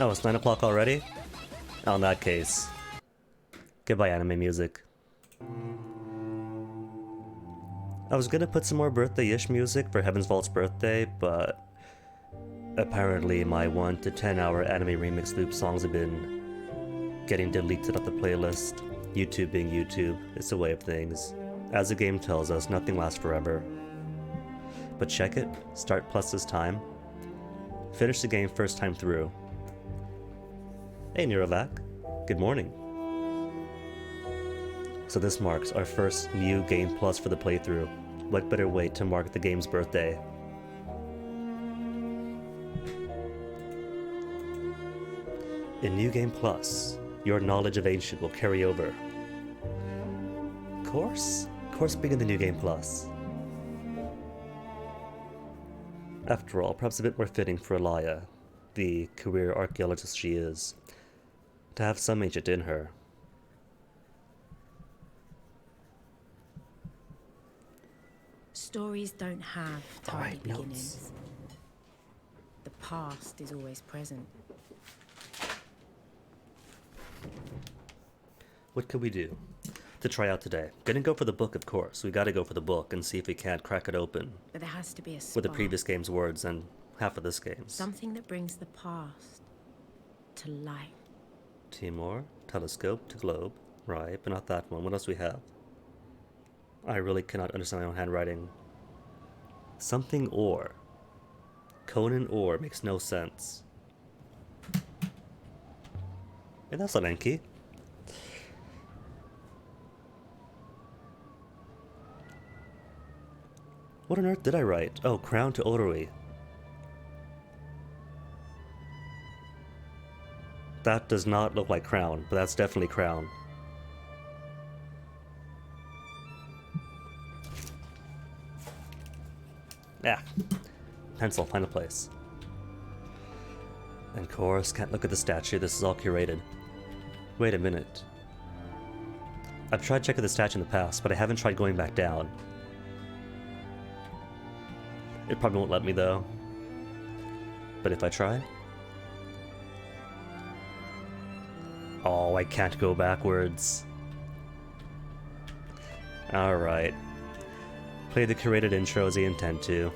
Oh, it's 9 o'clock already? Oh, in that case. Goodbye, anime music. I was gonna put some more birthday-ish music for Heaven's Vault's birthday, but apparently my 1 to 10 hour anime remix loop songs have been getting deleted off the playlist. YouTube being YouTube, it's a way of things. As the game tells us, nothing lasts forever. But check it, start plus this time. Finish the game first time through. Hey Neurovac, good morning. So this marks our first new Game Plus for the playthrough. What better way to mark the game's birthday? In New Game Plus, your knowledge of Ancient will carry over. Course being in the New Game Plus. After all, perhaps a bit more fitting for Alaya, the career archaeologist she is, to have some Ancient in her. Stories don't have tidy Alright, beginnings. The past is always present. What could we do to try out today? Gonna go for the book, of course. We gotta go for the book and see if we can't crack it open But there has to be a spark. with the previous game's words and half of this game's. Something that brings the past to light. Timor, telescope to globe. Right, but not that one. What else we have? I really cannot understand my own handwriting. Something ore. Conan ore makes no sense. Hey, that's not Enki. What on earth did I write? Oh, crown to Orui. That does not look like crown, but that's definitely crown. Yeah. Pencil, find a place. And Chorus, can't look at the statue, this is all curated. Wait a minute. I've tried checking the statue in the past, but I haven't tried going back down. It probably won't let me though. But if I try? Oh, I can't go backwards. Alright. Play the curated intro as I intend to.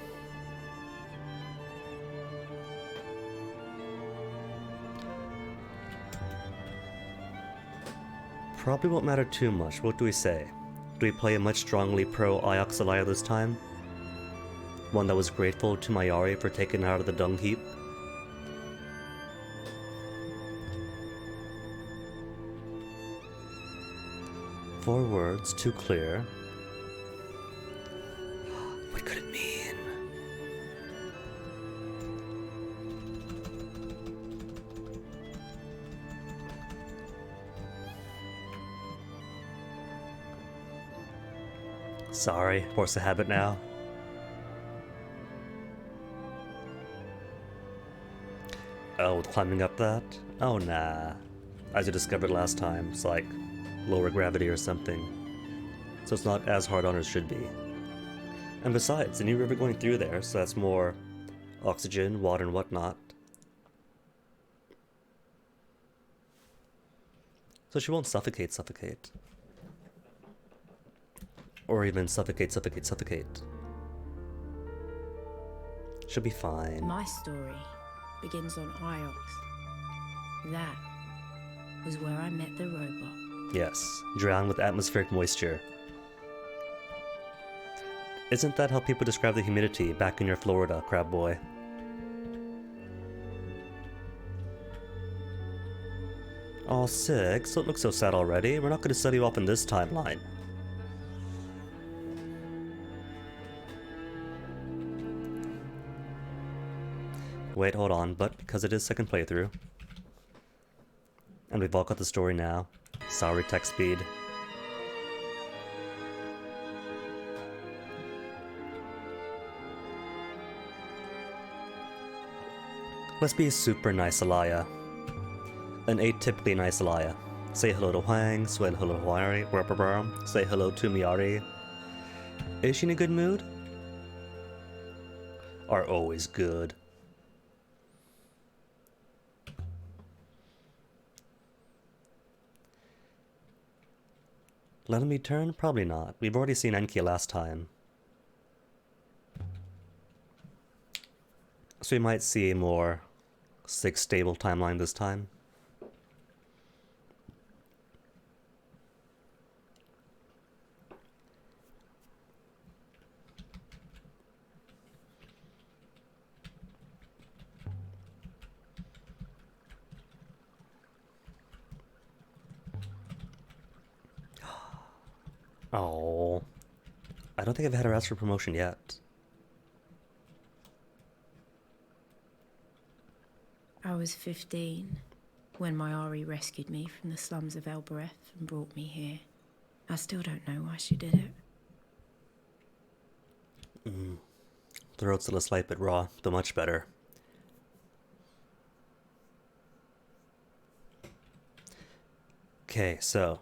Probably won't matter too much. What do we say? Do we play a much strongly pro Iox Alaya this time? One that was grateful to Mayari for taking her out of the dung heap? Four words, too clear. What could it mean? Sorry, force a habit now. Oh, climbing up that? Oh nah. As I discovered last time, it's like lower gravity or something. So it's not as hard on as it should be. And besides, a new river going through there, so that's more oxygen, water, and whatnot. So she won't suffocate. Or even suffocate. She'll be fine. My story begins on Iox. That was where I met the robot. Yes, drown with atmospheric moisture. Isn't that how people describe the humidity back in your Florida, crab boy? Aw, 6, don't look so sad already. We're not going to set you off in this timeline. Wait, hold on, but because it is second playthrough, and we've all got the story now, sorry text speed. Let's be super nice, Alaya. An atypically nice Alaya. Say hello to Huang, say hello to Huari, say hello to Miyari. Is she in a good mood? Are always good. Letting me turn? Probably not. We've already seen Enki last time. So we might see a more stable timeline this time. Oh, I don't think I've had her ask for promotion yet. I was 15 when my Ari rescued me from the slums of Elbereth and brought me here. I still don't know why she did it. Throat's still a slight bit raw, though much better. Okay, so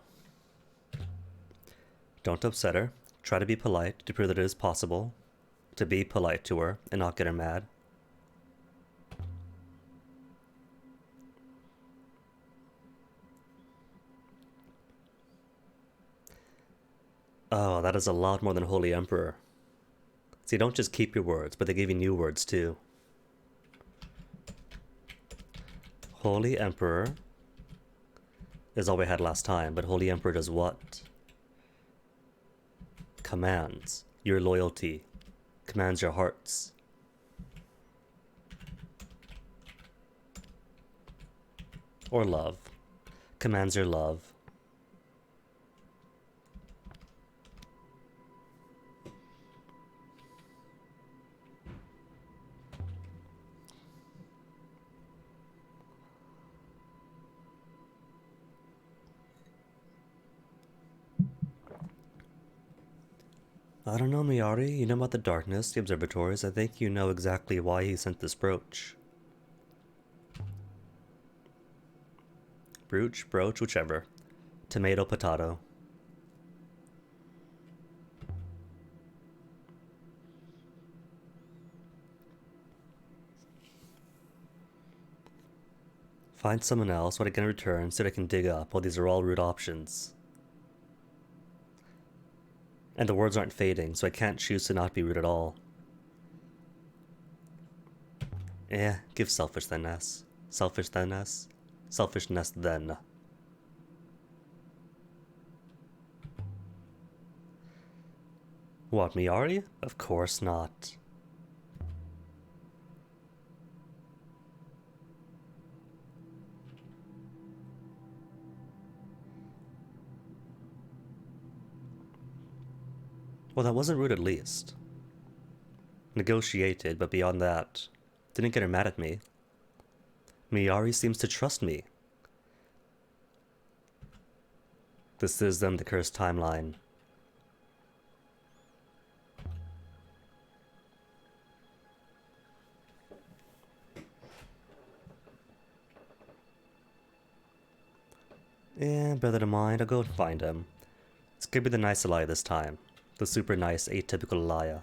don't upset her. Try to be polite to prove that it is possible to be polite to her and not get her mad. Oh, that is a lot more than Holy Emperor. See, don't just keep your words, but they give you new words too. Holy Emperor is all we had last time, but Holy Emperor does what? Commands your loyalty, commands your hearts. Or love. Commands your love. I don't know, Miyari. You know about the darkness, the observatories. I think you know exactly why he sent this brooch. Brooch, whichever. Tomato, potato. Find someone else, what I can return, so that I can dig up. Well, these are all root options. And the words aren't fading, so I can't choose to not be rude at all. Give selfish then S. Selfish then S. Selfishness then. What, Miyari? Of course not. Well, that wasn't rude at least. Negotiated, but beyond that, didn't get her mad at me. Miyari seems to trust me. This is the cursed timeline. Brother to mind, I'll go and find him. It's gonna be the nice Elia this time. The super nice, atypical Elia.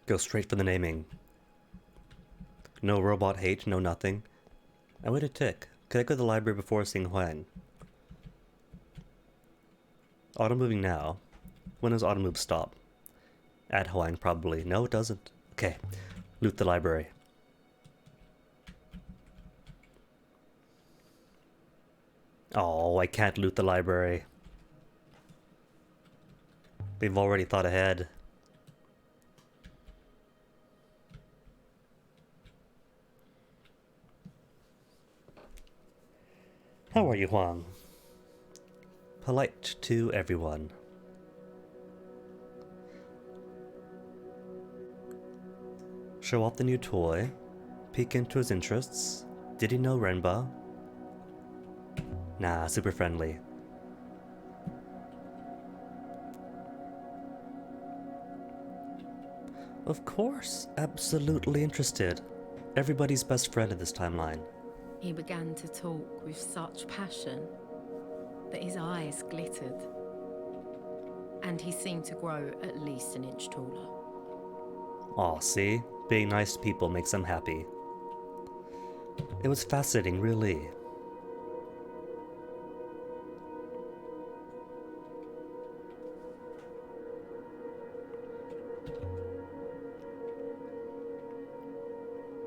Go straight for the naming. No robot hate, no nothing. I wait a tick. Could I go to the library before seeing Huang? Auto moving now. When does auto move stop? At Huang, probably. No, it doesn't. Okay. Loot the library. Oh, I can't loot the library. They've already thought ahead. How are you, Huang? Polite to everyone. Show off the new toy. Peek into his interests. Did he know Renba? Nah, super friendly. Of course, absolutely interested. Everybody's best friend in this timeline. He began to talk with such passion. but his eyes glittered. And he seemed to grow at least an inch taller. Aw, see? Being nice to people makes them happy. It was fascinating, really.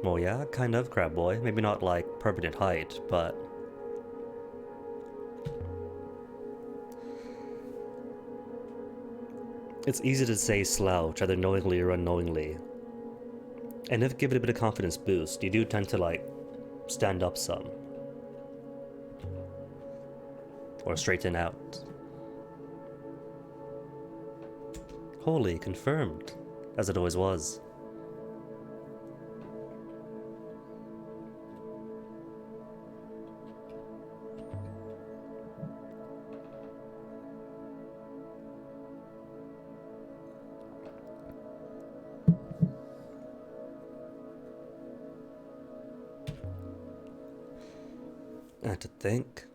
Well, yeah, kind of, Crab Boy. Maybe not like permanent height, but... It's easy to say slouch, either knowingly or unknowingly. And if given a bit of confidence boost, you do tend to, like, stand up some. Or straighten out. Holy, confirmed. As it always was. And to think,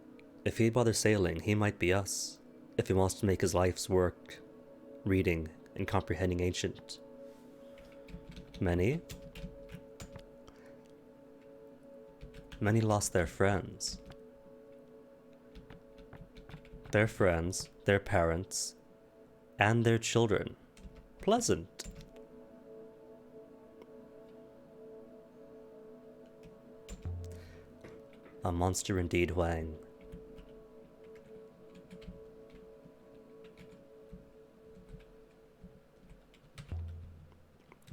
if he'd bother sailing, he might be us, if he wants to make his life's work reading and comprehending ancient. Many lost their friends. Their friends, their parents, and their children. Pleasant. A monster indeed, Huang.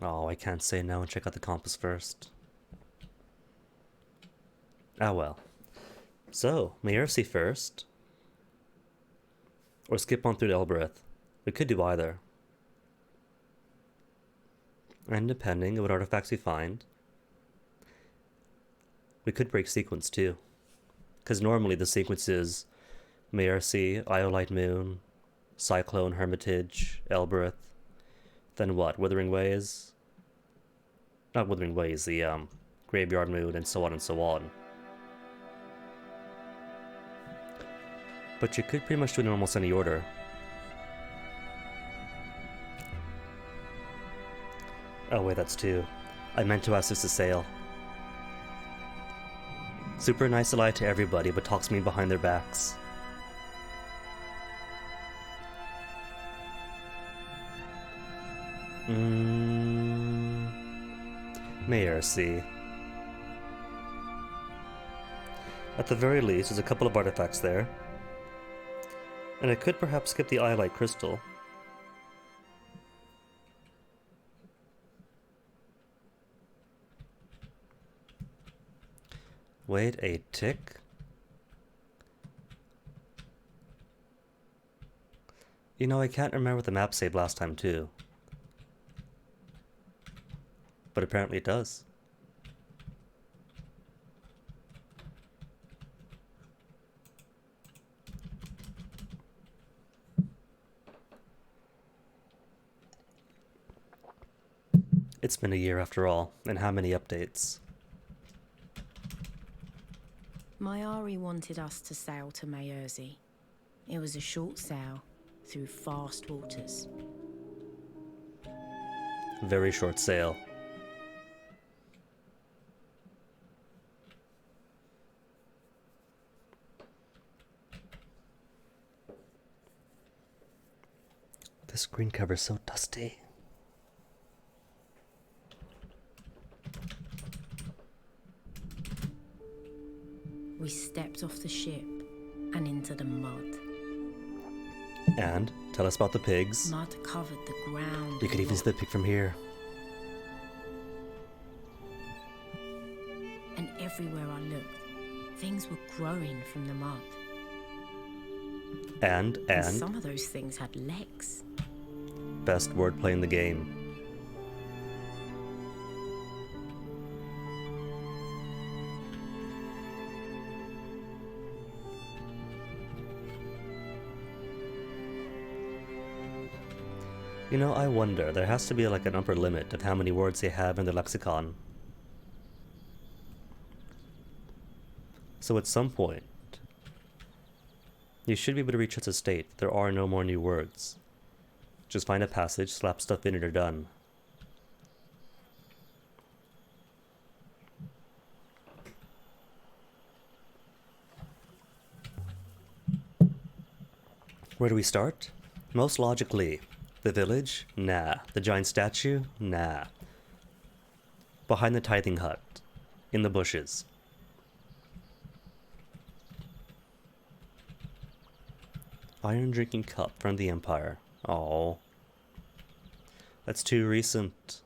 Oh, I can't say no and check out the compass first. Ah well. So, Maercy first. Or skip on through to Elbereth. We could do either. And depending on what artifacts we find, we could break sequence too. Because normally the sequence is Maercy, Iolite Moon, Cyclone, Hermitage, Elbereth. Then what? Wuthering Ways? Not Wuthering Ways, the Graveyard Moon, and so on and so on. But you could pretty much do it in almost any order. Oh wait, that's two. I meant to ask this to Sail. Super nice to lie to everybody, but talks me behind their backs. Maercy. At the very least, there's a couple of artifacts there. And I could perhaps skip the Iolite Crystal. Wait a tick. You know, I can't remember what the map saved last time too. But apparently it does. It's been a year after all, and how many updates? Mayari wanted us to sail to Maercy. It was a short sail through fast waters. Very short sail. The screen cover's so dusty. We stepped off the ship and into the mud. And tell us about the pigs. Mud covered the ground. You could even see the pig from here. And everywhere I looked, things were growing from the mud. And some of those things had legs. Best wordplay in the game. You know, I wonder, there has to be like an upper limit of how many words they have in their lexicon. So at some point, You should be able to reach its estate. There are no more new words. Just find a passage, slap stuff in, and you're done. Where do we start? Most logically, the village? Nah. The giant statue? Nah. Behind the tithing hut. In the bushes. Iron drinking cup from the Empire. Oh, that's too recent.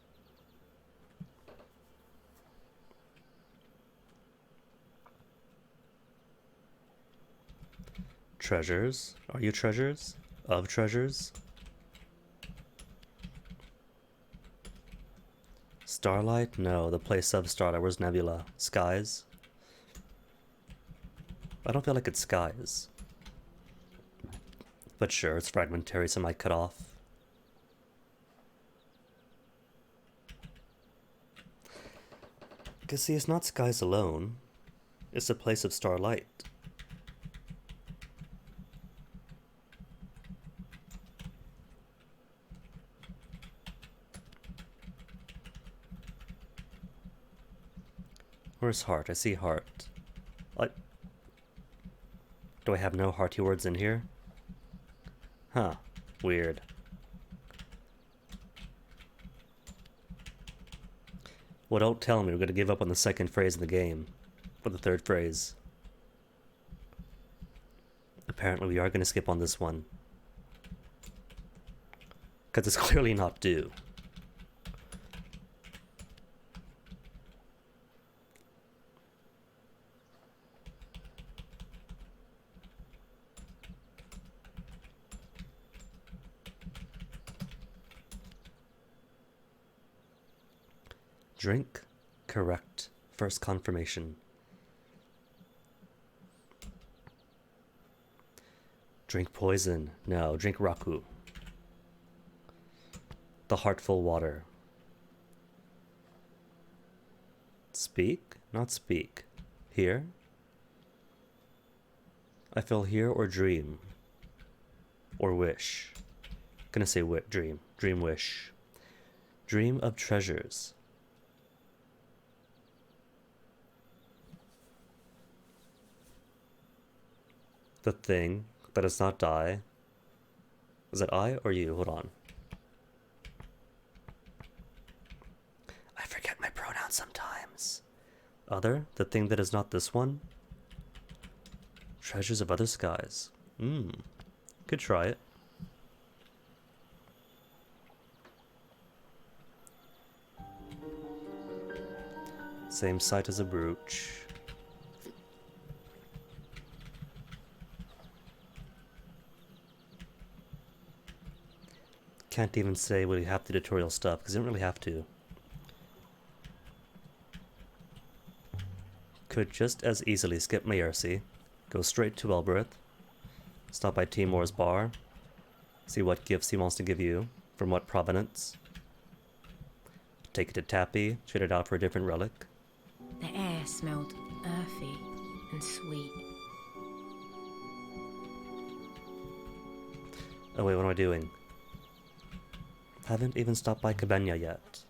Treasures? Are you treasures? Of treasures? Starlight? No, the place of Starlight. Where's Nebula? Skies? I don't feel like it's skies. But sure, it's fragmentary, so I might cut off. Because see, it's not skies alone. It's the place of Starlight. Where's heart? I see heart. Do I have no hearty words in here? Huh. Weird. Well, don't tell me we're going to give up on the second phrase in the game. Or the third phrase. Apparently we are going to skip on this one. Because it's clearly not due. Drink? Correct. First confirmation. Drink poison. No, drink raku. The heartful water. Speak? Not speak. Hear? I feel hear or dream. Or wish. Gonna say dream. Dream wish. Dream of treasures. The thing that does not die. Is it I or you? Hold on. I forget my pronouns sometimes. Other? The thing that is not this one? Treasures of other skies. Could try it. Same site as a brooch. Can't even say we have the tutorial stuff, because I don't really have to. Could just as easily skip Maercy, go straight to Elbereth, stop by Timor's bar, see what gifts he wants to give you, from what provenance, take it to Tappy, trade it out for a different relic. The air smelled earthy and sweet. Oh wait, what am I doing? Haven't even stopped by Cabana yet.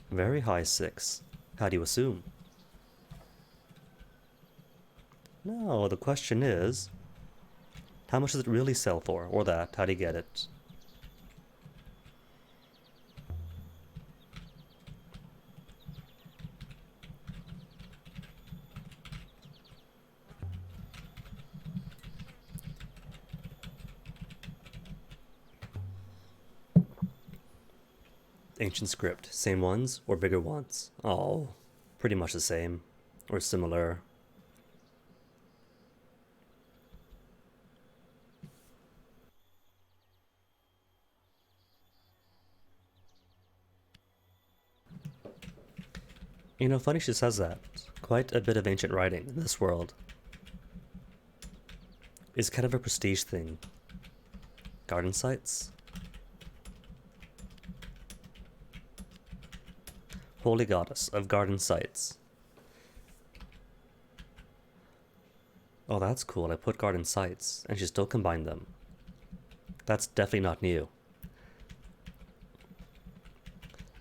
Very high 6. How do you assume? No, the question is, how much does it really sell for? Or that, how do you get it? Ancient script, same ones or bigger ones? Oh, pretty much the same, or similar. You know, funny she says that. Quite a bit of ancient writing in this world. It's kind of a prestige thing. Garden sites? Holy goddess of garden sites. Oh, that's cool. I put garden sites, and she still combined them. That's definitely not new.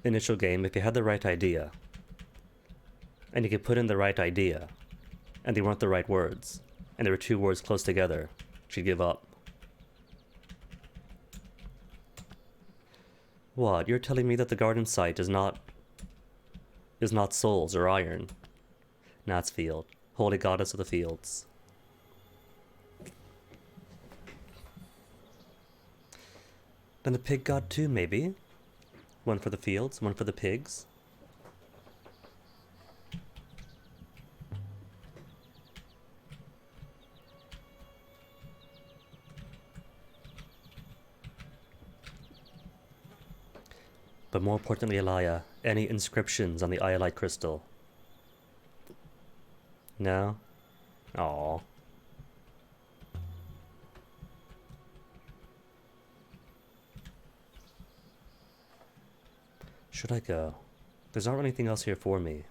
Initial game, if you had the right idea, and you could put in the right idea, and they weren't the right words, and there were two words close together, she'd give up. What? You're telling me that the garden site is not souls or iron? Nat's field. Holy goddess of the fields. Then the pig god too, maybe? One for the fields, one for the pigs. But more importantly, Elia, any inscriptions on the iolite crystal? No? Aww. Should I go? There's not anything else here for me.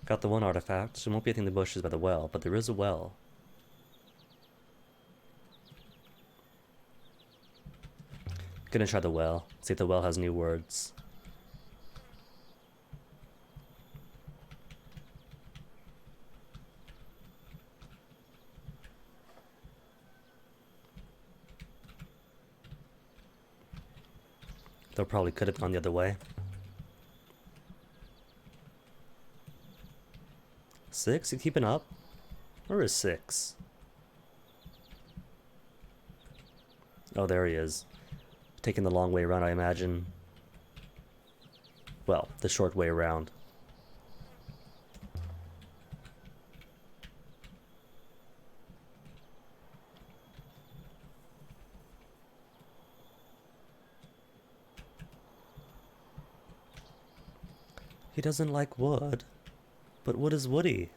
Got the one artifact. There won't be anything in the bushes by the well, but there is a well. Gonna try the well. See if the well has new words. Though probably could have gone the other way. 6? You keeping up? Where is 6? Oh, there he is. Taking the long way around, I imagine. Well, the short way around. He doesn't like wood. But wood is woody.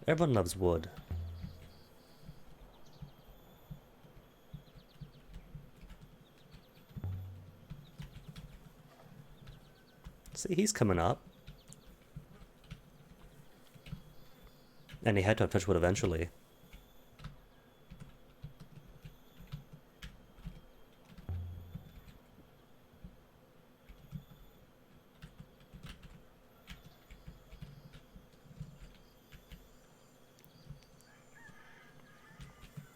Everyone loves wood. See, he's coming up. And he had to have touched wood eventually.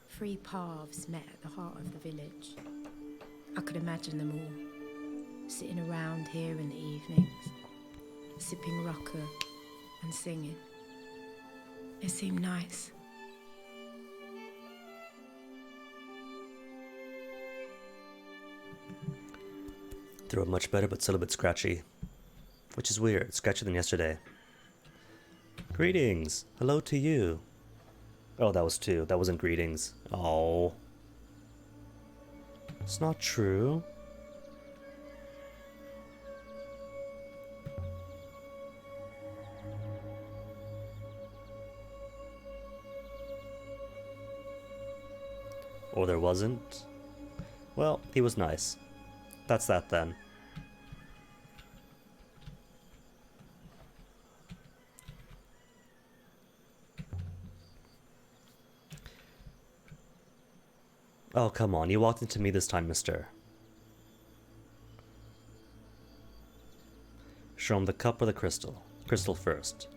Three paths met at the heart of the village. I could imagine them all, sitting around here in the evenings, sipping rucker and singing. It seemed nice. They were much better, but still a bit scratchy. Which is weird, scratchier than yesterday. Greetings! Hello to you! Oh, that was 2. That wasn't greetings. Oh. It's not true. Or there wasn't? Well, he was nice. That's that then. Oh, come on. You walked into me this time, mister. Show him the cup or the crystal. Crystal first.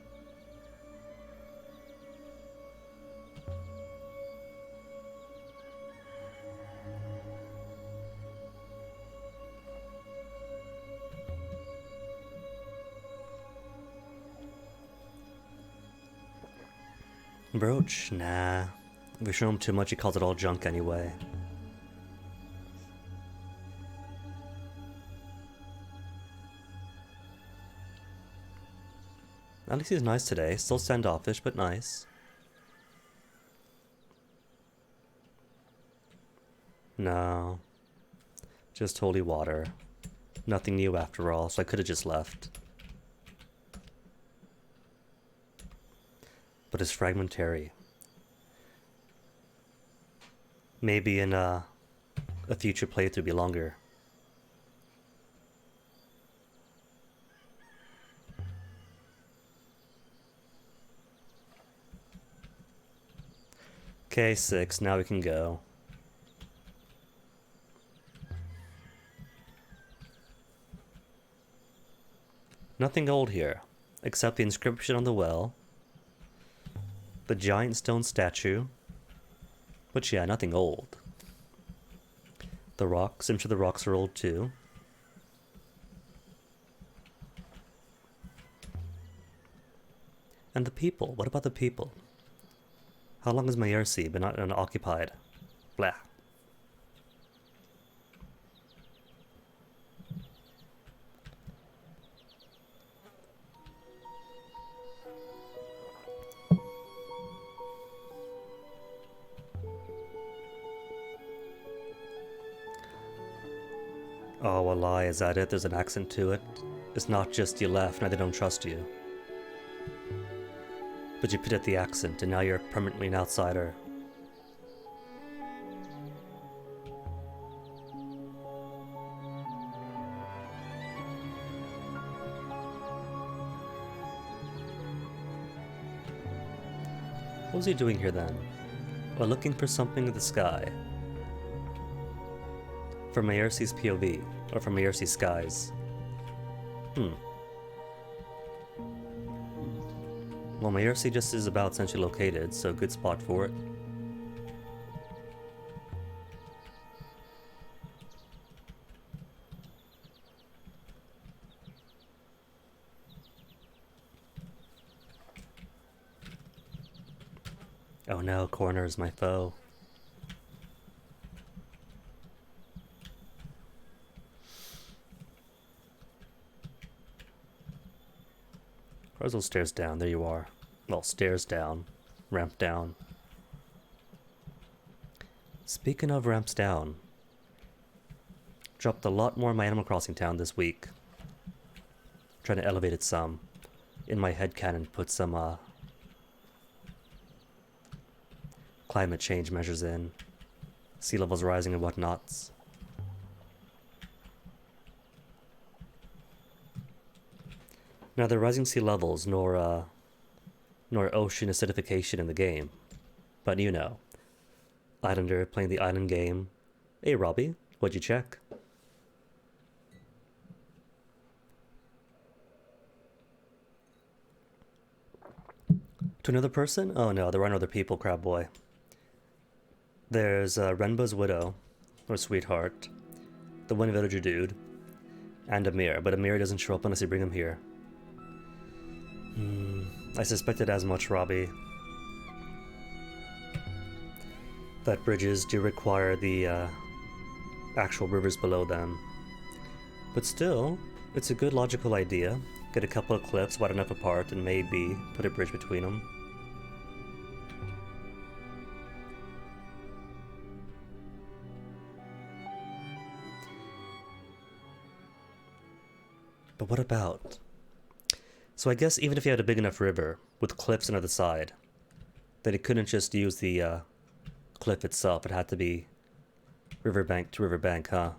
Brooch? Nah. If we show him too much, he calls it all junk anyway. At least he's nice today. Still standoffish, but nice. No. Just holy water. Nothing new after all, so I could have just left. But it's fragmentary. Maybe in a future playthrough be longer. K6, now we can go. Nothing old here, except the inscription on the well, the giant stone statue, but yeah, nothing old. The rocks, I'm sure the rocks are old too. And the people, what about the people? How long has Mayersi been unoccupied? Blah. Oh, a lie, is that it? There's an accent to it. It's not just you left, now they don't trust you. But you put at the accent, and now you're permanently an outsider. What was he doing here then? Or looking for something in the sky? From Mayersi's POV, or from Mayersi's skies? Well, Mayersi just is about centrally located, so good spot for it. Oh no, Corner is my foe. Where's those stairs down? There you are. Well, stairs down. Ramp down. Speaking of ramps down, dropped a lot more in my Animal Crossing town this week. Trying to elevate it some. In my headcanon, put some climate change measures in. Sea levels rising and whatnots. Now, there are rising sea levels, nor ocean acidification in the game. But you know, Islander playing the island game. Hey, Robbie, what'd you check? To another person? Oh no, there aren't other people, Crab Boy. There's Renba's widow, or sweetheart, the one villager dude, and Amir, but Amir doesn't show up unless you bring him here. I suspected as much, Robbie. That bridges do require the actual rivers below them. But still, it's a good logical idea. Get a couple of cliffs wide enough apart and maybe put a bridge between them. But what about? So I guess even if you had a big enough river with cliffs on either side, then it couldn't just use the cliff itself. It had to be riverbank to riverbank, huh?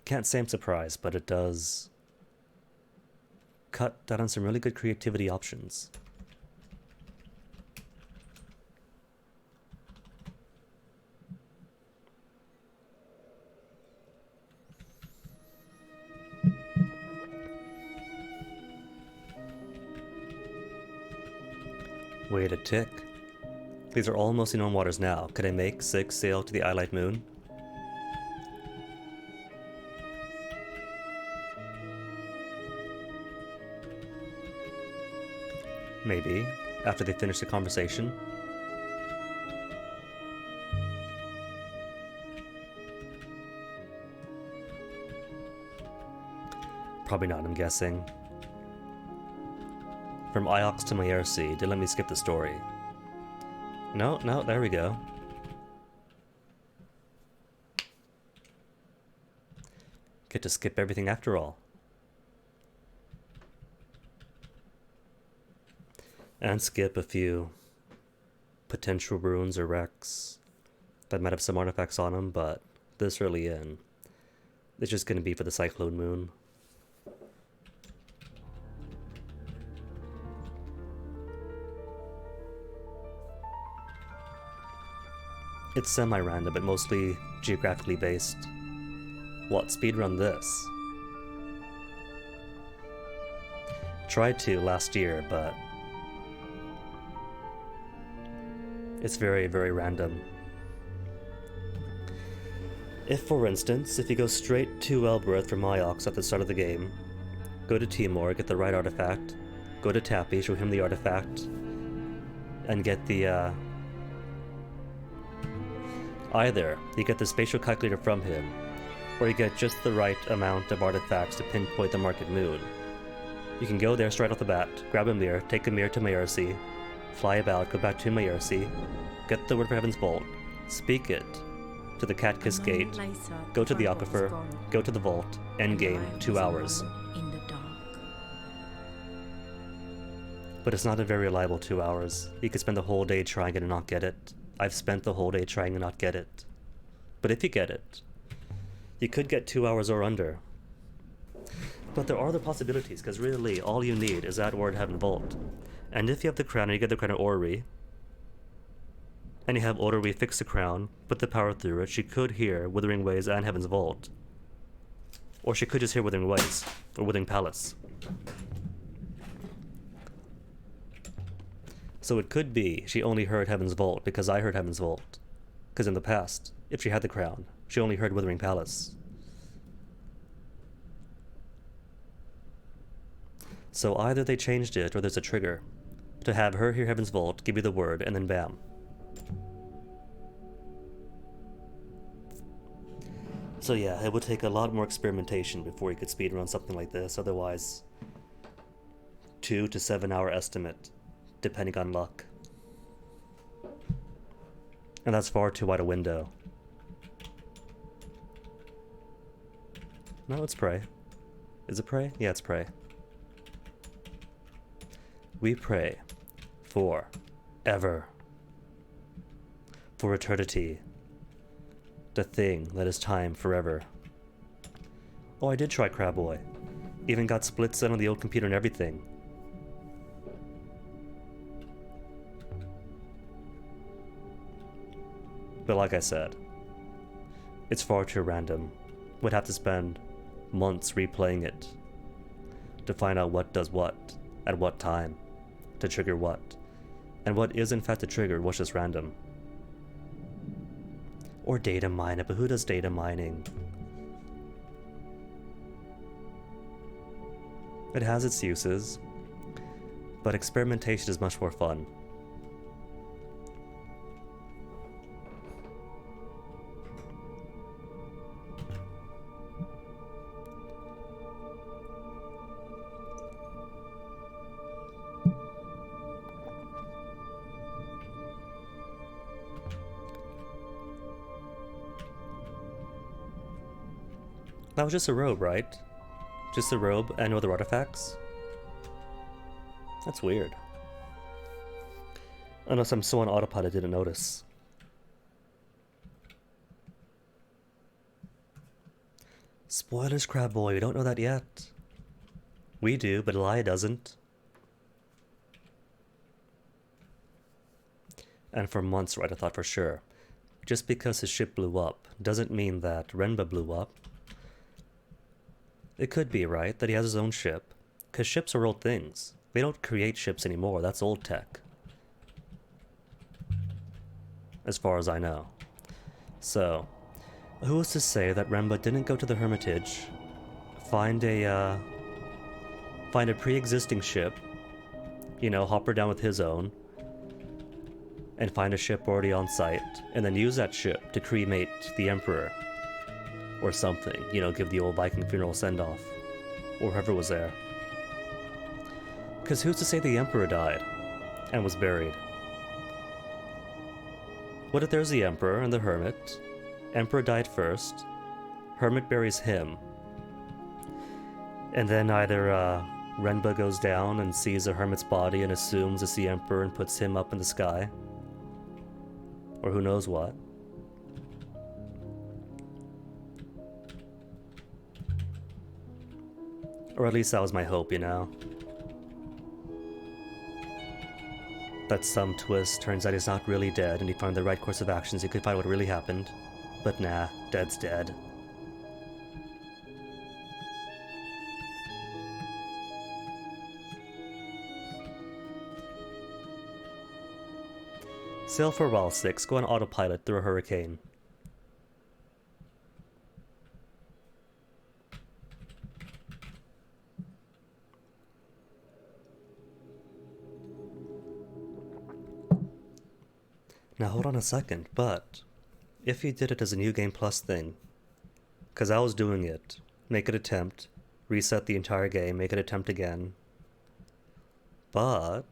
Can't say I'm surprised, but it does cut down on some really good creativity options. Wait a tick. These are all mostly known waters now. Could I make 6 sail to the Eyelight Moon? Maybe, after they finish the conversation. Probably not, I'm guessing. From Iox to Mayersi, did let me skip the story. No, there we go. Get to skip everything after all. And skip a few potential ruins or wrecks that might have some artifacts on them, but this early in, it's just going to be for the Cyclone Moon. It's semi-random, but mostly geographically based. What, speedrun this? Tried to last year, but it's very, very random. If, for instance, if you go straight to Elbereth from Iox at the start of the game, go to Timor, get the right artifact, go to Tappy, show him the artifact, and get the, either you get the spatial calculator from him, or you get just the right amount of artifacts to pinpoint the Market Moon. You can go there straight off the bat, grab a mirror, take a mirror to Maersi, fly about, go back to Maersi, get the word for Heaven's Vault, speak it to the Catkiss Gate, go to the Aquifer, go to the Vault, endgame, 2 hours. In the dark. But it's not a very reliable 2 hours. You could spend the whole day trying it and not get it. I've spent the whole day trying to not get it. But if you get it, you could get 2 hours or under. But there are other possibilities, because really, all you need is that word Heaven Vault. And if you have the crown and you get the crown of Orrery, and you have Orrery fix the crown, put the power through it, she could hear Withering Ways and Heaven's Vault. Or she could just hear Withering Ways, or Withering Palace. So it could be she only heard Heaven's Vault because I heard Heaven's Vault. Because in the past, if she had the crown, she only heard Withering Palace. So either they changed it or there's a trigger to have her hear Heaven's Vault, give you the word, and then bam. So yeah, it would take a lot more experimentation before you could speedrun something like this, otherwise 2 to 7 hour estimate, depending on luck. And that's far too wide a window. No, it's Prey. Is it Prey? Yeah, it's Prey. We pray for ever, for eternity, the thing that is time forever. Oh, I did try Crabboy. Even got splits in on the old computer and everything. But like I said, it's far too random. Would have to spend months replaying it to find out what does what, at what time, to trigger what, and what is in fact a trigger, what's just random. Or data mine it, but who does data mining? It has its uses, but experimentation is much more fun. That was just a robe, right? Just a robe and no other artifacts? That's weird. Unless I'm so on autopilot I didn't notice. Spoilers, Crabboy, we don't know that yet. We do, but Elia doesn't. And for months, right, I thought for sure. Just because his ship blew up doesn't mean that Renba blew up. It could be, right, that he has his own ship, because ships are old things. They don't create ships anymore, that's old tech. As far as I know. So, who is to say that Renba didn't go to the Hermitage, find a pre-existing ship, you know, hop her down with his own, and find a ship already on site, and then use that ship to cremate the Emperor. Or something, you know, give the old Viking funeral send-off. Or whoever was there. Because who's to say the Emperor died and was buried? What if there's the Emperor and the Hermit? Emperor died first. Hermit buries him. And then either Renba goes down and sees the Hermit's body and assumes it's the Emperor and puts him up in the sky. Or who knows what. Or at least that was my hope, you know? That some twist turns out he's not really dead and he found the right course of actions, he could find what really happened. But nah, dead's dead. Sail for a while, 6. Go on autopilot through a hurricane. Now hold on a second, but if you did it as a New Game Plus thing, because I was doing it, make an attempt, reset the entire game, make an attempt again, but...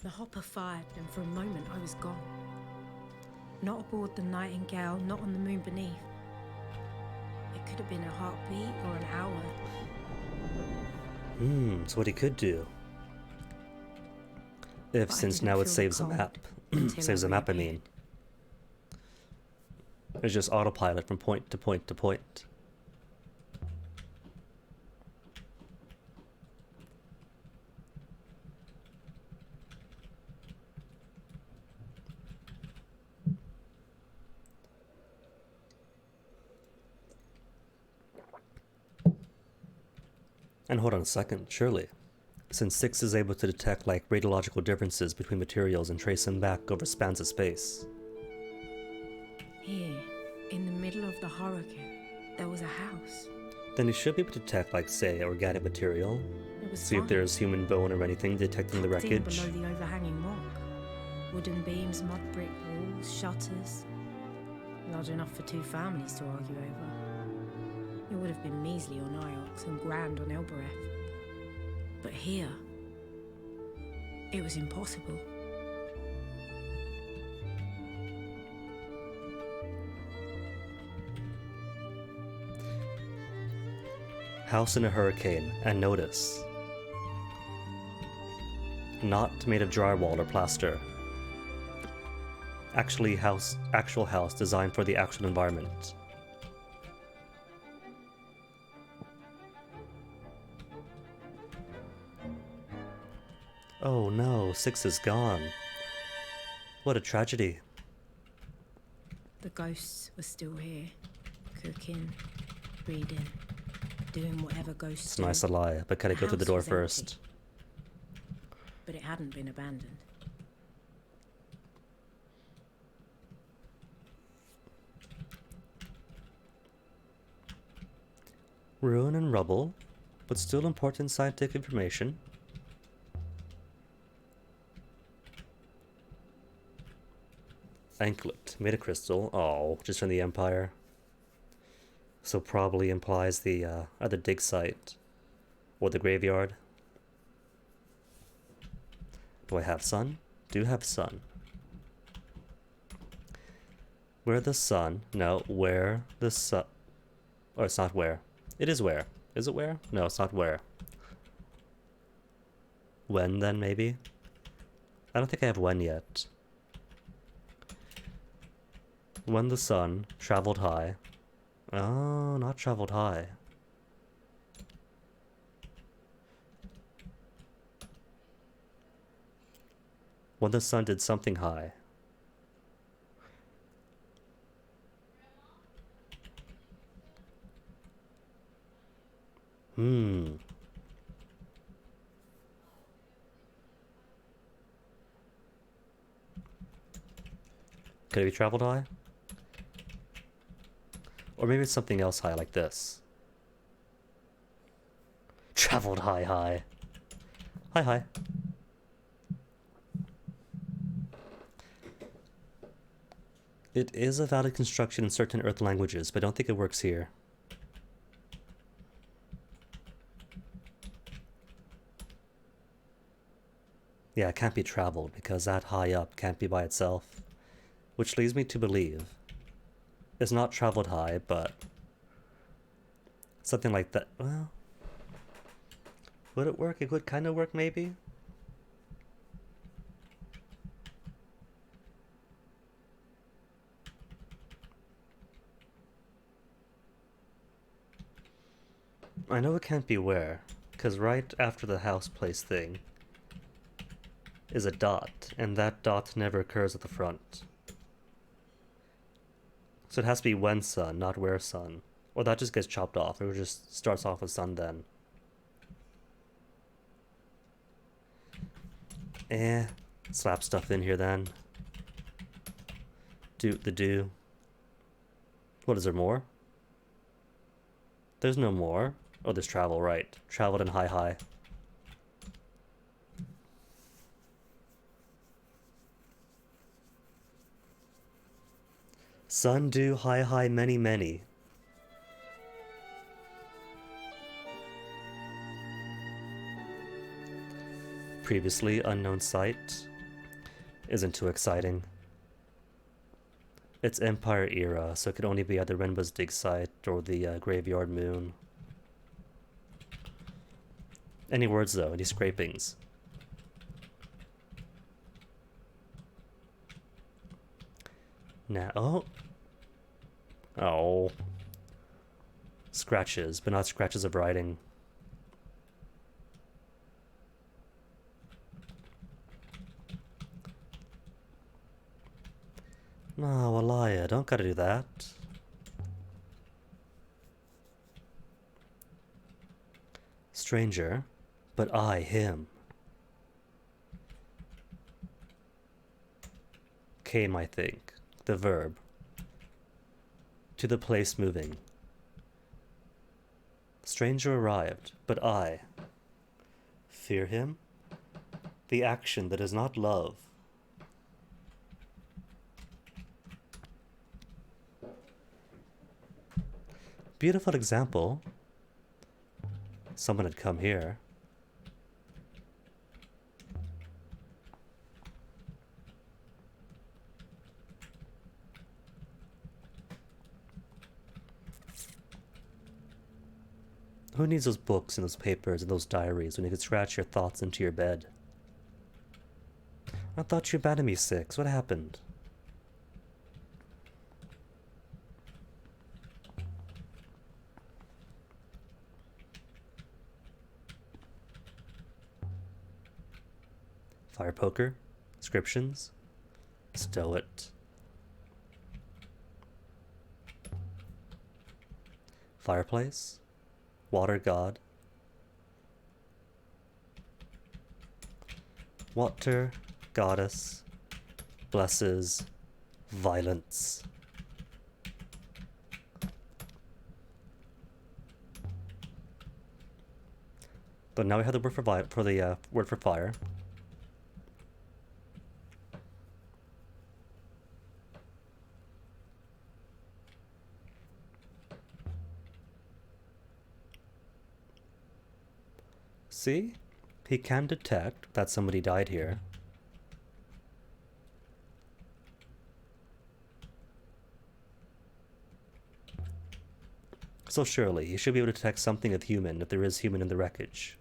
The hopper fired, and for a moment I was gone. Not aboard the Nightingale, not on the moon beneath. It could have been a heartbeat or an hour. That's what he could do. If, But I since didn't now it feel the saves a cold map. until Saves I a map, I reappeared. mean. It's just autopilot from point to point to point. And hold on a second, surely. Since 6 is able to detect like radiological differences between materials and trace them back over spans of space. Here, in the middle of the hurricane, there was a house. Then he should be able to detect, like, say, organic material. It was See if fine. there's human bone or anything detecting the Tucked in wreckage. below the overhanging rock. Wooden beams, mud brick walls, shutters. Large enough for 2 families to argue over. It would have been measly on Iox and grand on Elbereth. But here, it was impossible. House in a hurricane, and notice. Not made of drywall or plaster. Actual house designed for the actual environment. Oh no, 6 is gone. What a tragedy. The ghosts were still here, cooking, reading, doing whatever ghosts It's do. nice to lie, but can I go through the house door was empty. first? But it hadn't been abandoned. Ruin and rubble, but still important scientific information. Anklet, made of crystal. Oh, just from the Empire. So probably implies the other dig site. Or the graveyard. Do I have sun? Do have sun. Where the sun? No, where the sun. Or it's not where. It is where. Is it where? No, it's not where. When then, maybe? I don't think I have when yet. When the sun traveled high. Oh, not traveled high. When the sun did something high. Could it be traveled high? Or maybe it's something else high like this. Traveled high, high. Hi, hi. It is a valid construction in certain Earth languages, but I don't think it works here. Yeah, it can't be traveled because that high up can't be by itself. Which leads me to believe it's not traveled high, but something like that. Well, would it work? It would kind of work, maybe? I know it can't be where, because right after the house place thing, is a dot, and that dot never occurs at the front. So it has to be when sun, not where sun. Or that just gets chopped off. It just starts off with sun then. Slap stuff in here then. Do. What, is there more? There's no more. Oh, there's travel, right. Traveled in high. Sun, do, high, many. Previously unknown site. Isn't too exciting. It's Empire era, so it could only be either Renba's dig site or the Graveyard Moon. Any words though? Any scrapings? Now, oh. Scratches, but not scratches of writing. No, Alaya, don't gotta do that. Stranger, but I, him. Came, I think. The verb. To the place moving. Stranger arrived, but I. Fear him? The action that is not love. Beautiful example. Someone had come here. Who needs those books and those papers and those diaries when you could scratch your thoughts into your bed? I thought you abandoned me, Six. What happened? Fire poker? Inscriptions? Stow it. Fireplace? Water god? Water goddess blesses violence. But now we have the word for word for fire. See? He can detect that somebody died here. So surely, he should be able to detect something of human if there is human in the wreckage.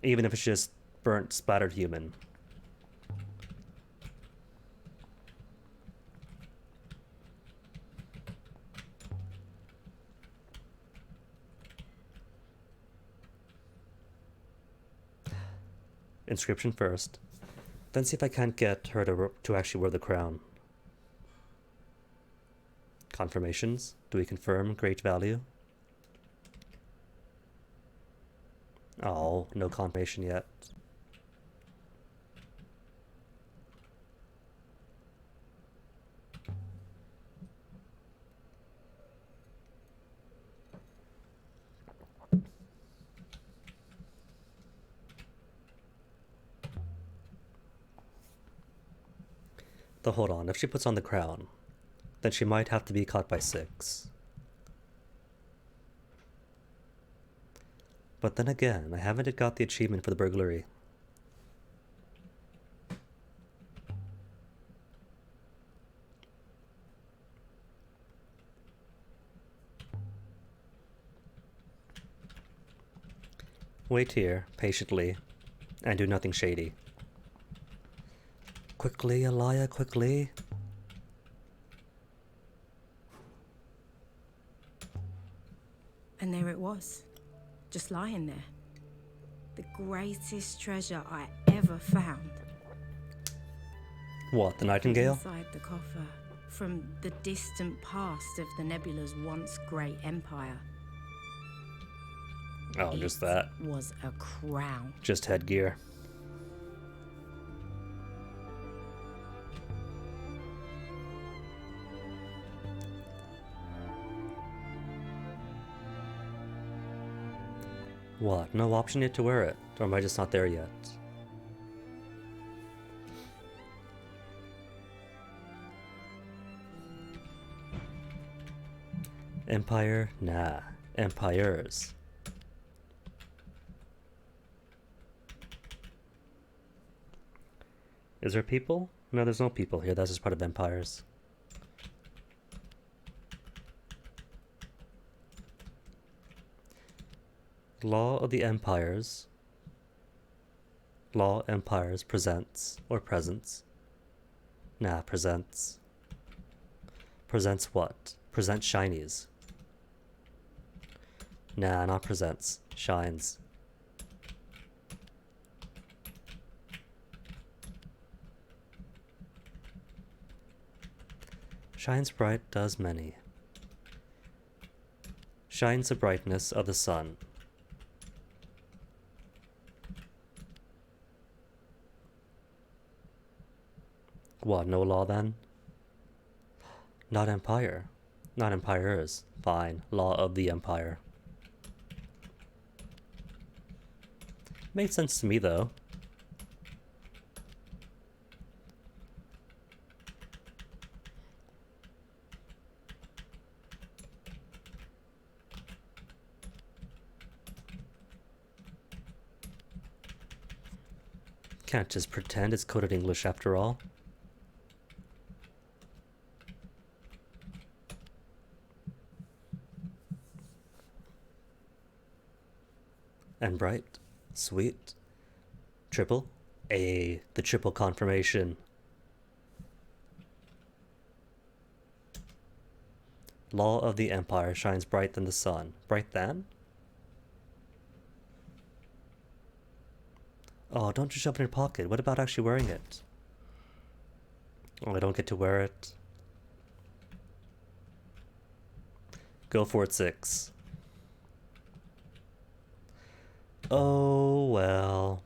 Even if it's just burnt, splattered human. Inscription first, then see if I can't get her to actually wear the crown. Confirmations. Do we confirm great value? Oh, no confirmation yet. Though hold on, if she puts on the crown, then she might have to be caught by Six. But then again, I haven't got the achievement for the burglary. Wait here, patiently, and do nothing shady. Quickly, Alaya, quickly. And there it was, just lying there. The greatest treasure I ever found. What, the Nightingale? Inside the coffer, from the distant past of the nebula's once great empire. Oh, just that. Was a crown. Just headgear. What? No option yet to wear it? Or am I just not there yet? Empire? Nah. Empires. Is there people? No, there's no people here. That's just part of empires. Law of the Empires. Law Empires presents. Or presents. Nah, presents. Presents what? Presents shinies. Nah, not presents. Shines. Shines bright, does many. Shines the brightness of the sun. What, no law then? Not empire. Not empires. Fine. Law of the empire. Made sense to me though. Can't just pretend it's coded English after all. And bright. Sweet. Triple. The triple confirmation. Law of the Empire shines bright than the sun. Bright than? Oh, don't just shove it in your pocket. What about actually wearing it? Oh, I don't get to wear it. Go for it, 6. Oh, well.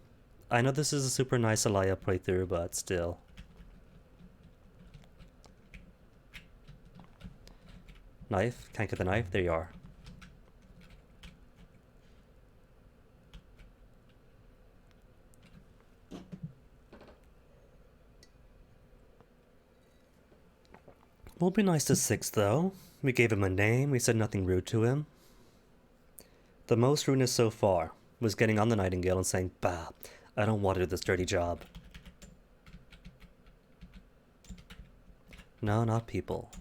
I know this is a super nice Alaya playthrough, but still. Knife? Can't get the knife? There you are. We'll be nice to 6, though. We gave him a name, we said nothing rude to him. The most rudeness so far was getting on the Nightingale and saying, bah, I don't want to do this dirty job. No, not people.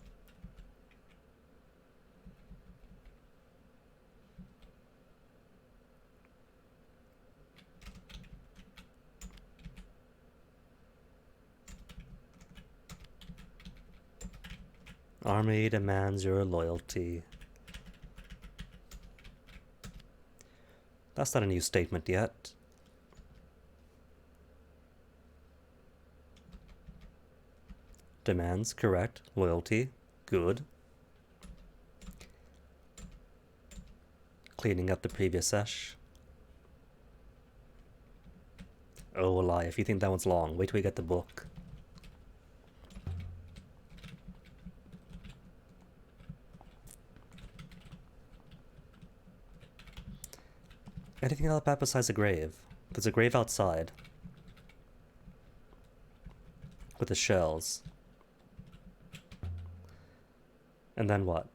Army demands your loyalty. That's not a new statement yet. Demands, correct. Loyalty, good. Cleaning up the previous sesh. Oh, a lie. If you think that one's long, wait till we get the book. Anything else bad besides a grave? There's a grave outside. With the shells. And then what?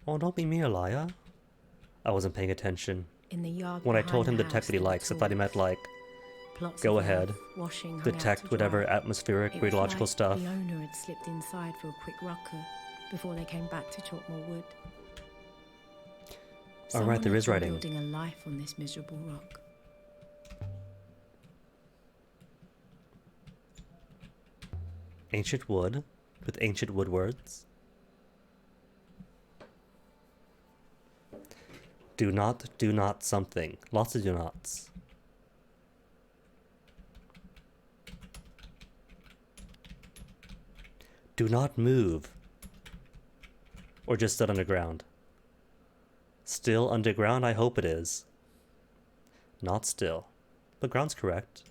Oh, don't be mean, Alaya. I wasn't paying attention. In the yard when I told him the to detect what he likes, I thought he meant like, Plots go of ahead, earth, washing, hung out detect to whatever dry. atmospheric, It was radiological like stuff. The owner had slipped inside for a quick rucker before they came back to chop more wood. Alright, there is Someone had writing. been building a life on this miserable rock. Ancient wood, with ancient wood words. do not something. Lots of do nots. Do not move. Or just sit underground. Still underground? I hope it is. Not still. But ground's correct.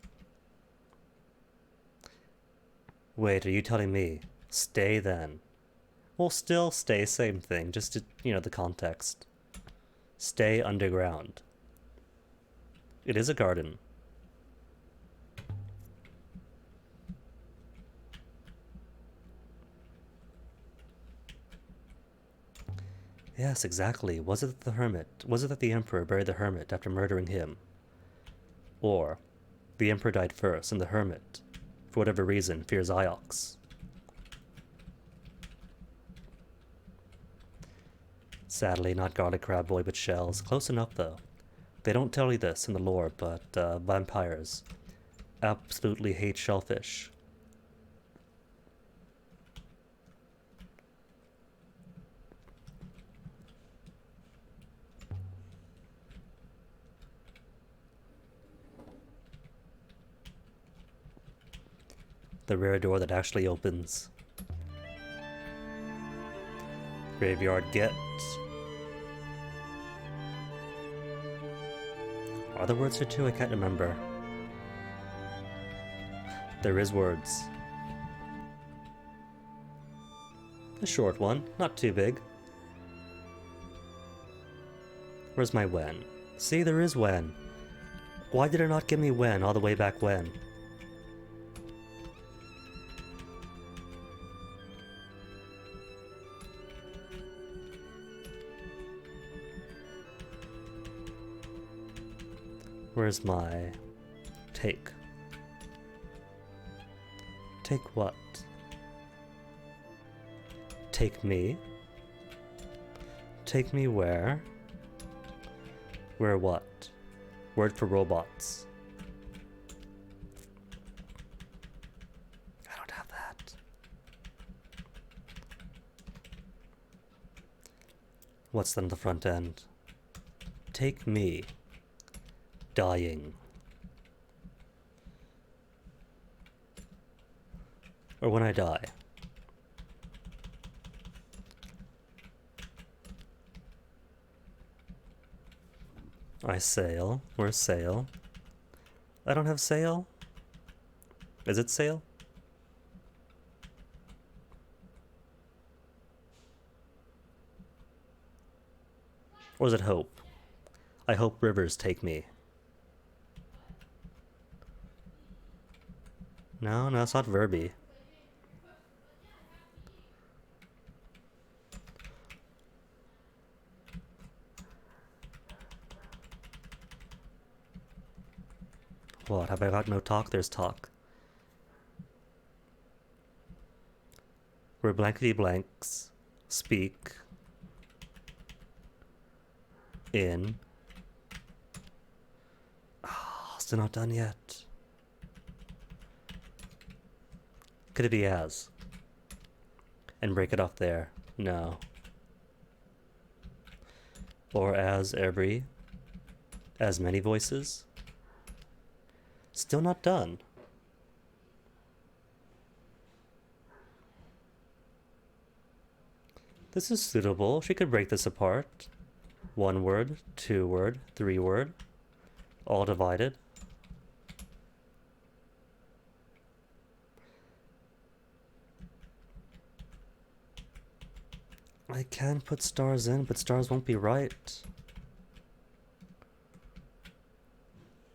Wait, are you telling me? Stay then. Well, still stay, same thing. Just to, the context. Stay underground. It is a garden. Yes, exactly. Was it that the Emperor buried the hermit after murdering him? Or, the Emperor died first, and the hermit, for whatever reason, fears Iox? Sadly, not garlic crab boy, but shells. Close enough, though. They don't tell you this in the lore, but vampires absolutely hate shellfish. The rare door that actually opens. Graveyard get. Are there words here too? I can't remember. There is words. A short one, not too big. Where's my when? See, there is when. Why did it not give me when all the way back when? Where's my take? Take what? Take me? Take me where? Where what? Word for robots. I don't have that. What's then the front end? Take me. Dying. Or when I die. I sail. Where's sail? I don't have sail? Is it sail? Or is it hope? I hope rivers take me. No, it's not verby. What, have I got no talk? There's talk. Where blankety blanks speak in. Oh, still not done yet. Could it be as? And break it off there? No. Or as every? As many voices? Still not done. This is suitable. She could break this apart. 1 word, 2 word, 3 word. All divided. I can put stars in, but stars won't be right.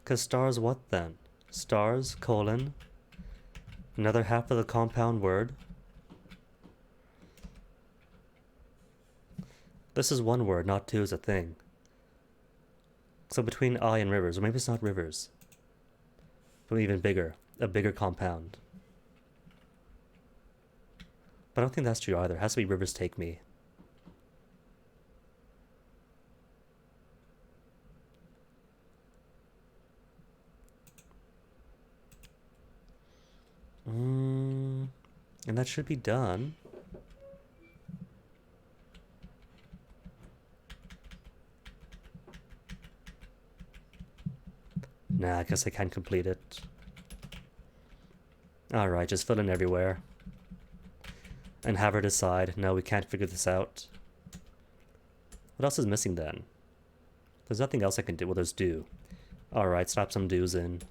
'Cause stars what then? Stars, colon, another half of the compound word. This is 1 word, not 2 is a thing. So between I and rivers, or maybe it's not rivers. But even bigger, a bigger compound. But I don't think that's true either. It has to be rivers take me. And that should be done. guess I can complete it. Alright, just fill in everywhere. And have her decide, no, we can't figure this out. What else is missing then? There's nothing else I can do. Well, there's do. Alright, slap some do's in.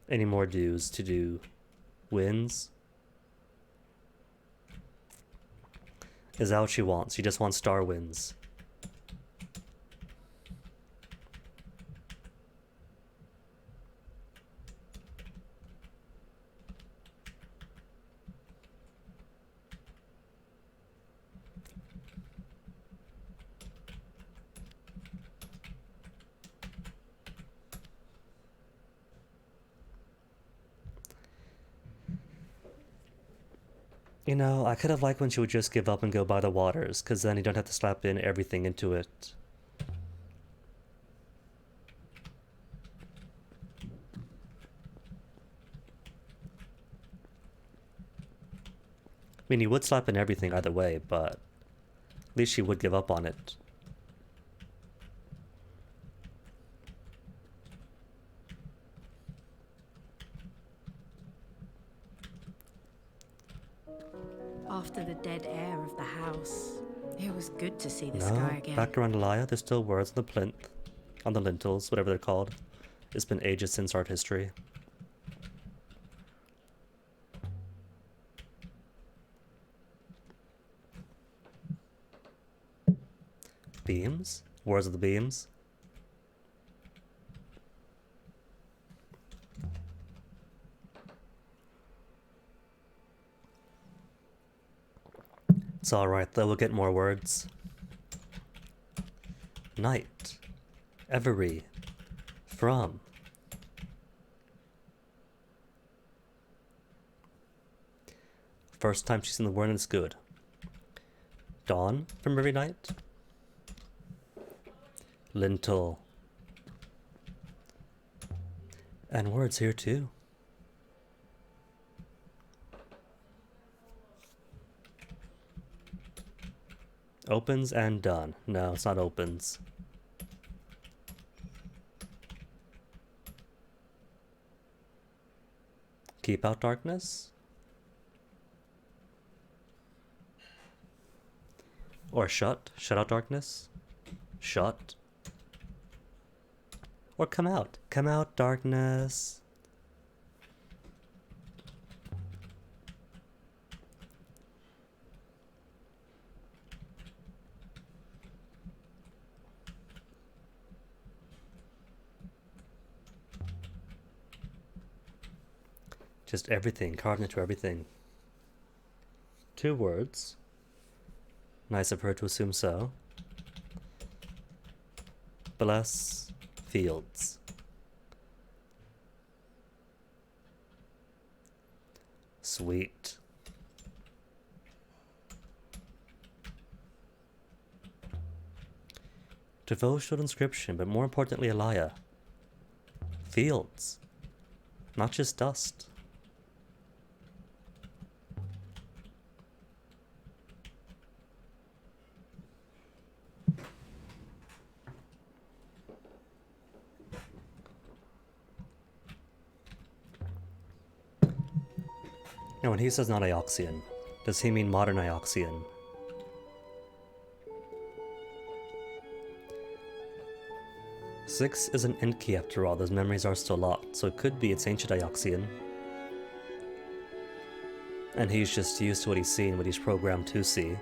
Any more do's to do? Wins? Is that what she wants? She just wants star wins. You know, I could have liked when she would just give up and go by the waters, because then you don't have to slap in everything into it. I mean, you would slap in everything either way, but at least she would give up on it. After the dead air of the house, it was good to see the No, sky again. back around Elia, there's still words on the plinth, on the lintels, whatever they're called. It's been ages since art history. Beams? Words of the beams? It's alright though, we'll get more words. Night. Every. From. First time she's seen the word and it's good. Dawn from every night. Lintel. And words here too. Opens and done. No, it's not opens. Keep out darkness? Or shut? Shut out darkness? Shut? Or come out? Come out darkness. Just everything, carved into everything. 2 words. Nice of her to assume so. Bless fields. Sweet. Devotional inscription, but more importantly, Elia. Fields. Not just dust. Now, when he says not Ioxian, does he mean modern Ioxian? Six is an int key after all, those memories are still locked, so it could be it's ancient Ioxian. And he's just used to what he's seen, what he's programmed to see.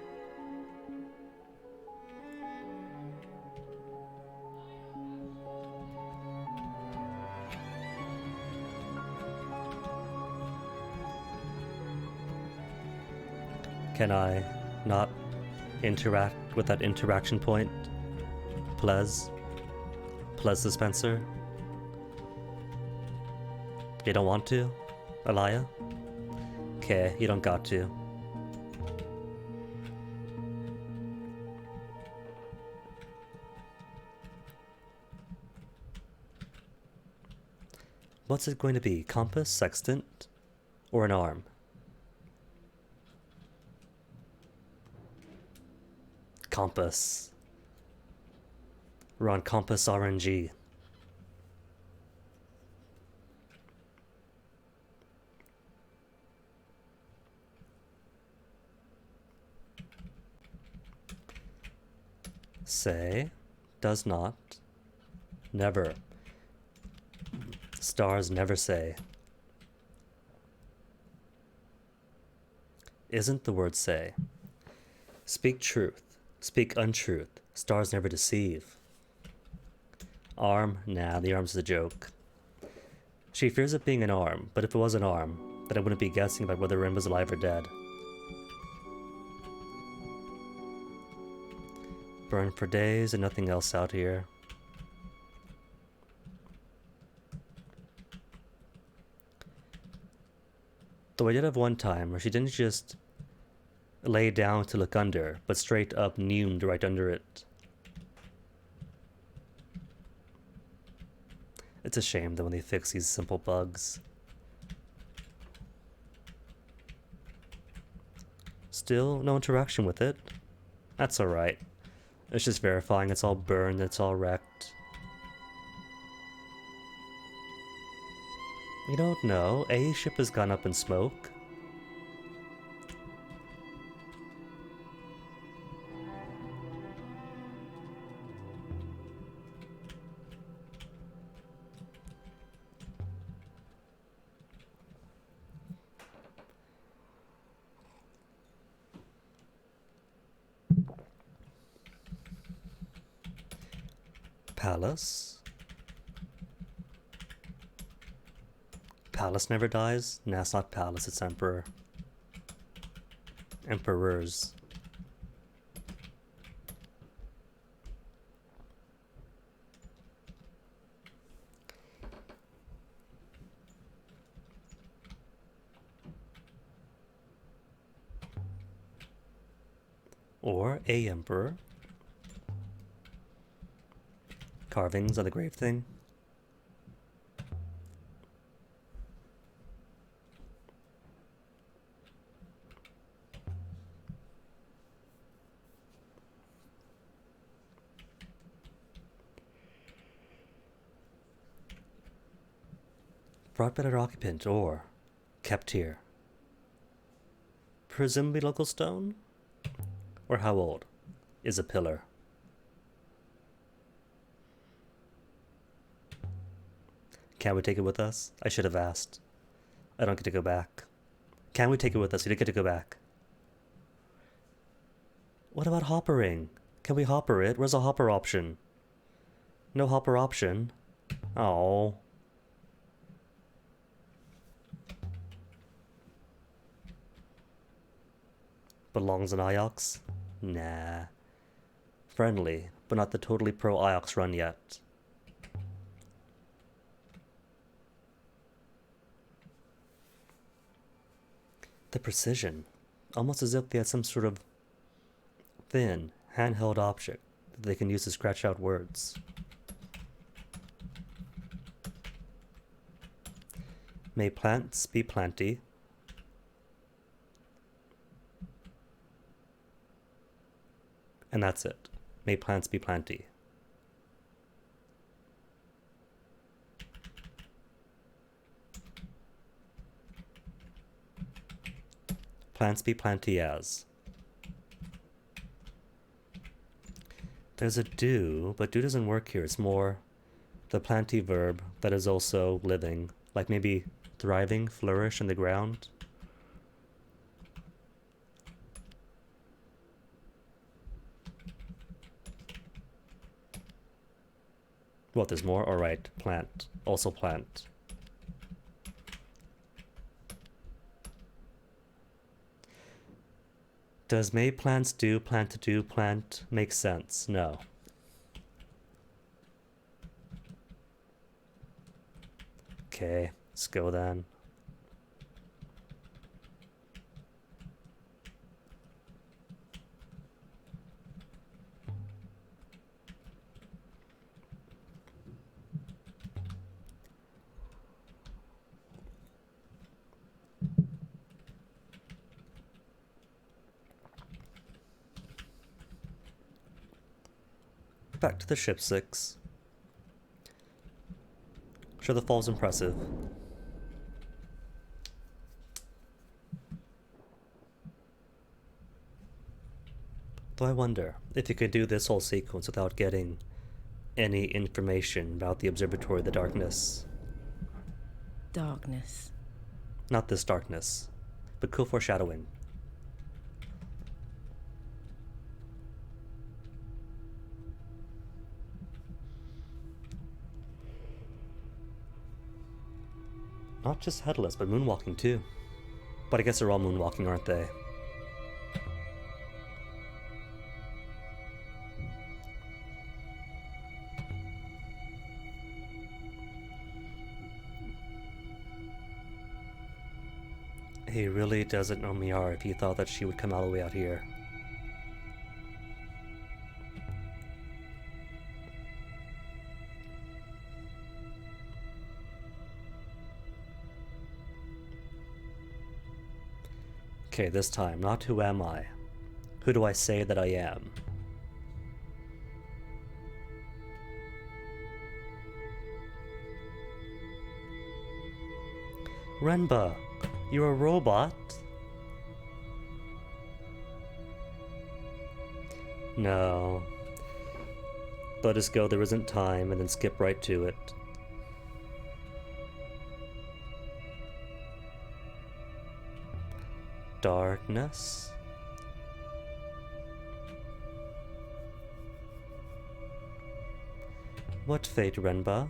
Can I not interact with that interaction point? Please? Please dispenser? You don't want to? Elia? Okay, you don't got to. What's it going to be? Compass? Sextant? Or an arm? Compass. We're on Compass RNG. Say, does not, never. Stars never say. Isn't the word say. Speak truth, speak untruth. Stars never deceive. Arm? Nah, the arm's a joke. She fears it being an arm, but if it was an arm, then I wouldn't be guessing about whether Ren was alive or dead. Burn for days and nothing else out here. Though I did have one time where she didn't just lay down to look under, but straight up neumed right under it. It's a shame that when they fix these simple bugs. Still no interaction with it. That's alright. It's just verifying it's all burned, it's all wrecked. You don't know, A ship has gone up in smoke. Palace? Palace never dies? Nah, it's not Palace, it's Emperor. Emperors. Or a Emperor. Carvings of the grave thing. Brought by an occupant or kept here. Presumably local stone? Or how old is a pillar? Can we take it with us? I should have asked. I don't get to go back. Can we take it with us? We don't get to go back. What about hoppering? Can we hopper it? Where's the hopper option? No hopper option. Oh. Belongs in Iox? Nah. Friendly, but not the totally pro Iox run yet. The precision. Almost as if they had some sort of thin, handheld object that they can use to scratch out words. May plants be planty. And that's it. May plants be planty. Plants be planty as. There's a do, but do doesn't work here. It's more the planty verb that is also living. Like maybe thriving, flourish in the ground. What, there's more? Alright, plant. Also plant. Does may plants do, plant to do, plant make sense? No. Okay, let's go then. back to the ship, Six. Sure, the fall's impressive. Though I wonder if you could do this whole sequence without getting any information about the Observatory of the Darkness. Darkness. Not this darkness, but cool foreshadowing. Not just headless, but moonwalking too. But I guess they're all moonwalking, aren't they? He really doesn't know Miara if he thought that she would come all the way out here. Okay, this time, not who am I? Who do I say that I am? Renba, you're a robot? No. Let us go, there isn't time, and then skip right to it. Darkness? What fate, Renba?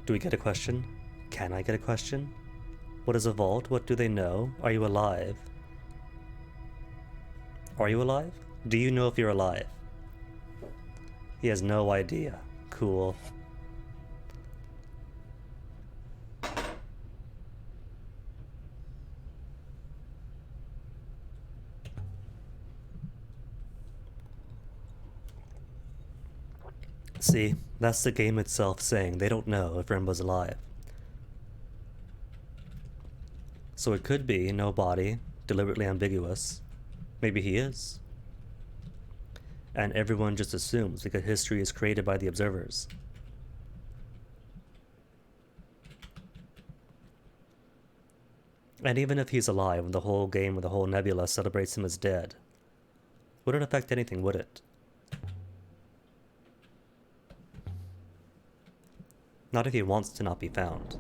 Do we get a question? Can I get a question? What is a vault? What do they know? Are you alive? Are you alive? Do you know if you're alive? He has no idea. Cool. See, that's the game itself saying they don't know if Renba's alive. So it could be no body, deliberately ambiguous. Maybe he is. And everyone just assumes because history is created by the observers. And even if he's alive and the whole game or the whole nebula celebrates him as dead, wouldn't affect anything, would it? Not if he wants to not be found.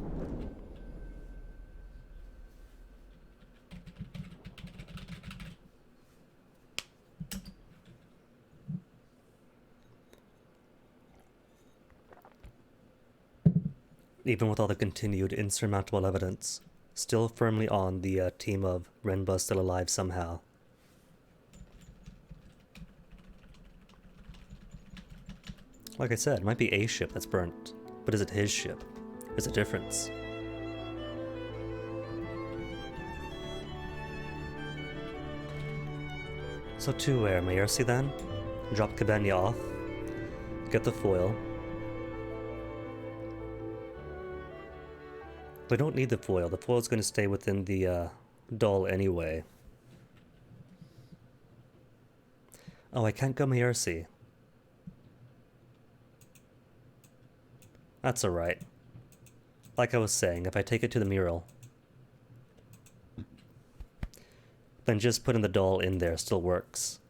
Even with all the continued insurmountable evidence, still firmly on the team of Renba still alive somehow. Like I said, it might be a ship that's burnt, but is it his ship? There's a difference. So to where, Mayersi then? Drop Cabenia off, get the foil. We don't need the foil. The foil's going to stay within the doll anyway. Oh, I can't go Mayersi. That's alright. Like I was saying, if I take it to the mural, then just putting the doll in there still works.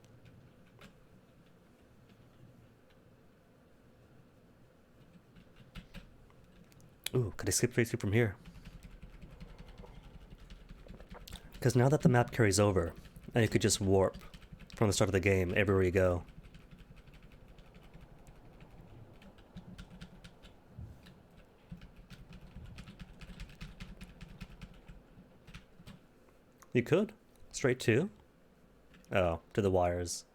Ooh, could I skip straight through from here? Because now that the map carries over, and you could just warp from the start of the game everywhere you go. You could. Straight to? Oh, to the wires.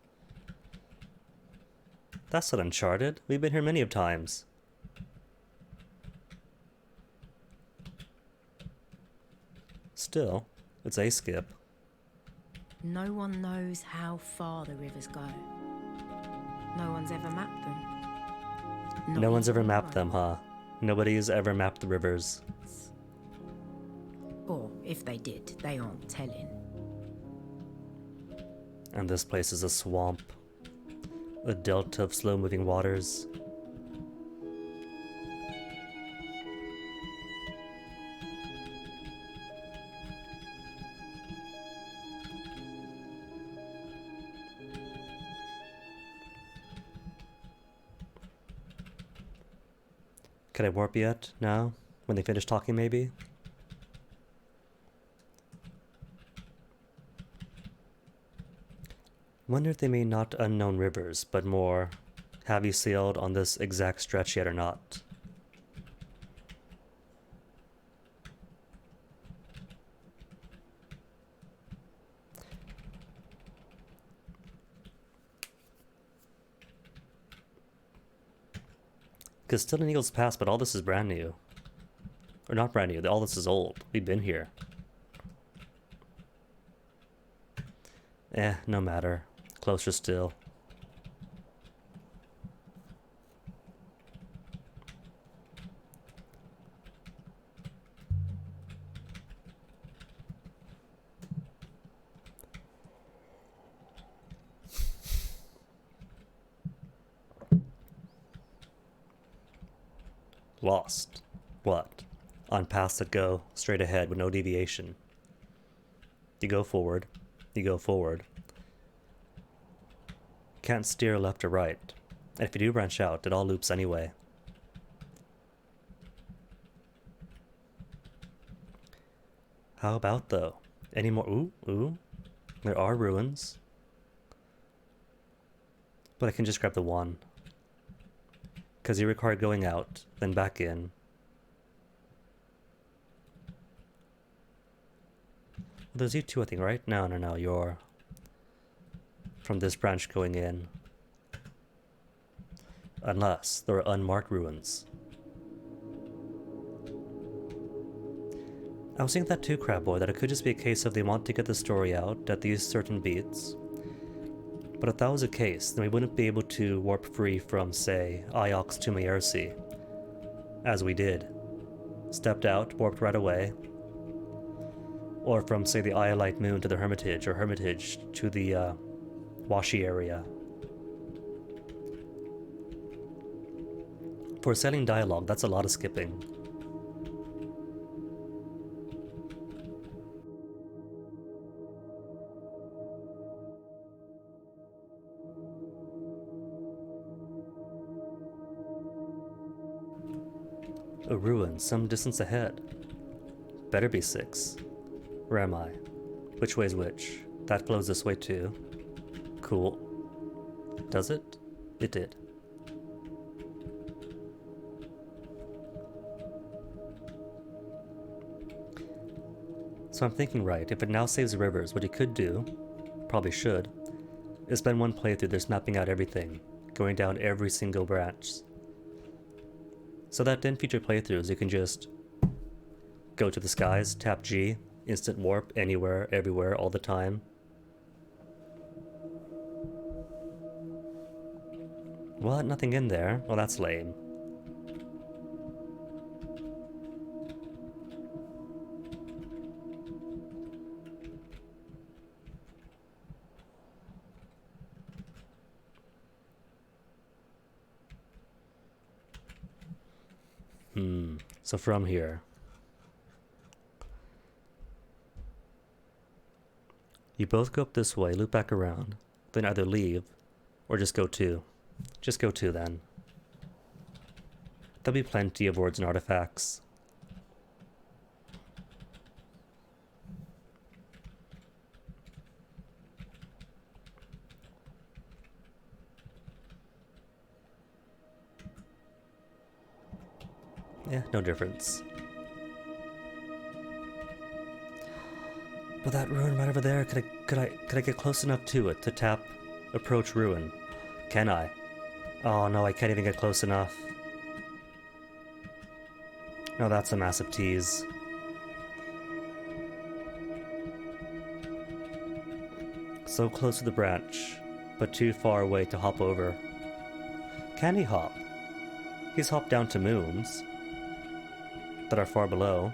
That's not Uncharted. We've been here many of times. Still, it's a skip. No one knows how far the rivers go. No one's ever mapped them. No one's ever mapped them, huh? Nobody's ever mapped the rivers. Or If they did, they aren't telling. And this place is a swamp. A delta of slow-moving waters. Can I warp yet? Now? When they finish talking, maybe? Wonder if they mean not unknown rivers, but more, have you sailed on this exact stretch yet or not? Because still in Eagle's Pass, but all this is brand new. Or not brand new, all this is old. We've been here. No matter. Closer still. Lost. What? On paths that go straight ahead with no deviation. You go forward. You go forward. Can't steer left or right. And if you do branch out, it all loops anyway. How about though? Any more? Ooh. There are ruins. But I can just grab the one. Because you require going out, then back in. There's you two, I think, right? No, you're from this branch going in. Unless there are unmarked ruins. I was thinking that too, Crab Boy, that it could just be a case of they want to get the story out at these certain beats. But if that was the case, then we wouldn't be able to warp free from, say, Iox to Maersi. As we did. Stepped out, warped right away. Or from, say, the Iolite Moon to the Hermitage, or Hermitage to the Washi area. For sailing dialogue, that's a lot of skipping. A ruin some distance ahead. Better be 6. Where am I? Which way's which? That flows this way too. Cool. Does it? It did. So I'm thinking right, if it now saves rivers, what you could do, probably should, is spend one playthrough just mapping out everything, going down every single branch. So that in future playthroughs you can just go to the skies, tap G, instant warp anywhere, everywhere, all the time. What? Nothing in there? Well, that's lame. So from here, you both go up this way, loop back around, then either leave, or just go 2. Just go 2 then. There'll be plenty of words and artifacts. Yeah, no difference. But that ruin right over there, could I get close enough to it to tap approach ruin? Can I? Oh no, I can't even get close enough. No, that's a massive tease. So close to the branch, but too far away to hop over. Can he hop? He's hopped down to moons that are far below.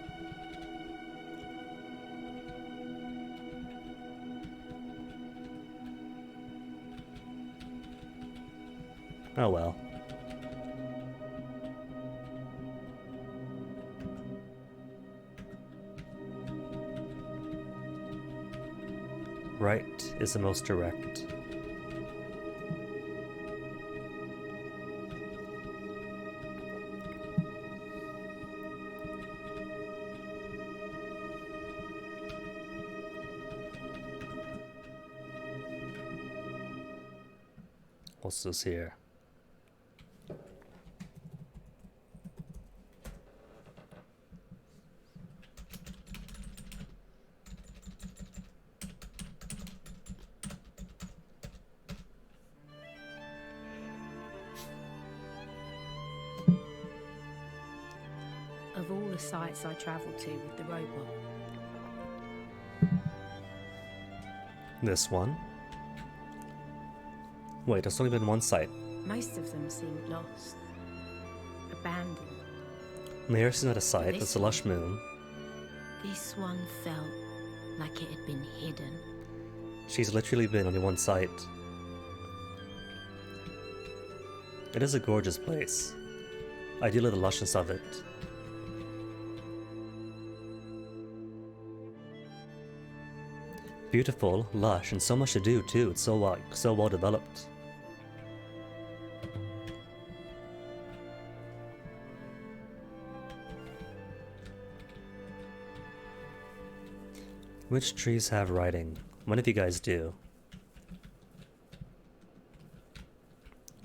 Oh well. Right is the most direct. What's this here? Of all the sites I travelled to with the robot, This one? Wait, there's only been one site. most of them seemed lost, abandoned. Nearest is not a site, it's a lush moon. This one felt like it had been hidden. She's literally been only one site. It is a gorgeous place. I do love the lushness of it. Beautiful, lush, and so much to do too. It's so well developed. Which trees have writing? One of you guys do.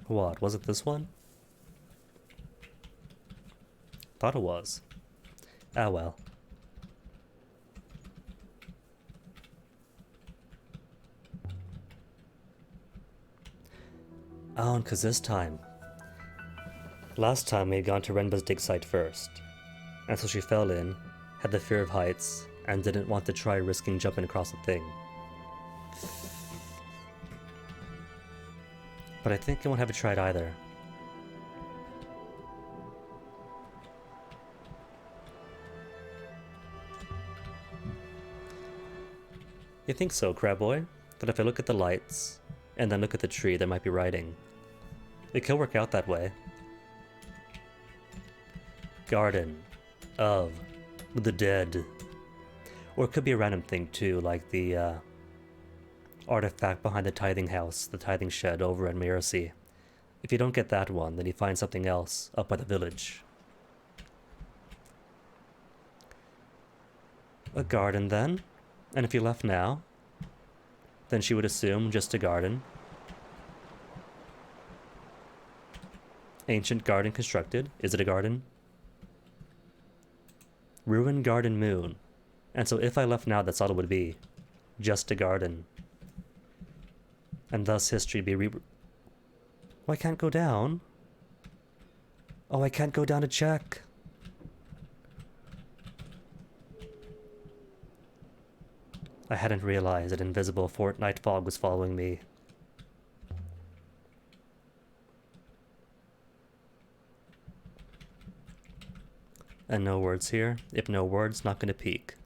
What, was it this one? Thought it was. Ah well. Oh, and 'cause this time. Last time we had gone to Renba's dig site first, and so she fell in, had the fear of heights, and didn't want to try risking jumping across the thing. But I think I won't have it tried either. You think so, Crabboy? That if I look at the lights, and then look at the tree, there might be writing. It could work out that way. Garden of the Dead. Or it could be a random thing too, like the artifact behind the tithing house, the tithing shed over at Mirasee. If you don't get that one, then you find something else up by the village. A garden then? And if you left now, then she would assume just a garden. Ancient garden constructed. Is it a garden? Ruined garden moon. And so if I left now, that's all it would be. Just a garden. And thus history be Oh, I can't go down. Oh, I can't go down to check. I hadn't realized that invisible Fortnite fog was following me. And no words here. If no words, not gonna peek.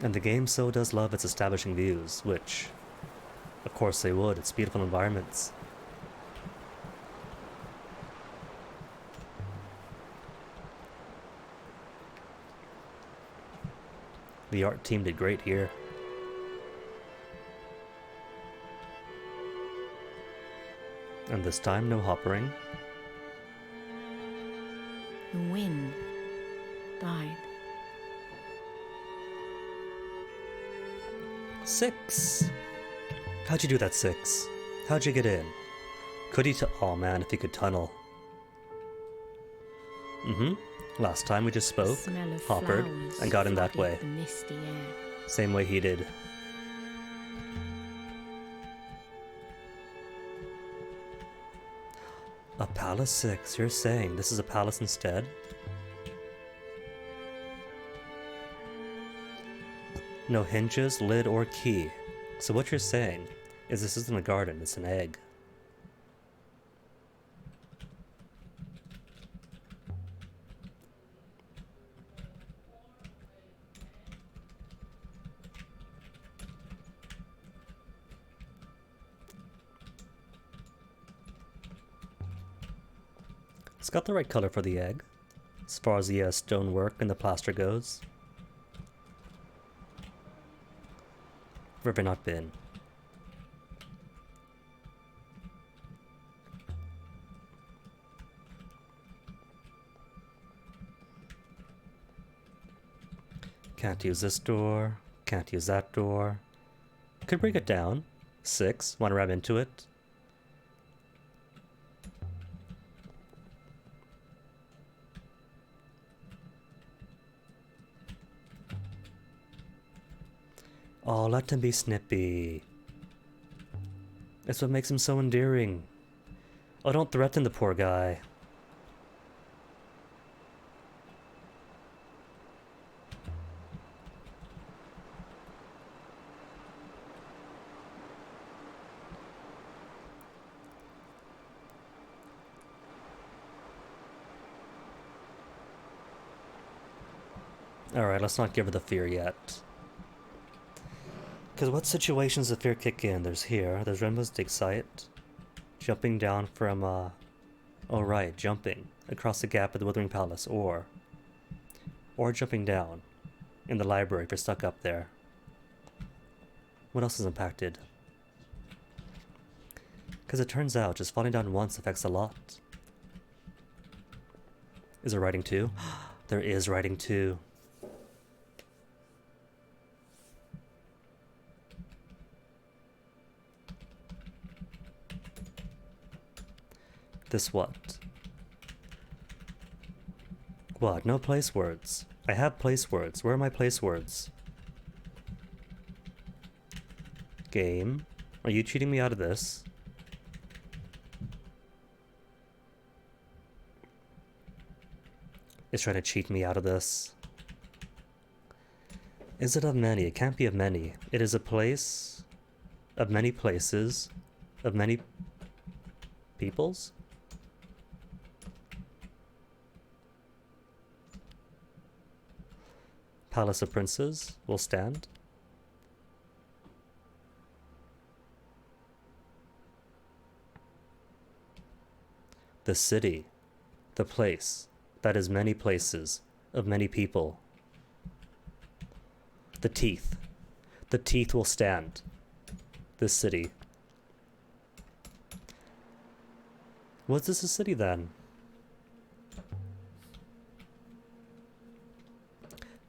And the game so does love its establishing views, which, of course they would, it's beautiful environments. The art team did great here. And this time, no hoppering. The wind died. 6! How'd you do that, 6? How'd you get in? Could he oh man, if he could tunnel. Last time we just spoke, Smell of hoppered, flowers and got in that flooded way. the misty air. Same way he did. A palace 6, you're saying this is a palace instead? No hinges, lid, or key. So what you're saying is this isn't a garden, it's an egg. It's got the right color for the egg, as far as the stonework and the plaster goes. Where have I not been? Can't use this door. Can't use that door. Could bring it down. 6. Want to ram into it? Oh, let him be snippy. That's what makes him so endearing. Oh, don't threaten the poor guy. Alright, let's not give her the fear yet. Because what situations does fear kick in? There's here, there's Renbo's dig site. Jumping down from, oh right, jumping across the gap at the Withering Palace, or jumping down in the library if you're stuck up there. What else is impacted? Because it turns out just falling down once affects a lot. Is there writing 2? There is writing 2. This what? What? No place words. I have place words. Where are my place words? Game? Are you cheating me out of this? It's trying to cheat me out of this. Is it of many? It can't be of many. It is a place of many places, of many peoples? Palace of Princes will stand. The city, the place, that is many places, of many people. The teeth will stand. This city. Was this a city then?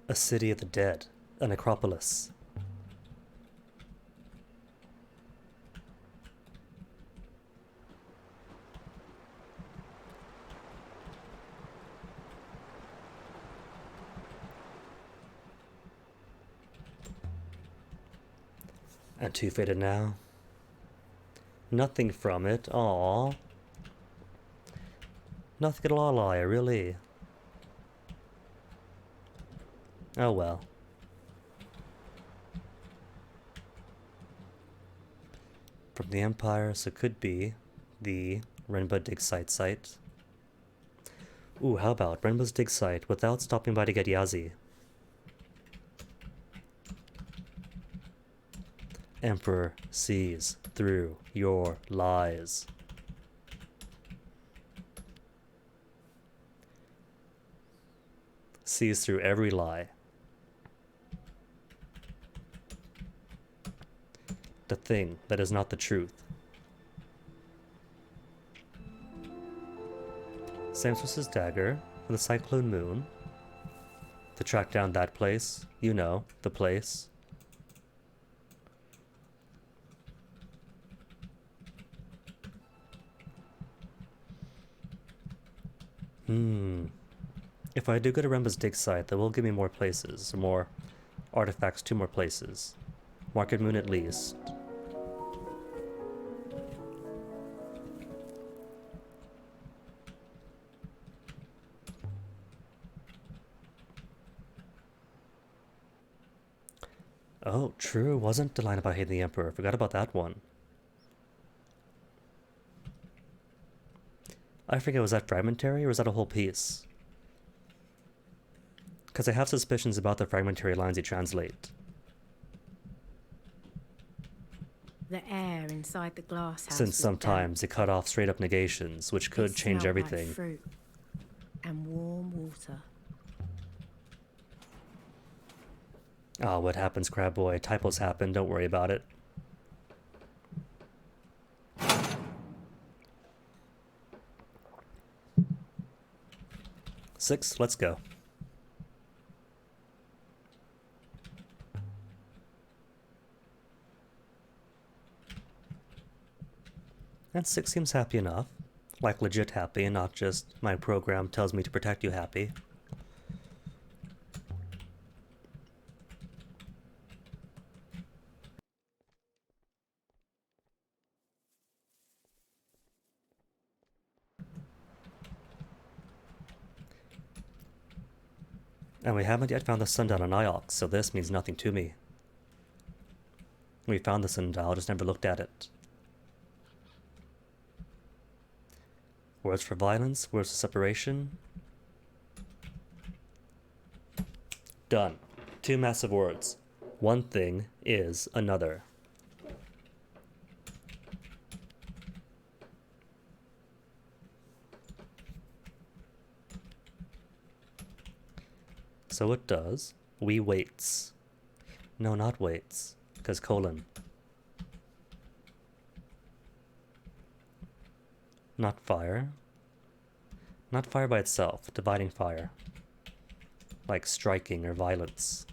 A city of the dead, a necropolis. And 2 faded now. Nothing from it, aww. Nothing at all, really. Oh well. From the Empire, so could be the Renbo dig site. Ooh, how about Renbo's dig site without stopping by to get Yazi? Emperor sees through your lies. Sees through every lie. The thing that is not the truth. Samsus's dagger for the Cyclone Moon. To track down that place, you know, the place. If I do go to Renbo's dig site, that will give me more places, more artifacts, 2 more places. Market Moon at least. Oh, true, wasn't the line about hating the Emperor. Forgot about that one. I forget, was that fragmentary or was that a whole piece? Because I have suspicions about the fragmentary lines you translate. The air inside the glass house. Since sometimes it cut off straight up negations, which could change everything. Like fruit. and warm water. Oh, what happens, Crab Boy? Typos happen, don't worry about it. Six, let's go. And 6 seems happy enough. Like legit happy, and not just my program tells me to protect you happy. And we haven't yet found the sundial on Iox, so this means nothing to me. We found the sundial, just never looked at it. Words for violence, words for separation. Done. 2 massive words. One thing is another. So it does. We waits. No, not waits. Because colon. Not fire. Not fire by itself. Dividing fire. Like striking or violence.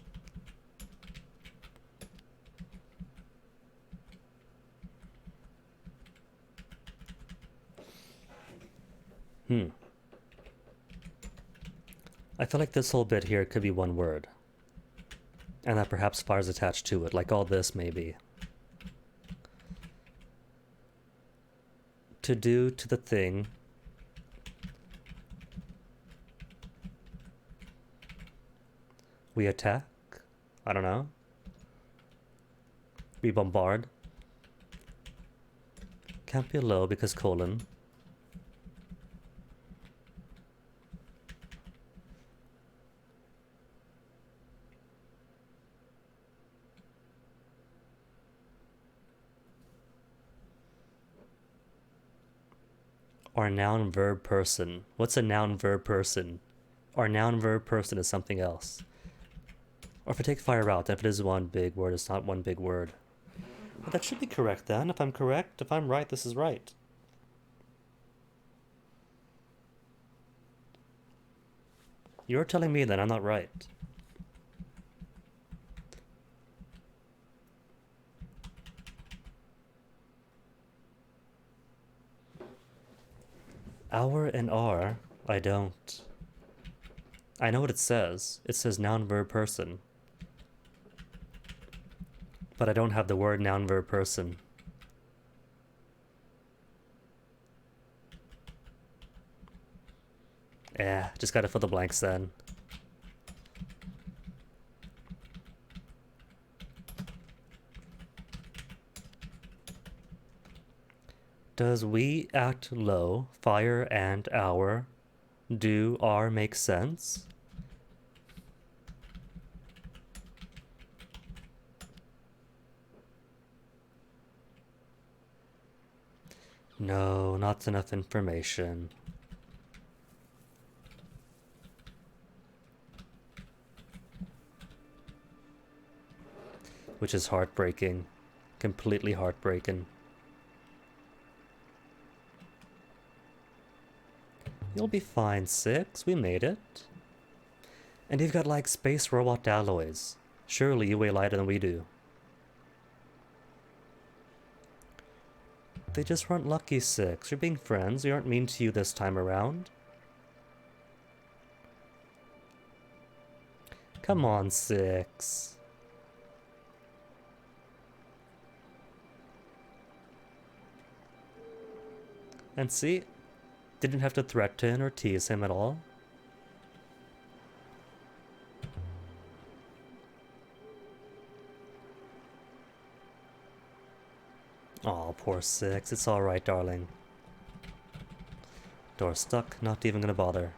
I feel like this whole bit here could be one word. And that perhaps fire's attached to it, like all this maybe. To do to the thing. We attack? I don't know. We bombard. Can't be low because colon. Or noun verb person. What's a noun verb person? Or noun verb person is something else. Or if I take fire out, if it is one big word, it's not one big word. But that should be correct then. If I'm correct, if I'm right, this is right. You're telling me that I'm not right. Our and are, I don't. I know what it says. It says noun verb person. But I don't have the word noun verb person. Yeah, just gotta fill the blanks then. Does we act low, fire and our, do are make sense? No, not enough information. Which is heartbreaking. Completely heartbreaking. You'll be fine, 6. We made it. And you've got like space robot alloys. Surely you weigh lighter than we do. They just weren't lucky, 6. You're being friends. We aren't mean to you this time around. Come on, 6. And see? Didn't have to threaten or tease him at all. Aw, poor 6. It's alright, darling. Door stuck, not even gonna bother.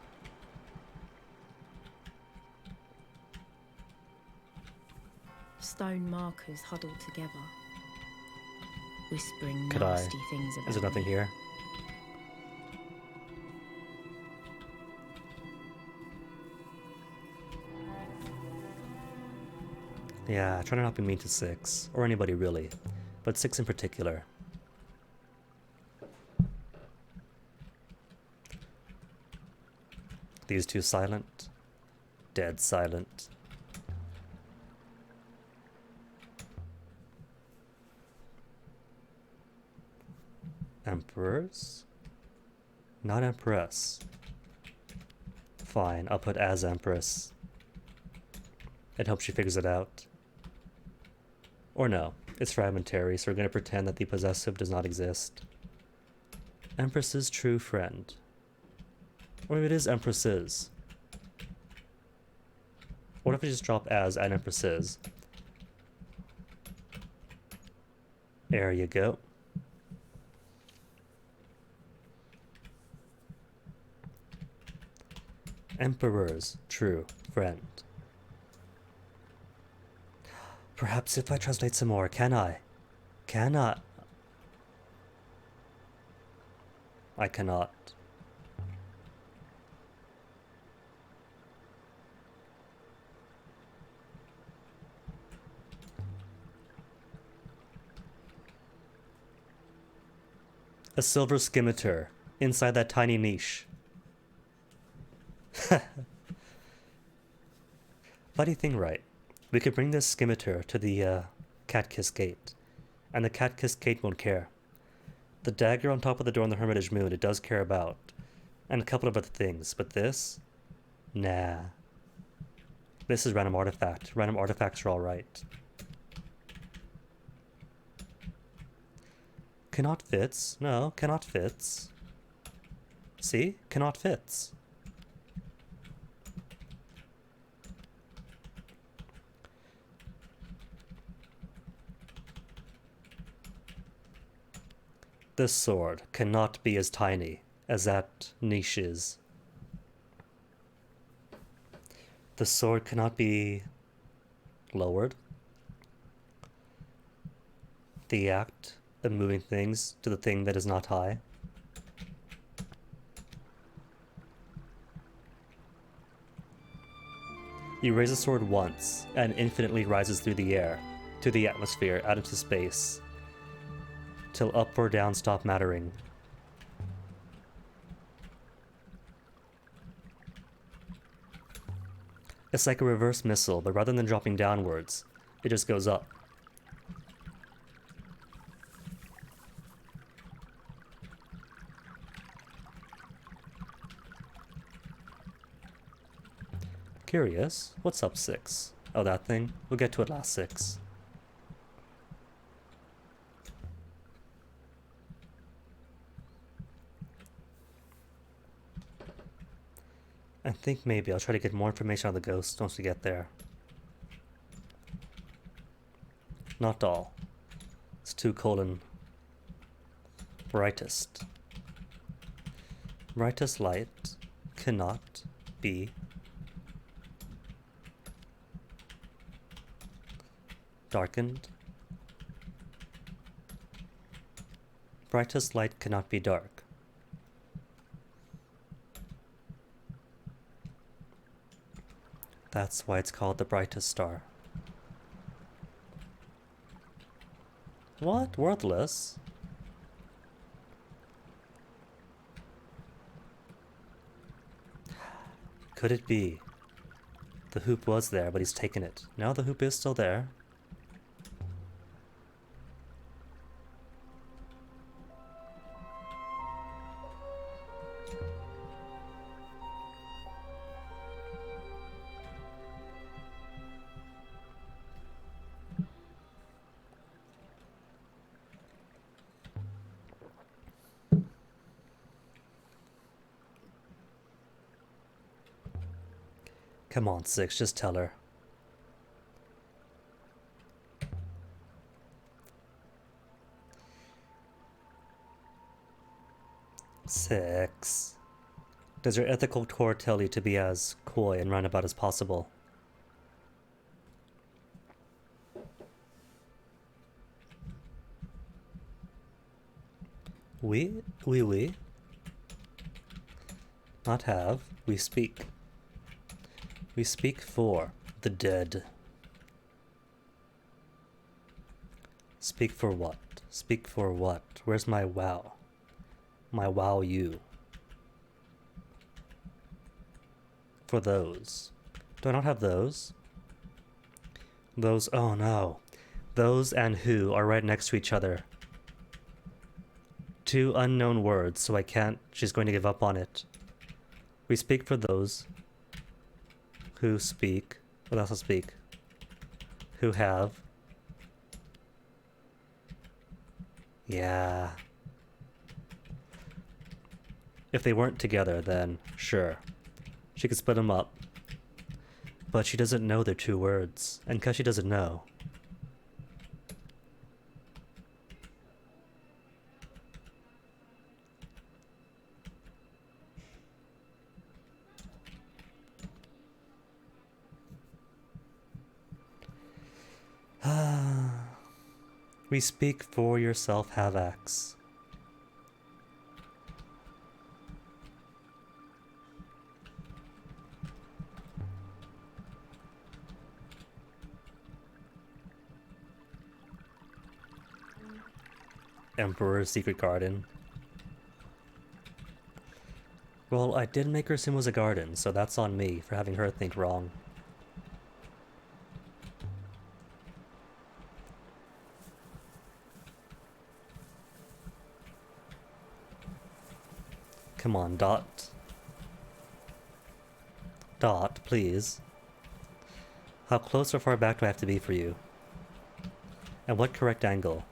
Stone markers huddled together, whispering Could I? nasty things about Is there nothing me. here? Yeah, try to not be mean to 6, or anybody really, but 6 in particular. These two silent. Dead silent. Emperors? Not Empress. Fine, I'll put as Empress. And hope she figures it out. Or no, it's fragmentary, so we're going to pretend that the possessive does not exist. Empress's true friend. Or maybe it is Empress's. What if I just drop as and Empress's? There you go. Emperor's true friend. Perhaps if I translate some more, can I? Can I? I cannot. A silver scimitar inside that tiny niche. Funny thing, right? We could bring this scimitar to the Cat-Kiss Gate, and the Cat-Kiss Gate won't care. The dagger on top of the door on the Hermitage Moon, it does care about, and a couple of other things, but this? Nah. This is random artifact. Random artifacts are alright. Cannot fits. No, cannot fits. See? Cannot fits. This sword cannot be as tiny as that niche is. The sword cannot be lowered. The act of moving things to the thing that is not high. You raise a sword once, and infinitely rises through the air, to the atmosphere, out into space, till up or down stop mattering. It's like a reverse missile, but rather than dropping downwards, it just goes up. Curious. What's up 6? Oh, that thing? We'll get to it last 6. I think maybe I'll try to get more information on the ghost once we get there. Not all. It's 2 : brightest. Brightest light cannot be darkened. Brightest light cannot be dark. That's why it's called the brightest star. What? Worthless? Could it be? The hoop was there, but he's taken it. Now the hoop is still there. Come on, 6, just tell her. Six. Does your ethical core tell you to be as coy and roundabout as possible? We? Not have, we speak. We speak for the dead. Speak for what? Speak for what? Where's my wow? My wow you. For those. Do I not have those? Those, oh no. Those and who are right next to each other. Two unknown words, so I can't, she's going to give up on it. We speak for those who speak, what else will speak? Who have. Yeah. If they weren't together, then sure. She could split them up. But she doesn't know they're two words. And because she doesn't know. We speak for yourself, have axe. Emperor's Secret Garden. Well, I did make her assume it was a garden, so that's on me for having her think wrong. Come on, Dot. Dot, please. How close or far back do I have to be for you? And what correct angle?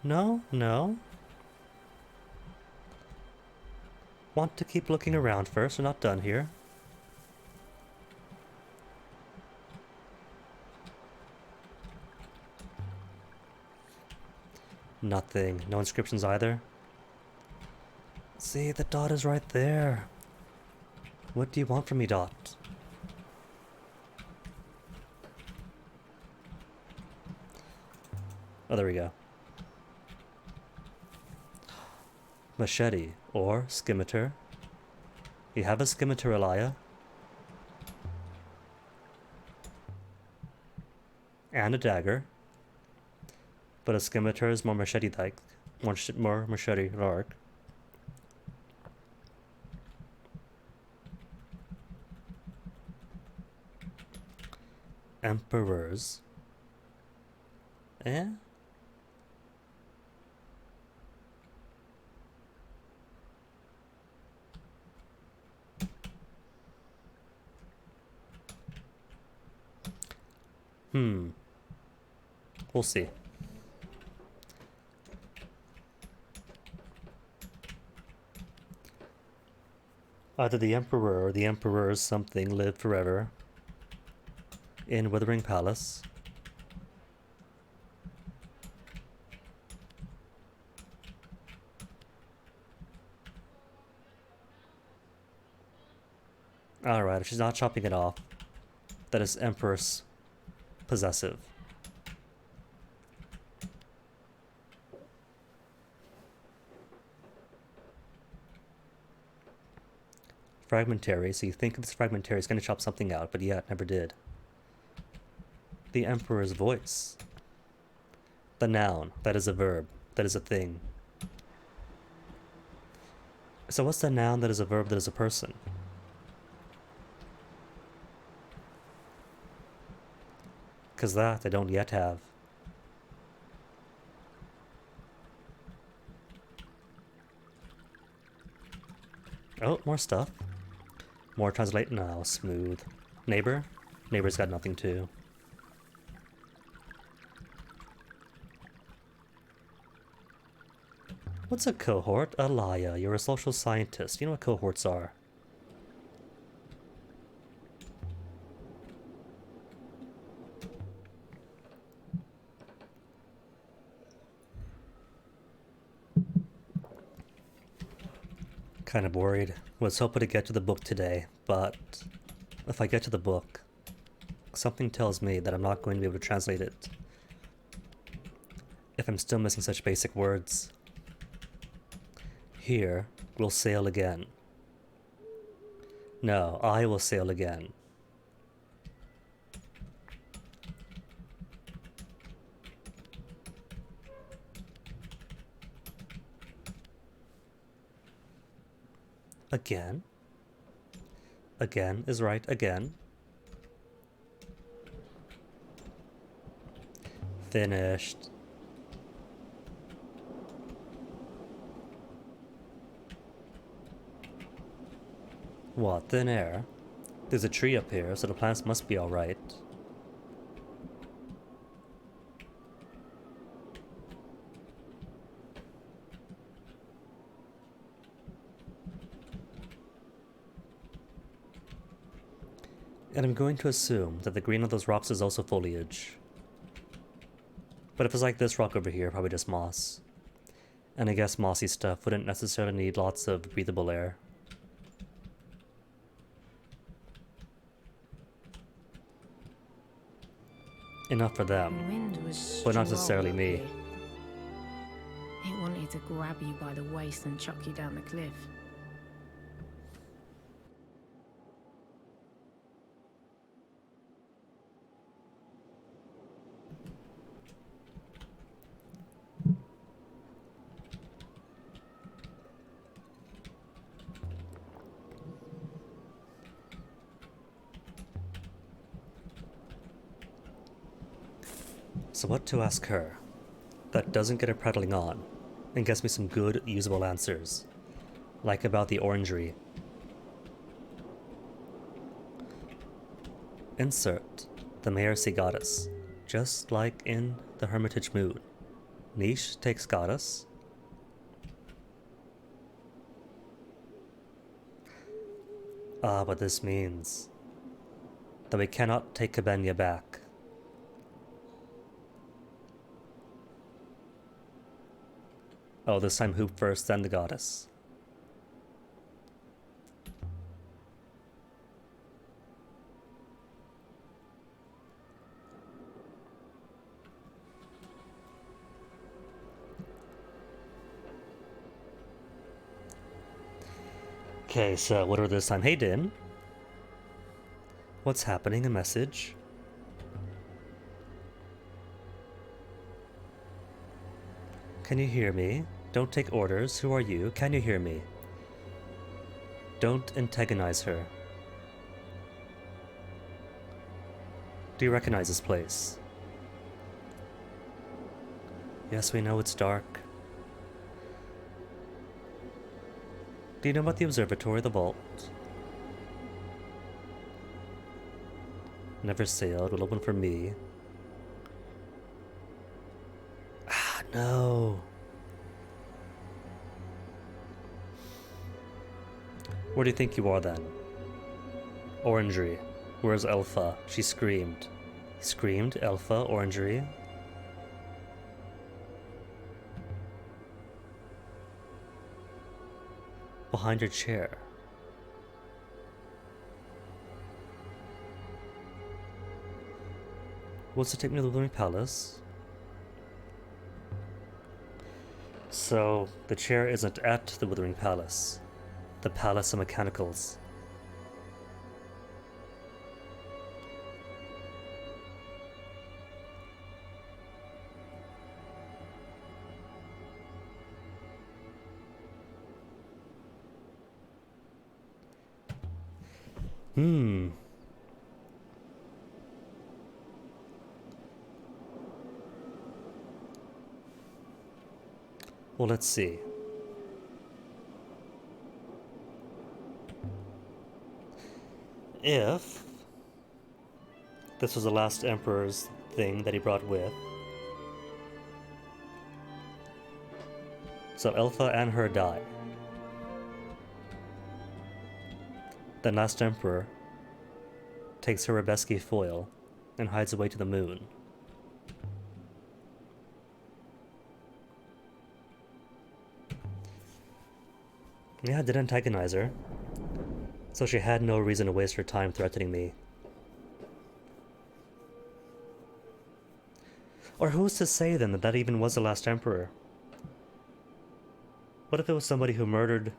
No, no. Want to keep looking around first, we're not done here. Nothing. No inscriptions either. See, the dot is right there. What do you want from me, Dot? Oh, there we go. Machete or scimitar. You have a scimitar, Elia. And a dagger. But a scimitar is more machete-like. More machete-like. Emperors. Eh? We'll see. Either the Emperor or the Emperor's something lived forever in Withering Palace. Alright, if she's not chopping it off, that is Empress possessive. Fragmentary, so you think this fragmentary is going to chop something out, but yeah, it never did. The Emperor's voice. The noun, that is a verb, that is a thing. So what's the noun that is a verb that is a person? Because that I don't yet have. Oh, more stuff. More translate now, smooth. Neighbor? Neighbor's got nothing too. What's a cohort? Elia, you're a social scientist. You know what cohorts are. Kind of worried. Was hoping to get to the book today, but if I get to the book, something tells me that I'm not going to be able to translate it if I'm still missing such basic words. Here, we'll sail again. No, I will sail again. Again? Again is right again. Finished. What, thin air? There's a tree up here, so the plants must be alright. And I'm going to assume that the green of those rocks is also foliage. But if it's like this rock over here, probably just moss. And I guess mossy stuff wouldn't necessarily need lots of breathable air. Enough for them, The wind was but not strong necessarily up me. here. It wanted to grab you by the waist and chuck you down the cliff. So what to ask her that doesn't get her prattling on and gets me some good, usable answers, like about the orangery. Insert the Mayorcy Goddess, just like in the Hermitage Moon. Niche takes Goddess. Ah, but this means that we cannot take Cabenia back. Oh, this time Hoop first, then the Goddess. Okay, so what are this time? Hey, Din. What's happening? A message? Can you hear me? Don't take orders. Who are you? Can you hear me? Don't antagonize her. Do you recognize this place? Yes, we know it's dark. Do you know about the observatory, the vault? Never sailed, will open for me. Ah, no. Where do you think you are then? Orangery. Where's Alpha? She screamed. Screamed? Alpha? Orangery? Behind your chair. What's to take me to the Withering Palace? So, the chair isn't at the Withering Palace. The Palace of Mechanicals. Well, let's see. If this was the last Emperor's thing that he brought with, so Elpha and her die. Then last Emperor takes her Rebeski foil and hides away to the moon. Yeah, I did antagonize her, so she had no reason to waste her time threatening me. Or who's to say then that that even was the last Emperor? What if it was somebody who murdered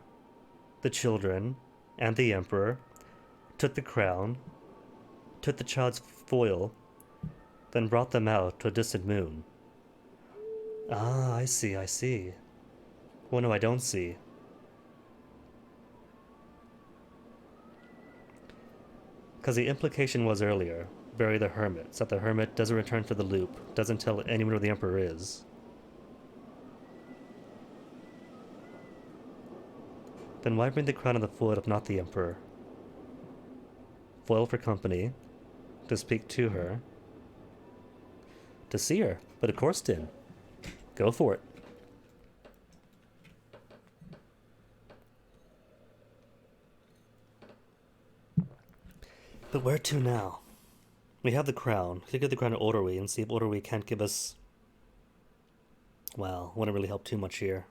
the children and the Emperor took the crown, took the child's foil, then brought them out to a distant moon. Ah, I see, I see. Well, no, I don't see. Because the implication was earlier, bury the hermit, so that the hermit doesn't return to the loop, doesn't tell anyone where the Emperor is. Then why bring the crown and the foil if not the Emperor? Foil for company, to speak to her, to see her, but of course didn't. Go for it. But where to now? We have the crown. We could give the crown to Odorwee and see if Odorwee can't give us... Well, wouldn't really help too much here.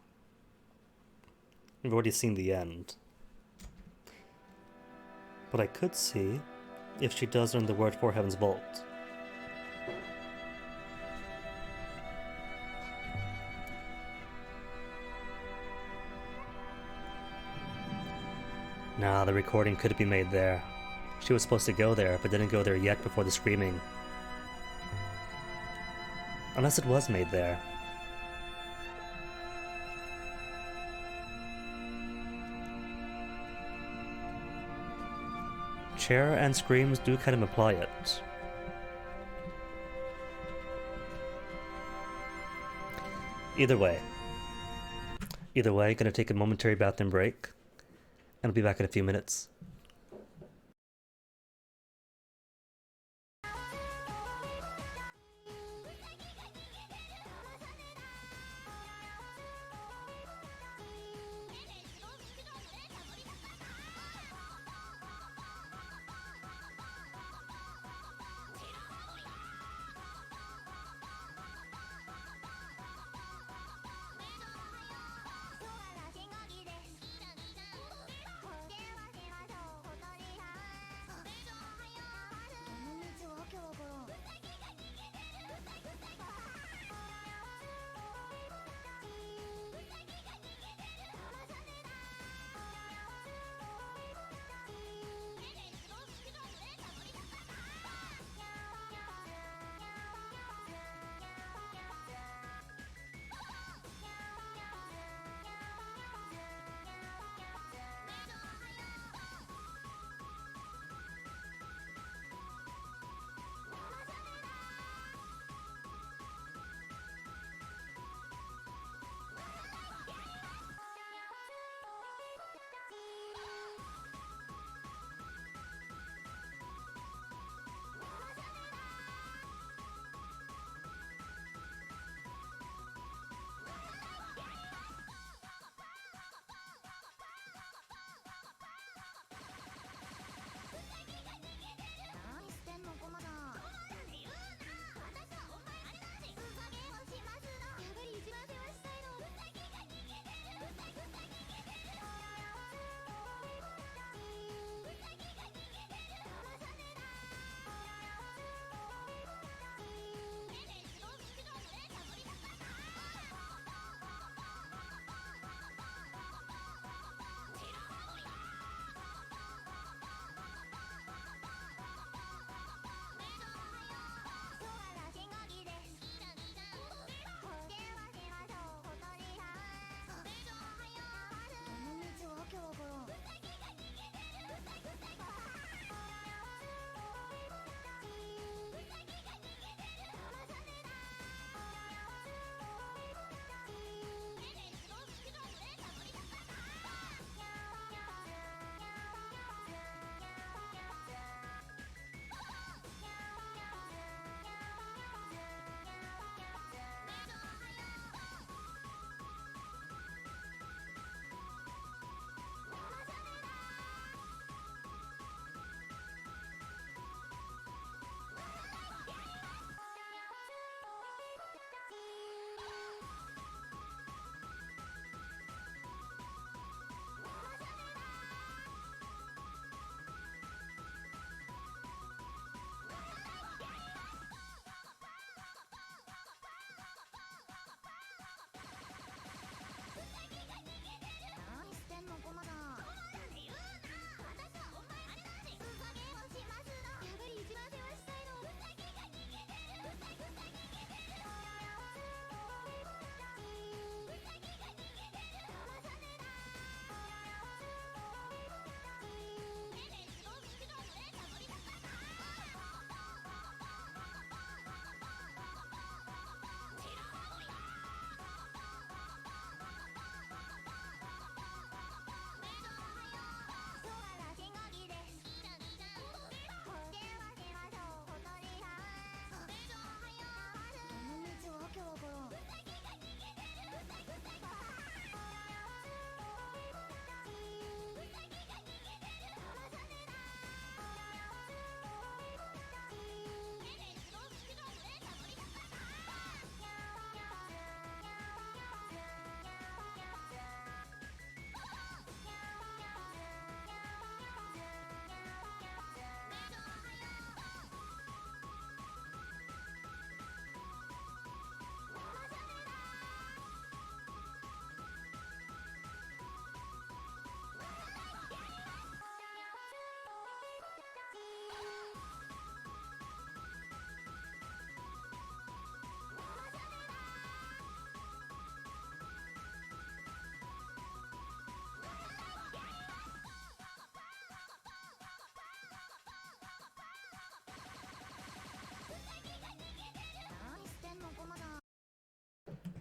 We've already seen the end. But I could see if she does learn the word for Heaven's Vault. Nah, the recording couldn't be made there. She was supposed to go there, but didn't go there yet before the screaming. Unless it was made there. Chair and screams do kind of imply it. Either way, gonna take a momentary bathroom break, and I'll be back in a few minutes.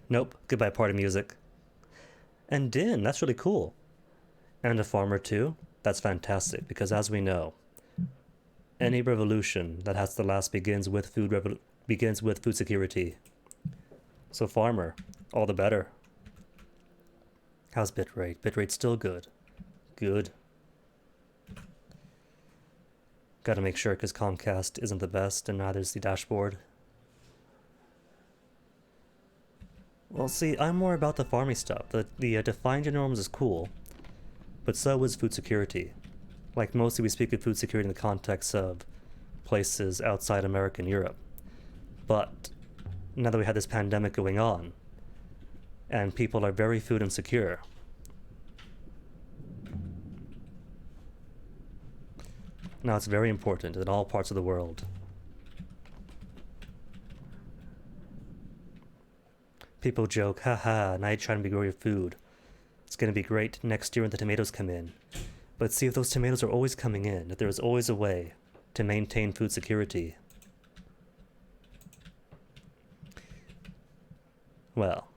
Nope, goodbye party music. And Din, that's really cool. And a farmer too? That's fantastic, because as we know, any revolution that has to last begins with food security. So farmer, all the better. How's bitrate? Bitrate's still good. Good. Gotta make sure because Comcast isn't the best and neither is the dashboard. Well, see, I'm more about the farming stuff. The defined norms is cool, but so is food security. Like, mostly we speak of food security in the context of places outside America and Europe. But now that we have this pandemic going on, and people are very food insecure, now it's very important in all parts of the world. People joke, haha, now you're trying to grow your food. It's gonna be great next year when the tomatoes come in. But see, if those tomatoes are always coming in, if there is always a way to maintain food security, well,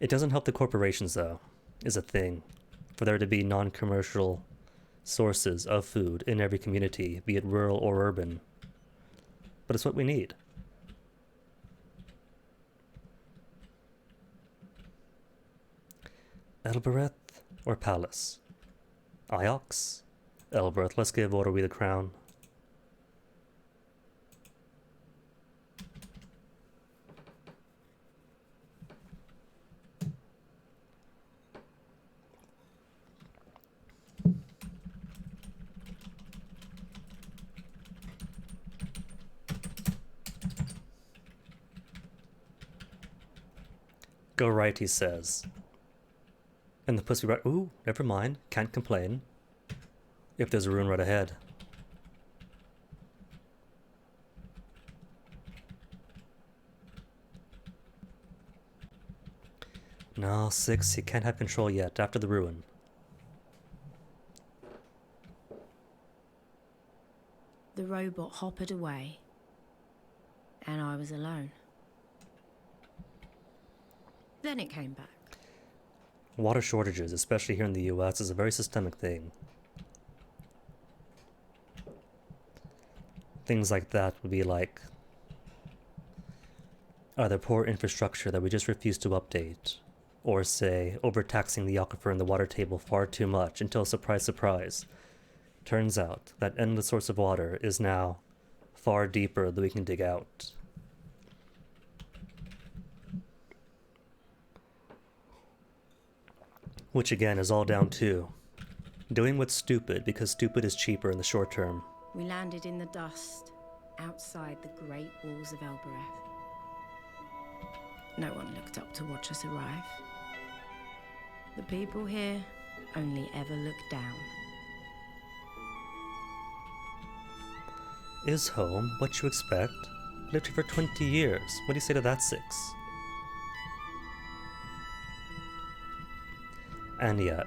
it doesn't help the corporations, though, is a thing, for there to be non-commercial sources of food in every community, be it rural or urban. But it's what we need. Elbereth or Palace? Iox? Elbereth, let's give Order We the crown. Go right, he says. And the pussy right. Ooh, never mind. Can't complain. If there's a rune right ahead. No, 6, he can't have control yet, after the ruin. The robot hoppered away, and I was alone. Then it came back. Water shortages, especially here in the US, is a very systemic thing. Things like that would be like either poor infrastructure that we just refuse to update, or say, overtaxing the aquifer and the water table far too much until, surprise, surprise, turns out that endless source of water is now far deeper than we can dig out. Which again is all down to doing what's stupid because stupid is cheaper in the short term. We landed in the dust outside the great walls of Elbereth. No one looked up to watch us arrive. The people here only ever looked down. Is home what you expect? Lived here for 20 years. What do you say to that, 6? And yet,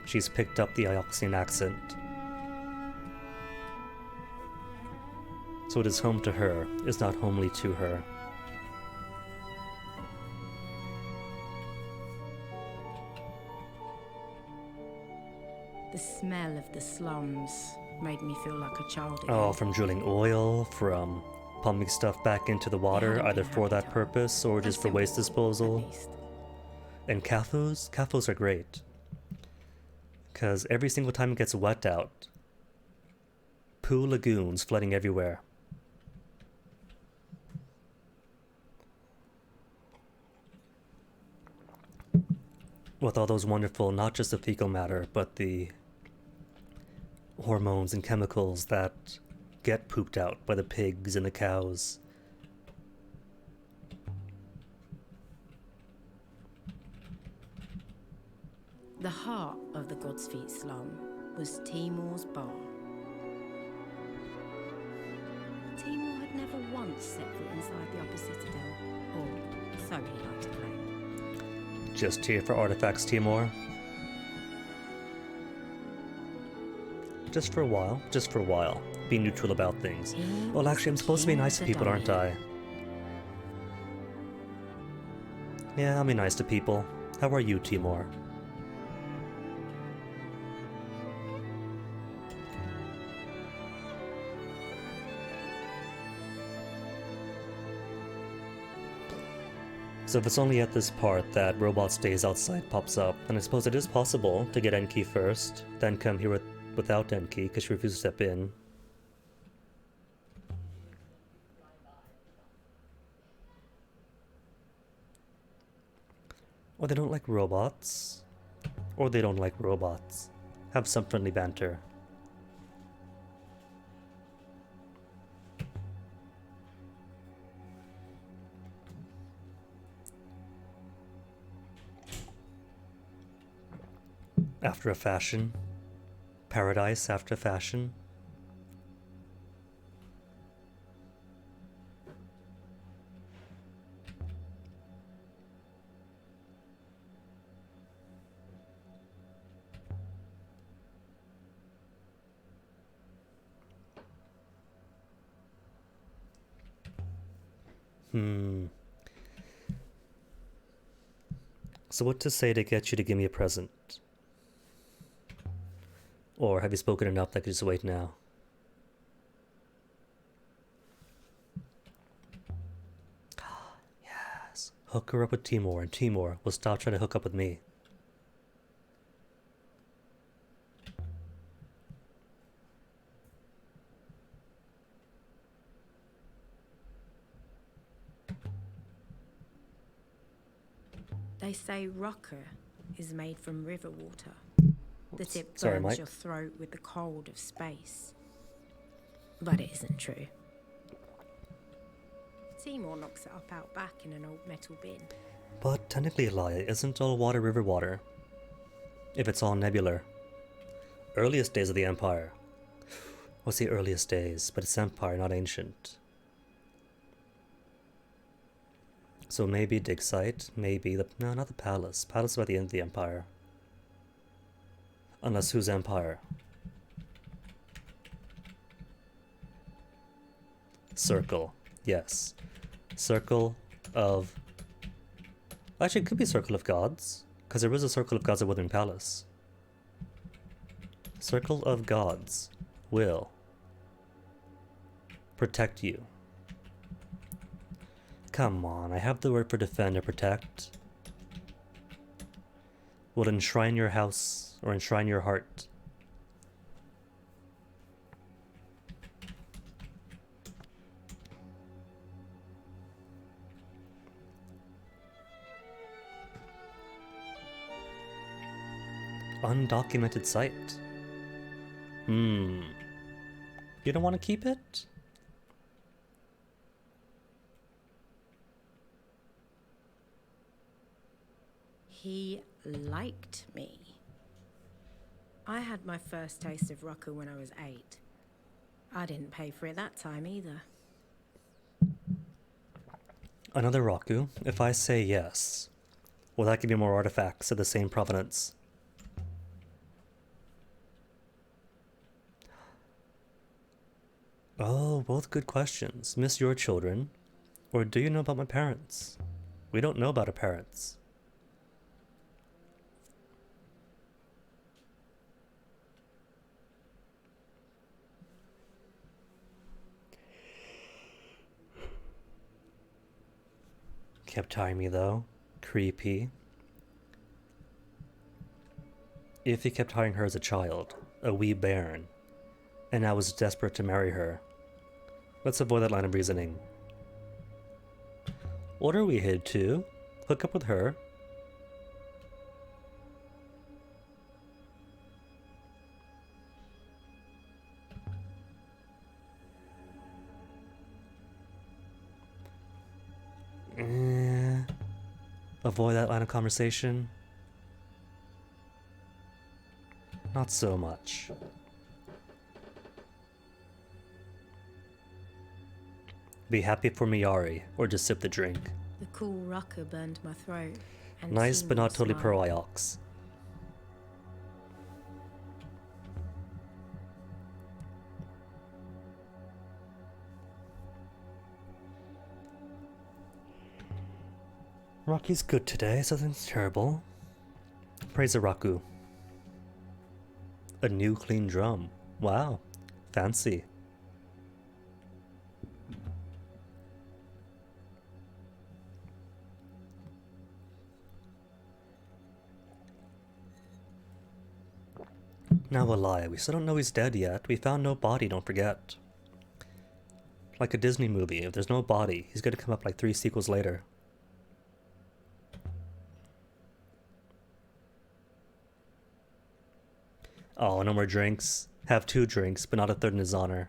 she's picked up the Ioxian accent. So what is home to her is not homely to her. The smell of the slums made me feel like a child again. Oh, from drilling oil, from pumping stuff back into the water, either for that purpose or just for waste disposal. And CAFOs are great. Because every single time it gets wet out, poo lagoons flooding everywhere. With all those wonderful, not just the fecal matter, but the hormones and chemicals that get pooped out by the pigs and the cows. The heart of the God's Feet slum was Timor's bar. Timor had never once set foot inside the upper citadel, or so he liked to claim. Just here for artifacts, Timor. Just for a while, just for a while. Be neutral about things. Well, actually, I'm supposed to be nice to people, aren't I? Yeah, I'll be nice to people. How are you, Timor? So if it's only at this part that robot stays outside pops up, then I suppose it is possible to get Enki first, then come here without Enki because she refuses to step in. Or they don't like robots. Or they don't like robots. Have some friendly banter. After a fashion. Paradise after fashion. So what to say to get you to give me a present? Or have you spoken enough that I could just wait now? Yes. Hook her up with Timor, and Timor will stop trying to hook up with me. They say rocker is made from river water. The tip Sorry, burns Mike. your throat with the cold of space. But it isn't true. Timor knocks it up out back in an old metal bin. But technically, Elia, isn't all water river water? If it's all nebular. Earliest days of the Empire. What's the earliest days? But it's Empire, not ancient. So maybe dig site, maybe the... No, not the palace. Palace is by the end of the Empire. Unless whose Empire? Circle. Yes. Circle of... Actually, it could be Circle of Gods. Because there was a Circle of Gods at Wuthering Palace. Circle of Gods will protect you. Come on, I have the word for defend or protect. Will enshrine your house or enshrine your heart. Undocumented site. You don't want to keep it? He liked me. I had my first taste of rocker when I was 8. I didn't pay for it that time either. Another Raku, if I say yes, will that give me more artifacts of the same provenance? Oh, both good questions. Miss your children, or do you know about my parents? We don't know about our parents. Kept tiring me though. Creepy. If he kept hiring her as a child, a wee bairn, and I was desperate to marry her. Let's avoid that line of reasoning. What are we hid to? Hook up with her? Avoid that line of conversation? Not so much. Be happy for Miyari, or just sip the drink. The cool rocker burned my throat. And Nice, but not totally smiled. pro-Iox. Rocky's good today, so nothing's terrible. Praise the Raku. A new clean drum. Wow. Fancy. Now a lie. We still don't know he's dead yet. We found no body, don't forget. Like a Disney movie. If there's no body, he's gonna come up like 3 sequels later. Oh, no more drinks. Have 2 drinks, but not a third in his honor.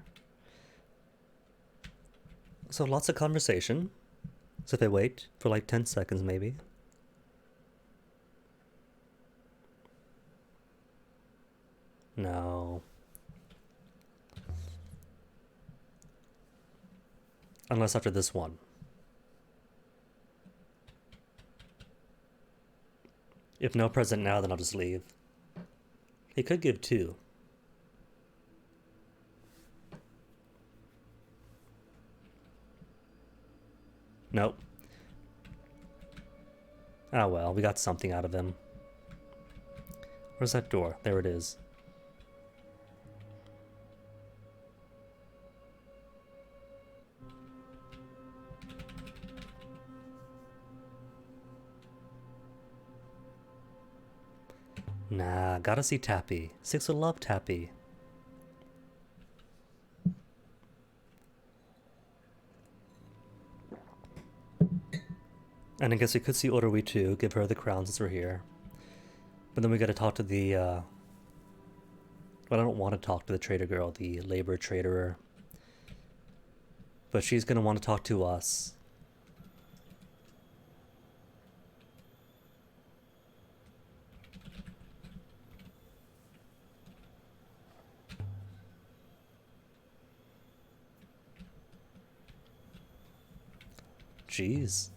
So lots of conversation. So if I wait for like 10 seconds maybe. No. Unless after this one. If no present now, then I'll just leave. He could give 2. Nope. Ah well, we got something out of him. Where's that door? There it is. Nah, gotta see Tappy. Six would love Tappy. And I guess we could see Orui too, give her the crown since we're here. But then we gotta talk to the, well, I don't want to talk to the trader girl, the labor traderer. But she's gonna want to talk to us. Jeez.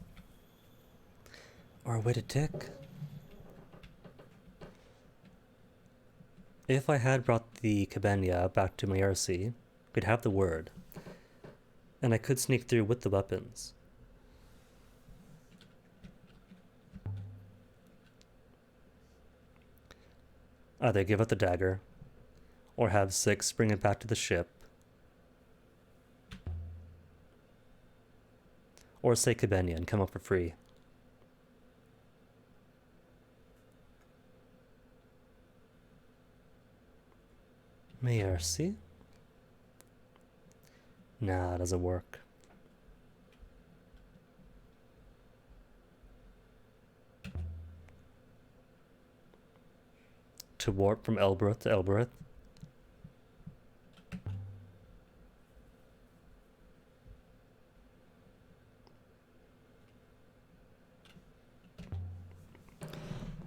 Or a way to tick. If I had brought the Cabana back to Mayarsi, we'd have the word. And I could sneak through with the weapons. Either give up the dagger, or have 6 bring it back to the ship. Or say Cabana and come up for free. Mayarsi? Nah, it doesn't work. To warp from Elbereth to Elbereth?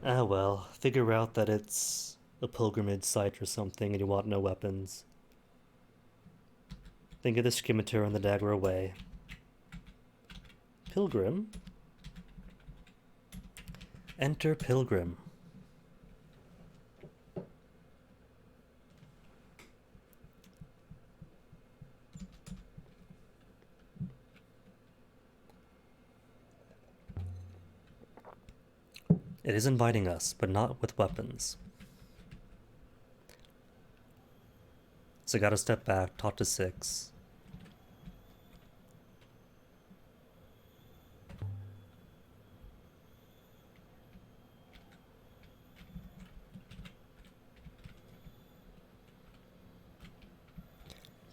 Ah well, figure out that it's a pilgrimage site or something and you want no weapons. Then get the scimitar and the dagger away. Pilgrim? Enter Pilgrim. It is inviting us, but not with weapons. So I gotta step back, talk to 6.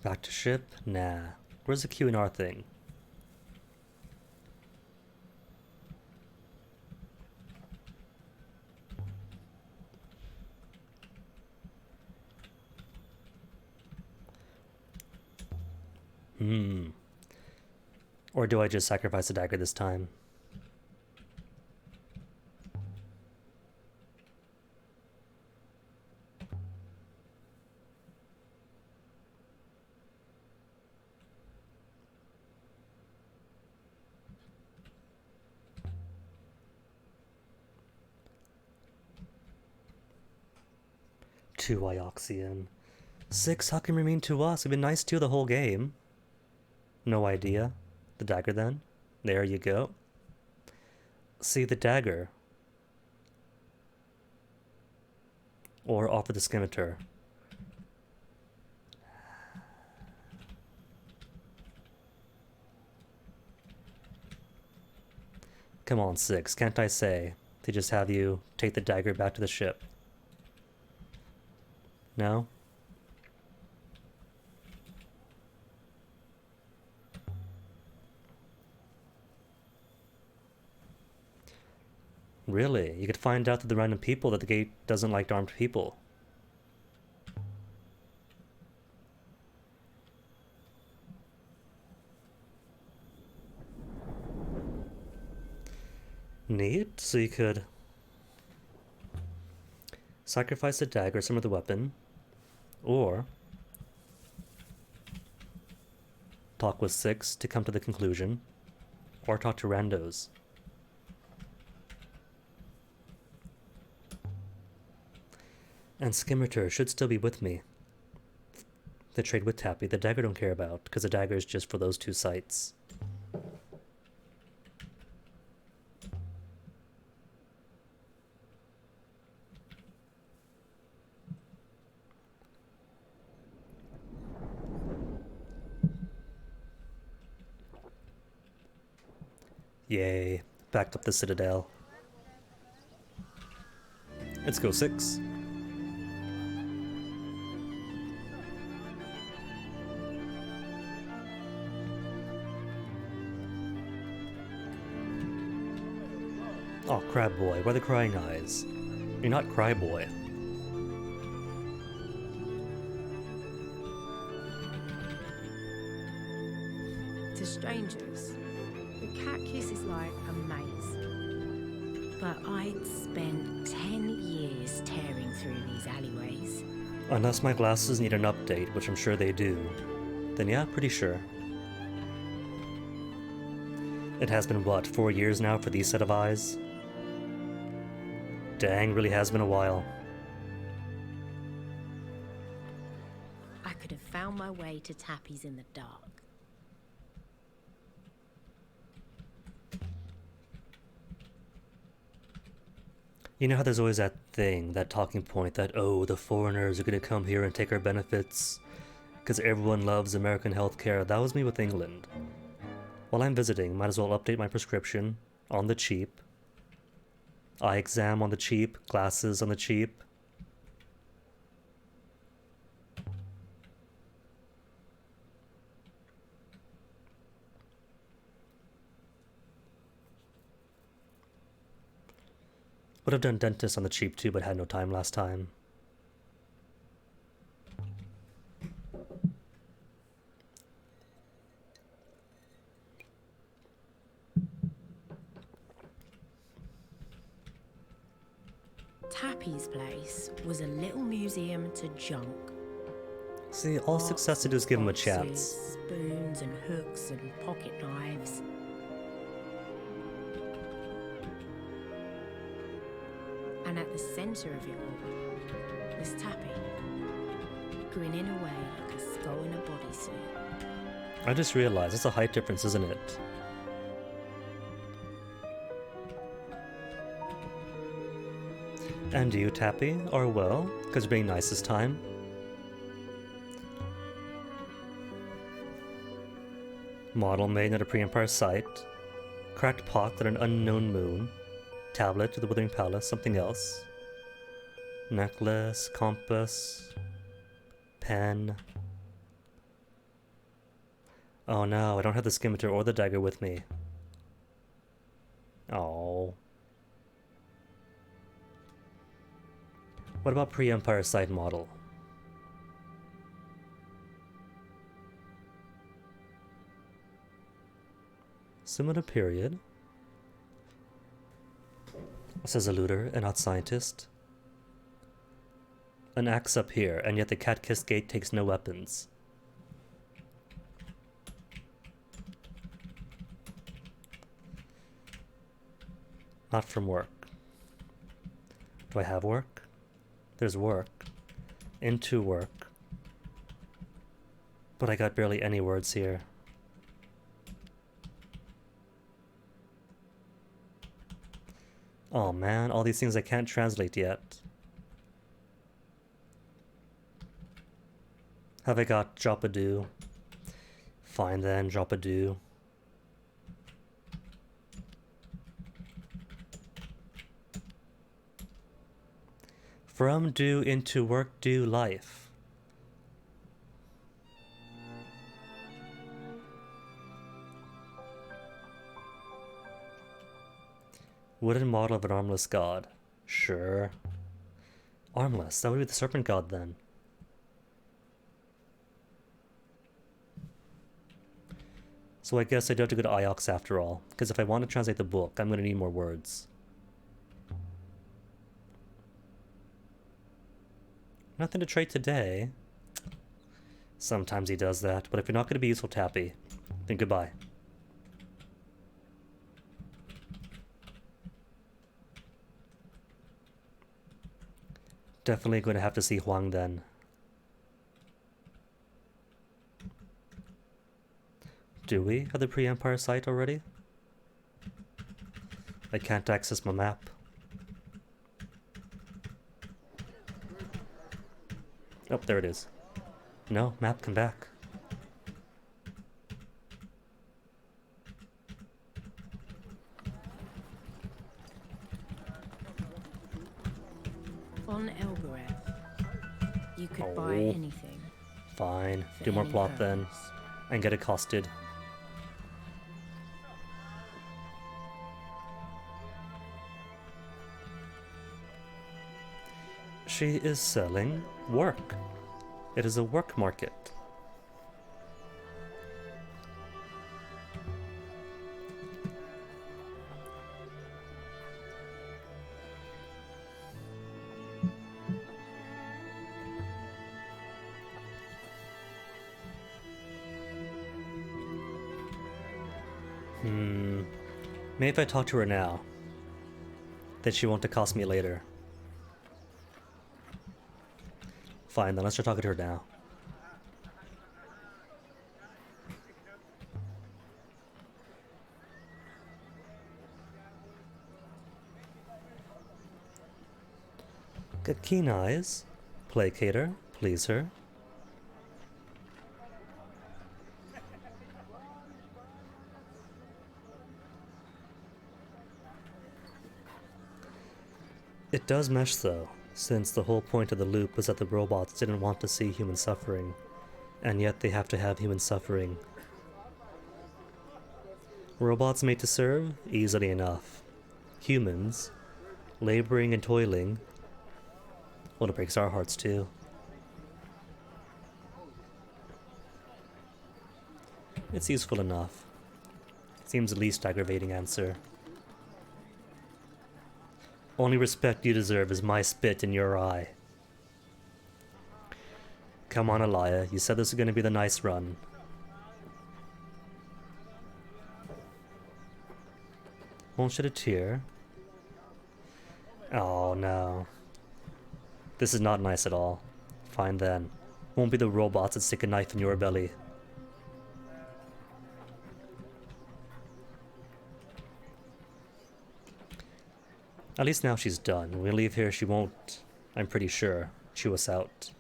Back to ship? Nah. Where's the Q&R thing? Or do I just sacrifice the dagger this time? To Ioxian. 6, how can you mean to us? We've been nice to you the whole game. No idea. The dagger then. There you go. See the dagger. Or offer the scimitar. Come on, Six, can't I say to just have you take the dagger back to the ship? No? Really? You could find out to the random people that the gate doesn't like armed people. Neat. So you could sacrifice a dagger, some of the weapon, or talk with Six to come to the conclusion, or talk to randos. And Scimitar should still be with me. The trade with Tappy, the dagger don't care about, because the dagger is just for those two sites. Yay, backed up the Citadel. Let's go, Six. Oh, Crab Boy, why the crying eyes? You're not Cry Boy. To strangers, the cat kiss is like a maze. But I'd spent 10 years tearing through these alleyways. Unless my glasses need an update, which I'm sure they do, then yeah, pretty sure. It has been, what, 4 years now for these set of eyes? Dang, really has been a while. I could have found my way to Tappy's in the dark. You know how there's always that thing, that talking point that, oh, the foreigners are gonna come here and take our benefits because everyone loves American healthcare. That was me with England. While I'm visiting, might as well update my prescription on the cheap. Eye exam on the cheap, glasses on the cheap. Would have done dentist on the cheap too, but had no time last time. Tappy's place was a little museum to junk. See, all Six has to do is give him a chance. Boxes, spoons and hooks and pocket knives. And at the centre of it all was Tappy, grinning away like a skull in a bodysuit. I just realized that's a height difference, isn't it? And you, Tappy, are well, because you're being nice this time. Model made at a pre-Empire site. Cracked pot at an unknown moon. Tablet to the Withering Palace, something else. Necklace, compass, pen. Oh no, I don't have the scimitar or the dagger with me. Oh. What about pre-Empire site model? Similar period. Says a looter and not scientist. An axe up here, and yet the cat-kissed gate takes no weapons. Not from work. Do I have work? There's work. Into work. But I got barely any words here. Oh man, all these things I can't translate yet. Have I got drop-a-doo? Fine then, drop-a-doo. From do into work do life. Wooden model of an armless god. Sure. Armless, that would be the serpent god then. So I guess I do have to go to IOX after all, because if I want to translate the book, I'm going to need more words. Nothing to trade today. Sometimes he does that, but if you're not going to be useful, Tappy, then goodbye. Definitely going to have to see Huang then. Do we have the pre-Empire site already? I can't access my map. Oh, there it is. No, map, come back. On Elbereth, you could buy Oh. anything. Fine, for do more any plot then, purpose. and get accosted. She is selling work. It is a work market. Maybe if I talk to her now, then she won't accost me later. Fine, then let's start talking to her now. Got keen eyes. Placate her. Please her. It does mesh though, since the whole point of the loop was that the robots didn't want to see human suffering, and yet they have to have human suffering. Robots made to serve? Easily enough. Humans, laboring and toiling, well, it breaks our hearts too. It's useful enough. Seems the least aggravating answer. Only respect you deserve is my spit in your eye. Come on, Elia, you said this was going to be the nice run. Won't shed a tear. Oh no. This is not nice at all. Fine then. Won't be the robots that stick a knife in your belly. At least now she's done. When we leave here, she won't, I'm pretty sure, chew us out.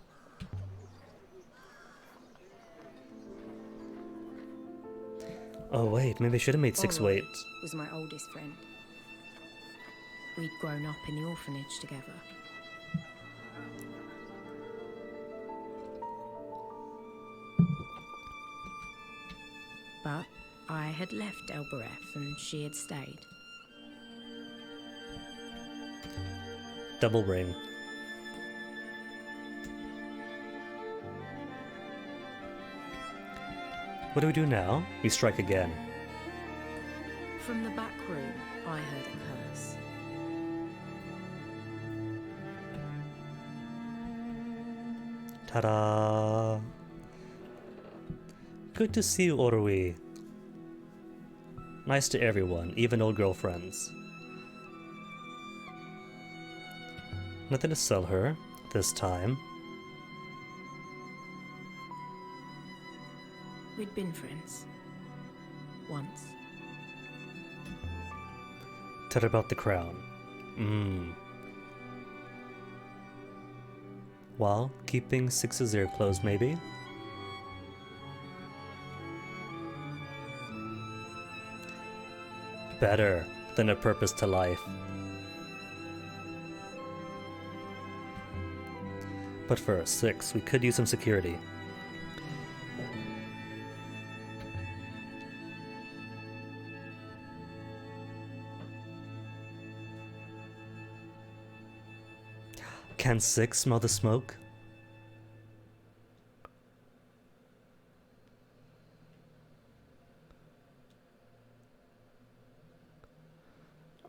Oh wait, maybe I should have made 6 Olroyd wait. was my oldest friend. We'd grown up in the orphanage together. But I had left Elbereth and she had stayed. Double ring. What do we do now? We strike again. From the back room, I heard a curse. Ta-da! Good to see you, Orui. Nice to everyone, even old girlfriends. Nothing to sell her this time. We'd been friends. Once. Tell her about the crown. Well, keeping 6's ear closed, maybe? Better than a purpose to life. But first, 6, we could use some security. Can 6 smell the smoke?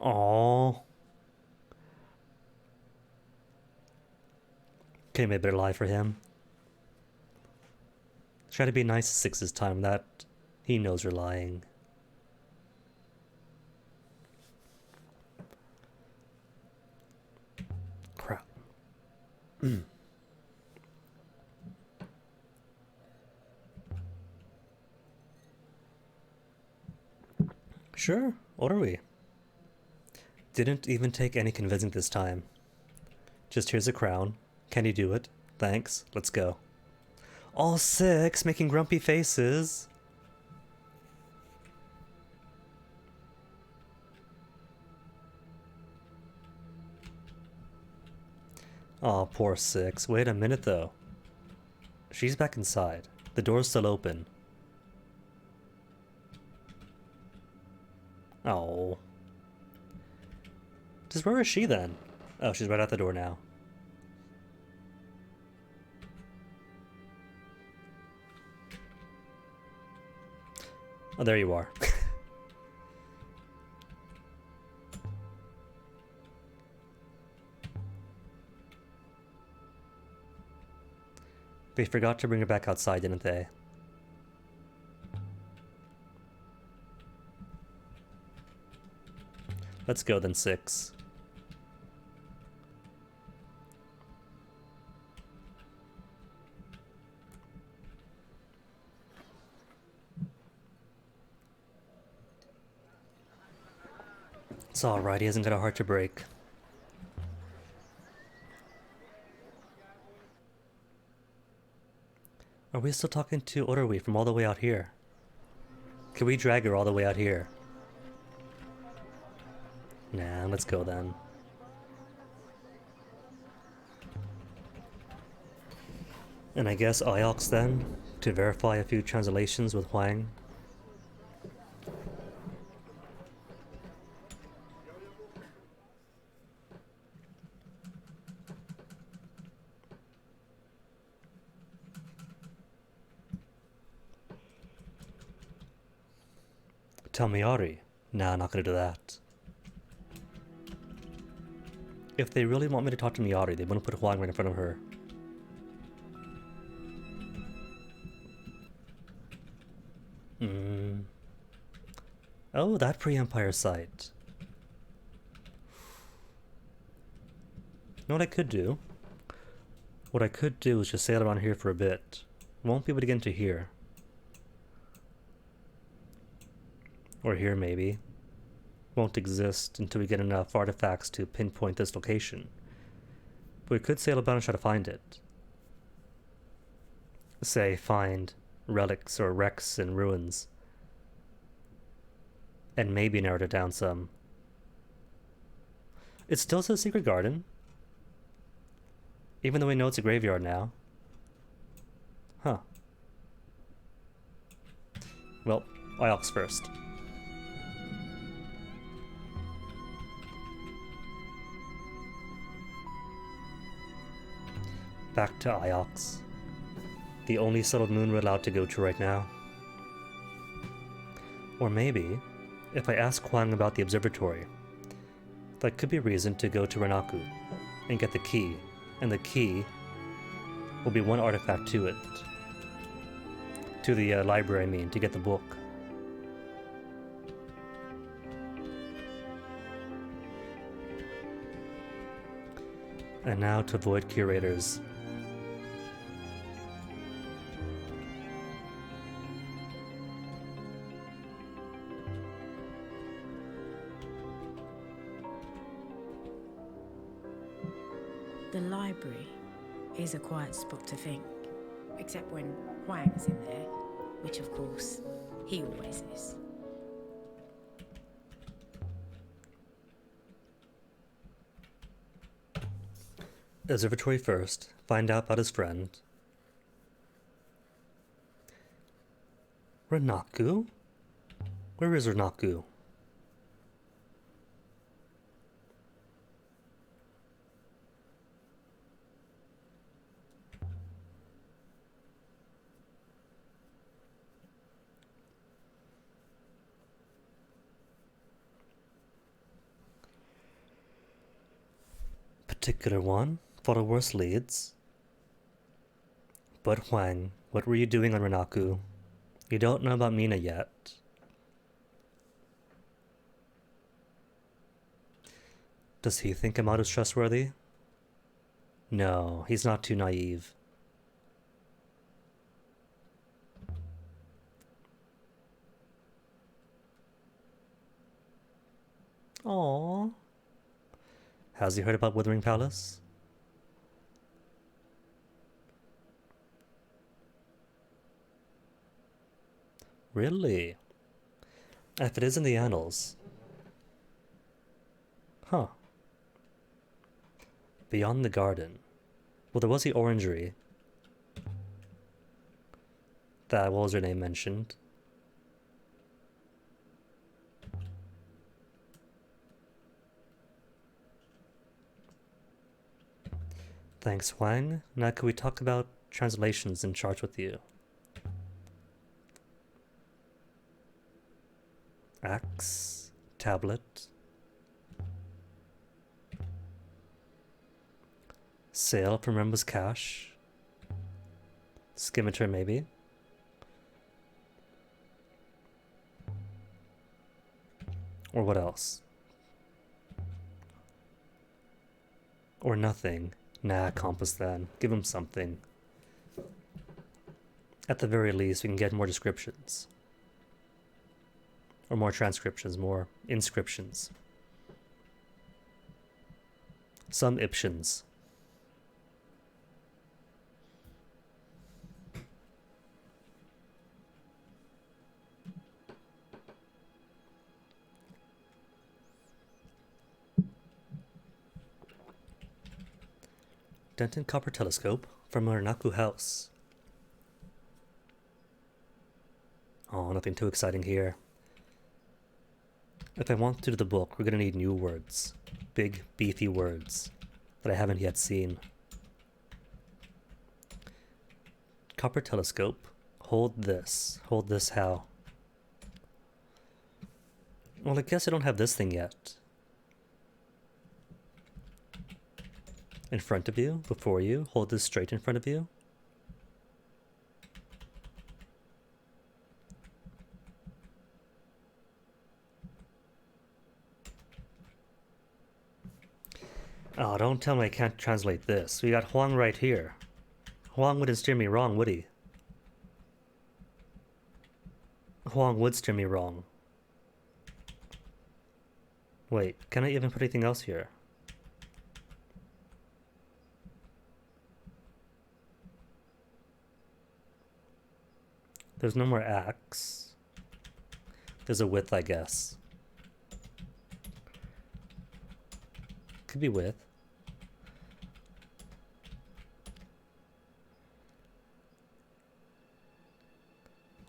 Aww. Okay, maybe better lie for him. Try to be nice to 6 this time, that he knows you're lying. Crap. Sure, what are we? Didn't even take any convincing this time. Just here's a crown. Can you do it? Thanks. Let's go. All 6 making grumpy faces. Aw, poor 6. Wait a minute though. She's back inside. The door's still open. Oh. Just where is she then? Oh, she's right out the door now. Oh, there you are. They forgot to bring her back outside, didn't they? Let's go then, 6. It's alright, he hasn't got a heart to break. Are we still talking to Oruwi from all the way out here? Can we drag her all the way out here? Nah, let's go then. And I guess Iox then, to verify a few translations with Huang. Tell Miari. Nah, not gonna do that. If they really want me to talk to Miari, they want to put Huang right in front of her. Oh, that pre-Empire site. You know what I could do? What I could do is just sail around here for a bit. Won't be able to get into here. Or here, maybe. Won't exist until we get enough artifacts to pinpoint this location. But we could sail about and try to find it. Say, find relics or wrecks and ruins. And maybe narrow it down some. It still says Secret Garden. Even though we know it's a graveyard now. Huh. Well, Iox first. Back to Iox. The only settled moon we're allowed to go to right now. Or maybe, if I ask Huang about the observatory, that could be a reason to go to Renaku and get the key, and the key will be one artifact to it. To the library, I mean, to get the book. And now to avoid curators. The library is a quiet spot to think, except when Huang's in there, which of course he always is. Observatory first. Find out about his friend. Renaku? Where is Renaku? Particular one. Follow worse leads. But Huang, what were you doing on Renaku? You don't know about Mina yet. Does he think Amato's trustworthy? No, he's not too naive. Aww. Has he heard about Withering Palace? Really? If it is in the annals. Huh. Beyond the garden. Well, there was the orangery. That, what was her name mentioned? Thanks, Huang. Now can we talk about translations in charge with you? Axe, tablet, sale from Remba's cash, scimitar maybe, or what else? Or nothing. Nah, compass then. Give him something. At the very least, we can get more descriptions. Or more transcriptions, more inscriptions. Some Iptions. Denton Copper Telescope from Renaku House. Oh, nothing too exciting here. If I want to do the book, we're gonna need new words. Big, beefy words that I haven't yet seen. Copper Telescope. Hold this. Hold this how? Well, I guess I don't have this thing yet. In front of you, before you, hold this straight in front of you. Oh, don't tell me I can't translate this. We got Huang right here. Huang wouldn't steer me wrong, would he? Huang would steer me wrong. Wait, can I even put anything else here? There's no more axe. There's a width, I guess. Could be width.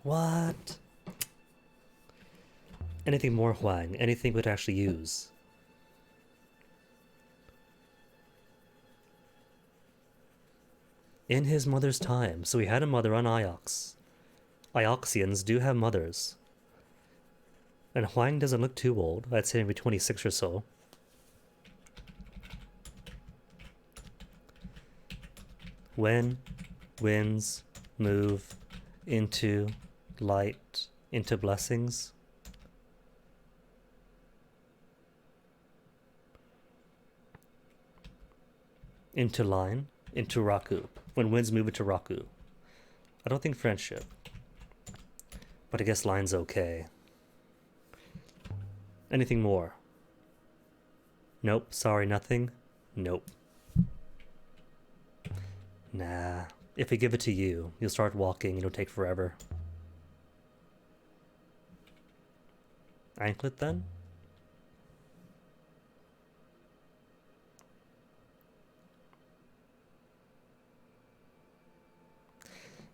What? Anything more Huang? Anything we'd actually use? In his mother's time. So he had a mother on Iox. Ioxians do have mothers. And Huang doesn't look too old. I'd say maybe 26 or so. When winds move into light, into blessings. Into line, into Raku. When winds move into Raku. I don't think friendship. But I guess line's okay. Anything more? Nope, sorry, nothing? Nope. Nah. If we give it to you, you'll start walking, it'll take forever. Anklet then?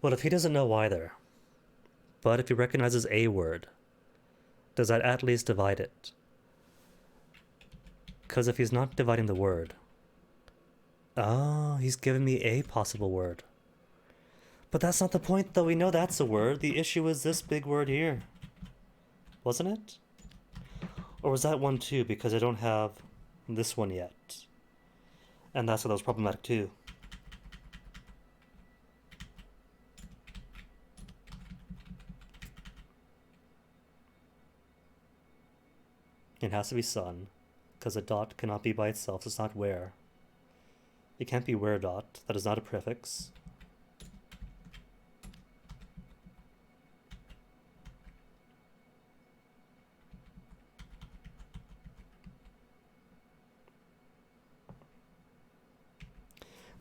Well, if he doesn't know either, but if he recognizes a word, does that at least divide it? Because if he's not dividing the word... Oh, he's giving me a possible word. But that's not the point, though. We know that's a word. The issue is this big word here. Wasn't it? Or was that one too, because I don't have this one yet? And that's why that was problematic too. It has to be sun, because a dot cannot be by itself, so it's not where. It can't be where dot, that is not a prefix.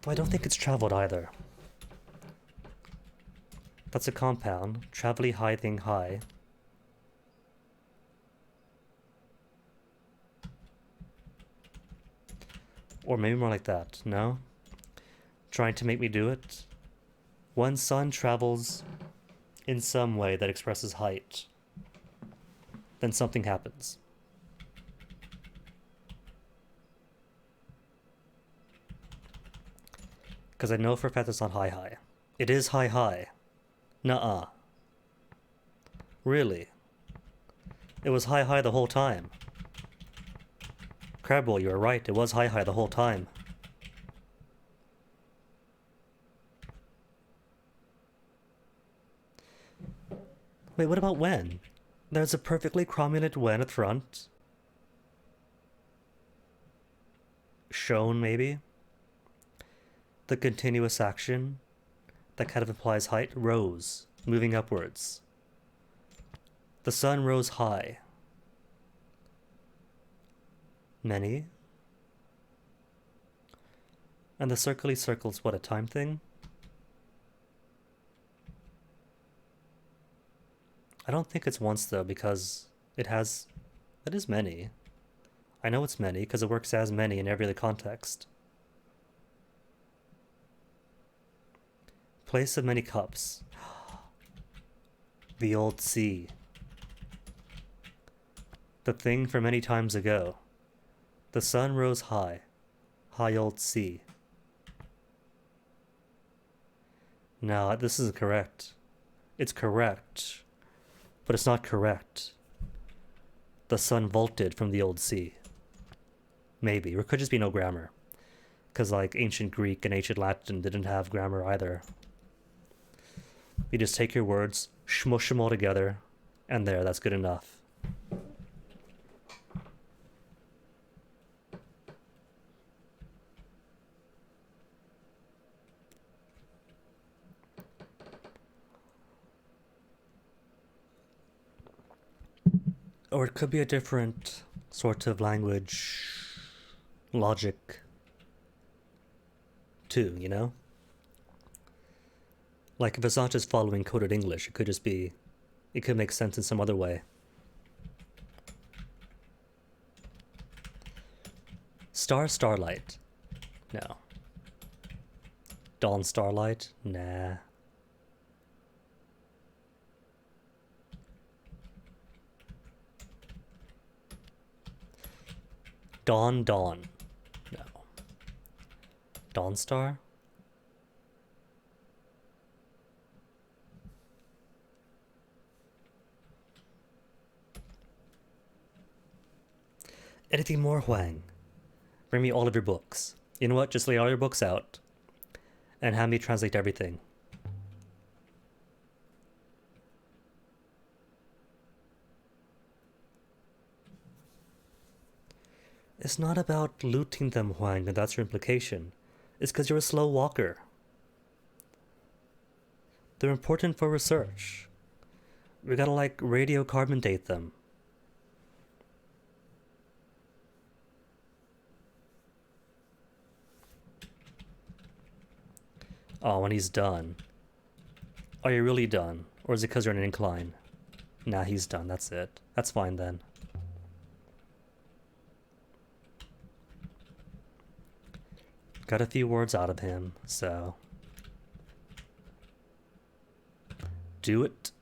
Though I don't think it's traveled either. That's a compound, travelly high thing high. Or maybe more like that, no? Trying to make me do it? One sun travels in some way that expresses height. Then something happens. Because I know for a fact it's not high high. It is high high. Nuh-uh. Really? It was high high the whole time. Crabboy, you were right. It was high high the whole time. Wait, what about when? There's a perfectly cromulent when at the front. Shown, maybe? The continuous action that kind of implies height. Rose, moving upwards. The sun rose high. Many. And the circly circle's what, a time thing? I don't think it's once though, because it is many. I know it's many because it works as many in every other context. Place of many cups. The old sea. The thing from many times ago. The sun rose high. High old sea. No, this isn't correct. It's correct. But it's not correct. The sun vaulted from the old sea. Maybe. Or it could just be no grammar. Because like ancient Greek and ancient Latin didn't have grammar either. You just take your words, smush them all together, and there, that's good enough. Or it could be a different sort of language logic too, you know? Like if it's not just following coded English, it could just be, it could make sense in some other way. Starlight. No. Dawn starlight? Nah. Dawn. No. Dawnstar? Anything more, Huang? Bring me all of your books. You know what? Just lay all your books out and have me translate everything. It's not about looting them, Huang, and that's your implication. It's because you're a slow walker. They're important for research. We gotta, like, radiocarbon date them. Oh, when he's done. Are you really done? Or is it because you're on an incline? Nah, he's done. That's it. That's fine then. Got a few words out of him, so... do it.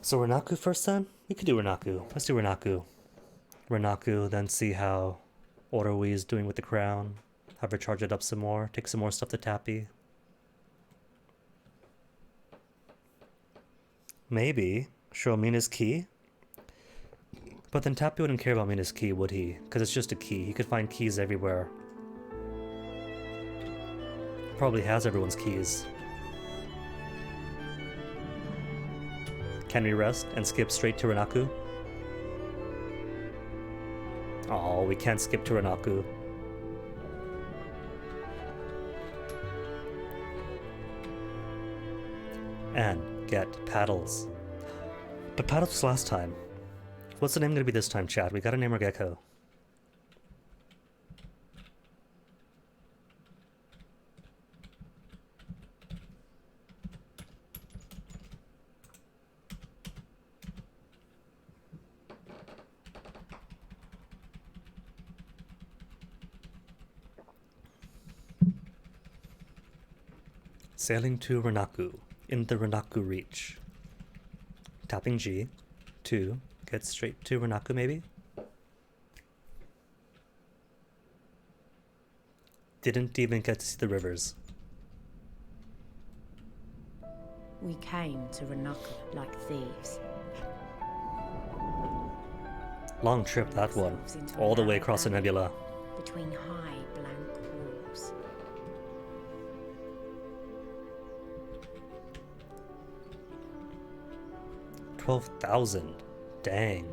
So Renaku first then? We could do Renaku. Let's do Renaku. Renaku, then see how Oroi is doing with the crown. Have her charge it up some more. Take some more stuff to Tappy. Maybe show Mina's key. But then Tappy wouldn't care about Mina's key, would he? Because it's just a key. He could find keys everywhere. Probably has everyone's keys. Can we rest and skip straight to Renaku? Oh, we can't skip to Renaku. And get paddles. But paddles was last time. What's the name gonna be this time, chat? We gotta name our gecko. Sailing to Renaku, in the Renaku Reach. Tapping G, 2, get straight to Renaku maybe? Didn't even get to see the rivers. We came to Renaku like thieves. Long trip, that one. All the way across the nebula. Between high blank walls. 12,000. Dang.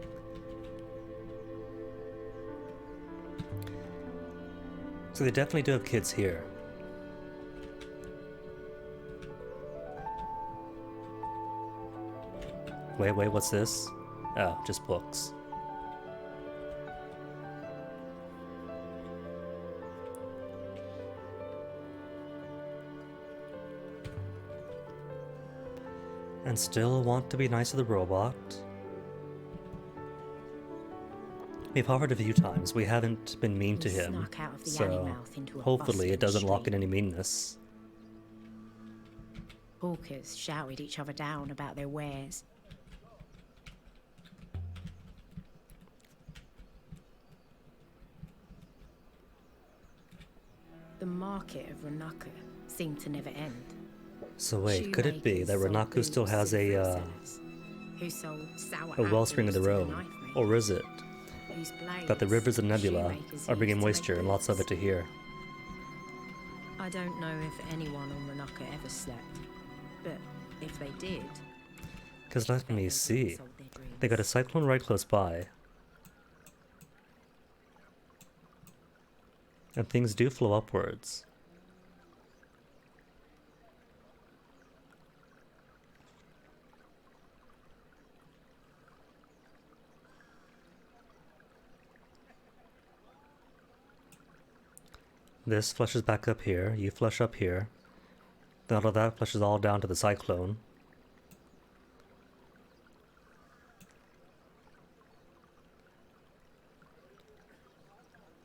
So they definitely do have kids here. Wait, what's this? Oh, just books. And still want to be nice to the robot. We've hovered a few times. We haven't been mean to him, so hopefully it doesn't lock in any meanness. Hawkers shouted each other down about their wares. The market of Renaku seemed to never end. So wait, could it be that Renaku still has a wellspring of their own? Or is it that the rivers of Nebula are bringing moisture and lots of it to here? I don't know if anyone on Renaku ever slept, but if they did... Because let me see. They got a cyclone right close by. And things do flow upwards. This flushes back up here, you flush up here. Then all of that flushes all down to the cyclone.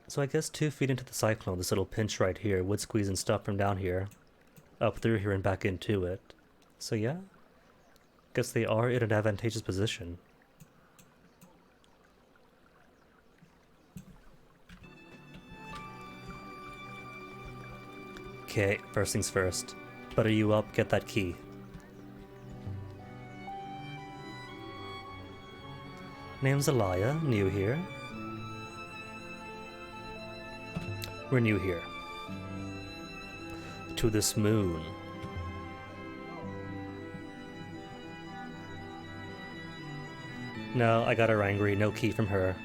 So I guess 2 feet into the cyclone, this little pinch right here would squeeze in stuff from down here, up through here and back into it. So yeah, guess they are in an advantageous position. Okay, first things first. Butter you up, get that key. Name's Alaya, new here. We're new here. To this moon. No, I got her angry, no key from her.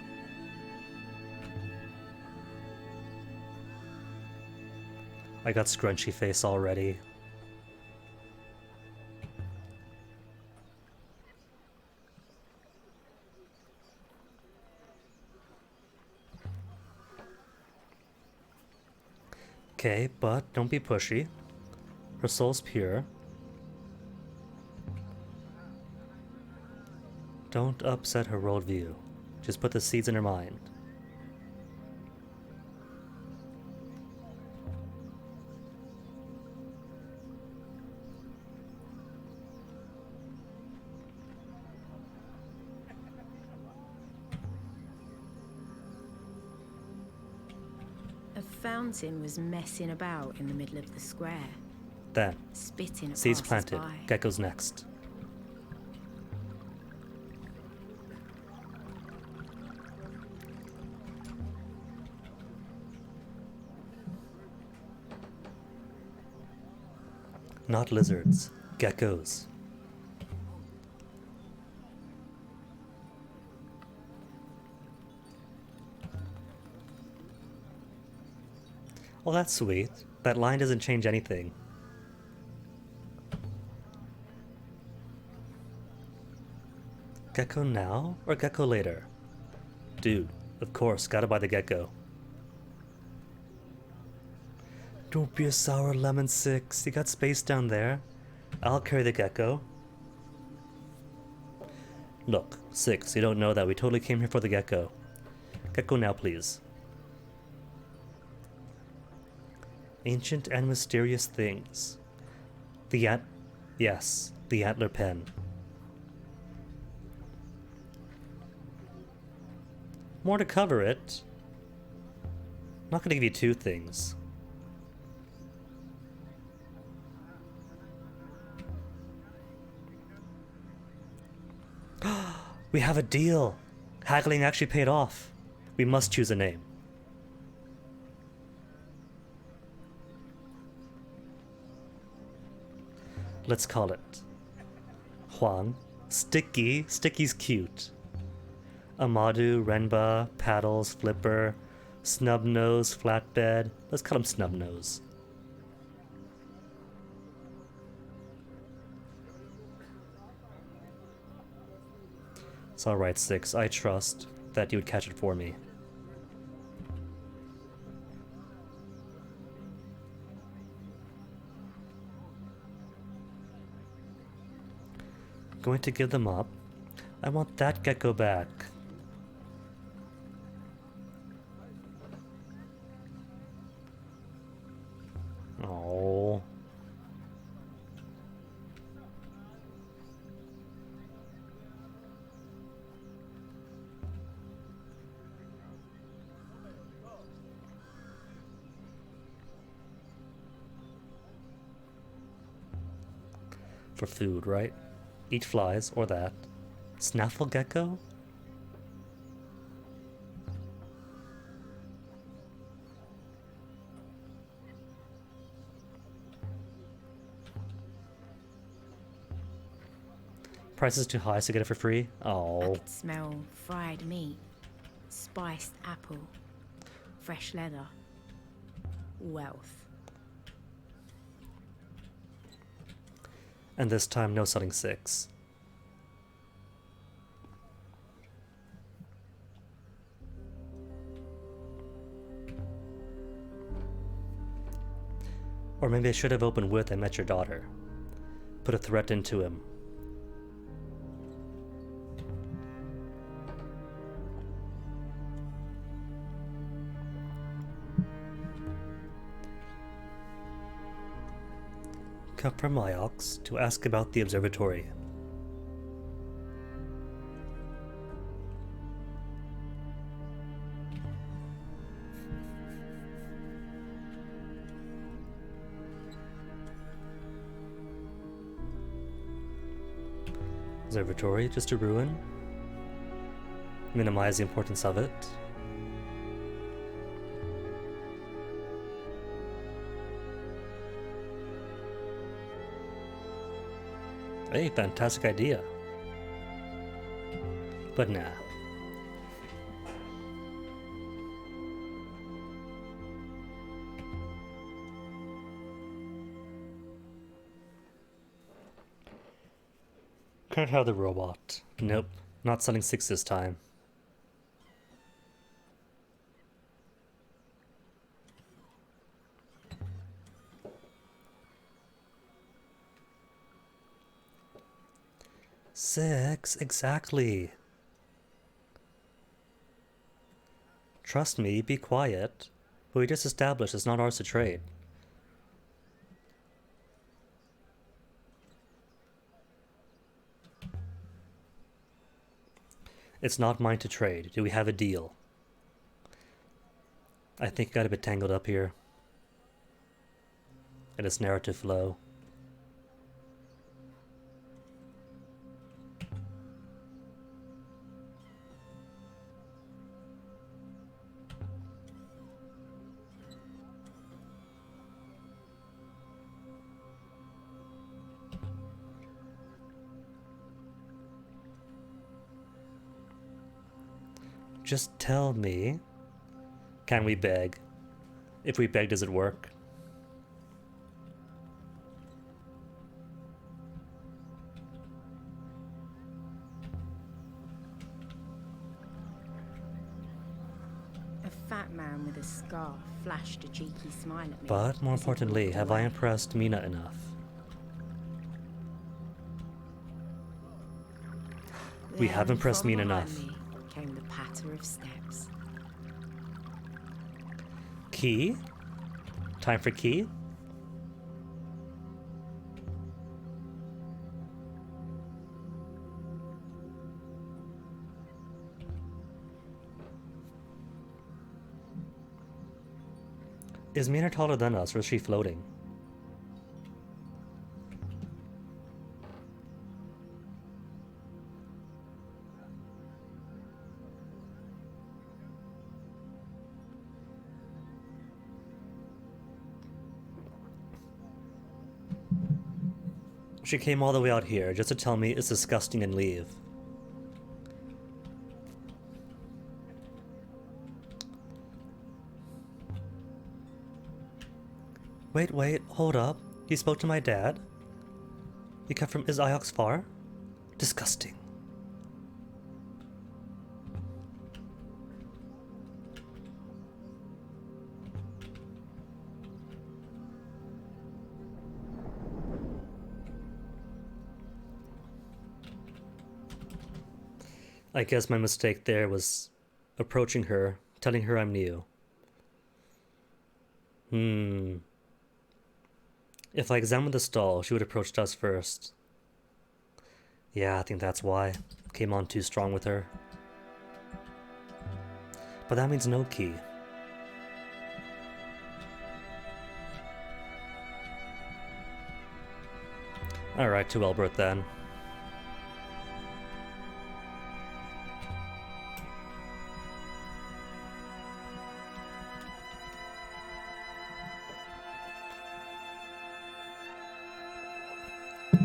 I got scrunchy face already. Okay, but don't be pushy. Her soul's pure. Don't upset her worldview. Just put the seeds in her mind. A fountain was messing about in the middle of the square, Then, spitting at seeds planted. passers-by. Gecko's next. Not lizards, geckos. Well, that's sweet. That line doesn't change anything. Gecko now or gecko later? Dude, of course, gotta buy the gecko. Don't be a sour lemon 6. You got space down there. I'll carry the gecko. Look, 6, you don't know that we totally came here for the gecko. Gecko now, please. Ancient and mysterious things. Yes, the antler pen. More to cover it. Not gonna give you 2 things. We have a deal! Haggling actually paid off. We must choose a name. Let's call it Huang. Sticky. Sticky's cute. Amadu, Renba, Paddles, Flipper, Snubnose, Flatbed. Let's call him Snubnose. It's alright, 6. I trust that you would catch it for me. Going to give them up. I want that gecko back. Oh. For food, right? Eat flies, or that. Snaffle gecko? Price is too high so get it for free? I Oh. could smell fried meat, spiced apple, fresh leather, wealth. And this time, no selling 6. Or maybe I should have opened with I met your daughter. Put a threat into him. Come from Lyox to ask about the observatory. Observatory, just a ruin. Minimize the importance of it. Hey, fantastic idea. But nah. Can't have the robot. Nope, not selling 6 this time. 6, exactly. Trust me, be quiet. But we just established it's not ours to trade. It's not mine to trade. Do we have a deal? I think I got a bit tangled up here in its narrative flow. Just tell me. Can we beg? If we beg, does it work? A fat man with a scarf flashed a cheeky smile at me. But more as he importantly, walked have I away. impressed Mina enough? We have Then impressed from Mina behind enough. me came the patter of steps. Key? Time for key? Is Mina taller than us, or is she floating? She came all the way out here just to tell me it's disgusting and leave. Wait, hold up. You spoke to my dad? You come from... Is Iox far? Disgusting. I guess my mistake there was approaching her, telling her I'm new. If I examined the stall, she would have approached us first. Yeah, I think that's why. Came on too strong with her. But that means no key. Alright, to Elbert then.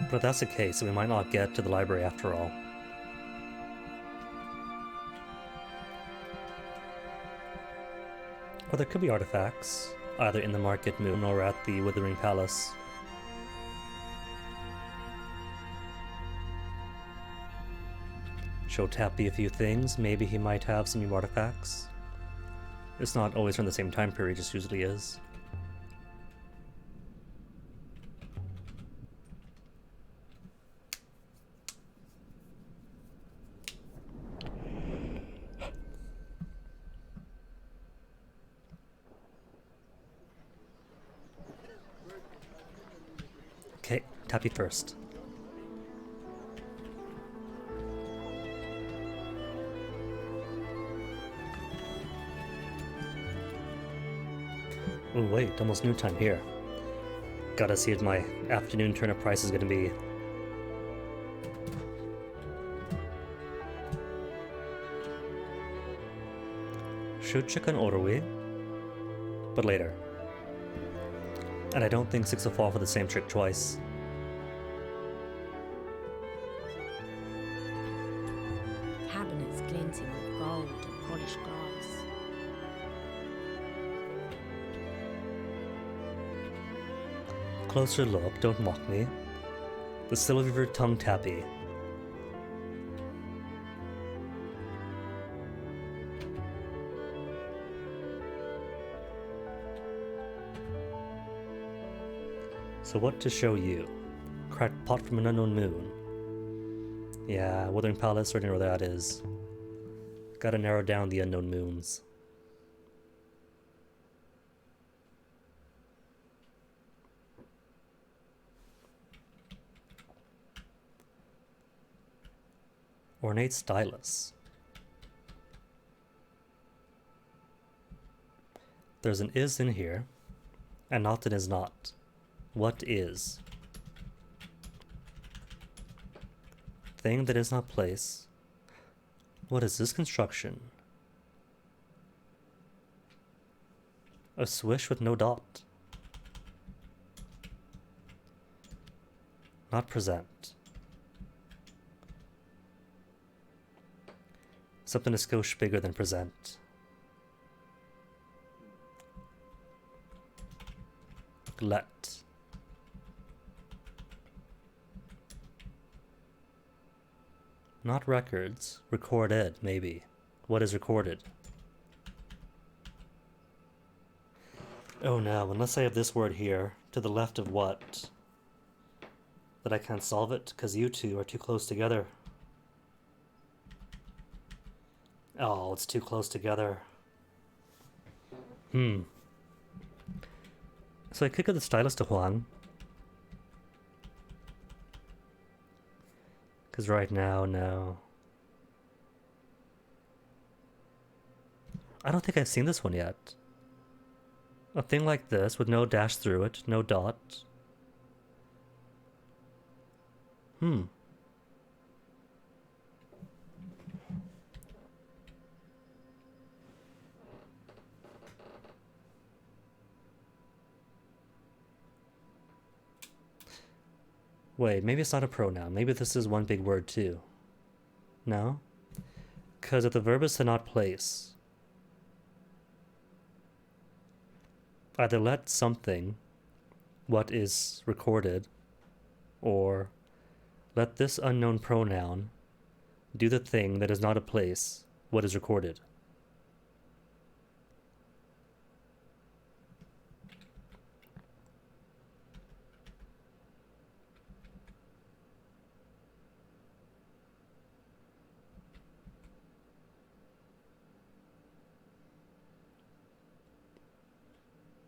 But if that's the case, we might not get to the library after all. Or there could be artifacts, either in the Market Moon or at the Withering Palace. Show Tappy a few things, maybe he might have some new artifacts. It's not always from the same time period, it just usually is. Okay, Tappy first. Oh wait, almost noon time here. Gotta see what my afternoon turnip price is gonna be. Should check on Orwe, but later. And I don't think 6 will fall for the same trick twice. Cabinets glinting with gold and polished glass. Closer look, don't mock me. The silver tongue Tappy. So what to show you? Cracked pot from an unknown moon. Yeah, Wuthering Palace, already know where that is. Gotta narrow down the unknown moons. Ornate stylus. There's an is in here, and not an is not. What is? Thing that is not place. What is this construction? A swish with no dot. Not present. Something a skosh bigger than present. Let. Not records. Recorded, maybe. What is recorded? Oh no, unless I have this word here, to the left of what? That I can't solve it, because you two are too close together. Oh, it's too close together. So I could get the stylus to Huang. Because right now, no. I don't think I've seen this one yet. A thing like this with no dash through it, no dot. Wait, maybe it's not a pronoun. Maybe this is one big word too. No? Because if the verb is to not place, either let something, what is recorded, or let this unknown pronoun do the thing that is not a place, what is recorded.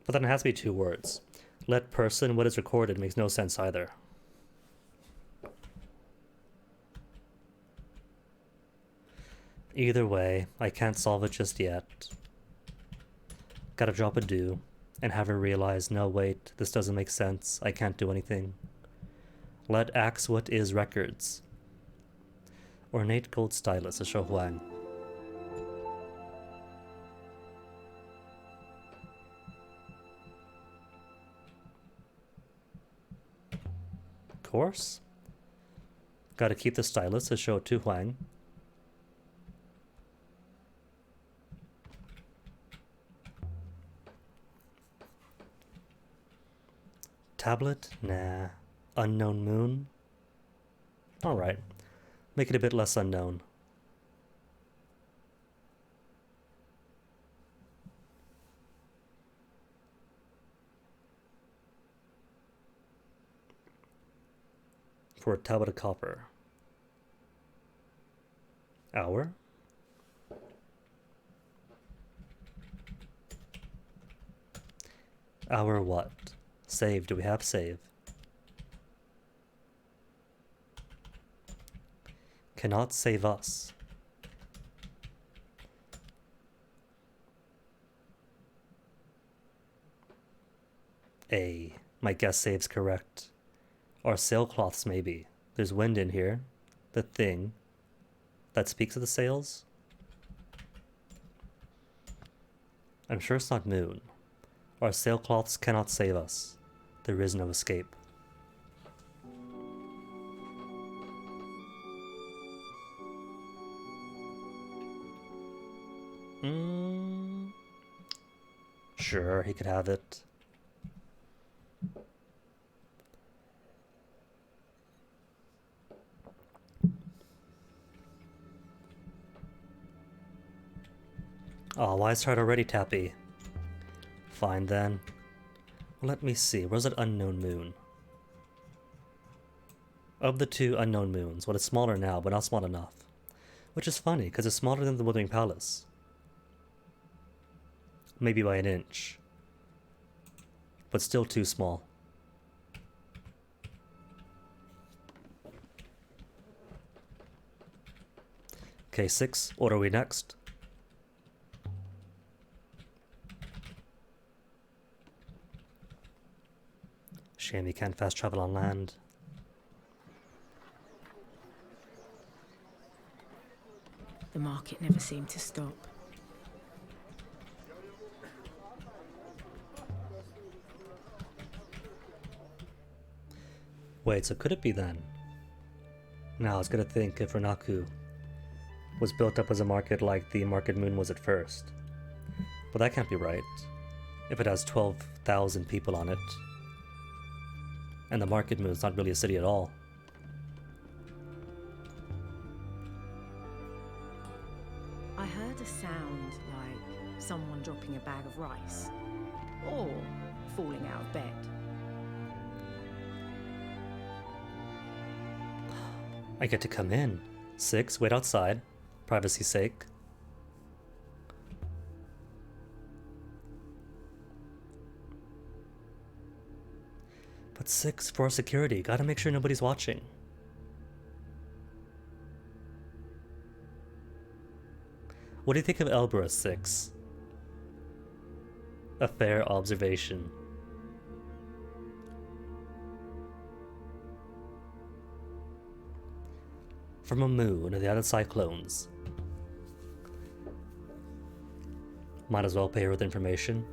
But then it has to be two words. Let person, what is recorded, makes no sense either. Either way, I can't solve it just yet. Gotta drop a do, and have her realize, no wait, this doesn't make sense, I can't do anything. Let ax what is records. Ornate gold stylus, a Shou Huang. Course. Gotta keep the stylus to show Tu Huang. Tablet? Nah. Unknown moon? Alright. Make it a bit less unknown. For a tablet of copper. Hour? Hour what? Save. Do we have save? Cannot save us. A. My guess save's correct. Or sailcloths, maybe. There's wind in here. The thing that speaks of the sails. I'm sure it's not moon. Our sailcloths cannot save us. There is no escape. Sure, he could have it. Oh, wise heart already, Tappy. Fine then. Well, let me see. Where's that unknown moon? Of the two unknown moons, one is smaller now, but not small enough. Which is funny, because it's smaller than the Wuthering Palace. Maybe by an inch. But still too small. Okay, 6. What are we next? Shame you can't fast travel on land. The market never seemed to stop. Wait, so could it be then? Now I was gonna think if Renaku was built up as a market like the Market Moon was at first. But that can't be right. If it has 12,000 people on it. And the Market Moon's not really a city at all. I heard a sound like someone dropping a bag of rice. Or falling out of bed. I get to come in. 6, wait outside. Privacy's sake. But 6, for security. Gotta make sure nobody's watching. What do you think of Elberus 6? A fair observation. From a moon and the other cyclones. Might as well pay her with information.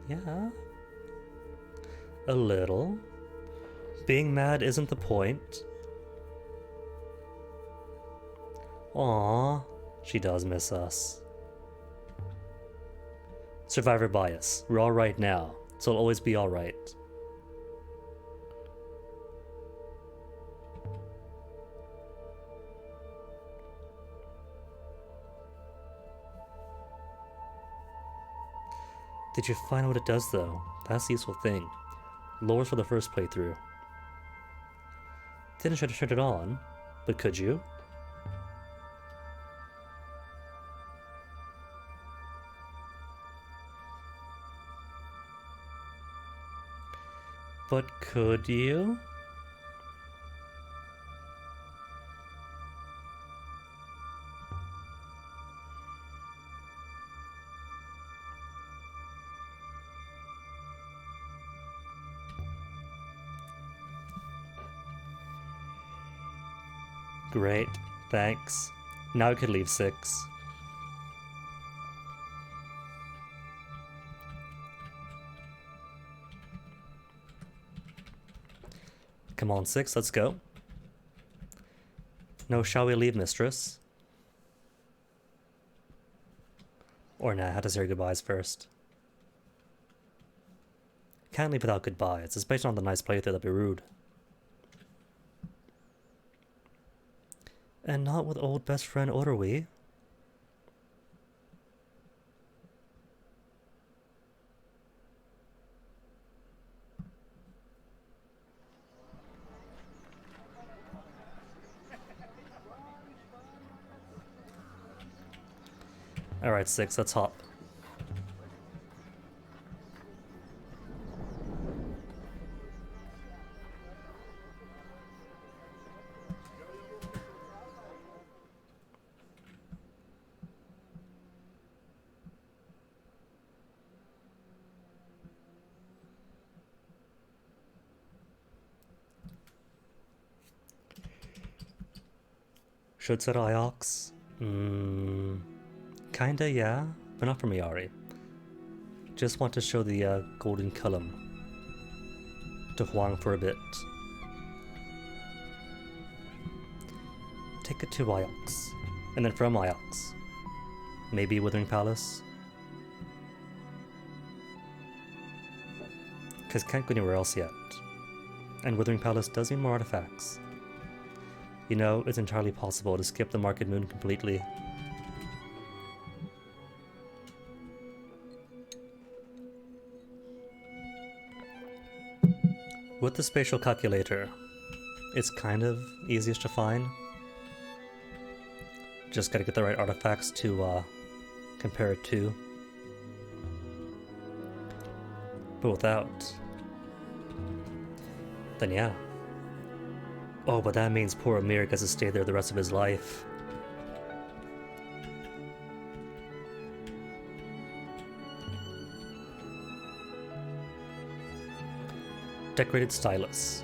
Yeah. A little. Being mad isn't the point. Aww, she does miss us. Survivor bias. We're alright now, so it'll always be alright. Did you find out what it does though? That's the useful thing. Lures for the first playthrough. Didn't try to turn it on, but could you? But could you? Great, thanks. Now I could leave 6. Come on, 6, let's go. No, shall we leave, mistress? Or nah, had to say goodbyes first. Can't leave without goodbyes, especially on the nice playthrough, that'd be rude. And not with old best friend Otorui. Alright, 6, let's hop. Should set Iox? Kinda, yeah, but not for Miyari. Just want to show the golden column to Huang for a bit. Take it to Iox, and then from Iox, maybe Wuthering Palace? Because can't go anywhere else yet. And Wuthering Palace does need more artifacts. You know, it's entirely possible to skip the Market Moon completely. With the spatial calculator, it's kind of easiest to find. Just gotta get the right artifacts to compare it to. But without, then yeah. Oh, but that means poor Amir gets to stay there the rest of his life. Decorated stylus.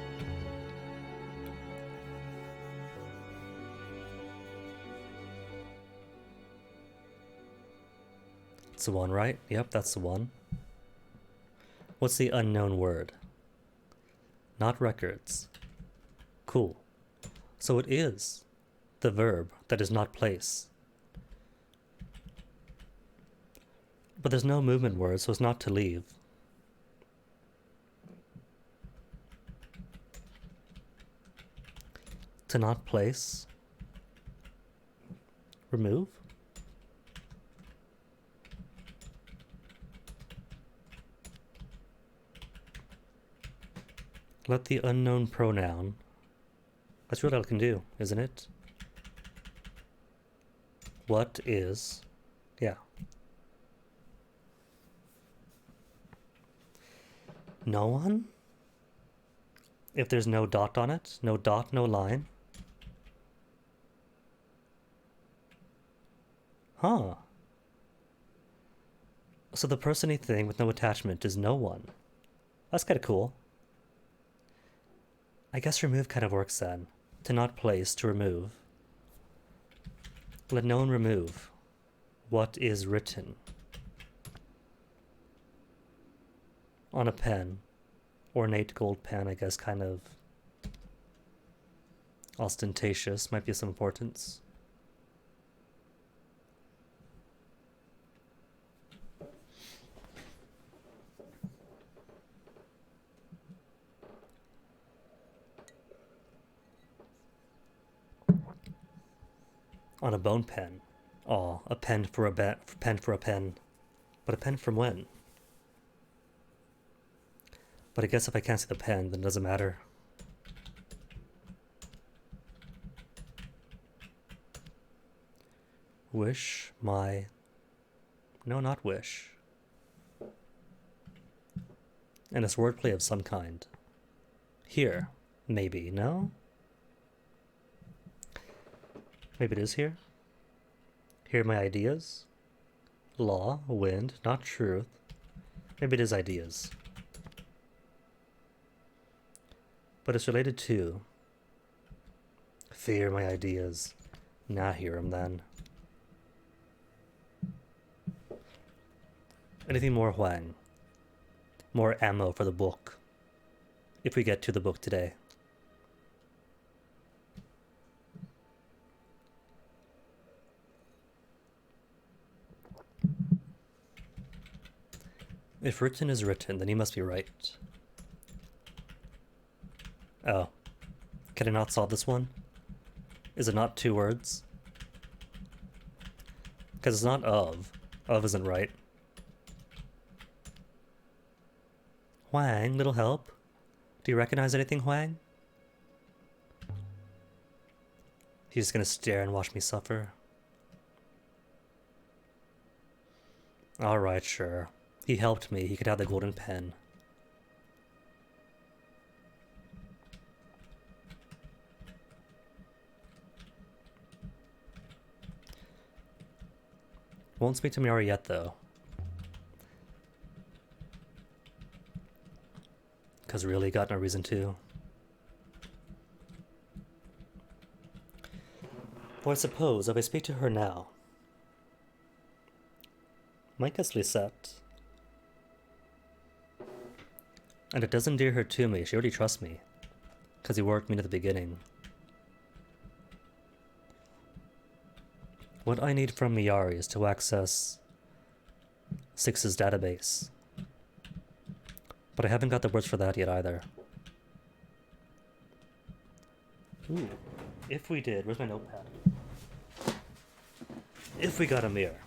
It's the one, right? Yep, that's the one. What's the unknown word? Not records. Cool. So it is the verb that is not place. But there's no movement word, so it's not to leave. To not place. Remove. Let the unknown pronoun. That's really all I can do, isn't it? What is... yeah. No one? If there's no dot on it? No dot, no line? Huh. So the person-y thing with no attachment is no one. That's kind of cool. I guess remove kind of works then. To not place, to remove. Let no one remove. What is written? On a pen. Ornate gold pen, I guess, kind of ostentatious. Might be of some importance. On a bone pen. Aw, a pen for a pen for a pen. But a pen from when? But I guess if I can't see the pen, then it doesn't matter. Wish my... No, not wish. And it's wordplay of some kind. Here, maybe, no? Maybe it is here? Here are my ideas? Law, wind, not truth. Maybe it is ideas. But it's related to... Fear my ideas. Nah, hear 'em then. Anything more, Huang? More ammo for the book. If we get to the book today. If written is written, then he must be right. Oh. Can I not solve this one? Is it not 2 words? Because it's not of. Of isn't right. Huang, little help? Do you recognize anything, Huang? He's just gonna stare and watch me suffer. Alright, sure. He helped me. He could have the golden pen. Won't speak to Miara yet, though. Because really got no reason to. Well, I suppose if I speak to her now, might get Lisette. And it does endear her to me. She already trusts me. Because he worked me at the beginning. What I need from Miyari is to access Six's database. But I haven't got the words for that yet either. Ooh. If we did, where's my notepad? If we got a mirror,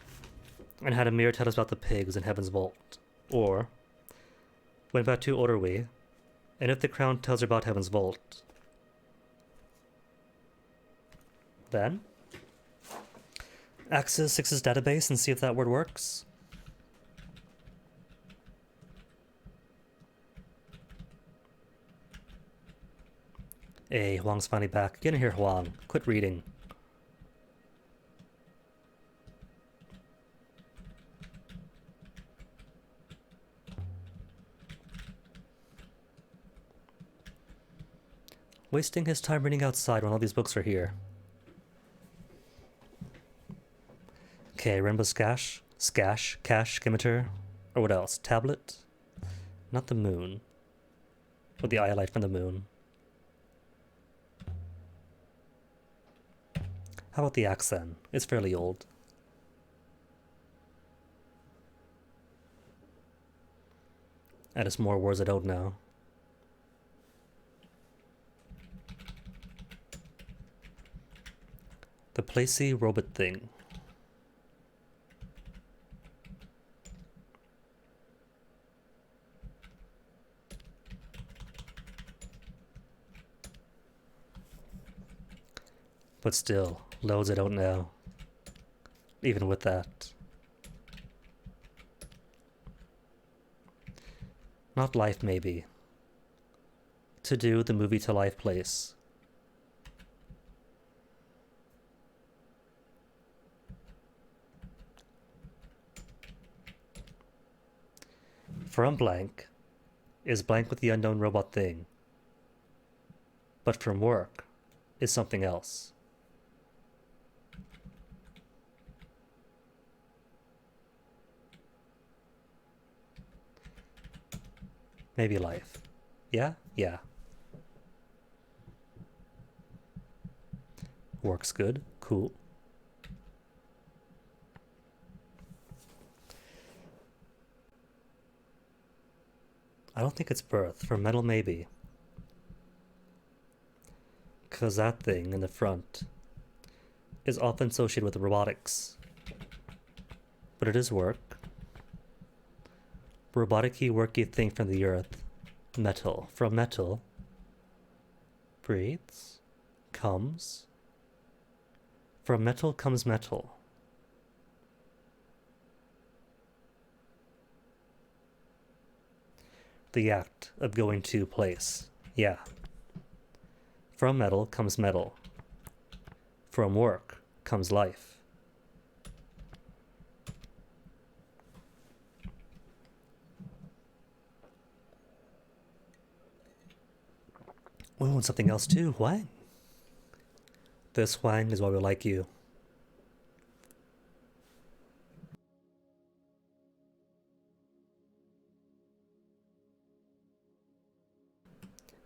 and had a mirror tell us about the pigs in Heaven's Vault, or went back to Orderwe, and if the crown tells her about Heaven's Vault, Then, access 6's database and see if that word works. Hey, Huang's finally back. Get in here, Huang. Quit reading. Wasting his time reading outside when all these books are here. Okay, Rainbow Scash, Cache, Skimitar, or what else? Tablet? Not the moon. Or the iolite from the moon. How about the axe then? It's fairly old. And it's more words I don't know. The Placey robot thing. But still, loads I don't know. Even with that. Not life, maybe. To do the movie to life place. From blank is blank with the unknown robot thing. But from work is something else. Maybe life. Yeah? Yeah. Works good. Cool. I don't think it's birth. For metal, maybe. Because that thing in the front is often associated with robotics. But it is work. Robotic-y, worky thing from the earth. Metal. From metal. Breathes. Comes. From metal comes metal. The act of going to place. Yeah. From metal comes metal. From work comes life. We want something else too, Huang. This Huang is why we like you.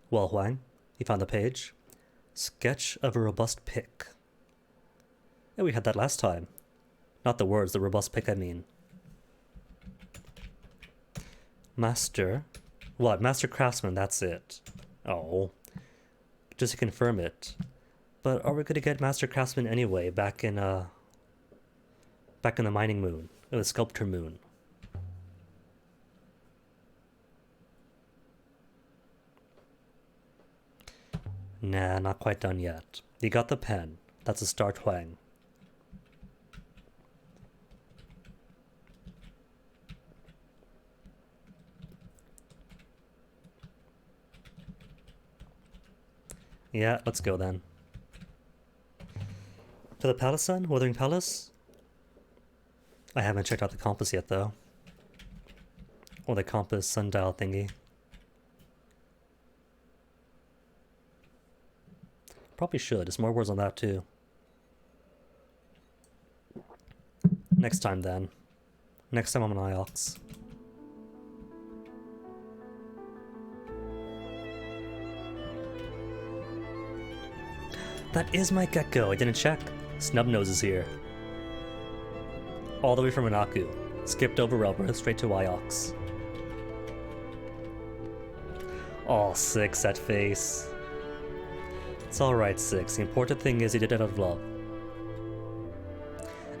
Well, Huang, you found the page. Sketch of a robust pick. Yeah, we had that last time. Not the words, the robust pick, I mean. Master. What? Master Craftsman, that's it. Oh. Just to confirm it. But are we gonna get Master Craftsman anyway, back in the Mining Moon, or the Sculptor Moon? Nah, not quite done yet. You got the pen. That's a start, Huang. Yeah, let's go then. To the Palace then? Wuthering Palace? I haven't checked out the compass yet, though. Or the compass sundial thingy. Probably should. There's more words on that, too. Next time, then. Next time I'm on Iox. That is my gecko. I didn't check. Snubnose is here. All the way from Anaku. Skipped over Rubber, straight to Iox. Oh, 6, that face. It's alright, 6. The important thing is he did it out of love.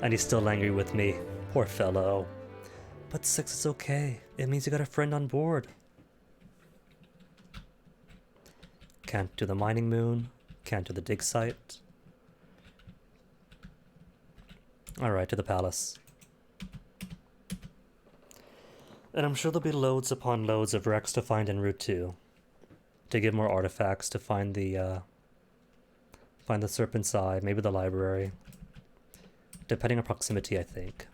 And he's still angry with me. Poor fellow. But 6 is okay. It means you got a friend on board. Can't do the Mining Moon. Can't do the dig site. Alright, to the palace. And I'm sure there'll be loads upon loads of wrecks to find en route too. To get more artifacts, to find the Serpent's Eye, maybe the library. Depending on proximity, I think.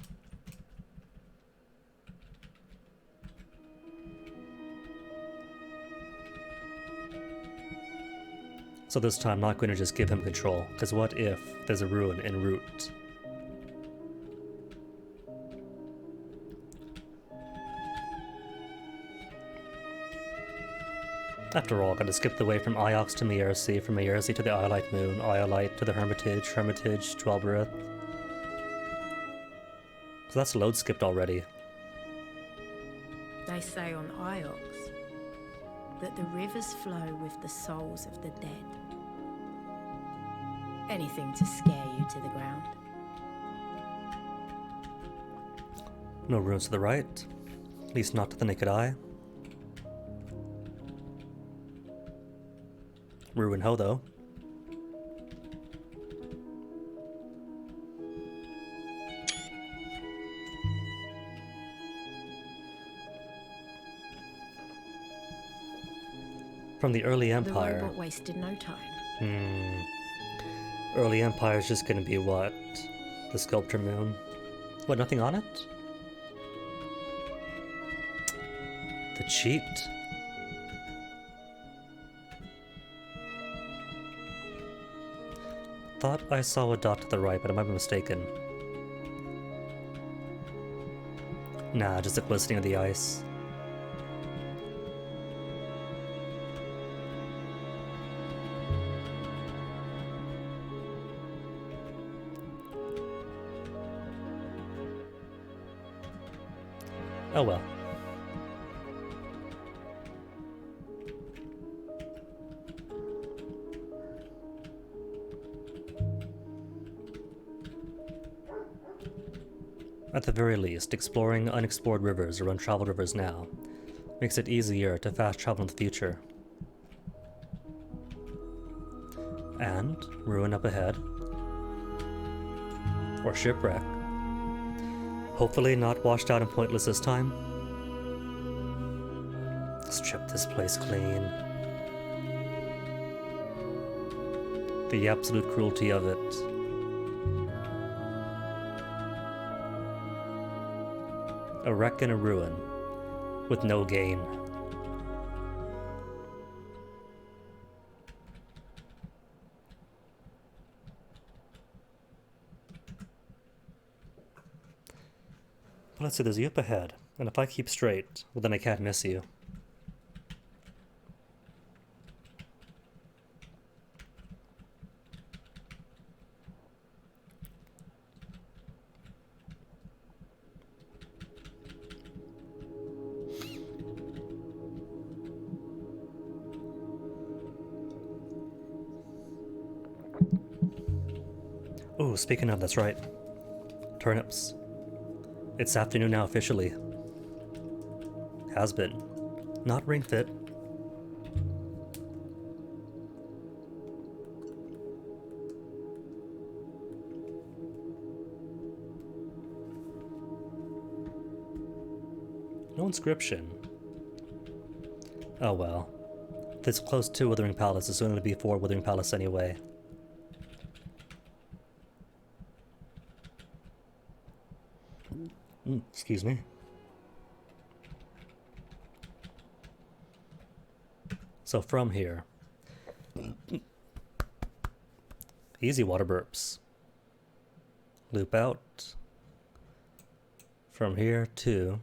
So this time, I'm not going to just give him control, because what if there's a ruin en route? After all, gotta skip the way from Iox to Miercy, from Miercy to the Iolite Moon, Iolite to the Hermitage, Hermitage to Albereth. So that's load skipped already. They say on Iox that the rivers flow with the souls of the dead. Anything to scare you to the ground. No ruins to the right, at least not to the naked eye. Ruin Ho, though. From the early Empire. The robot wasted no time. Early Empire is just gonna be what? The Sculptor Moon? What, nothing on it? The cheat? Thought I saw a dot to the right, but I might be mistaken. Nah, just a glistening of the ice. Oh well. At the very least, exploring unexplored rivers or untraveled rivers now makes it easier to fast travel in the future. And ruin up ahead. Or shipwreck. Hopefully not washed out and pointless this time. Strip this place clean. The absolute cruelty of it. A wreck and a ruin, with no gain. But let's see, there's you up ahead, and if I keep straight, well then I can't miss you. Oh, speaking of, that's right. Turnips. It's afternoon now officially. Has been. Not ring fit. No inscription. Oh well. If it's close to Withering Palace, it's going to be for Withering Palace anyway. Excuse me. So from here, easy water burps. Loop out. From here to...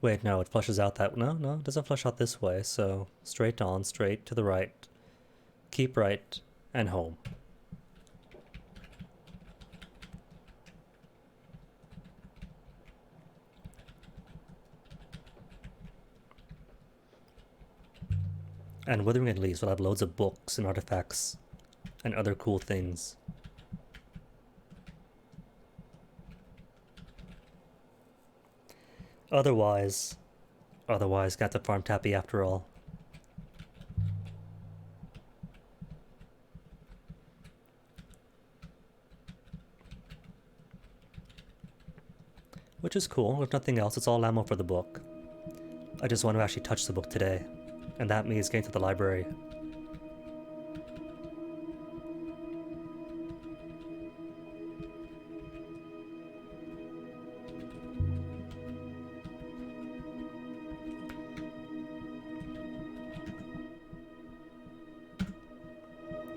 Wait, no, it flushes out that... No, it doesn't flush out this way, so straight on, straight to the right. Keep right, and home. And Withering at least will have loads of books and artifacts and other cool things. Otherwise, got to farm Tappy after all. which is cool. If nothing else, it's all ammo for the book. I just want to actually touch the book today, and that means getting to the library.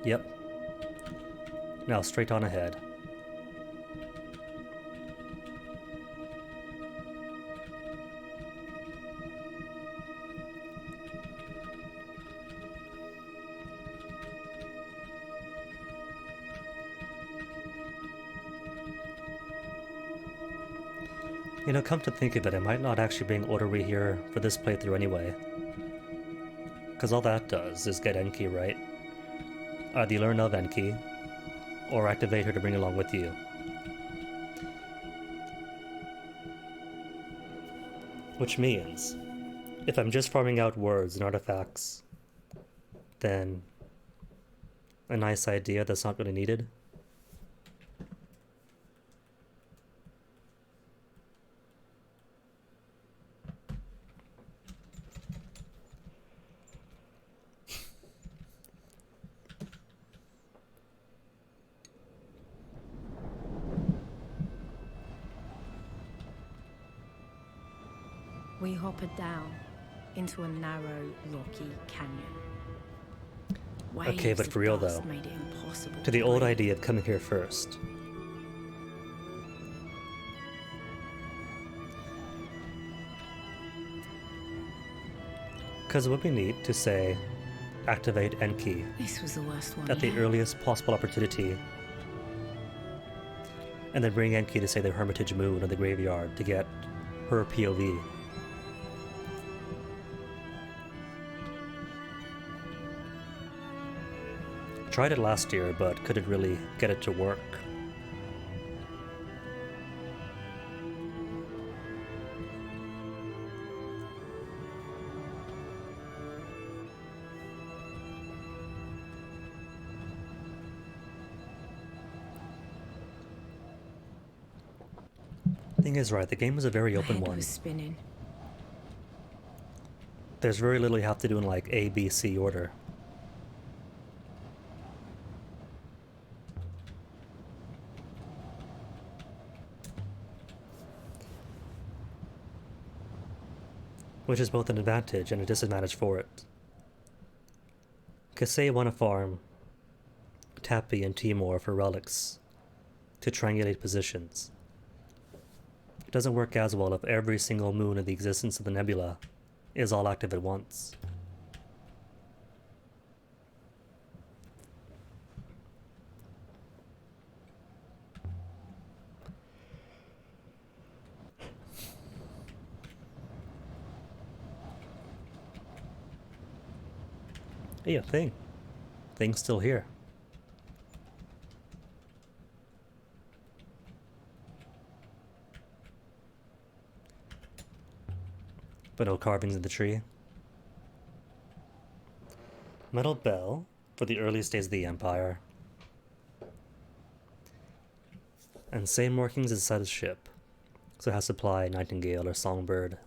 Yep. Now straight on ahead. You know, come to think of it, I might not actually bring Odori here for this playthrough anyway. Because all that does is get Enki, right? Either you learn of Enki, or activate her to bring along with you. Which means, if I'm just farming out words and artifacts, then a nice idea that's not really needed. We hoppered down into a narrow, rocky canyon. Okay, Waves but of for real dust though, made it impossible to the old breathe. idea of coming here first. Because it would be neat to say, activate Enki This was the worst one at the yet. earliest possible opportunity, and then bring Enki to say the Hermitage Moon or the graveyard to get her POV. Tried it last year, but couldn't really get it to work. Thing is, right, the game is a very My open head one. was spinning. There's very little you have to do in like A, B, C order. Which is both an advantage and a disadvantage for it. Because say you want to farm Tappy and Timor for relics to triangulate positions. It doesn't work as well if every single moon in the existence of the nebula is all active at once. Hey, a thing. Thing's still here. But no carvings in the tree. Metal bell for the earliest days of the Empire. And same markings inside the ship. So it has to apply Nightingale or Songbird.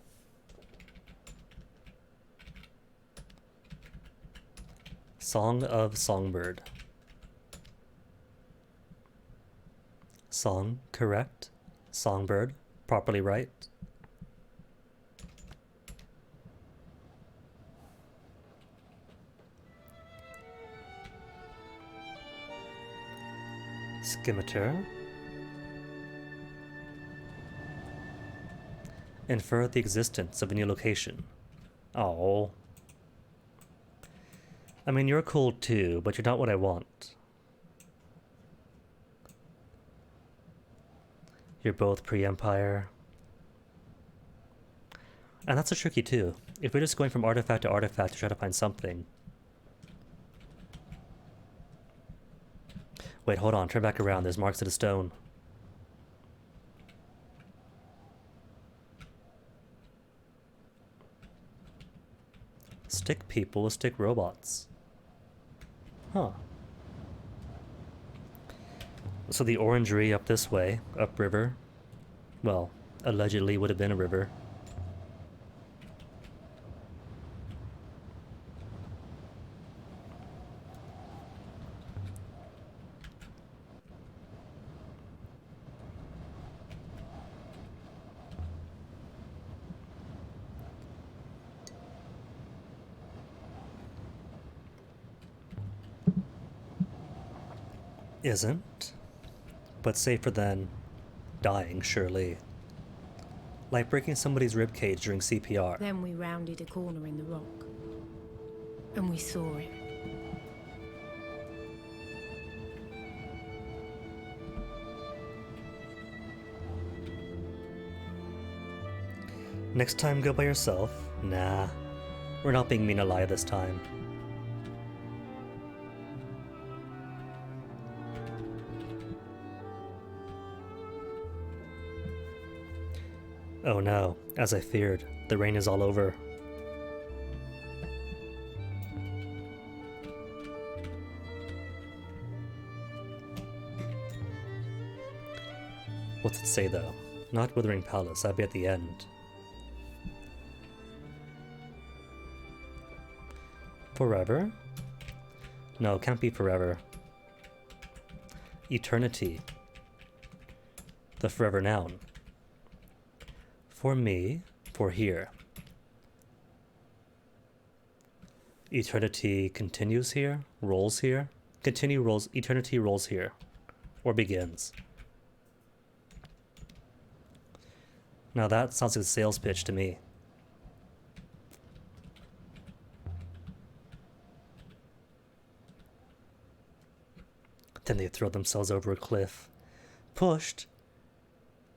Song of Songbird. Song, correct. Songbird, properly right. Scimitar. Infer the existence of a new location. Oh. I mean, you're cool too, but you're not what I want. You're both pre-Empire. And that's a tricky too. If we're just going from artifact to artifact to try to find something. Wait, hold on, turn back around, there's marks of the stone. Stick people, stick robots. Huh. So the orangery up this way, upriver. Well, allegedly would have been a river. Isn't, but safer than dying, surely. Like breaking somebody's ribcage during CPR. Then we rounded a corner in the rock, and we saw it. Next time, go by yourself. Nah, we're not being mean ally this time. Oh no, as I feared, the rain is all over. What's it say though? Not Withering Palace, that'd be at the end. Forever? No, can't be forever. Eternity. The forever noun. For me, for here. Eternity continues here, rolls here. Continue rolls, eternity rolls here. Or begins. Now that sounds like a sales pitch to me. Then they throw themselves over a cliff. Pushed?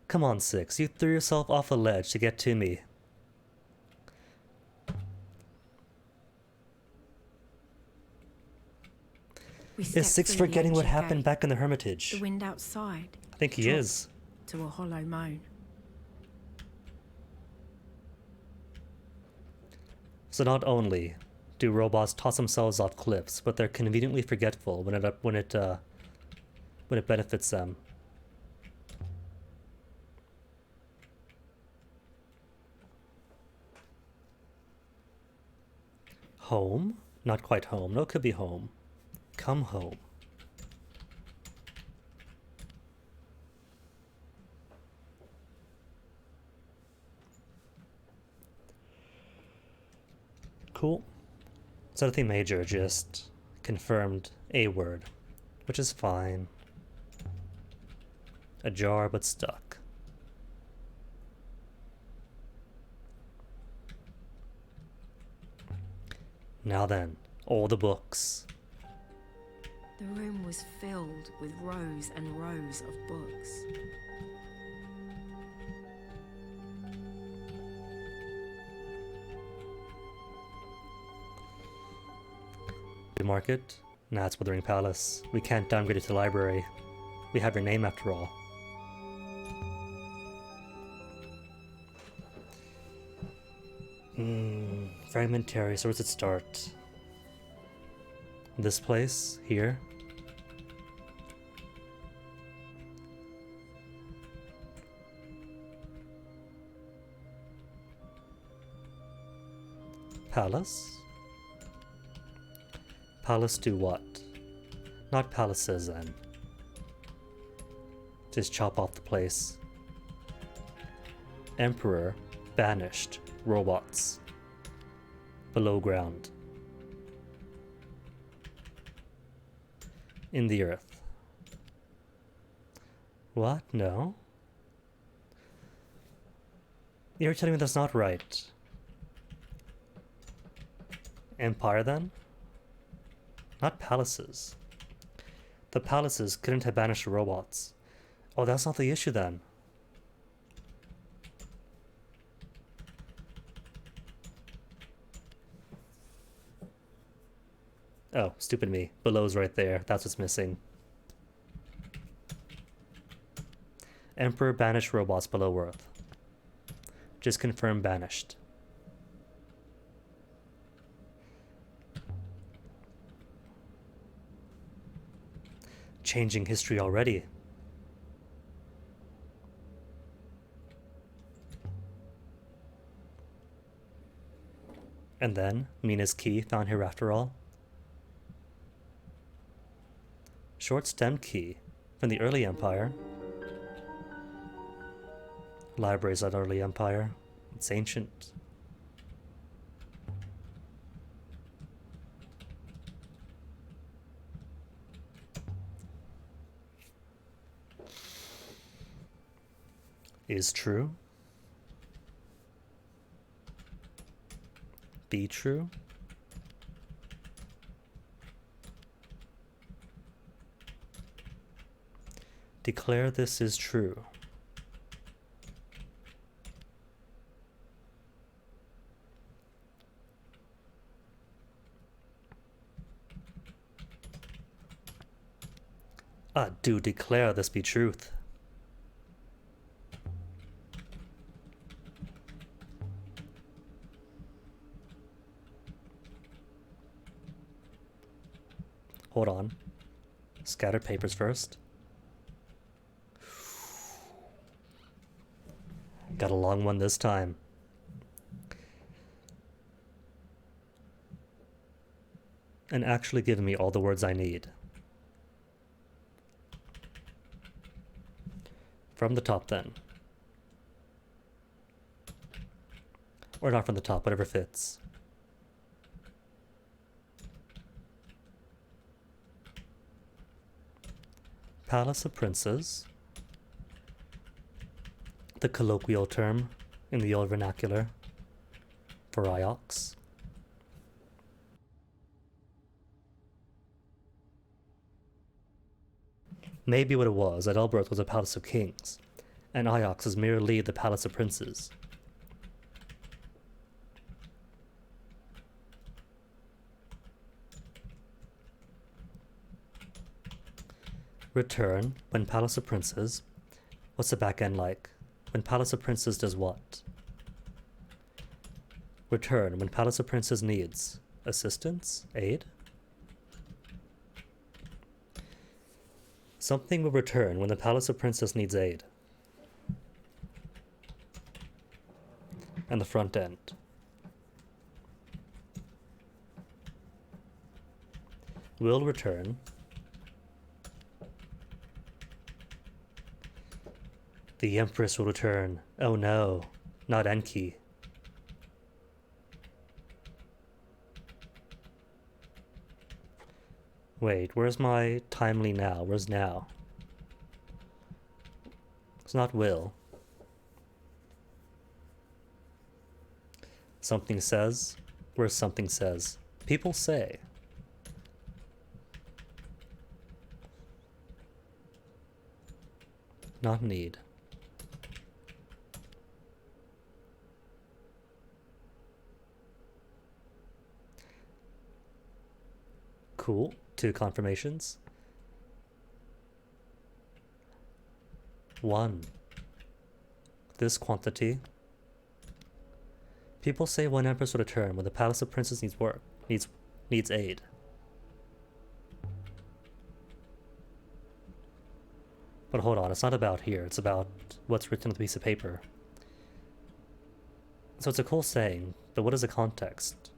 Come on, Six, you threw yourself off a ledge to get to me. Is Six forgetting what happened back in the Hermitage? The wind outside. I think he is. To a hollow moan. So not only do robots toss themselves off cliffs, but they're conveniently forgetful when it benefits them. Home? Not quite home. No, it could be home. Come home. Cool. So nothing major, just confirmed a word, which is fine. Ajar but stuck. Now then, all the books. The room was filled with rows and rows of books. Market? Nah, it's Withering Palace. We can't downgrade it to library. We have your name after all. Fragmentary, so where does it start? This place? Here? Palace? Palace do what? Not palaces then. Just chop off the place. Emperor banished robots. Below ground. In the earth. What? No? You're telling me that's not right. Empire then? Not palaces. The palaces couldn't have banished the robots. Oh, that's not the issue then. Oh, stupid me. Below's right there. That's what's missing. Emperor banished robots below Earth. Just confirm banished. Changing history already. And then, Mina's key found here after all. Short-stemmed key from the early empire. Libraries of early empire. It's ancient. Is true. Be true. Declare this is true. Do declare this be truth. Hold on. Scatter papers first. Got a long one this time. And actually giving me all the words I need. From the top then. Or not from the top, whatever fits. Palace of Princes. The colloquial term in the old vernacular for Iox. Maybe what it was, that Elbereth was a palace of kings, and Iox is merely the palace of princes. Return when palace of princes. What's the back end like? When palace of princes does what? Return when palace of princes needs assistance, aid. Something will return when the palace of princes needs aid. And the front end. Will return. The Empress will return. Oh no, not Enki. Wait, where's my timely now? Where's now? It's not will. Something says. Where's something says? People say. Not need. Cool. 2 confirmations. 1. This quantity. People say one empress will return when the palace of princes needs work, needs aid. But hold on, it's not about here, it's about what's written on the piece of paper. So it's a cool saying, but what is the context?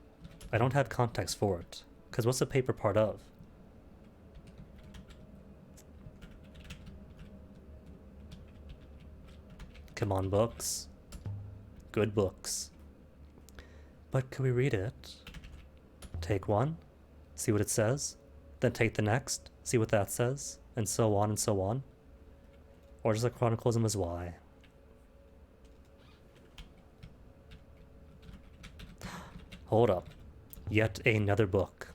I don't have context for it, because what's the paper part of? Come on, books. Good books. But can we read it? Take one, see what it says, then take the next, see what that says, and so on and so on. Or does the chroniclism as why? Hold up. Yet another book.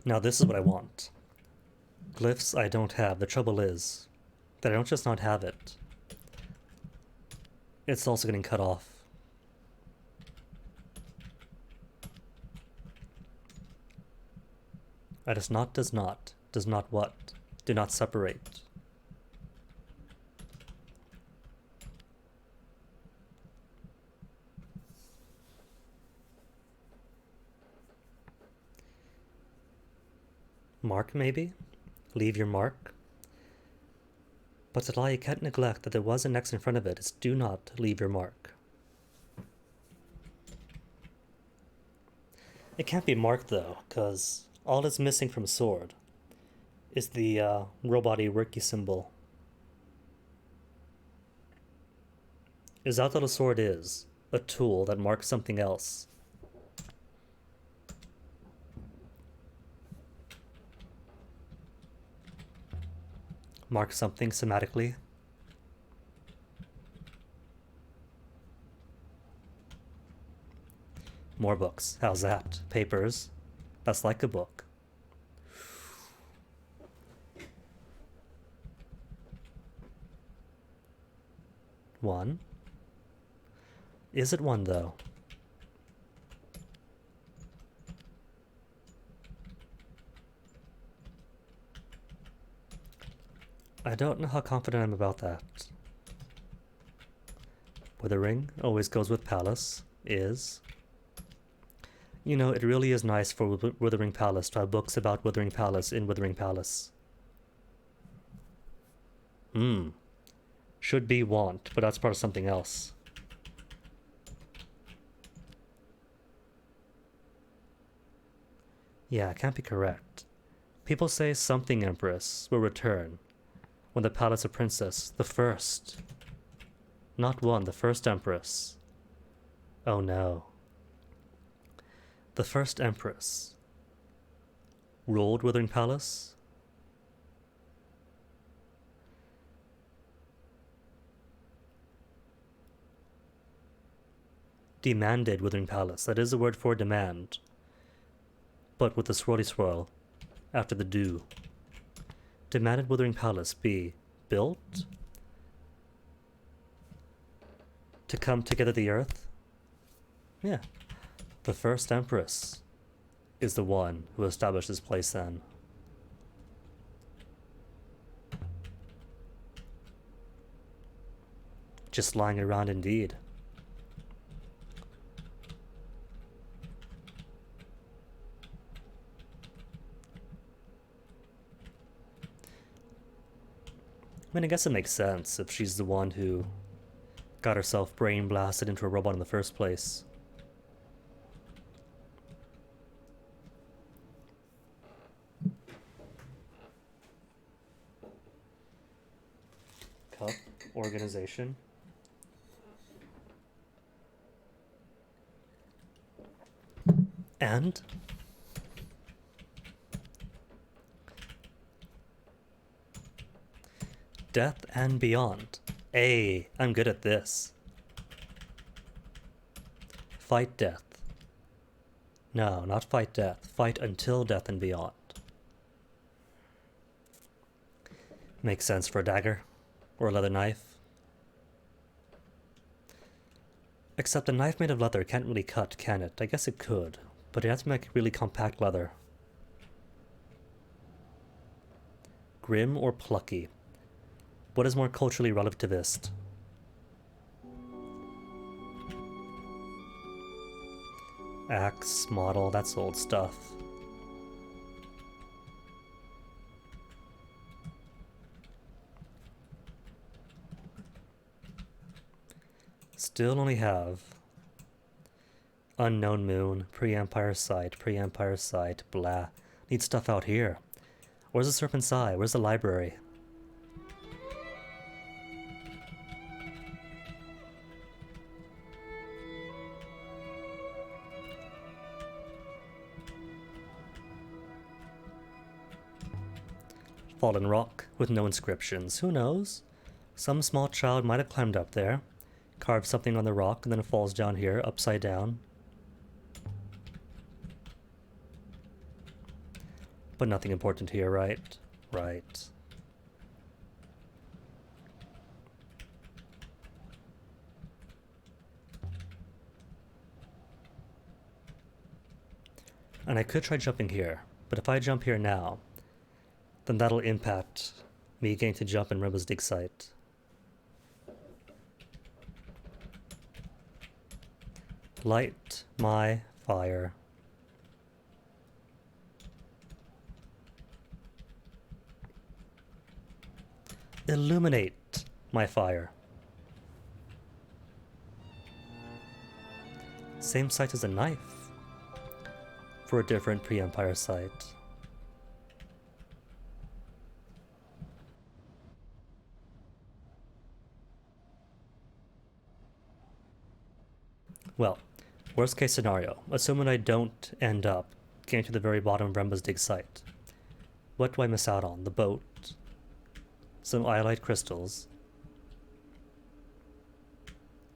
Now this is what I want. Glyphs I don't have. The trouble is that I don't just not have it. It's also getting cut off. I does not what? Do not separate. Mark maybe? Leave your mark. But to lie, you can't neglect that there was an X in front of it. It's do not leave your mark. It can't be marked though, because all that's missing from sword is the robot-y worky symbol. Is that what a sword is? A tool that marks something else. Mark something semantically. More books. How's that? Papers. That's like a book. One. Is it one though? I don't know how confident I'm about that. Withering always goes with Palace. Is. You know, it really is nice for Wuthering Palace to have books about Wuthering Palace in Wuthering Palace. Should be want, but that's part of something else. Yeah, it can't be correct. People say something Empress will return when the Palace of Princess, the first. Not one, the first Empress. Oh no. The first Empress ruled Wuthering Palace? Demanded Wuthering Palace. That is the word for demand. But with the swirly swirl after the do. Demanded Wuthering Palace be built to come together the earth? Yeah. The first Empress is the one who established this place then. Just lying around indeed. I mean, I guess it makes sense if she's the one who got herself brain blasted into a robot in the first place. Cup, organization. And death and beyond. Hey, I'm good at this. Fight death. No, not fight death. Fight until death and beyond. Makes sense for a dagger or a leather knife. Except a knife made of leather can't really cut, can it? I guess it could, but it has to make really compact leather. Grim or plucky? What is more culturally relativist? Axe, model, that's old stuff. Still only have Unknown Moon, Pre-Empire Site, blah. Need stuff out here. Where's the Serpent's Eye? Where's the library? Fallen rock with no inscriptions. Who knows? Some small child might have climbed up there, carved something on the rock, and then it falls down here, upside down. But nothing important here, right? Right. And I could try jumping here, but if I jump here now, then that'll impact me getting to jump in Rimba's dig site. Light my fire. illuminate my fire. Same site as a knife for a different pre-Empire site. Well, worst case scenario, assuming I don't end up getting to the very bottom of Remba's dig site. What do I miss out on? The boat, some iolite crystals,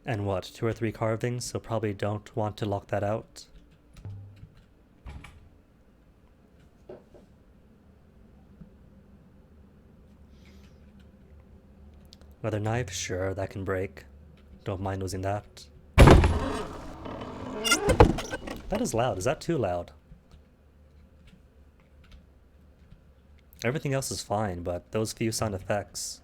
and what, 2 or 3 carvings, so probably don't want to lock that out. Another knife, sure, that can break. Don't mind losing that. That is loud. Is that too loud? Everything else is fine, but those few sound effects.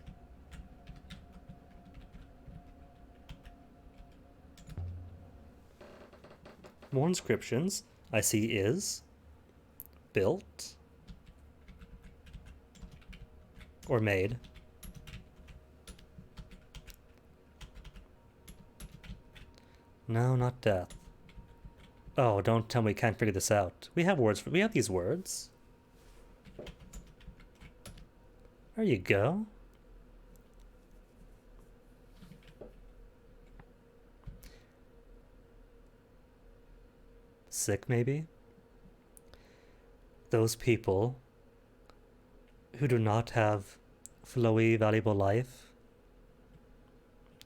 More inscriptions. I see is, built, or made. No, not death. Oh, don't tell me we can't figure this out. We have words we have these words. There you go. Sick, maybe? Those people who do not have flowy, valuable life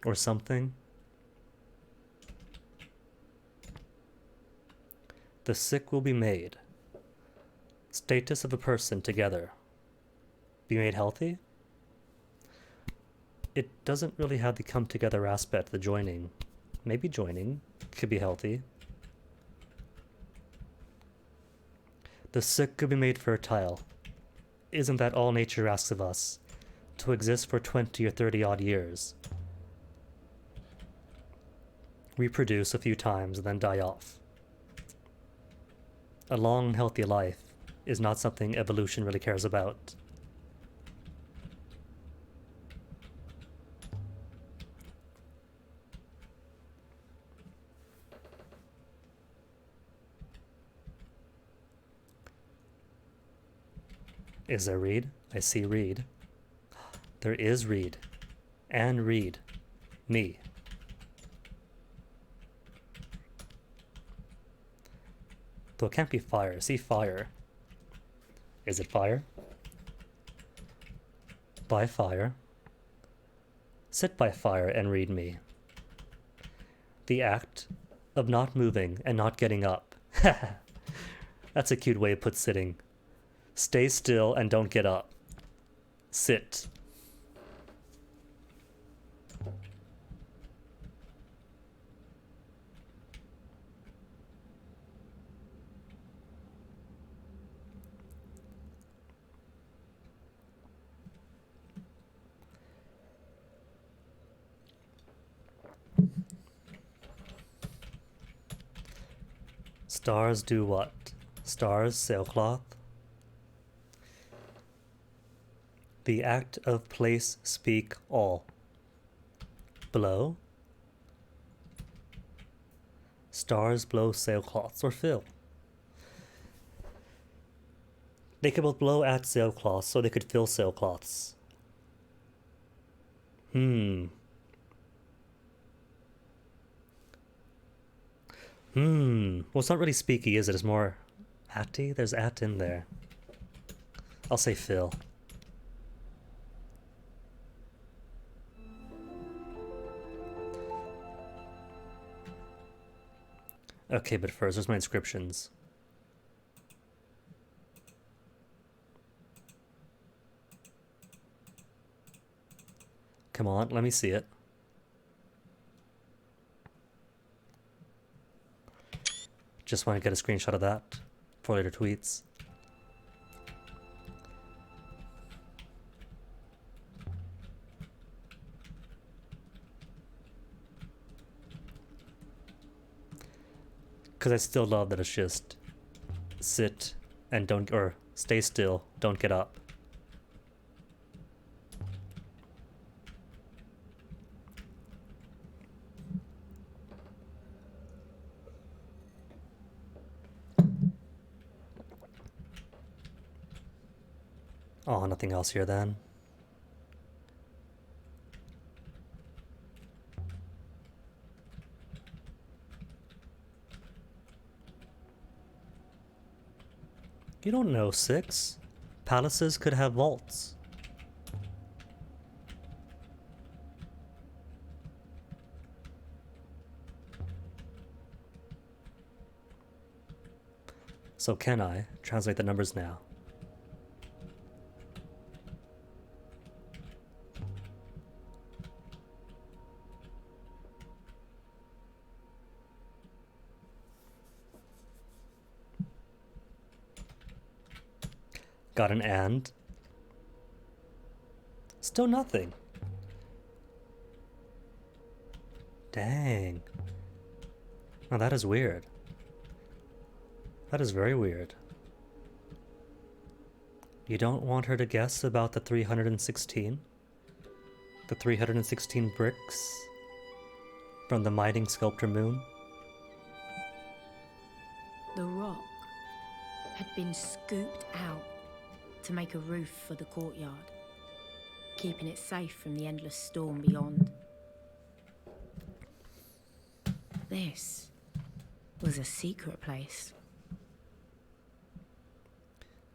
or something. The sick will be made. Status of a person together. Be made healthy? It doesn't really have the come together aspect, the joining. Maybe joining could be healthy. The sick could be made fertile. Isn't that all nature asks of us? To exist for 20 or 30 odd years. Reproduce a few times and then die off. A long, healthy life is not something evolution really cares about. Is there read? I see read. There is read. And read. Me. Though it can't be fire. See fire. Is it fire? By fire. Sit by fire and read me. The act of not moving and not getting up. That's a cute way to put sitting. Stay still and don't get up. Sit. Stars do what? Stars, sailcloth. The act of place, speak, all. Blow. Stars blow sailcloths or fill. They could both blow at sailcloths, so they could fill sailcloths. Well, it's not really speaky, is it? It's more atty. There's at in there. I'll say fill. Okay, but first, there's my inscriptions. Come on, let me see it. Just want to get a screenshot of that for later tweets. Because I still love that it's just sit and don't, or stay still, don't get up. Oh, nothing else here then. You don't know, Six. Palaces could have vaults. So can I translate the numbers now? Got an and. Still nothing. Dang. Now that is weird. That is very weird. You don't want her to guess about the 316? The 316 bricks from the mining sculptor moon? The rock had been scooped out to make a roof for the courtyard, keeping it safe from the endless storm beyond. This was a secret place.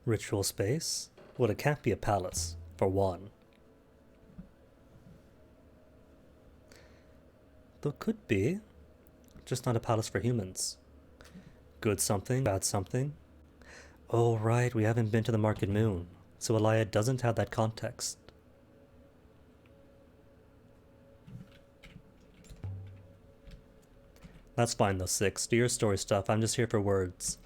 Ritual space? Well, it can't be a palace, for one. Though it could be. Just not a palace for humans. Good something, bad something. Oh right, we haven't been to the Market Moon, so Elia doesn't have that context. That's fine though, Six. Do your story stuff, I'm just here for words.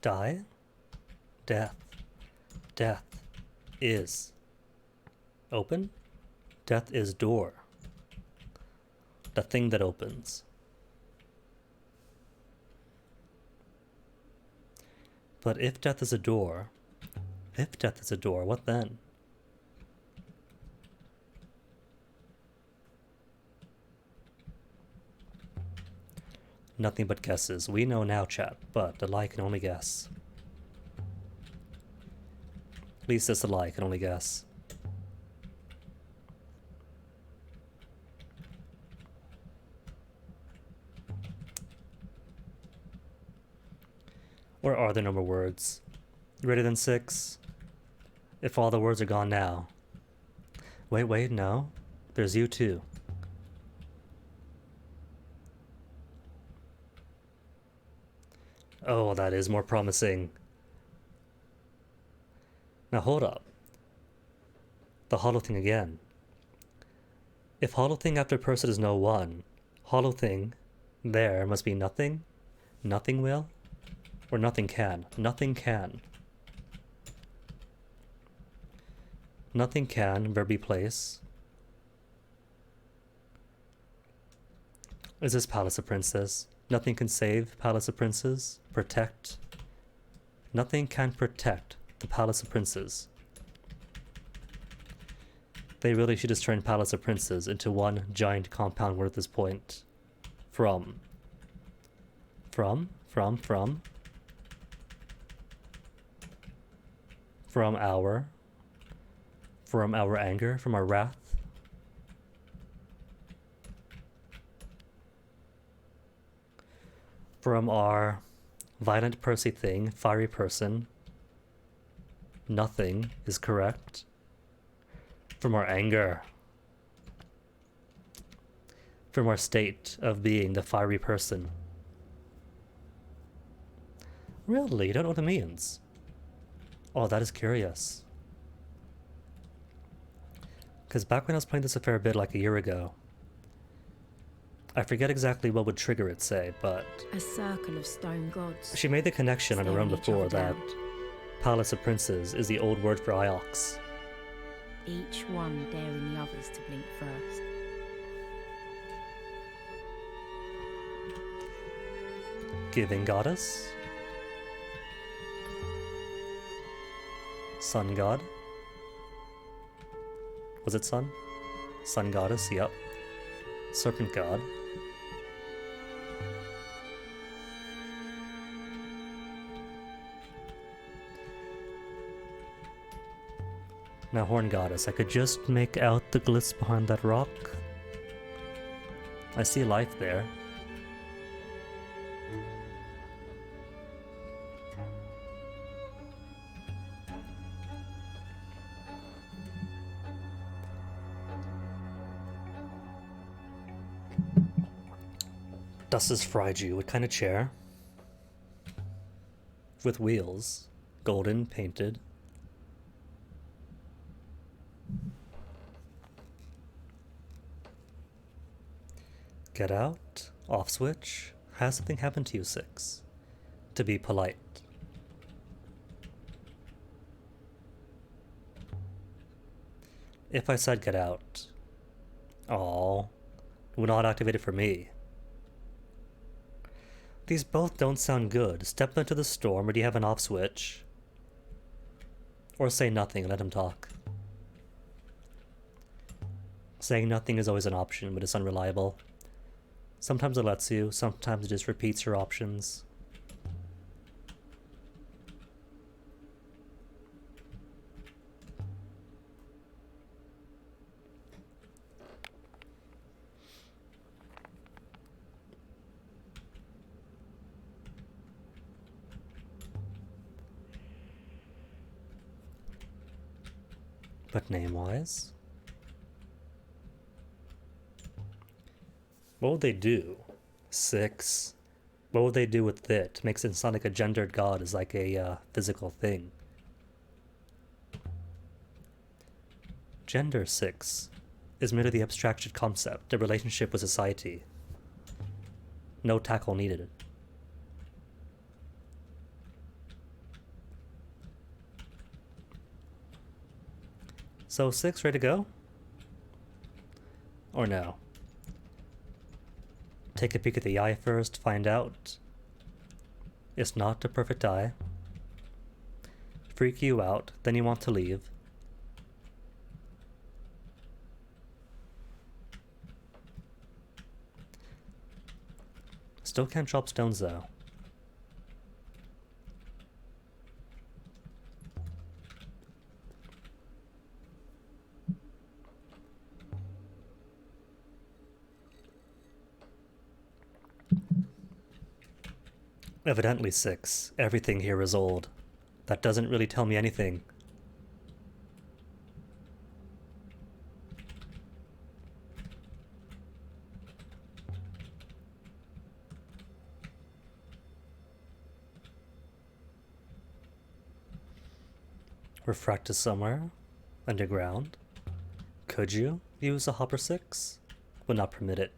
Die? Death. Death is open? Death is door. The thing that opens. But if death is a door, what then? Nothing but guesses. We know now, chat, but the lie can only guess. At least this lie can only guess. Or are there no more words? You ready then, Six? If all the words are gone now. Wait, no. There's you too. Oh, that is more promising. Now hold up. The hollow thing again. If hollow thing after person is no one, hollow thing there must be nothing? Nothing will? Or nothing can? Nothing can. Nothing can, verbi place. Is this Palace of Princes? Nothing can save Palace of Princes? Protect? Nothing can protect the Palace of Princes. They really should just turn Palace of Princes into one giant compound worth this point. From our anger, from our wrath. From our violent Percy thing, fiery person. Nothing is correct. From our anger. From our state of being the fiery person. Really? You don't know what it means? Oh, that is curious. Because back when I was playing this a fair bit like a year ago, I forget exactly what would trigger it say, but A circle of stone gods. she made the connection on her own staring each before other that down. Palace of Princes is the old word for Iox. Each one daring the others to blink first. Giving goddess? Sun god? Was it sun? Sun goddess, yep. Serpent god. Now, Horn Goddess, I could just make out the glyphs behind that rock. I see life there. Dust is Fryju. What kind of chair? With wheels. Golden, painted. Get out. Off switch. Has something happened to you, 6? To be polite. If I said get out. Aww. Would not activate it for me. These both don't sound good. Step into the storm, or do you have an off switch? Or say nothing and let him talk. Saying nothing is always an option, but it's unreliable. Sometimes it lets you, sometimes it just repeats your options. But name-wise? What would they do? 6. What would they do with it? Makes it sound like a gendered god is like a physical thing. Gender 6 is merely the abstracted concept, the relationship with society. No tackle needed. So 6 ready to go? Or no? Take a peek at the eye first, find out. It's not a perfect eye. Freak you out, then you want to leave. Still can't drop stones though. Evidently 6. Everything here is old. That doesn't really tell me anything. Refract is somewhere. Underground. Could you use a hopper 6? Would not permit it.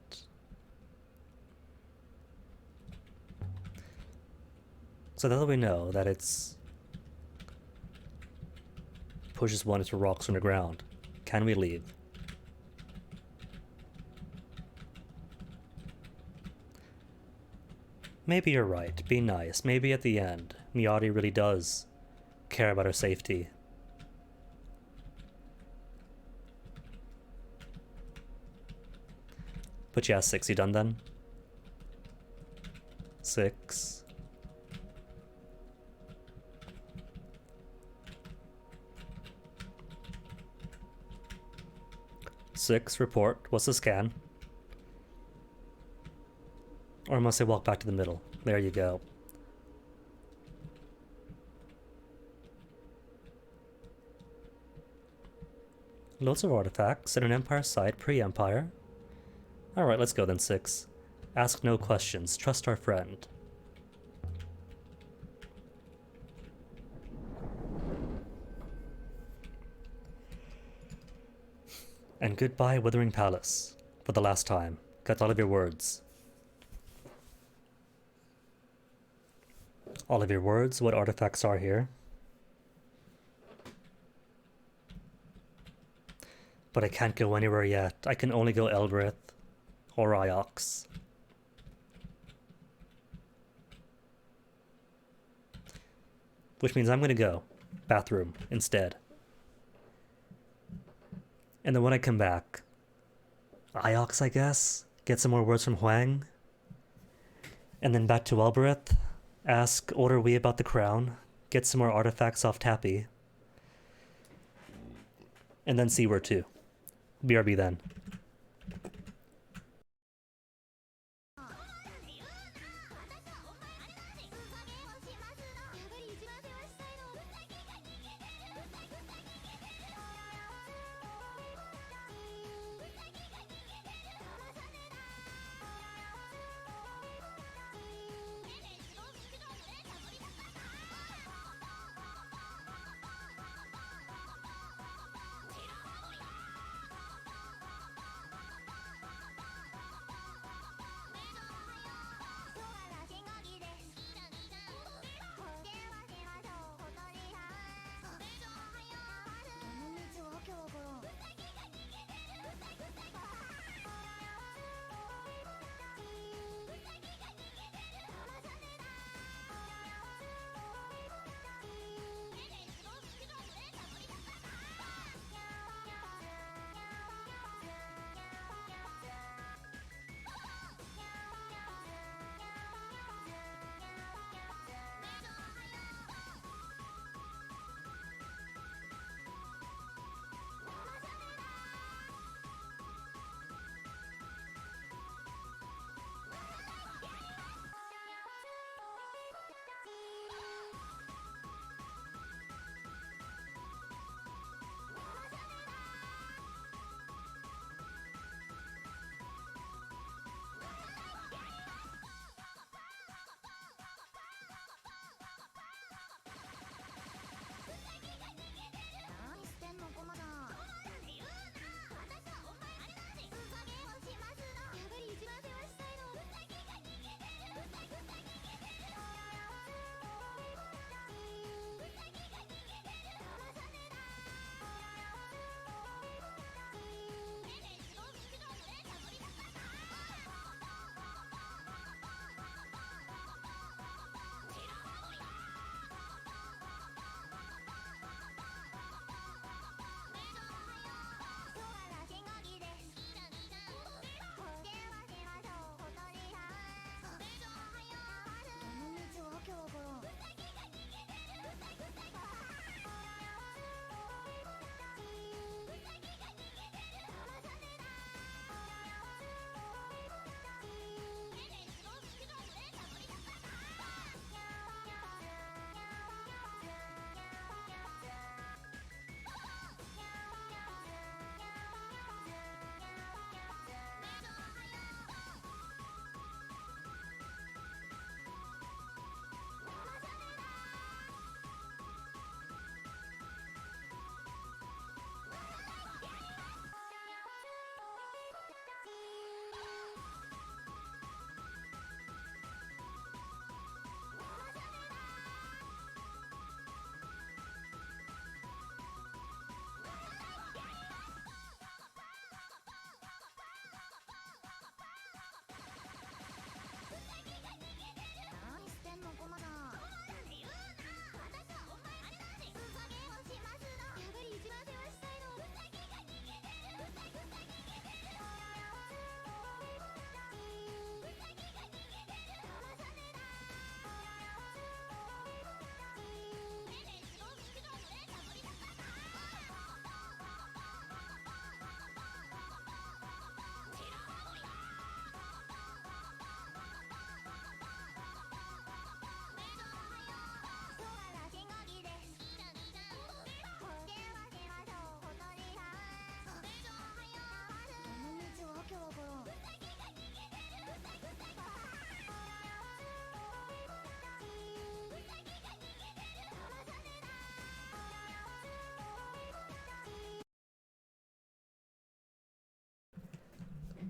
So now that we know that it's pushes one into rocks underground, can we leave? Maybe you're right, be nice. Maybe at the end, Miyari really does care about our safety. But yeah, 6, you done then? 6. Six, report. What's the scan? Or must I walk back to the middle? There you go. Loads of artifacts in an Empire site pre-Empire. Alright, let's go then, 6. Ask no questions. Trust our friend. And goodbye, Withering Palace. For the last time. Got all of your words. All of your words? What artifacts are here? But I can't go anywhere yet. I can only go Eldrith or Iox. Which means I'm gonna go bathroom instead. And then when I come back, Iox, I guess? Get some more words from Huang? And then back to Elbereth, ask Order We about the crown, get some more artifacts off Tappy. and then C word 2. BRB then.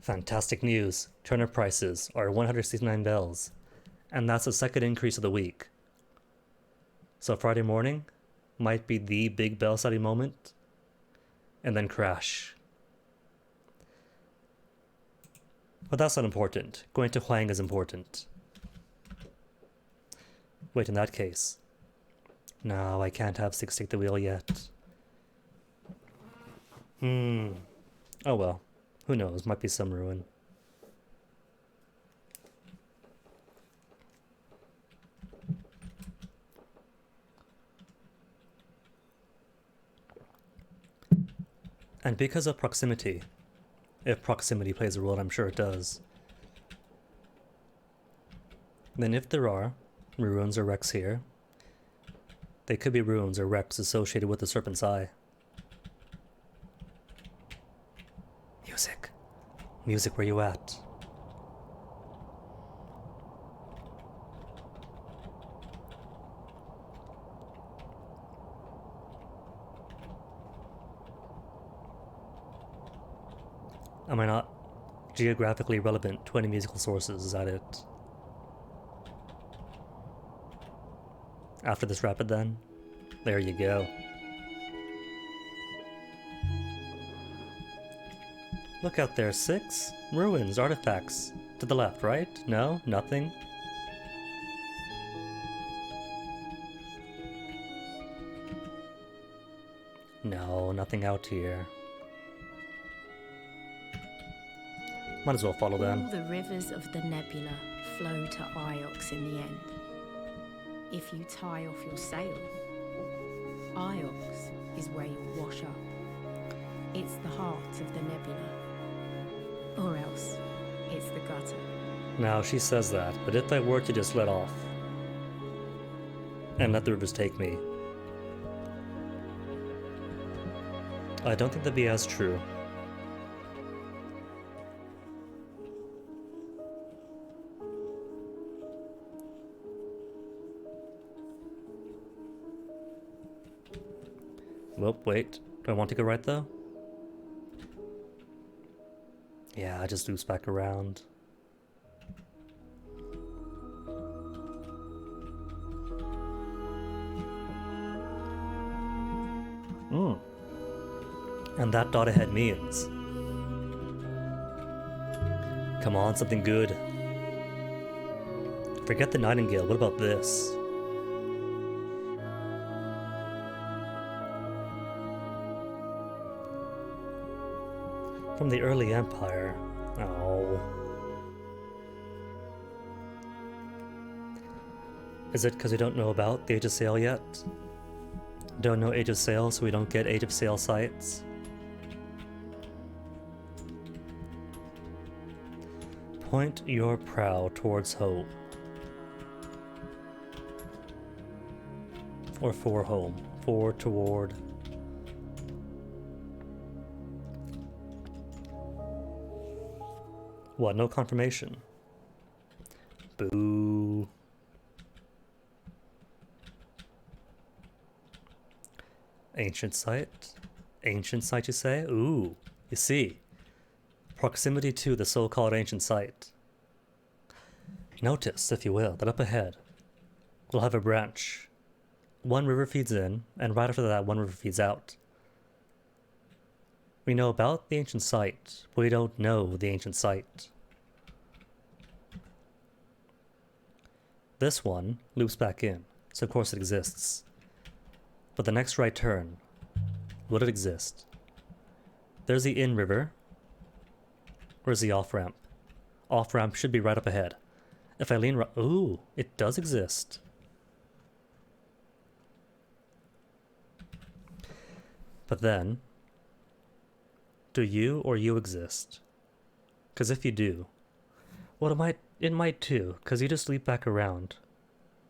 Fantastic news. Turnip prices are 169 bells. And that's the second increase of the week. So Friday morning might be the big bell setting moment. And then crash. But that's not important. Going to Huang is important. Wait, in that case. No, I can't have 6 take the wheel yet. Oh well. Who knows? Might be some ruin. And because of proximity, if proximity plays a role, and I'm sure it does, then if there are ruins or wrecks here, they could be ruins or wrecks associated with the Serpent's Eye. Music. Music, where you at? Am I not geographically relevant to any musical sources? Is that it? After this rapid then? There you go. Look out there, 6. Ruins, artifacts. To the left, right? No? Nothing? No, nothing out here. Might as well follow them. All the rivers of the nebula flow to Iox in the end. If you tie off your sail, Iox is where you'll wash up. It's the heart of the nebula. Or else, it's the gutter. Now, she says that, but if I were to just let off and let the rivers take me, I don't think that'd be as true. Well, wait. Do I want to go right, though? Yeah, I just loops back around. And that dot ahead means... Come on, something good. Forget the Nightingale, what about this? From the early Empire. Oh. Is it because we don't know about the Age of Sail yet? Don't know Age of Sail, so we don't get Age of Sail sites? Point your prow towards home. Or for home. For, toward. What, no confirmation? Boo. Ancient site? Ancient site, you say? Ooh, you see. Proximity to the so-called ancient site. Notice, if you will, that up ahead, we'll have a branch. One river feeds in, and right after that, one river feeds out. We know about the ancient site, but we don't know the ancient site. This one loops back in, so of course it exists. But the next right turn, would it exist? There's the in river. Where's the off-ramp? Off-ramp should be right up ahead. If I lean right... Ooh, it does exist. But then... Do you or you exist? Because if you do... Well, it might too, because you just leap back around.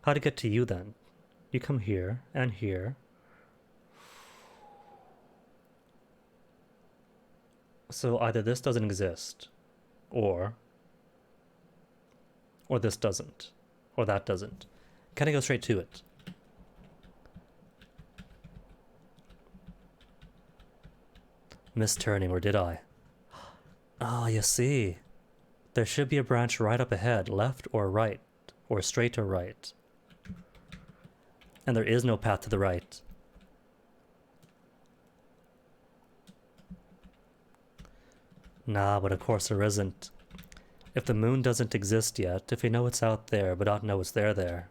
How to get to you then? You come here, and here. So either this doesn't exist, or this doesn't, or that doesn't. Can I go straight to it? Missed turning, or did I? Ah, you see. There should be a branch right up ahead, left or right, or straight or right. And there is no path to the right. Nah, but of course there isn't. If the moon doesn't exist yet, if we know it's out there but don't know it's there.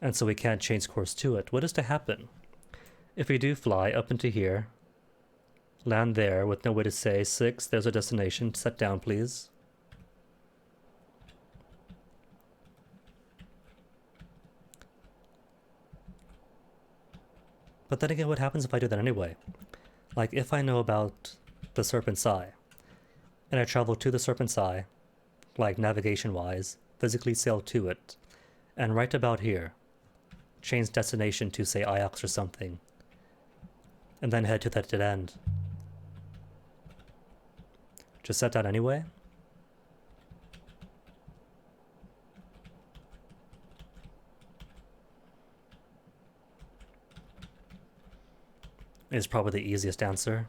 And so we can't change course to it, what is to happen? If we do fly up into here, land there with no way to say, 6, there's our destination, set down please. But then again, what happens if I do that anyway? Like, if I know about the Serpent's Eye, and I travel to the Serpent's Eye, like navigation-wise, physically sail to it, and right about here, change destination to, say, Iox or something, and then head to that dead end. Just set that anyway? Is probably the easiest answer.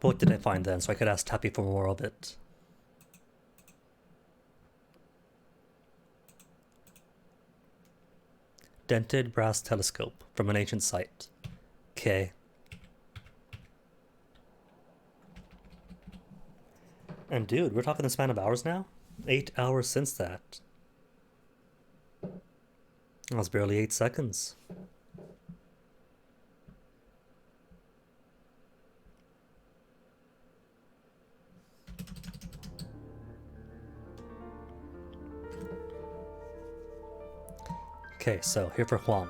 What did I find then, so I could ask Tappy for more of it? Dented brass telescope from an ancient site. Okay. And dude, we're talking the span of hours now? 8 hours since that. That was barely 8 seconds. Okay, so here for Juan.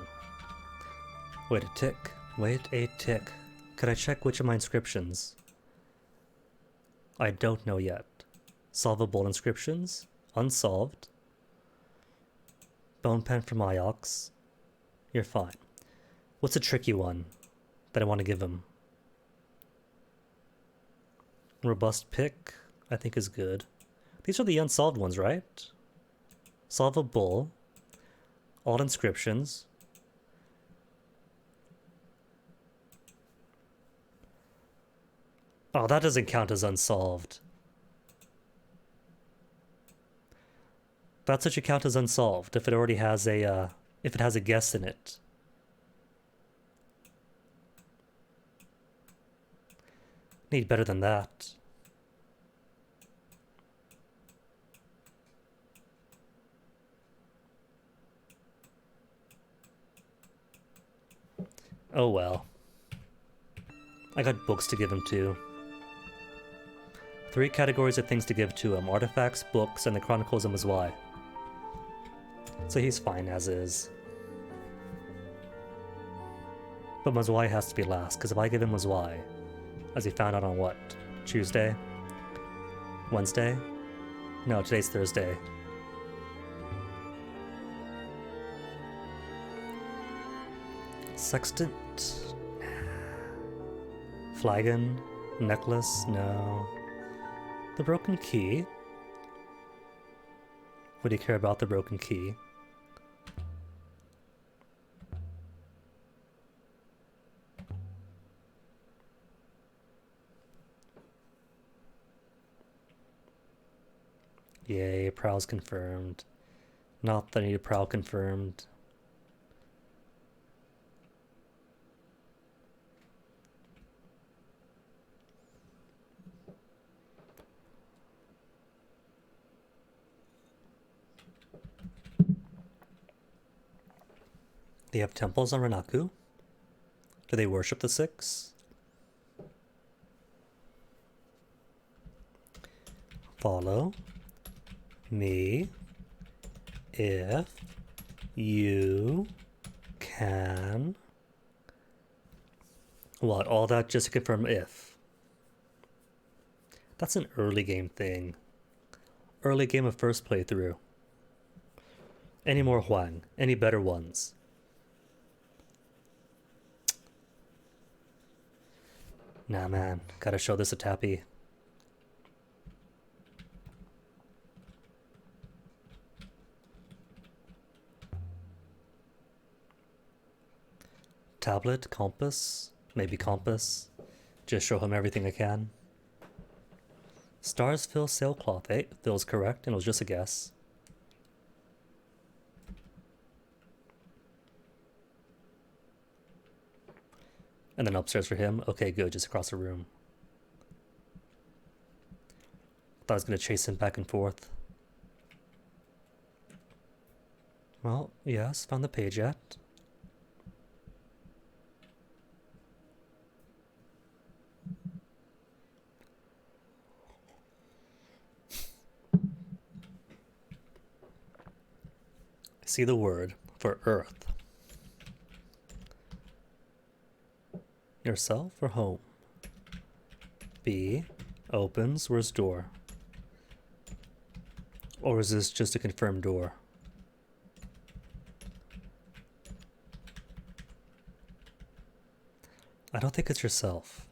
Wait a tick. Wait a tick. Could I check which of my inscriptions? I don't know yet. Solvable inscriptions? Unsolved. Bone pen from Iox. You're fine. What's a tricky one that I want to give him? Robust pick, I think is good. These are the unsolved ones, right? Solvable. All inscriptions. Oh, that doesn't count as unsolved. That should count as unsolved if it already has a if it has a guess in it. Need better than that. Oh well. I got books to give him too. 3 categories of things to give to him: artifacts, books, and the Chronicles of Mzwai. So he's fine as is. But Mzwai has to be last, because if I give him Mzwai, as he found out on what? Tuesday? Wednesday? No, today's Thursday. Sextant? Flagon? Necklace? No. The broken key? Would he care about the broken key? Yay, Prowl's confirmed. Not that I need a Prowl confirmed. They have temples on Renaku? Do they worship the 6? Follow me if you can. What, all that just to confirm if? That's an early game thing. Early game of first playthrough. Any more Huang? Any better ones? Nah, man. Gotta show this to Tappy. Tablet, compass, maybe compass. Just show him everything I can. Stars fill sailcloth, eh? Phil's correct, and it was just a guess. And then upstairs for him. Okay, good, just across the room. Thought I was gonna chase him back and forth. Well, yes, found the page yet. See the word for earth. Yourself or home? B. Opens. Where's door? Or is this just a confirmed door? I don't think it's yourself.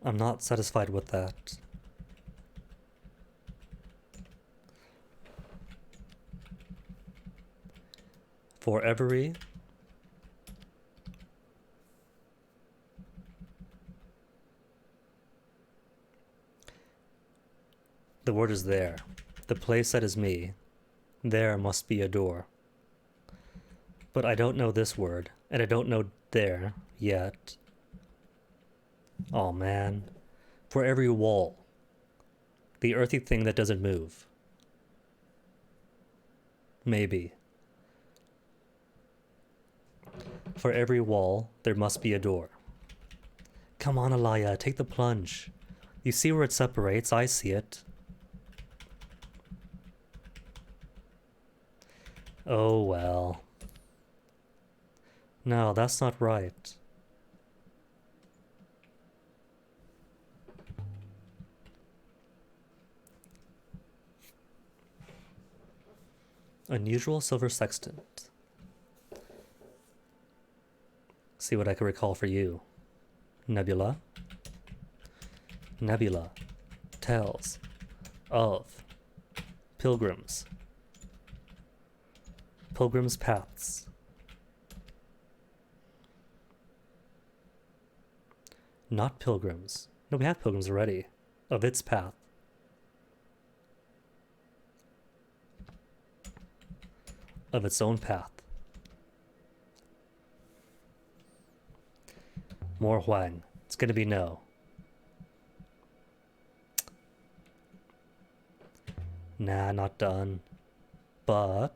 I'm not satisfied with that. For every the word is there. The place that is me. There must be a door. But I don't know this word, and I don't know there yet. Oh man. For every wall. The earthy thing that doesn't move. Maybe. For every wall, there must be a door. Come on, Alaya, take the plunge. You see where it separates, I see it. Oh well. No, that's not right. Unusual silver sextant. See what I can recall for you. Nebula. Nebula tells of pilgrims. Pilgrims' paths. Not pilgrims. No, we have pilgrims already. Of its path. Of its own path. More Huang. It's gonna be no. Nah, not done. But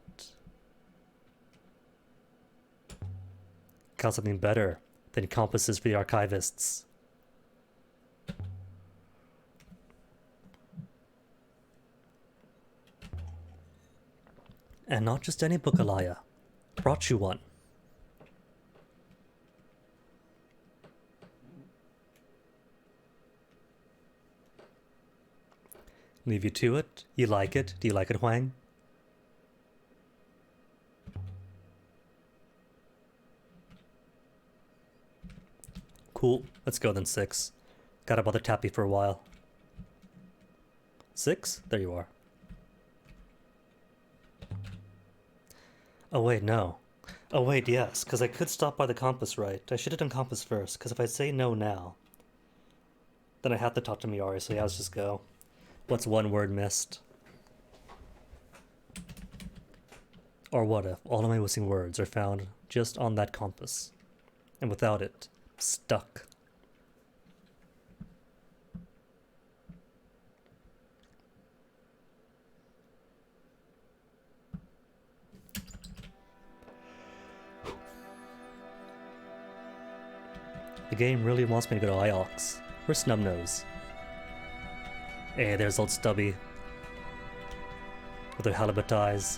got something better than compasses for the archivists. And not just any book, Alaya. Brought you one. Leave you to it. You like it? Do you like it, Huang? Cool. Let's go then, 6. Gotta bother Tappy for a while. 6? There you are. Oh wait, no. Oh wait, yes, because I could stop by the compass, right? I should have done compass first, because if I say no now, then I have to talk to Miyari, so yeah, let's just go. What's one word missed? Or what if all of my missing words are found just on that compass, and without it, stuck? The game really wants me to go to Iox. Where's Snubnose? Hey, there's old Stubby. With her halibut eyes.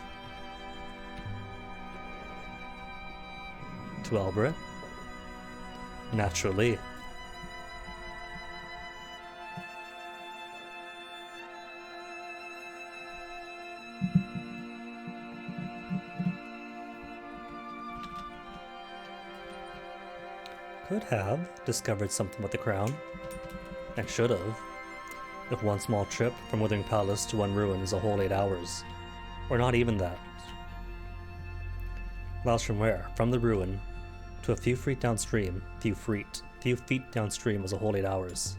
To Albert? Naturally. Could have discovered something with the crown. And should have. If one small trip from Withering Palace to one ruin is a whole 8 hours. Or not even that. Miles from where? From the ruin to a few feet downstream. Few feet downstream was a whole 8 hours.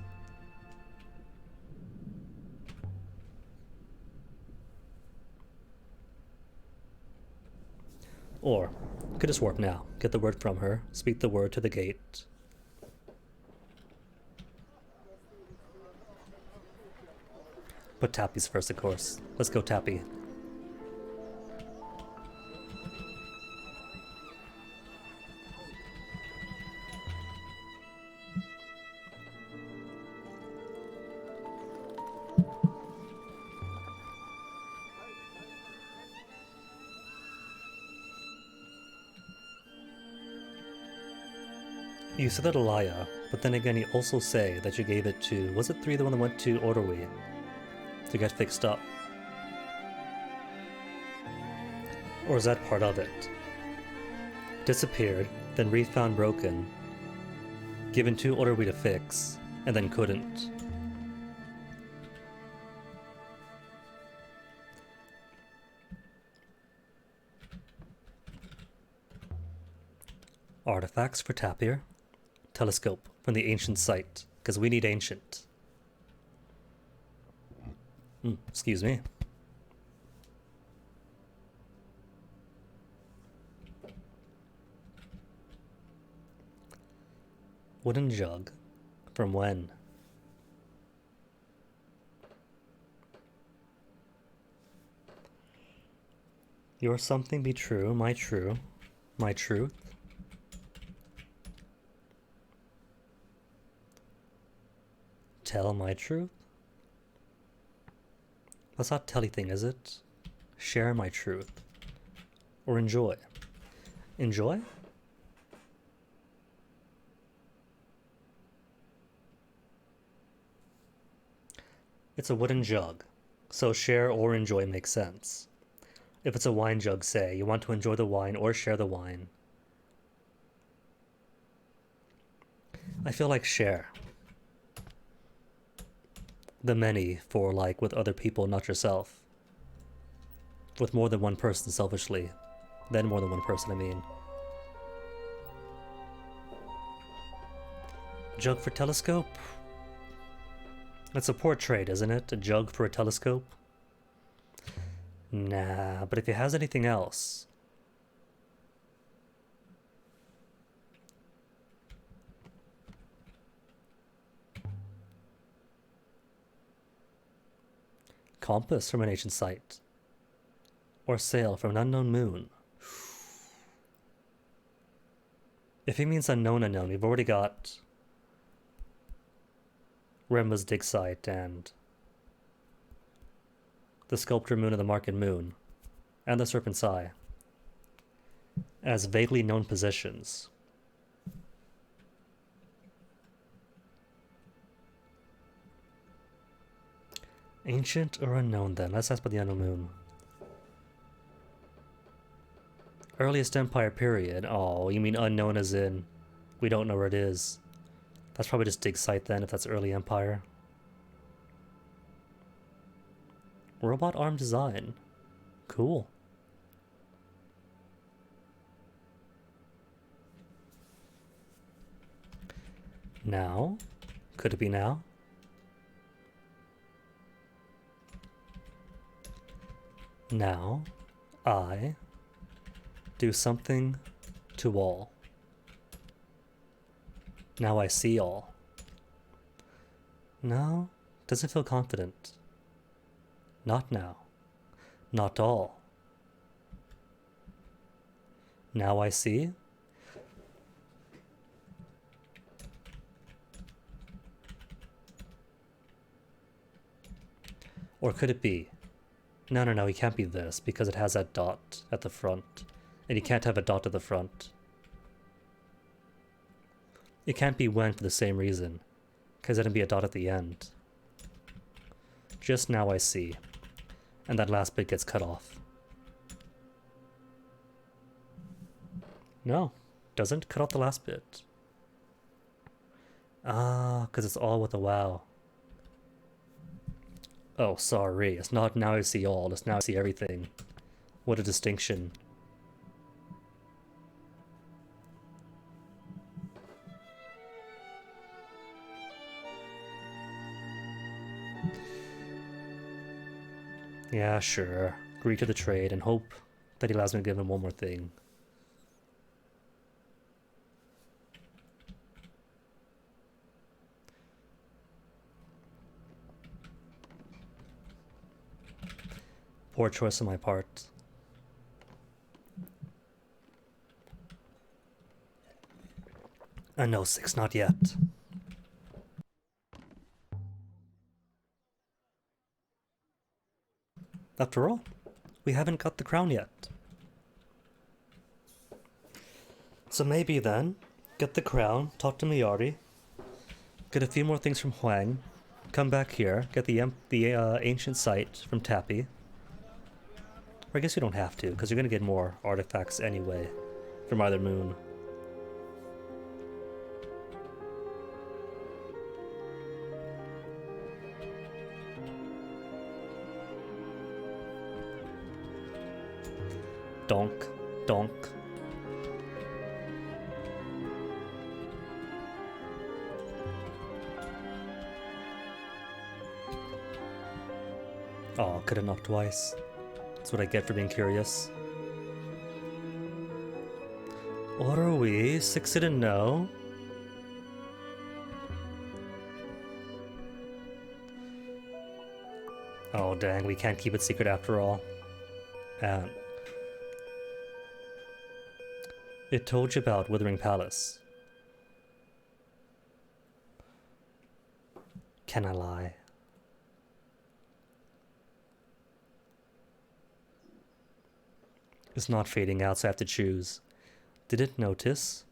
Or, could just warp now. Get the word from her. Speak the word to the gate. But Tappy's first, of course. Let's go, Tappy. You said that Elia, but then again you also say that you gave it to... Was it 3 the one that went to Orderwe to get fixed up? Or is that part of it? Disappeared, then refound broken, given to Orderwe to fix, and then couldn't. Artifacts for Tapir. Telescope from the ancient site, because we need ancient. Excuse me. Wooden jug. From when? Your something be true, my truth. Tell my truth? That's not telly thing, is it? Share my truth. Or enjoy. Enjoy? It's a wooden jug, so share or enjoy makes sense. If it's a wine jug, say, you want to enjoy the wine or share the wine. I feel like share. The many for like with other people, not yourself. With more than one person selfishly. Then more than one person, I mean. Jug for telescope? That's a portrait, isn't it? A jug for a telescope? Nah, but if he has anything else... Compass from an ancient site. Or sail from an unknown moon. If he means unknown, we've already got Remba's dig site and the sculptor moon of the market moon and the serpent's eye as vaguely known positions. Ancient or unknown then? Let's ask about the unknown moon. Earliest empire period. Oh, you mean unknown as in we don't know where it is. That's probably just dig site then if that's early empire. Robot arm design. Cool. Now? Could it be now? Now, I do something to all. Now I see all. No, doesn't feel confident. Not now. Not all. Now I see. Or could it be? No, he can't be this because it has that dot at the front. And you can't have a dot at the front. It can't be when for the same reason, because it'd be a dot at the end. Just now I see. And that last bit gets cut off. No, doesn't cut off the last bit. Ah, because it's all with a wow. Oh, sorry. It's not now I see all. It's now I see everything. What a distinction. Yeah, sure. Agree to the trade and hope that he allows me to give him one more thing. Poor choice on my part. No, 6, not yet. After all, we haven't got the crown yet. So maybe then, Get the crown, talk to Miyari, get a few more things from Huang, come back here, get the ancient site from Tappy. Or I guess you don't have to, because you're going to get more artifacts anyway from either moon. Donk, donk. Oh, could have knocked twice. That's what I get for being curious. What are we? 6 didn't know? Oh dang, we can't keep it secret after all. And it told you about Withering Palace. Can I lie? It's not fading out, so I have to choose. Did it notice?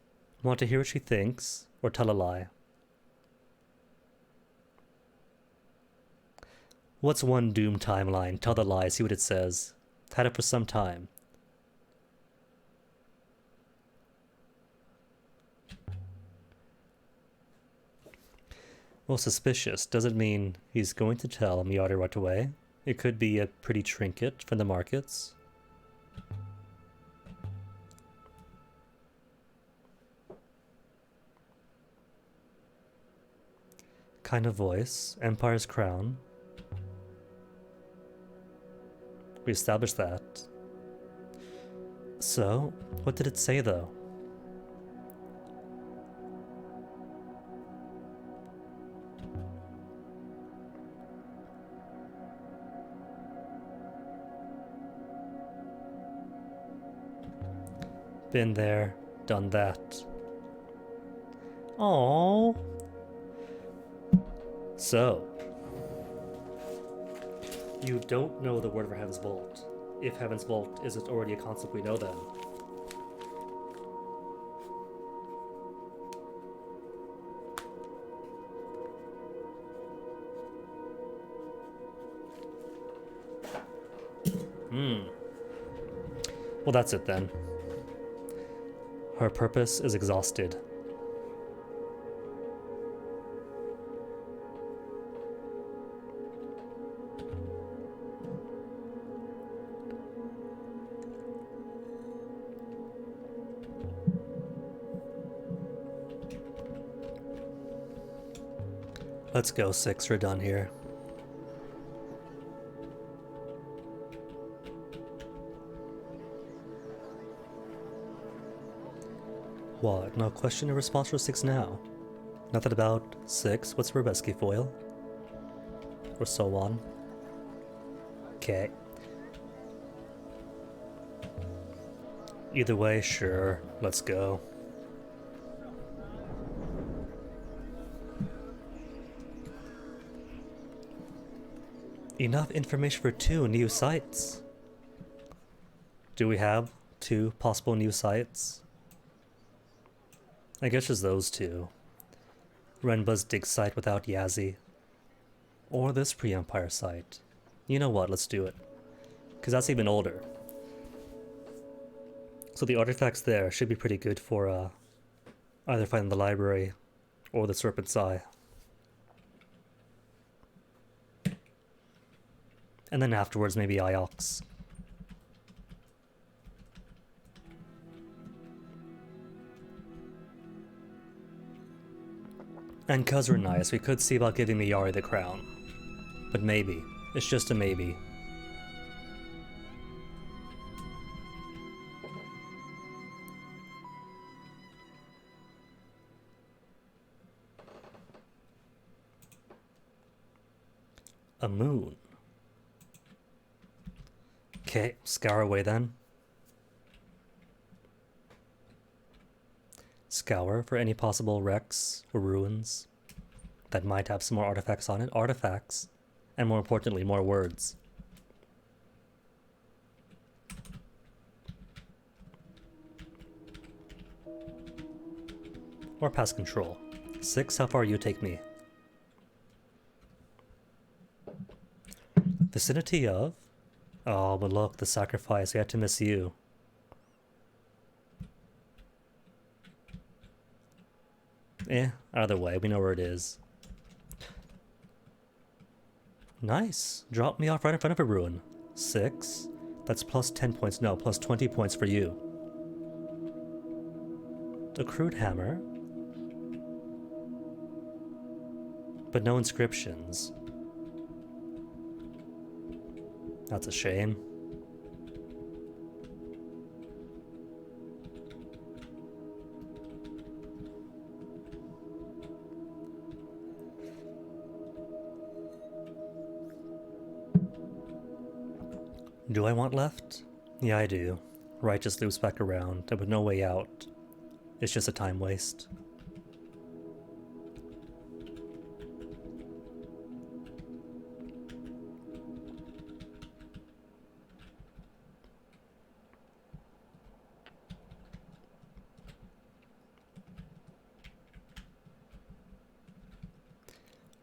Want to hear what she thinks? Or tell a lie? What's one Doom timeline? Tell the lie, see what it says. Had it for some time. Well, suspicious doesn't mean he's going to tell Miyari right away. It could be a pretty trinket from the markets. Kind of voice. Empire's crown. We established that. So, what did it say though? Been there, done that. Oh. So, you don't know the word for Heaven's Vault. If Heaven's Vault isn't already a concept we know then. Well, that's it then. Her purpose is exhausted. Let's go, 6. We're done here. What? No question or response for 6 now? Nothing about 6? What's Rubeski foil? Or so on. Okay. Either way, sure. Let's go. Enough information for 2 new sites. Do we have 2 possible new sites? I guess just those 2. Renba's dig site without Yazi. Or this pre-Empire site. You know what, let's do it. Because that's even older. So the artifacts there should be pretty good for either finding the library or the Serpent's Eye. And then afterwards maybe Iox. And cuz we're nice, we could see about giving Miyari the crown. But maybe. It's just a maybe. A moon. Okay, scour away then. Scour for any possible wrecks or ruins that might have some more artifacts on it. Artifacts, and more importantly, more words. Or past control. 6, how far you take me? Vicinity of? Oh, but look, the sacrifice. We had to miss you. Either way, we know where it is. Nice. Drop me off right in front of a ruin. 6. That's plus 10 points. No, plus 20 points for you. A crude hammer. But no inscriptions. That's a shame. Do I want left? Yeah, I do. Right just loops back around, and with no way out, it's just a time waste.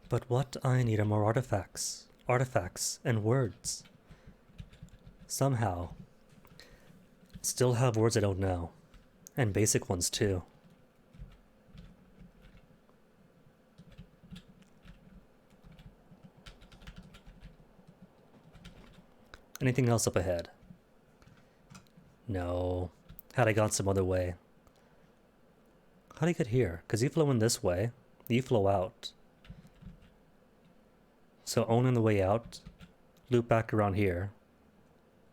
But what I need are more artifacts. Artifacts and words. Somehow. Still have words I don't know. And basic ones too. Anything else up ahead? No. Had I gone some other way. How do you get here? Because you flow in this way. You flow out. So own in the way out. Loop back around here.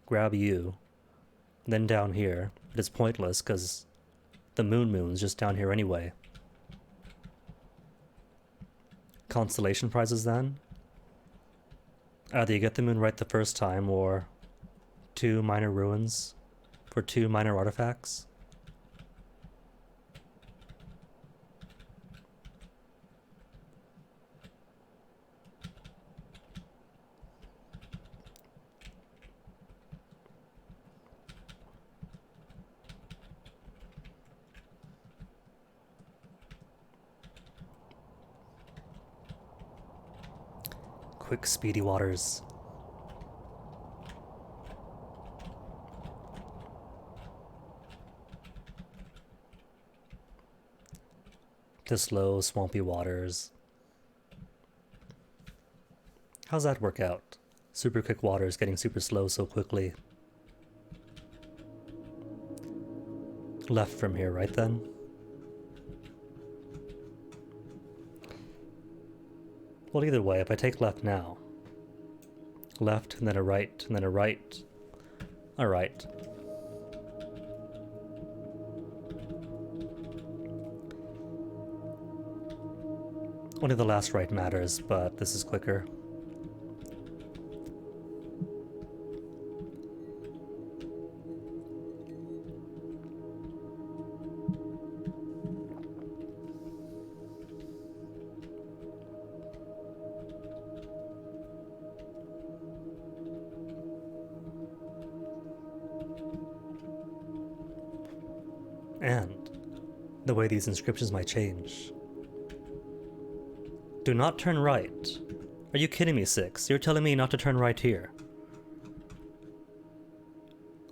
Grab you. Then down here. But it's pointless because the moon's just down here anyway. Constellation prizes then? Either you get the moon right the first time or 2 minor ruins for 2 minor artifacts. Quick, speedy waters. To slow, swampy waters. How's that work out? Super quick waters getting super slow so quickly. Left from here, right then? Well, either way, if I take left now. Left, and then a right, and then a right. A right. Only the last right matters, but this is quicker. And the way these inscriptions might change. Do not turn right. Are you kidding me, 6? You're telling me not to turn right here.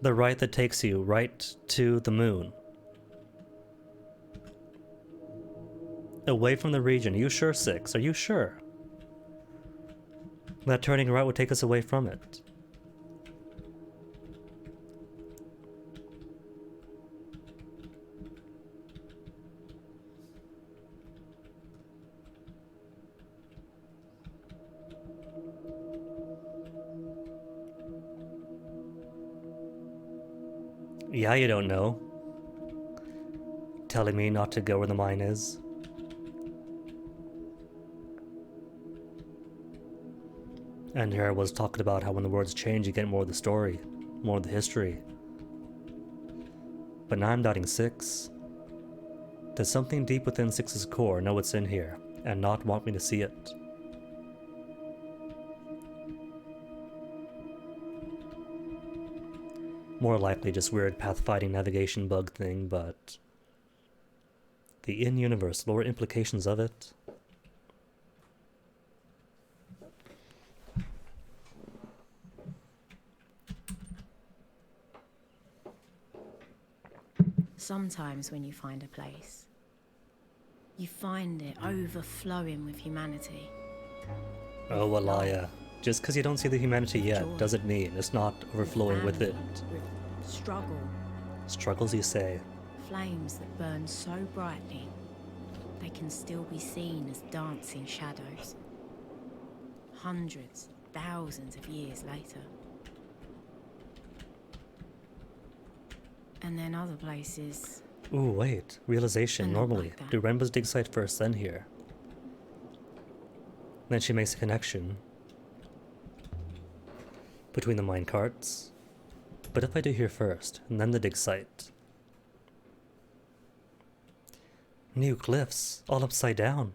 The right that takes you right to the moon. Away from the region. Are you sure, 6? Are you sure? That turning right would take us away from it. Yeah, you don't know. Telling me not to go where the mine is. And here I was talking about how when the words change you get more of the story, more of the history. But now I'm doubting 6. Does something deep within 6's core know what's in here, and not want me to see it? More likely just weird pathfinding navigation bug thing, but the in-universe lore implications of it. Sometimes when you find a place, you find it overflowing with humanity. Oh, Alaya. Just because you don't see the humanity yet Joy. doesn't mean it's not overflowing with it. With struggle, Struggles, you say. flames that burn so brightly they can still be seen as dancing shadows. Hundreds, thousands of years later. And then other places, Ooh, wait. Realization, And not normally. like that. Do Renba's dig site first, then here. Then she makes a connection between the mine carts. But if I do here first, and then the dig site. New glyphs, all upside down.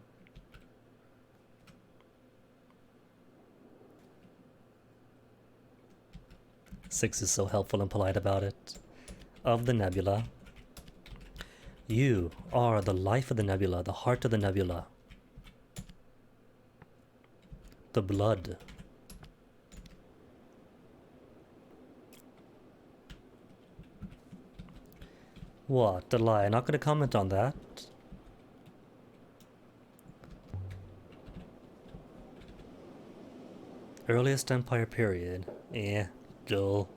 Six is so helpful and polite about it. Of the nebula. You are the life of the nebula, the heart of the nebula. The blood. What, the lie? Not gonna comment on that. Earliest empire period. Dull.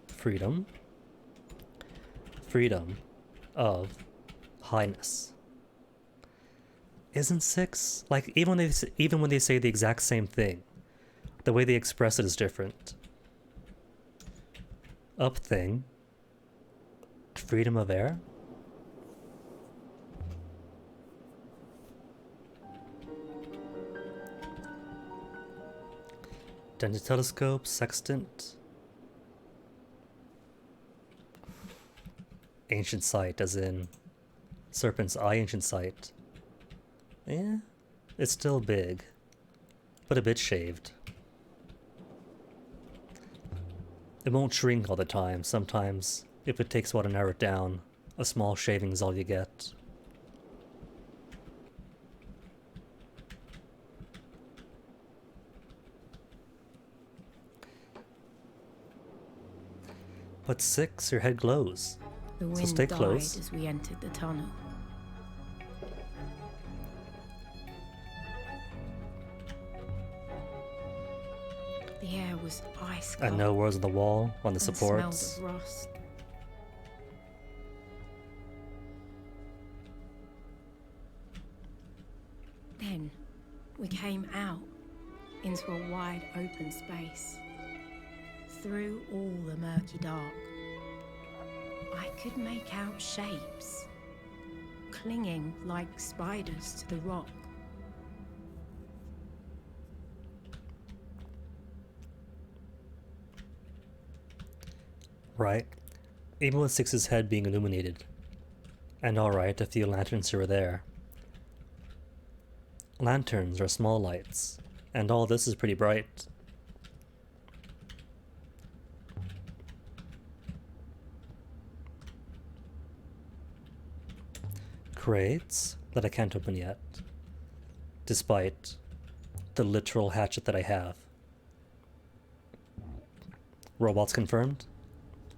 Freedom. Freedom of highness. Isn't six like even when they say the exact same thing, the way they express it is different. Up thing. Freedom of air. Dented telescope, sextant. Ancient site, as in Serpent's Eye ancient site. It's still big, but a bit shaved. It won't shrink all the time. Sometimes, if it takes a while to narrow it down, a small shaving is all you get. But six, your head glows. the So wind stay died close. as we entered the tunnel. The air was ice cold. And no words on the wall, on the and supports. smelled of rust. Then we came out into a wide open space. Through all the murky dark, I could make out shapes, clinging like spiders to the rock. Right. Even with Six's head being illuminated. And alright, a few lanterns here or there. Lanterns are small lights, and all this is pretty bright. Crates that I can't open yet, despite the literal hatchet that I have. Robots confirmed.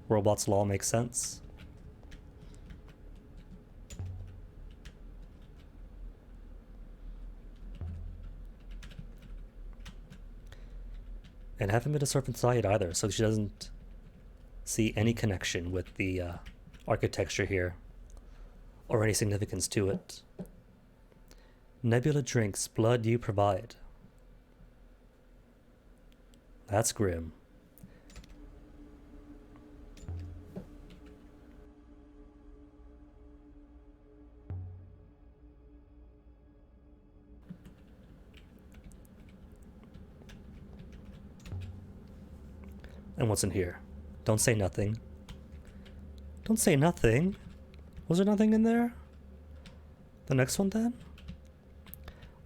Robots law makes sense. And haven't been to Serpent's Eye either, so she doesn't see any connection with the architecture here, or any significance to it. Nebula drinks blood you provide. That's grim. And what's in here? Don't say nothing. Don't say nothing. Was there nothing in there? The next one then?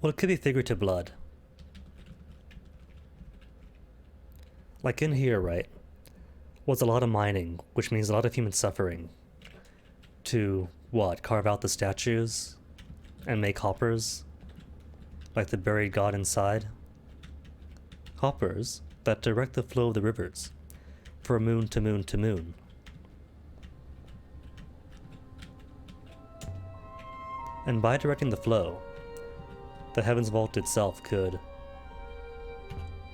Well, it could be figurative blood. Like in here, right? was a lot of mining, which means a lot of human suffering. To what? Carve out the statues and make hoppers? Like the buried god inside? Hoppers that direct the flow of the rivers, for moon to moon to moon. And by directing the flow, the Heaven's Vault itself could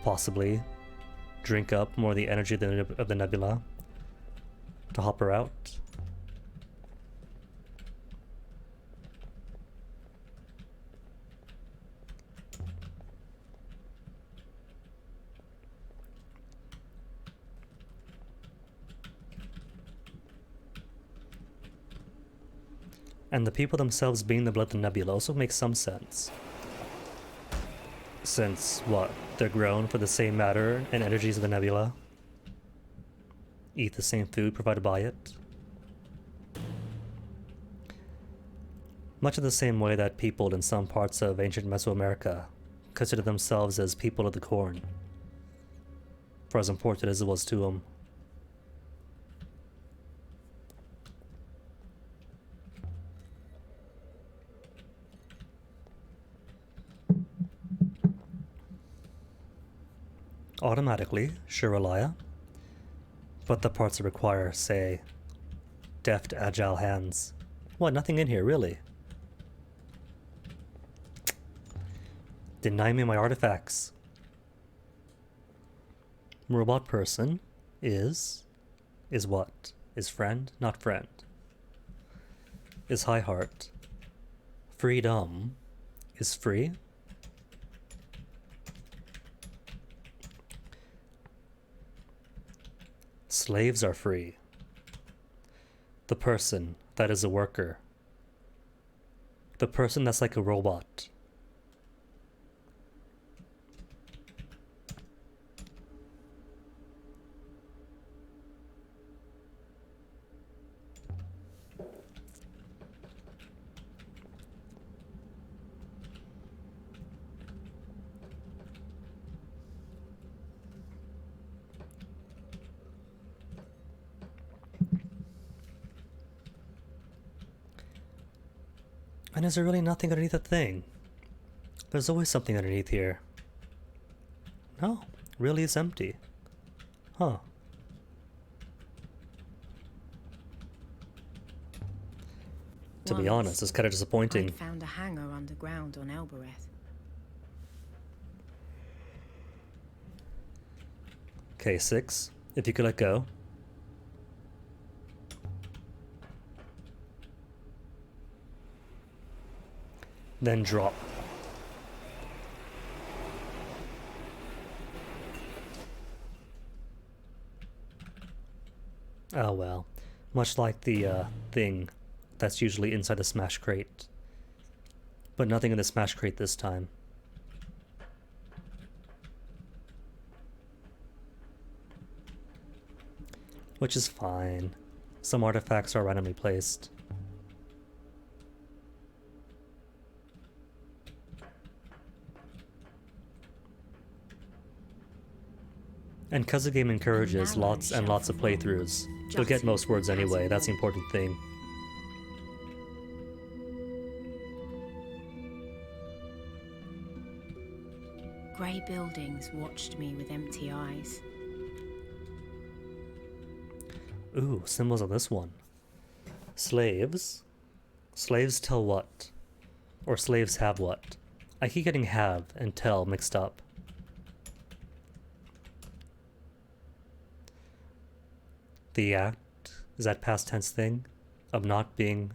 possibly drink up more of the energy of the nebula to hopper out. And the people themselves being the blood of the nebula also makes some sense. Since, what, they're grown for the same matter and energies of the nebula? Eat the same food provided by it? Much of the same way that people in some parts of ancient Mesoamerica consider themselves as people of the corn, for as important as it was to them. Automatically, sure, Elia. But the parts that require, say, deft, agile hands. What, nothing in here, really? Deny me my artifacts. Robot person is what? Is friend, not friend. Is high heart. Freedom is free. Slaves are free. The person that is a worker. The person that's like a robot. And is there really nothing underneath the thing? There's always something underneath here. No, really it's empty. Huh. To be honest, it's kind of disappointing. I found a hangar underground on Elbereth. Okay, 6. If you could let go. Then drop. Oh well. Much like the thing that's usually inside the smash crate. But nothing in the smash crate this time. Which is fine. Some artifacts are randomly placed. And because the game encourages lots and lots of playthroughs, you'll get most words anyway, that's the important thing. Grey buildings watched me with empty eyes. Ooh, symbols on this one. Slaves? Slaves tell what? Or slaves have what? I keep getting have and tell mixed up. The act is that past tense thing of not being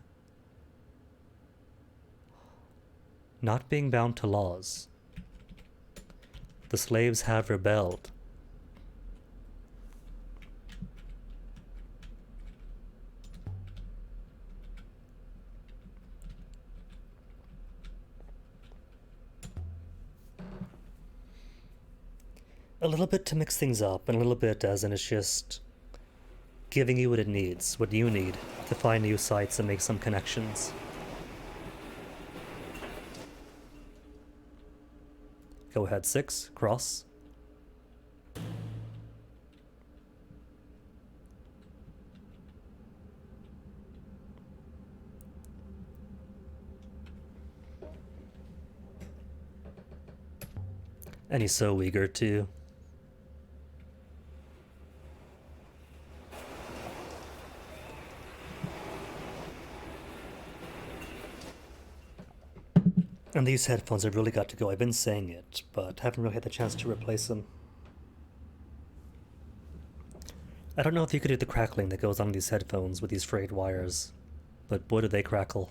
bound to laws. The slaves have rebelled. A little bit to mix things up, and a little bit as in it's just giving you what it needs, what you need to find new sites and make some connections. Go ahead, 6, cross. And he's so eager to. And these headphones have really got to go. I've been saying it, but haven't really had the chance to replace them. I don't know if you could hear the crackling that goes on in these headphones with these frayed wires, but boy do they crackle.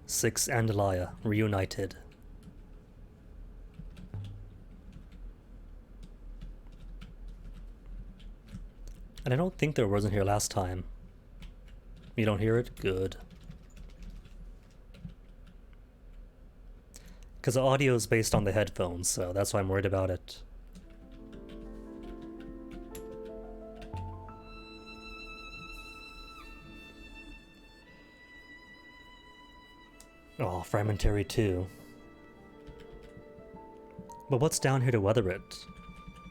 Six and Elia reunited. And I don't think there wasn't here last time. You don't hear it? Good. Because the audio is based on the headphones, so that's why I'm worried about it. Oh, fragmentary too. But what's down here to weather it?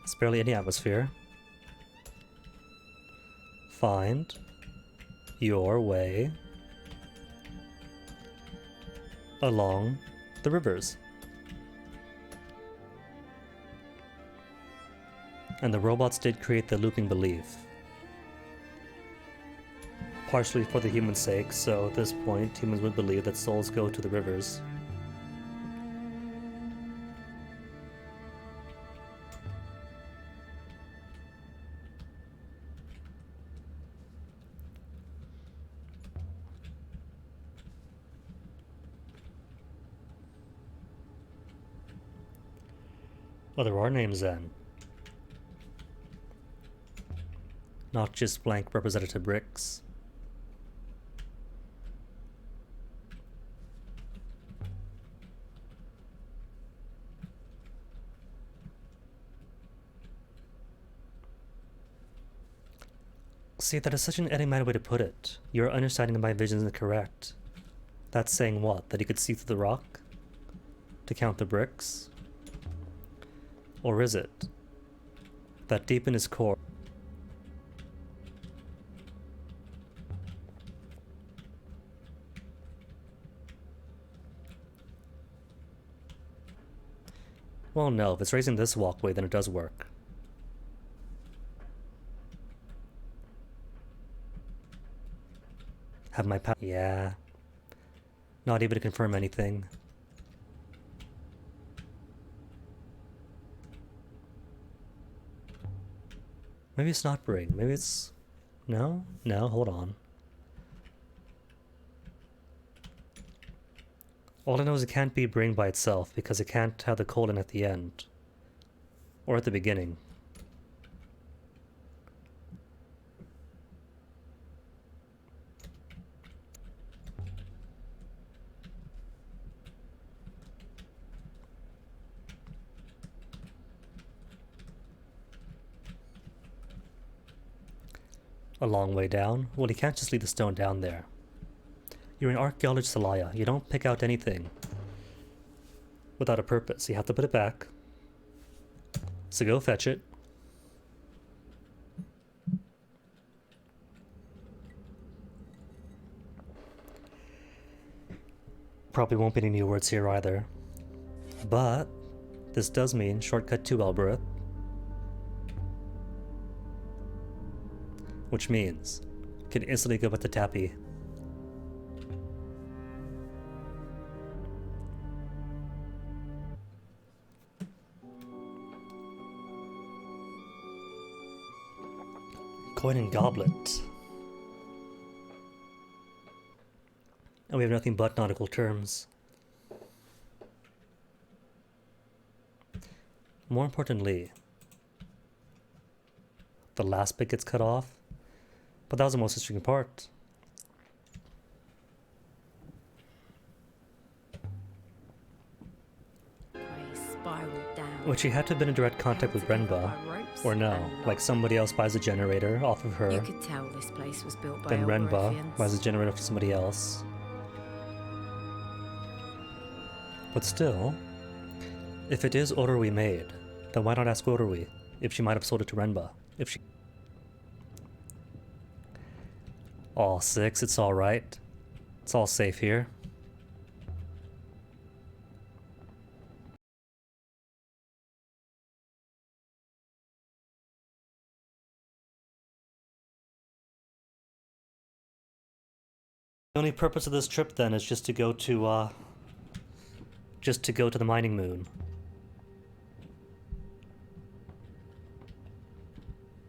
It's barely any atmosphere. Find your way along the rivers. And the robots did create the looping belief. Partially for the human's sake, so at this point humans would believe that souls go to the rivers. Well, there are names then. Not just blank representative bricks. See, that is such an enigmatic way to put it. Your understanding of my vision is incorrect. That's saying what? That he could see through the rock? To count the bricks? Or is it that deep in his core, well, no, if it's raising this walkway, then it does work. Have my yeah. Not able to confirm anything. Maybe it's not bring. Maybe it's... No? No, hold on. All I know is it can't be bring by itself because it can't have the colon at the end. Or at the beginning. A long way down? Well, you can't just leave the stone down there. You're an archaeologist, Elia. You don't pick out anything without a purpose. You have to put it back. So go fetch it. Probably won't be any new words here either. But this does mean shortcut to Elbereth. Which means can instantly go back to Tappy. Coin and goblet. And we have nothing but nautical terms. More importantly, the last bit gets cut off. But that was the most interesting part. Which he had to have been in direct contact with Renba. Or no, like somebody else buys a generator off of her. You could tell this place was built by then Renba Elberothians. buys a generator for somebody else. But still, if it is Orui made, then why not ask Orui if she might have sold it to Renba? If she... All 6, it's alright. It's all safe here. The only purpose of this trip then is just to go to the mining moon.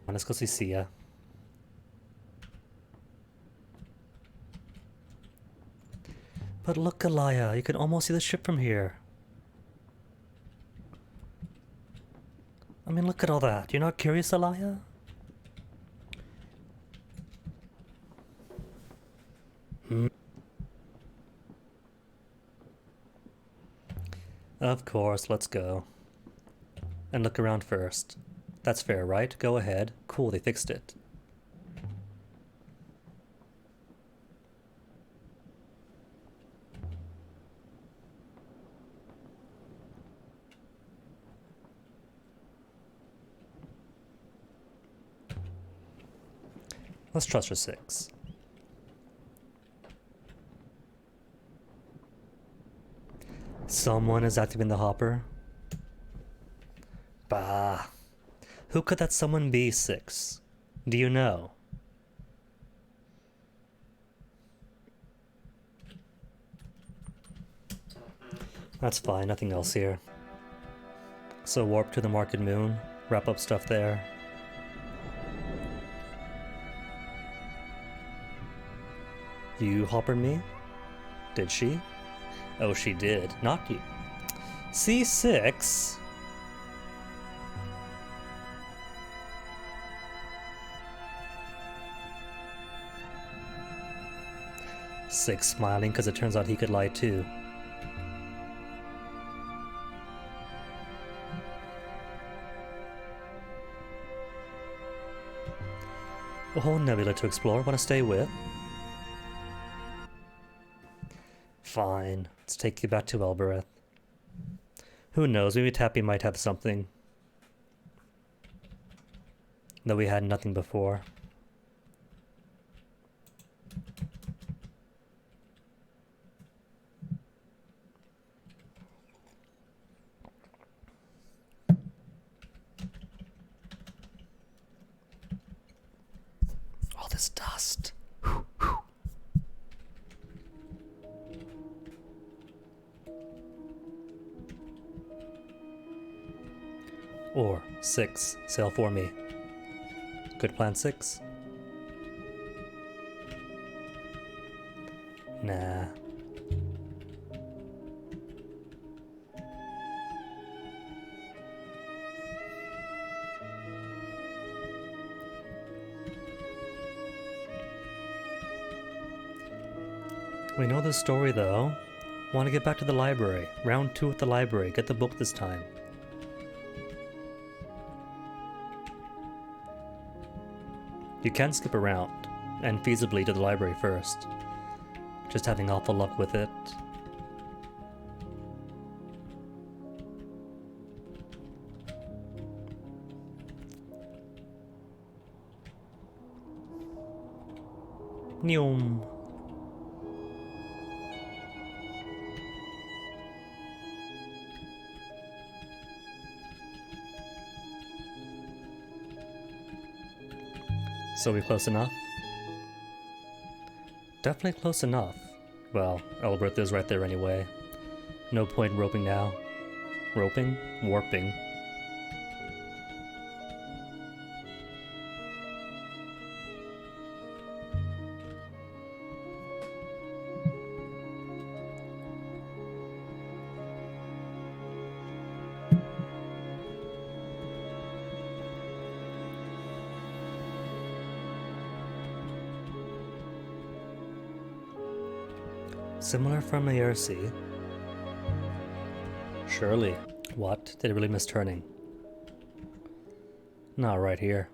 Let's go see Sia. But look, Alaya, you can almost see the ship from here. I mean, look at all that. You're not curious, Alaya? Of course, let's go. And look around first. That's fair, right? Go ahead. Cool, they fixed it. Let's trust her 6. Someone is active in the hopper. Bah. Who could that someone be, 6? Do you know? That's fine, nothing else here. So warp to the Market Moon, wrap up stuff there. You hoppered me? Did she? Oh, she did. Not you. C6? Six smiling because it turns out he could lie too. A whole nebula to explore. Want to stay with? Fine. Let's take you back to Elbereth. Who knows, maybe Tappy might have something. Though we had nothing before. All this dust. Or 6, sail for me. Good plan, 6? Nah. We know the story though. Want to get back to the library. Round 2 at the library. Get the book this time. You can skip around, and feasibly to the library first. Just having awful luck with it. Nyum. So we close enough? Definitely close enough. Well, Elbereth is right there anyway. No point roping now. Roping? Warping. Similar from ARC. Surely. What? Did it really miss turning? Not right here.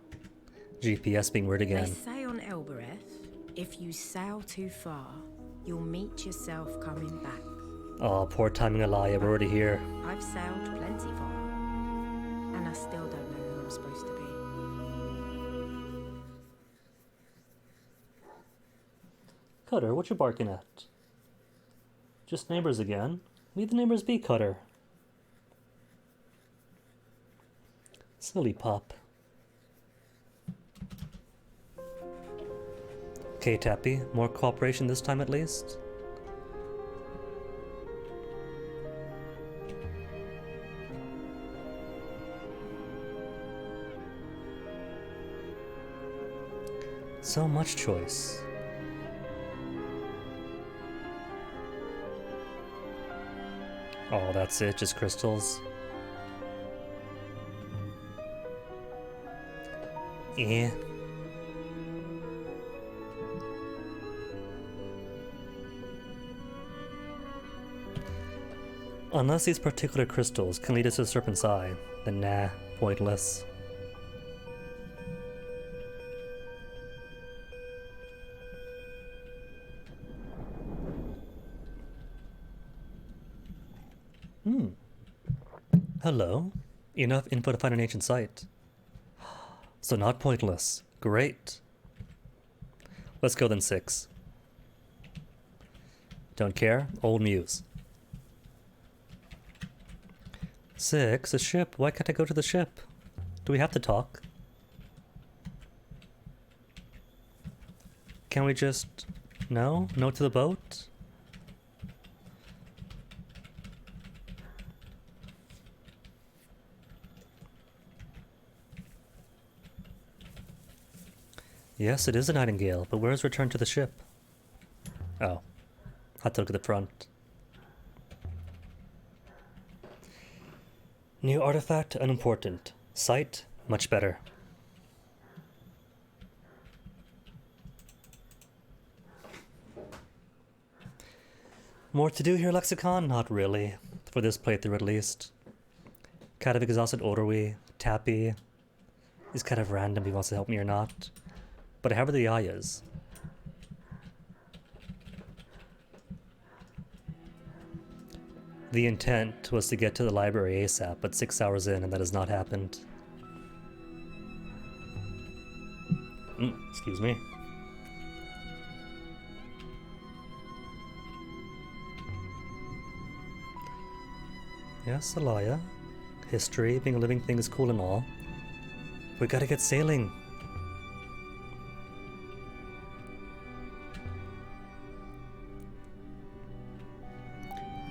GPS being weird again. They say on Elbereth, if you sail too far, you'll meet yourself coming back. Oh, poor timing, Alaya. We're already here. I've sailed plenty far, and I still don't know who I'm supposed to be. Cutter, what you barking at? Just neighbors again. Leave the neighbors be, Cutter. Silly pup. Okay, Tappy. More cooperation this time at least? So much choice. Oh, that's it? Just crystals? Eh. Unless these particular crystals can lead us to the Serpent's Eye, then nah, pointless. Hello. Enough info to find an ancient site. So not pointless. Great. Let's go then 6. Don't care. Old Muse. 6? A ship? Why can't I go to the ship? Do we have to talk? Can we just... No? No to the boat? Yes, it is a nightingale, but where's return to the ship? Oh. Had to look at the front. New artifact, unimportant. Site, much better. More to do here, Lexicon? Not really. For this playthrough, at least. Kind of exhausted Odorwee, Tappy. He's kind of random if he wants to help me or not. But I have the Ayas. The intent was to get to the library ASAP, but 6 hours in and that has not happened. Excuse me. Yes, Alaya. History, being a living thing is cool and all. We gotta get sailing.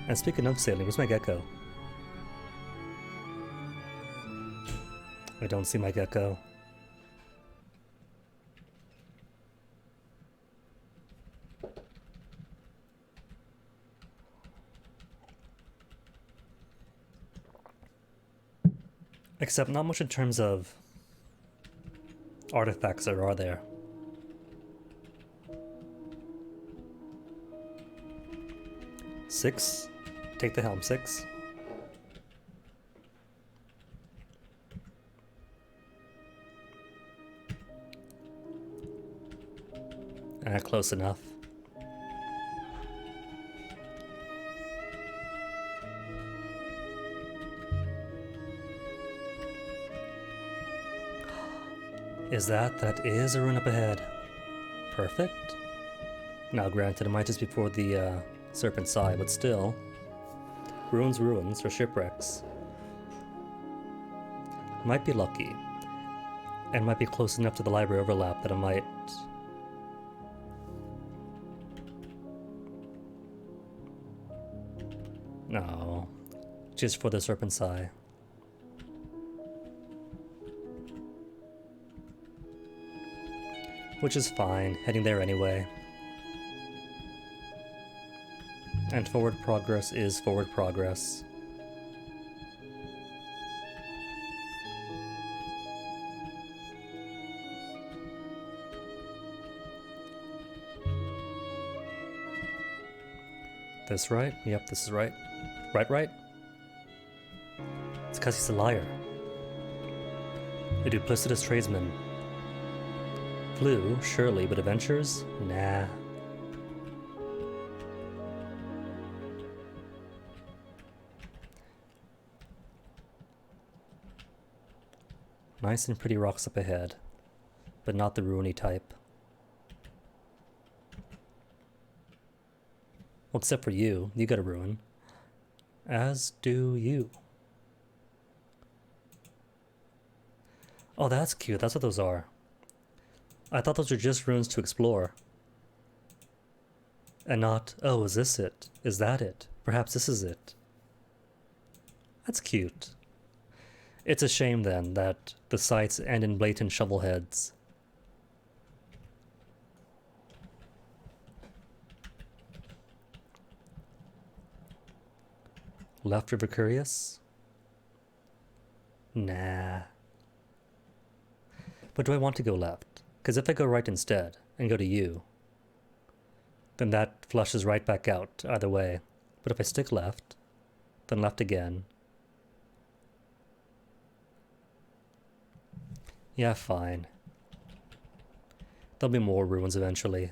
And speaking of sailing, where's my gecko? I don't see my gecko. Except not much in terms of artifacts there are there. Six? Take the helm, 6. Close enough. That is a rune up ahead. Perfect. Now granted, it might just be before the Serpent's Eye, but still. Ruins or shipwrecks. Might be lucky. And might be close enough to the library overlap that I might... No. Just for the Serpent's Eye. Which is fine, heading there anyway. And forward progress is forward progress. This right? Yep, this is right. Right? It's because he's a liar. A duplicitous tradesman. Flew, surely, but adventures? Nah. Nice and pretty rocks up ahead, but not the ruiny type. Well, except for you. You got a ruin. As do you. Oh, that's cute. That's what those are. I thought those were just ruins to explore. And not, oh, is this it? Is that it? Perhaps this is it. That's cute. It's a shame then that the sites end in blatant shovel heads. Left River Curious? Nah. But do I want to go left? Because if I go right instead, and go to you, then that flushes right back out either way. But if I stick left, then left again. Yeah, fine. There'll be more ruins eventually.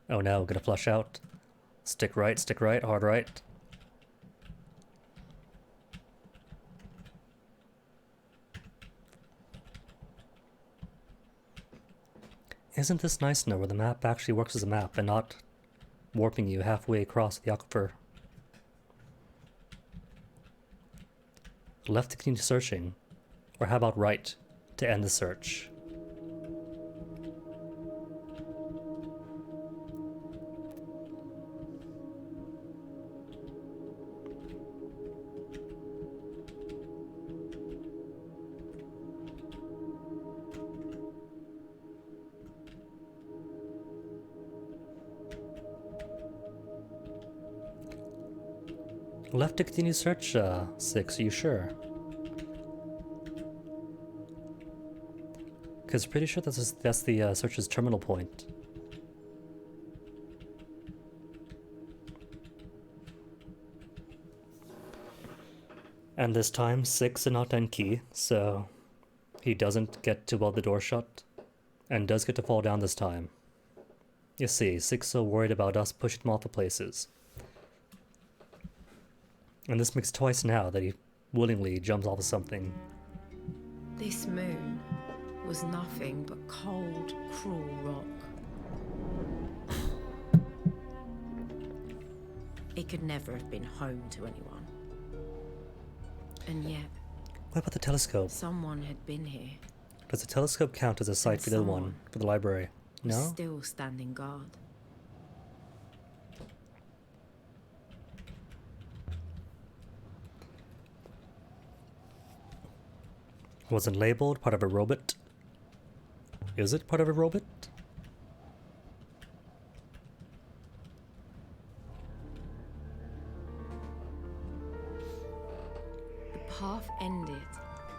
Oh no, gonna flush out. Stick right, hard right. Isn't this nice to know where the map actually works as a map and not warping you halfway across the aquifer? Left to continue searching, or how about right to end the search? Left to continue search, 6, are you sure? Because pretty sure that's the search's terminal point. And this time, 6 and not Enki, so he doesn't get to weld the door shut, and does get to fall down this time. You see, 6 so worried about us pushing him off of places. And this makes twice now that he willingly jumps off of something. This moon was nothing but cold, cruel rock. It could never have been home to anyone. And yet, What about the telescope? someone had been here. Does the telescope count as a site for the other one, for the library? Was No? still standing guard. Wasn't labeled, part of a robot? Is it part of a robot? The path ended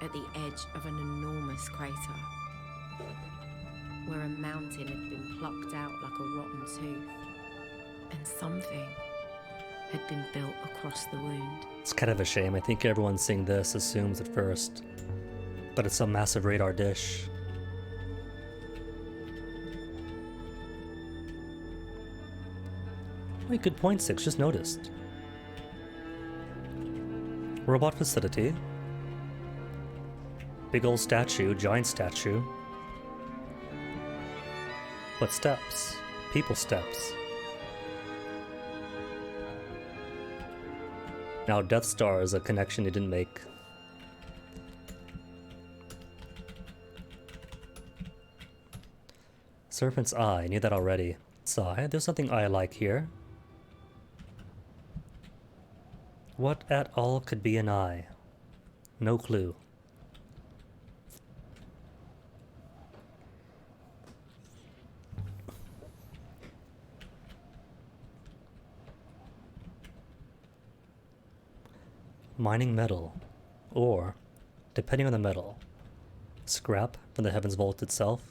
at the edge of an enormous crater, where a mountain had been plucked out like a rotten tooth, and something had been built across the wound. It's kind of a shame. I think everyone seeing this assumes at first that it's some massive radar dish. Wait, good point, 6, just noticed. Robot facility. Big old statue, giant statue. But steps. People steps. Now Death Star is a connection he didn't make. Serpent's Eye, I knew that already. Sigh, there's something I like here. What at all could be an eye? No clue. Mining metal. Or, depending on the metal, scrap from the Heaven's Vault itself.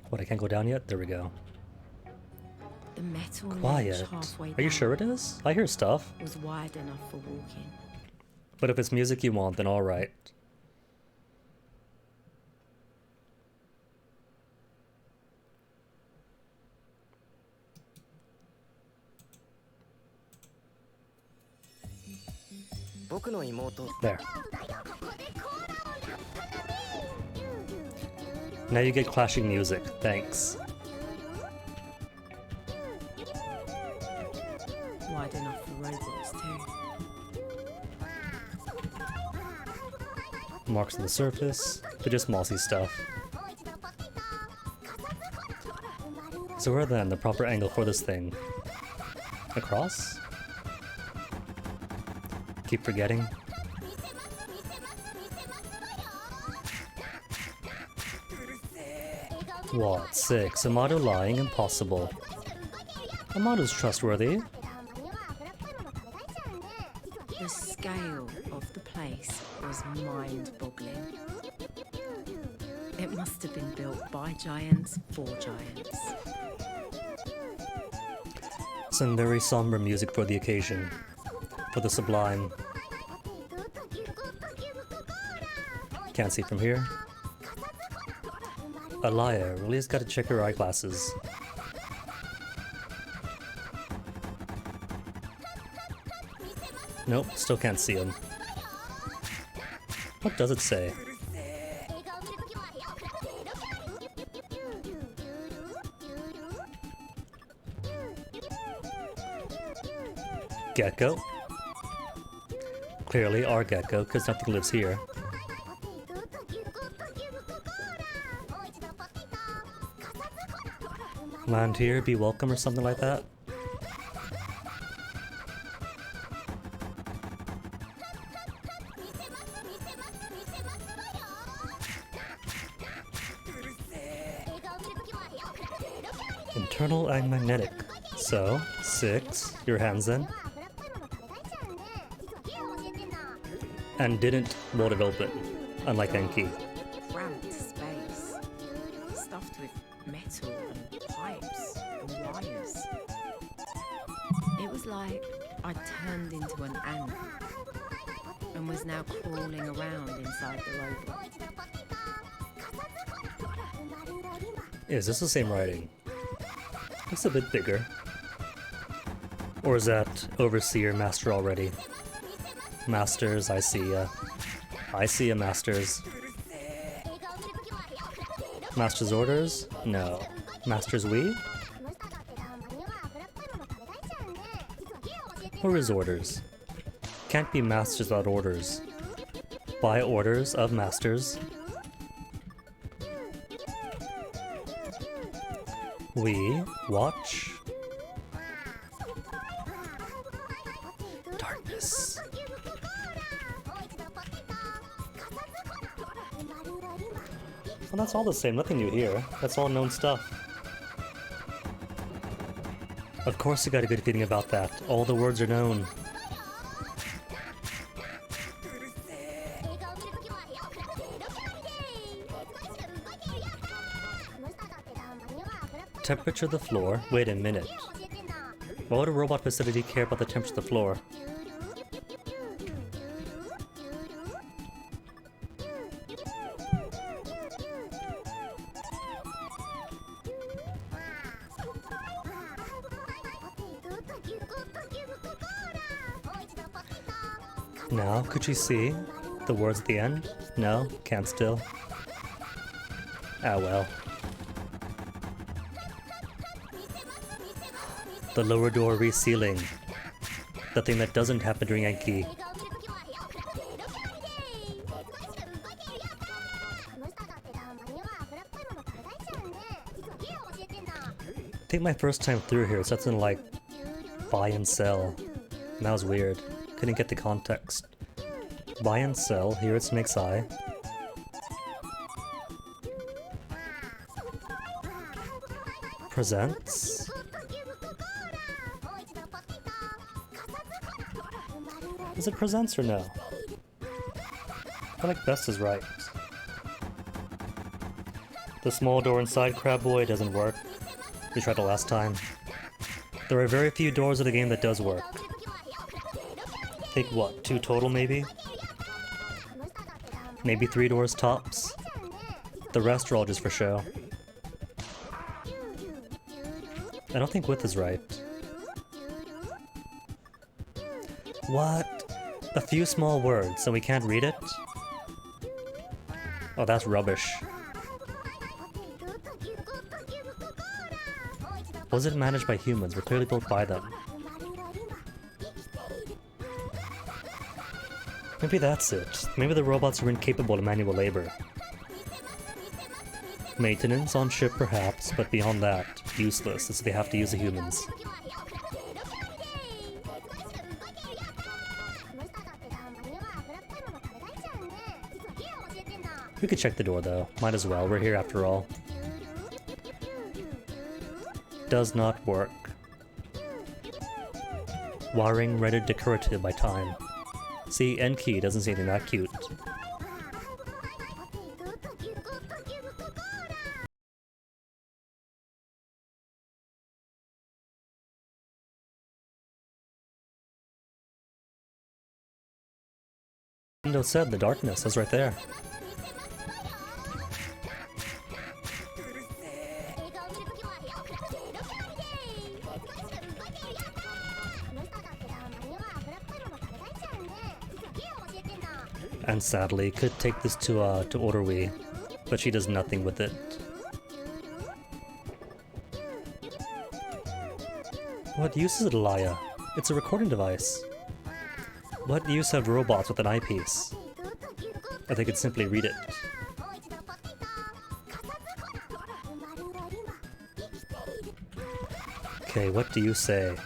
What, I can't go down yet? There we go. The metal Quiet. ledge halfway Are you down sure it is? I hear stuff. was wide enough for walking. But if it's music you want, then alright. There. Now you get clashing music. Thanks. Wide enough for robots too. Marks on the surface, but just mossy stuff. So where then the proper angle for this thing? Across? Keep forgetting. What? 6. Amato lying? Impossible. Amato's trustworthy. The scale of the place was mind-boggling. It must have been built by giants for giants. Some very somber music for the occasion. For the sublime. Can't see from here. Alaya really has got to check her eyeglasses. Nope, still can't see him. What does it say? Gecko? Clearly our gecko, because nothing lives here. Land here, be welcome, or something like that. Internal and magnetic. So, 6, your hands in. And didn't roll it open, unlike Enki. Cramped space, stuffed with metal and pipes and wires. It was like I'd turned into an ant and was now crawling around inside the robot. Is this the same writing? Looks a bit bigger. Or is that Overseer Master already? Masters, I see ya. I see ya, Masters. Master's orders? No. Master's we? Or his orders? Can't be masters without orders. By orders of masters. We watch darkness. Well, that's all the same, nothing new here. That's all known stuff. Of course you got a good feeling about that. All the words are known. Temperature of the floor? Wait a minute. Why would a robot facility care about the temperature of the floor? Now, could you see the words at the end? No? Can't still? Ah well. The lower door resealing. The thing that doesn't happen during Enki. I think my first time through here, so that's in like buy and sell. And that was weird. Couldn't get the context. Buy and sell, here it's Snake's Eye. Presents. Is it presents or no? I feel like best is right. The small door inside Crab Boy doesn't work. We tried it last time. There are very few doors of the game that does work. Take what, 2 total maybe? Maybe 3 doors tops? The rest are all just for show. I don't think width is right. What? A few small words, and we can't read it? Oh, that's rubbish. Was it managed by humans? We're clearly built by them. Maybe that's it. Maybe the robots are incapable of manual labor. Maintenance on ship perhaps, but beyond that, useless, so they have to use the humans. We could check the door though. Might as well, we're here after all. Does not work. Wiring rendered decorative by time. See, Enki doesn't seem that cute. Windows said the darkness is right there. And sadly, could take this to Orderwee, but she does nothing with it. What use is it, Alaya? It's a recording device. What use have robots with an eyepiece? Or they could simply read it. Okay, what do you say?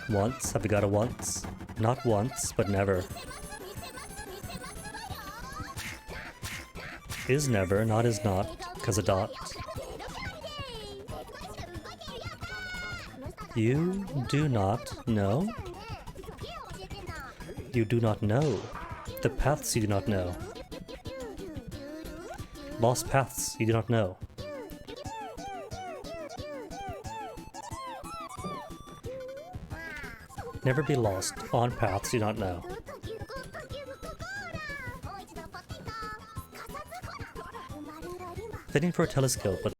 Once? Have we got a once? Not once, but never. Is never, not is not, cause a dot. You do not know? You do not know. The paths you do not know. Lost paths you do not know. Never be lost on paths you do not know. Fitting for a telescope, but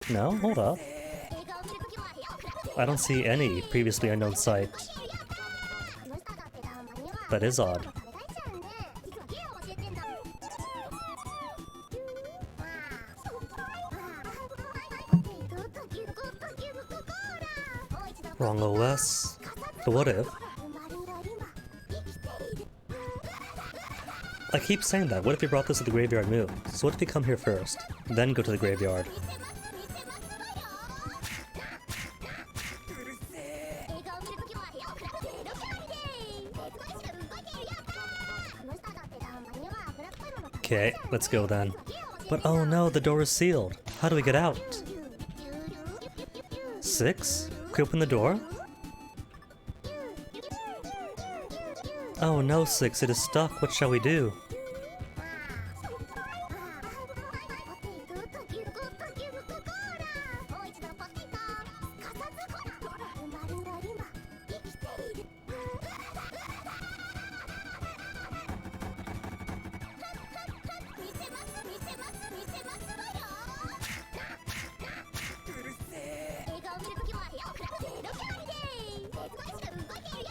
no, hold up. I don't see any previously unknown site. That is odd. Wrong OS. But what if? I keep saying that. What if we brought this to the graveyard moon? So what if we come here first, then go to the graveyard? Okay, let's go then. But oh no, the door is sealed. How do we get out? 6? Can we open the door? Oh no, 6, it is stuck. What shall we do?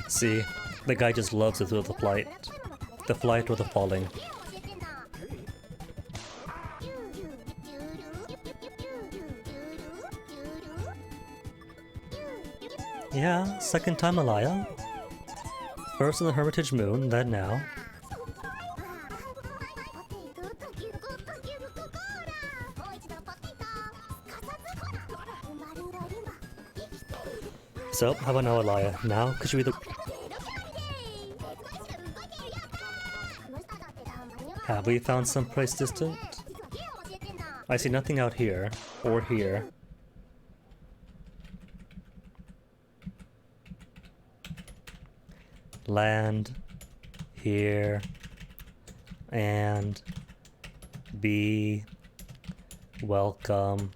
See, the guy just loves it with the flight. The flight or the falling. Yeah, second time Alaya. First on the Hermitage Moon, then now. So, how about now, Alaya? Now, could you be the... Have we found some place distant? I see nothing out here, or here. Land, here, and be welcome.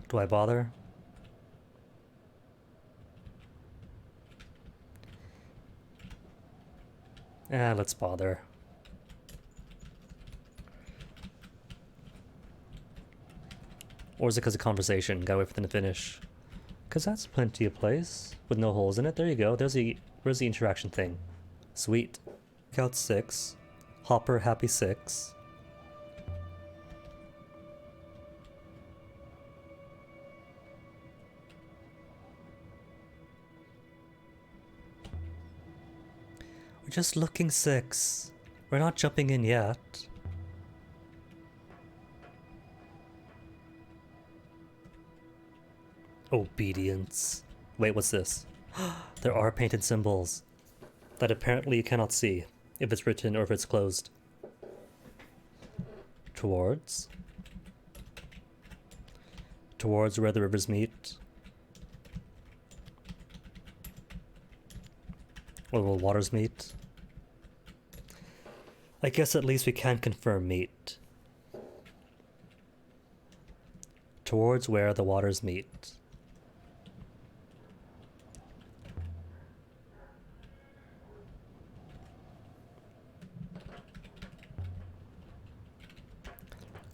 Do I bother? Let's bother. Or is it because of conversation? Gotta wait for them to finish. Because that's plenty of place with no holes in it. There you go. Where's the interaction thing? Sweet. Count 6. Hopper happy 6. We're just looking 6. We're not jumping in yet. Obedience. Wait, what's this? There are painted symbols that apparently you cannot see if it's written or if it's closed. Towards where the rivers meet. Where the waters meet. I guess at least we can confirm meet. Towards where the waters meet.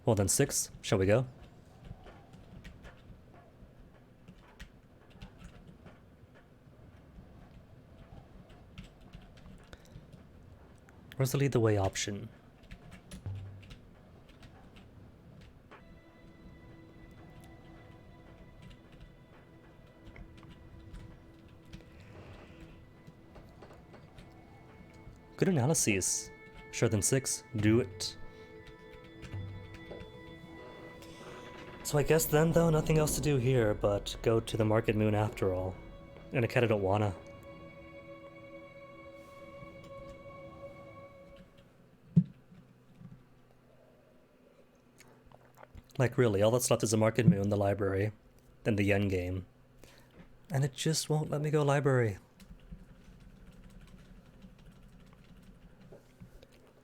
Well then 6, shall we go? Where's the lead the way option? Good analyses. Sure then 6, do it. So I guess then, though, nothing else to do here but go to the Market Moon after all. And I kinda don't wanna. Like really, all that's left is the Market Moon, the library, then the yen game. And it just won't let me go library.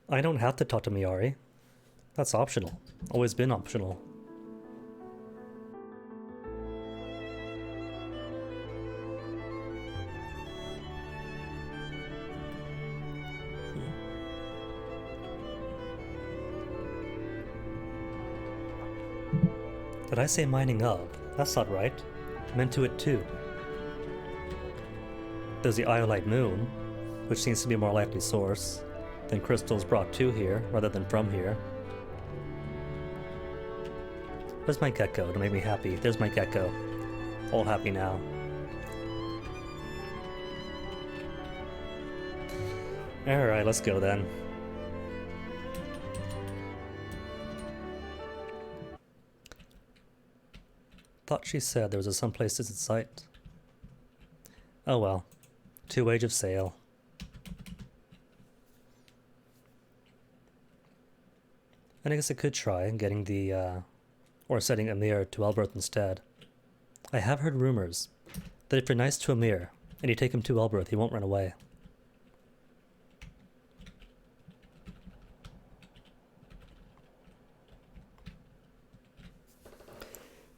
I don't have to talk to Miyari. That's optional. Always been optional. Did I say mining up? That's not right. I meant to it too. There's the Iolite Moon, which seems to be a more likely source. Then crystals brought to here, rather than from here. Where's my gecko to make me happy? There's my gecko. All happy now. Alright, let's go then. Thought she said there was some places in sight. Oh well. 2 Age of Sail. And I guess I could try getting the, or setting Amir to Elberth instead. I have heard rumors that if you're nice to Amir and you take him to Elberth, he won't run away.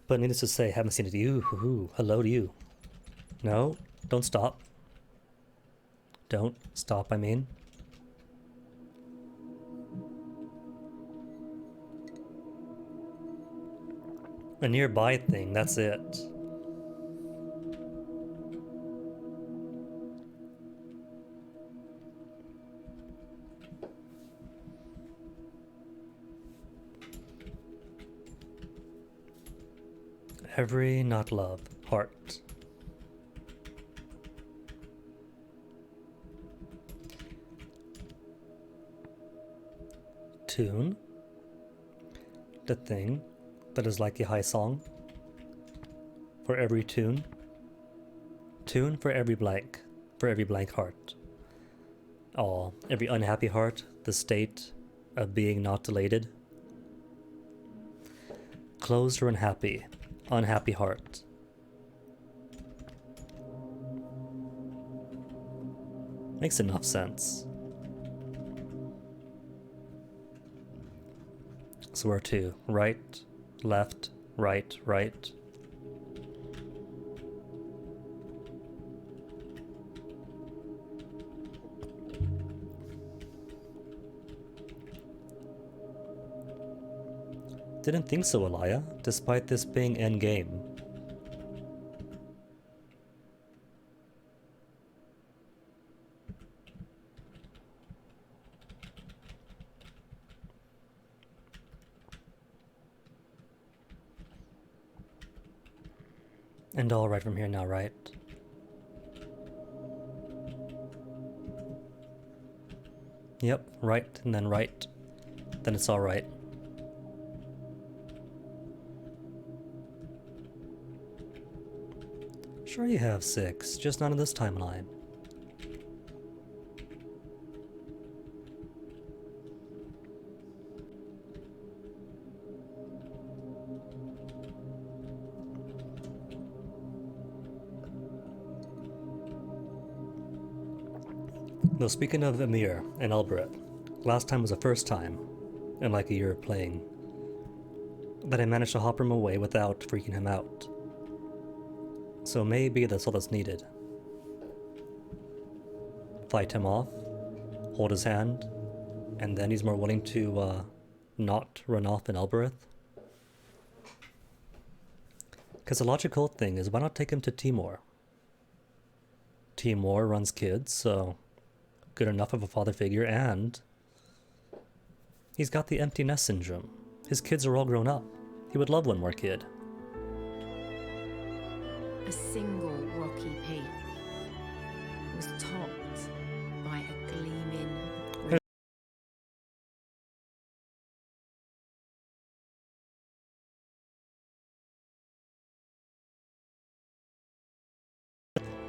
But needless to say, haven't seen it to you. Hello to you. No, don't stop. Don't stop, I mean. A nearby thing, that's it. Every not love, heart. Tune. The thing that is like a high song. For every tune. Tune for every blank. For every blank heart. Oh, every unhappy heart, the state of being not elated. Closed or unhappy. Unhappy heart. Makes enough sense. So where to? Right, left, right, right. Didn't think so, Elia, despite this being endgame. And all right from here now, right? Yep, right, and then right. Then it's all right. Sure you have 6, just not in this timeline. Though speaking of Emir and Elbereth, last time was the first time, in like a year of playing, that I managed to hop him away without freaking him out. So maybe that's all that's needed. Fight him off, hold his hand, and then he's more willing to not run off in Elbereth. Because the logical thing is, why not take him to Timor? Timor runs kids, so good enough of a father figure, and he's got the empty nest syndrome. His kids are all grown up. He would love one more kid. A single rocky peak was topped by a gleaming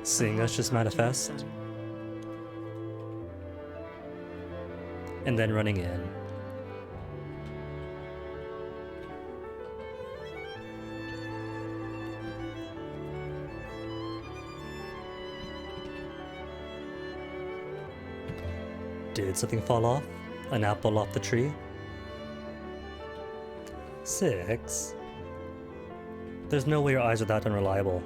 Seeing us just manifest, and then running in. Did something fall off? An apple off the tree? 6? There's no way your eyes are that unreliable.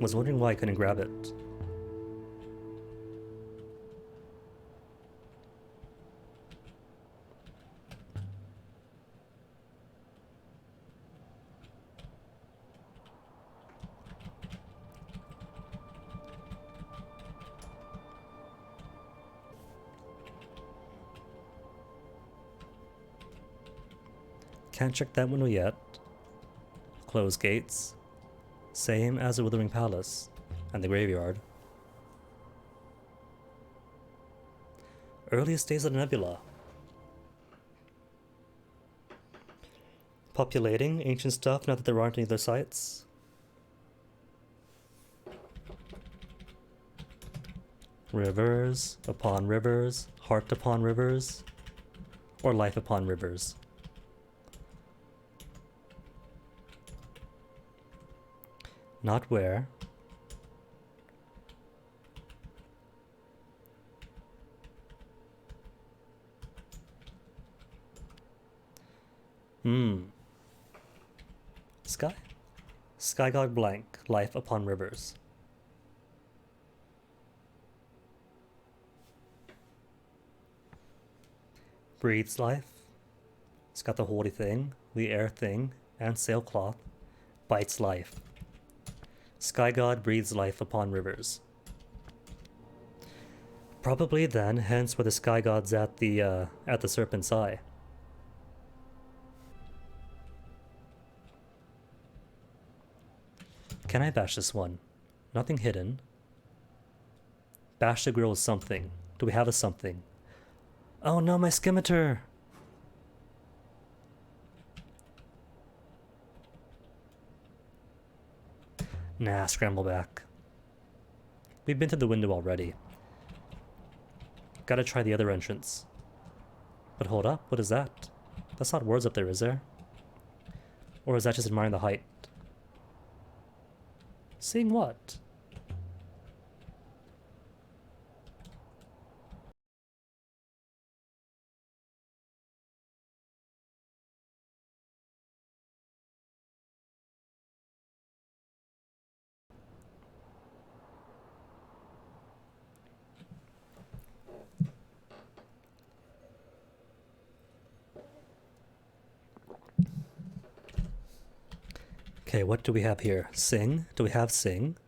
Was wondering why I couldn't grab it. Can't check that window yet. Close gates. Same as the Withering Palace and the graveyard. Earliest days of the nebula. Populating ancient stuff now that there aren't any other sites. Rivers upon rivers, heart upon rivers, or life upon rivers. Not where. Sky? Sky God blank, life upon rivers. Breathes life. It's got the holy thing, the air thing, and sailcloth. Bites life. Sky God breathes life upon rivers. Probably then, hence where the Sky God's at the Serpent's Eye. Can I bash this one? Nothing hidden. Bash the grill with something. Do we have a something? Oh no, my scimitar! Nah, scramble back. We've been to the window already. Gotta try the other entrance. But hold up, what is that? That's not words up there, is there? Or is that just admiring the height? Seeing what? Okay, what do we have here? Sing? Do we have sing?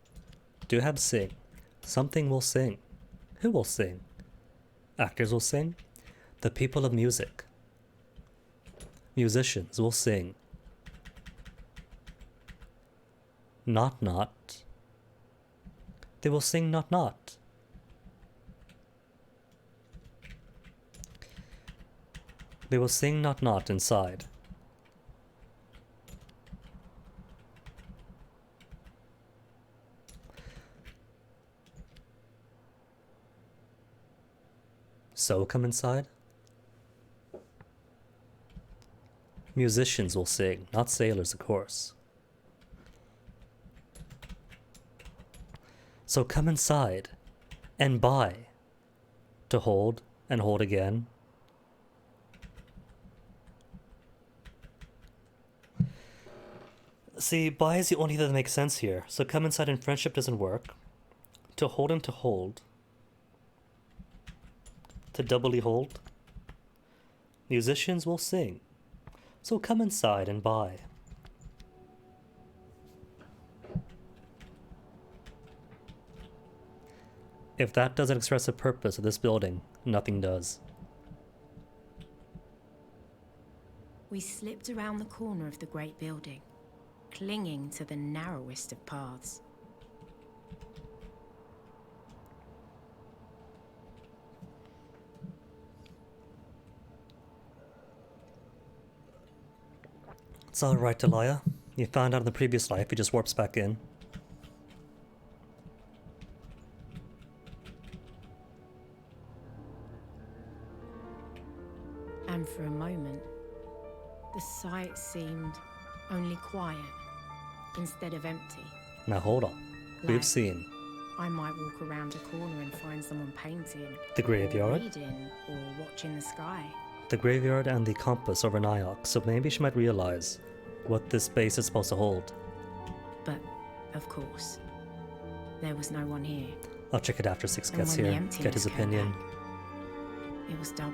Do we have sing? Something will sing. Who will sing? Actors will sing. The people of music. Musicians will sing. Not not. They will sing not not. They will sing not not inside. So come inside. Musicians will sing, not sailors, of course. So come inside and buy. To hold and hold again. See, buy is the only thing that makes sense here. So come inside and friendship doesn't work. To hold and to hold. To doubly hold. Musicians will sing. So come inside and buy. If that doesn't express the purpose of this building, nothing does. We slipped around the corner of the great building, clinging to the narrowest of paths. It's alright, Delia. You found out in the previous life, he just warps back in. And for a moment, the sight seemed only quiet instead of empty. Now hold on. We've Like seen I might walk around a corner and find someone painting, the graveyard, or reading, or watching the sky. the graveyard and the compass over Niox, so maybe she might realize what this space is supposed to hold. But, of course, there was no one here. I'll check it after Six And gets when the here, emptiness get his came opinion. back, it was double.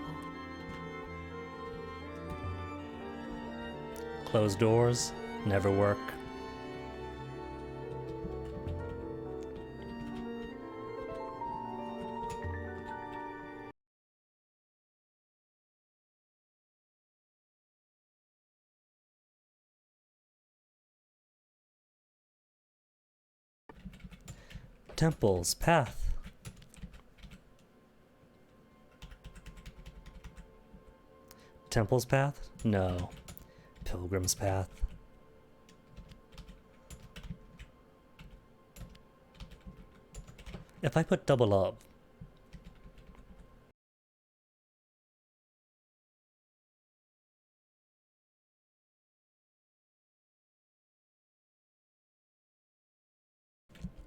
Closed doors, never work. Temples, path. Temple's path? No. Pilgrim's path. If I put double up,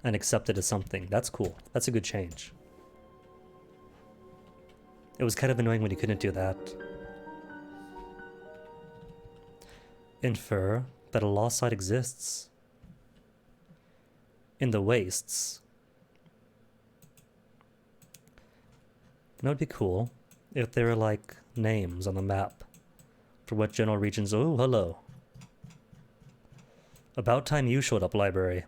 and accept it as something, that's cool. That's a good change. It was kind of annoying when you couldn't do that. Infer that a lost site exists in the wastes. And it would be cool if there were like names on the map for what general regions. Oh, hello. About time you showed up, library.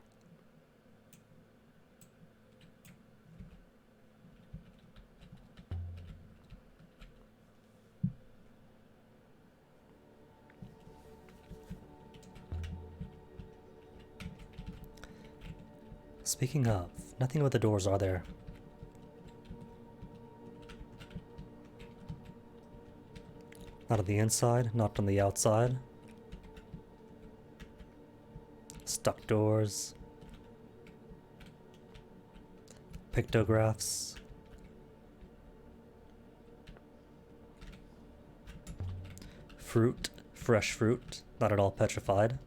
Speaking of, nothing but the doors are there. Not on the inside, not on the outside. Stuck doors. Pictographs. Fruit, fresh fruit, not at all petrified.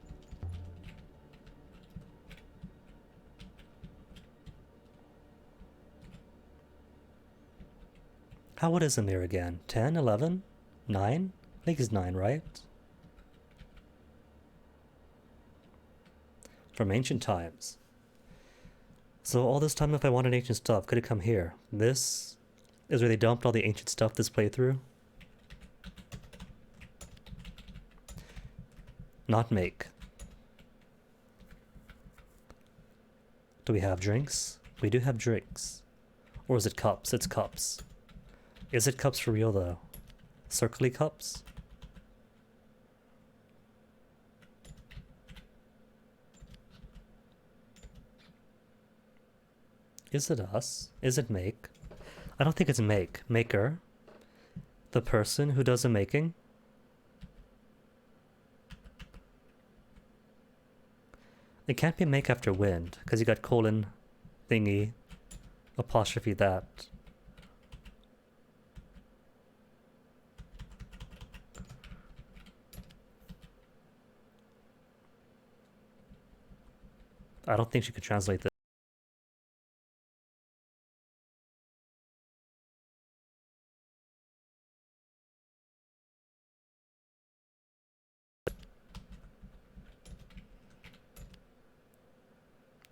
How old is Amir again? 10, 11, 9? I think he's 9, right? From ancient times. So all this time if I wanted ancient stuff, could it come here? This is where they dumped all the ancient stuff this playthrough. Not make. Do we have drinks? We do have drinks. Or is it cups? It's cups. Is it cups for real though? Circly cups? Is it us? Is it make? I don't think it's make. Maker. The person who does the making. It can't be make after wind, because you got colon thingy apostrophe that. I don't think she could translate this.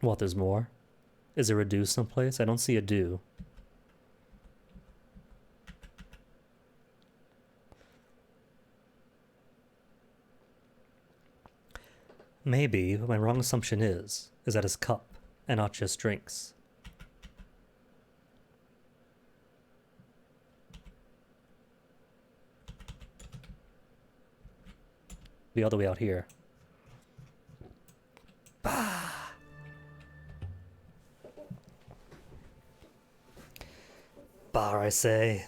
What, there's more? Is there a do someplace? I don't see a do. Maybe my wrong assumption is that it's cup and not just drinks. The other way out here. Bah! Bar, I say.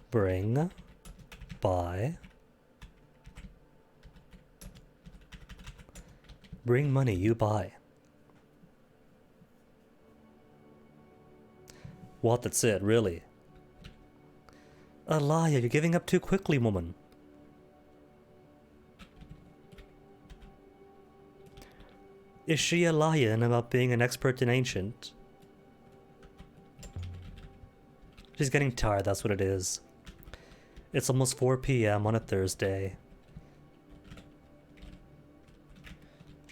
Bring. Buy. Bring money, you buy. What, that's it, really? A liar, you're giving up too quickly, woman. Is she a lion about being an expert in ancient? She's getting tired, that's what it is. It's almost 4 p.m. on a Thursday.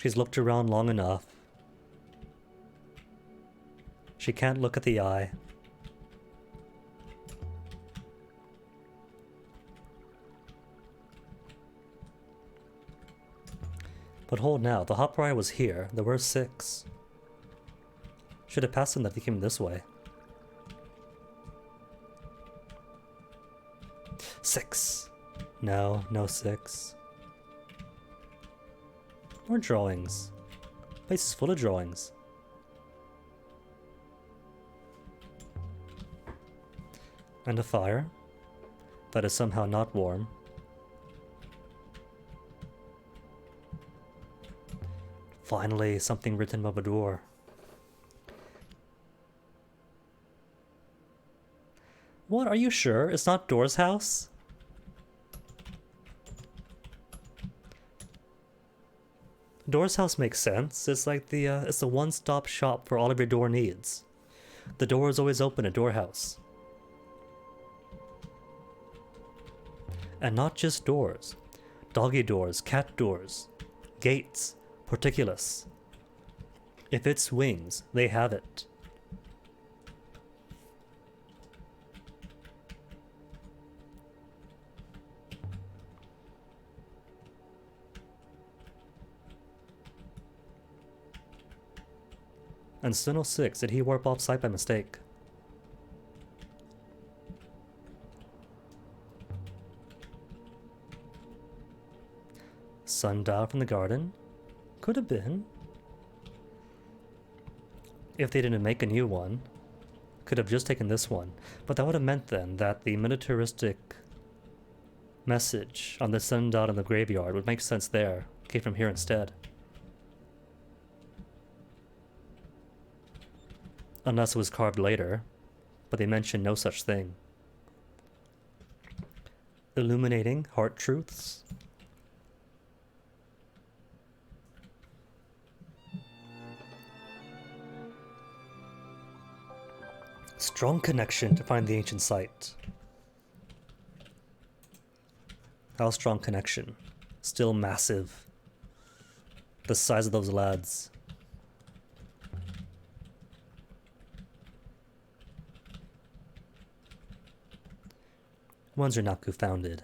She's looked around long enough. She can't look at the eye. But hold now, the hot prior was here. There were 6. Should have passed them that he came this way. 6. No, no 6. More drawings. Place is full of drawings. And a fire that is somehow not warm. Finally, something written above a door. What, are you sure? It's not Door's house? Door's house makes sense. It's like it's a one-stop shop for all of your door needs. The door is always open at Door House. And not just doors. Doggy doors, cat doors, gates, porticulus. If it swings, they have it. And Sinnoh 6, did he warp off site by mistake? Sundial from the garden? Could have been. If they didn't make a new one. Could have just taken this one. But that would have meant then that the militaristic message on the sundial in the graveyard would make sense there. Came from here instead. Unless it was carved later, but they mention no such thing. Illuminating heart truths. Strong connection to find the ancient site. How strong connection? Still massive. The size of those lads. When's Renaku founded?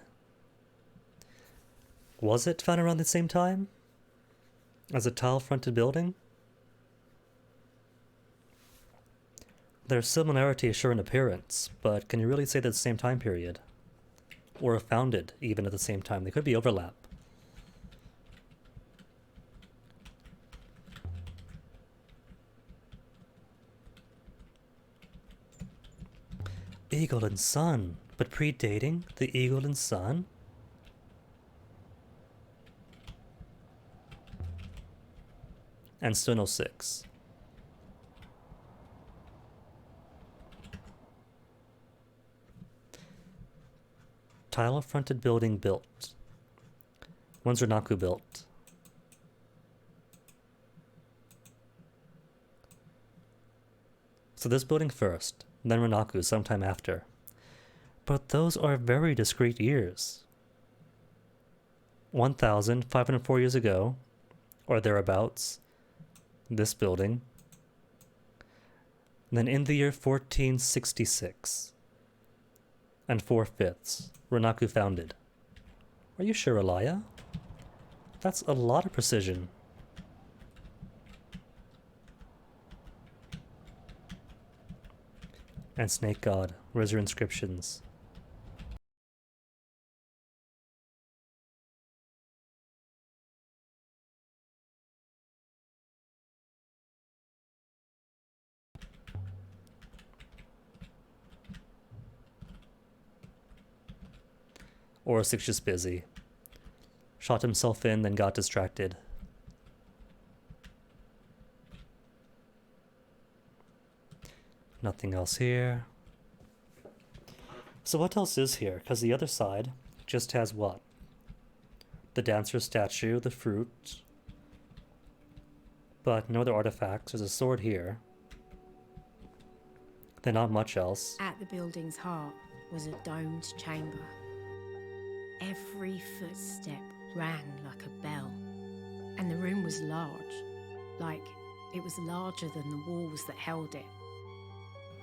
Was it found around the same time? As a tile-fronted building? Their similarity is sure in appearance, but can you really say they're the same time period? Or founded even at the same time? They could be overlap. Eagle and Sun, but predating the Eagle and Sun? And still no 6. Tile-fronted building built. When's Renaku built? So this building first, then Renaku sometime after. But those are very discrete years. 1,504 years ago, or thereabouts, this building. Then in the year 1466, and 4/5, Renaku founded. Are you sure, Elia? That's a lot of precision. And Snake God, where's your inscriptions? Orosic's just busy. Shot himself in, then got distracted. Nothing else here. So what else is here? Because the other side just has what? The dancer statue, the fruit. But no other artifacts. There's a sword here. Then not much else. At the building's heart was a domed chamber. Every footstep rang like a bell, and the room was large, like it was larger than the walls that held it.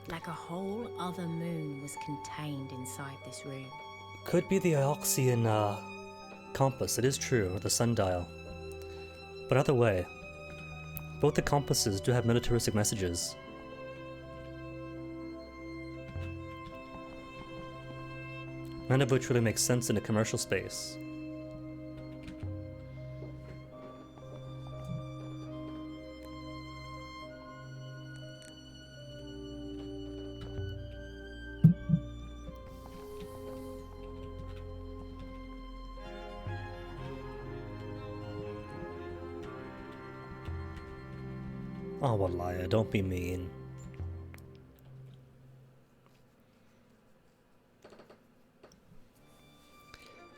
Like a whole other moon was contained inside this room. Could be the Ioxian compass, it is true, or the sundial. But either way, both the compasses do have militaristic messages. None of which really makes sense in a commercial space. Oh, Walaya, don't be mean.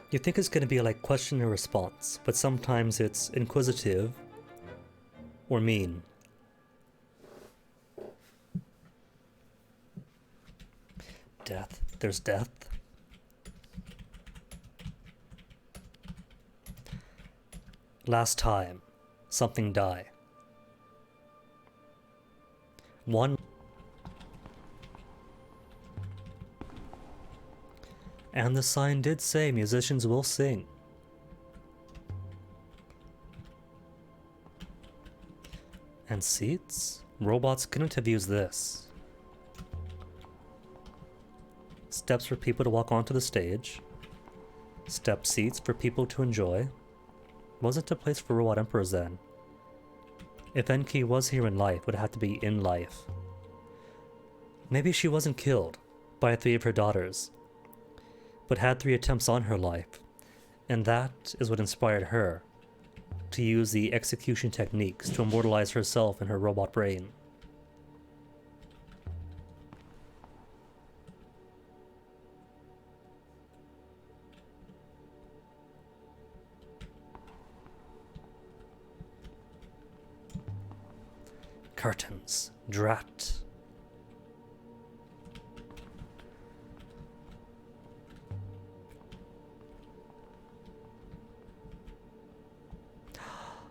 You think it's going to be like question and response, but sometimes it's inquisitive or mean. Death. There's death. Last time, something die. One. And the sign did say musicians will sing. And seats? Robots couldn't have used this. Steps for people to walk onto the stage. Step seats for people to enjoy. Wasn't a place for robot emperors then. If Enki was here in life, it would have to be in life. Maybe she wasn't killed by 3 of her daughters, but had 3 attempts on her life, and that is what inspired her to use the execution techniques to immortalize herself in her robot brain. Curtains. Drat.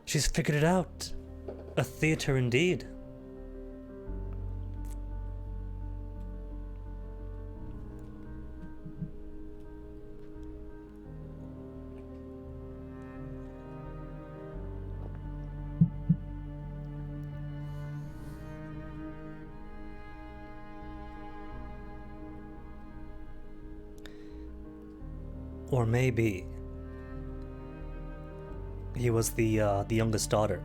She's figured it out. A theater indeed. Or maybe he was the youngest daughter.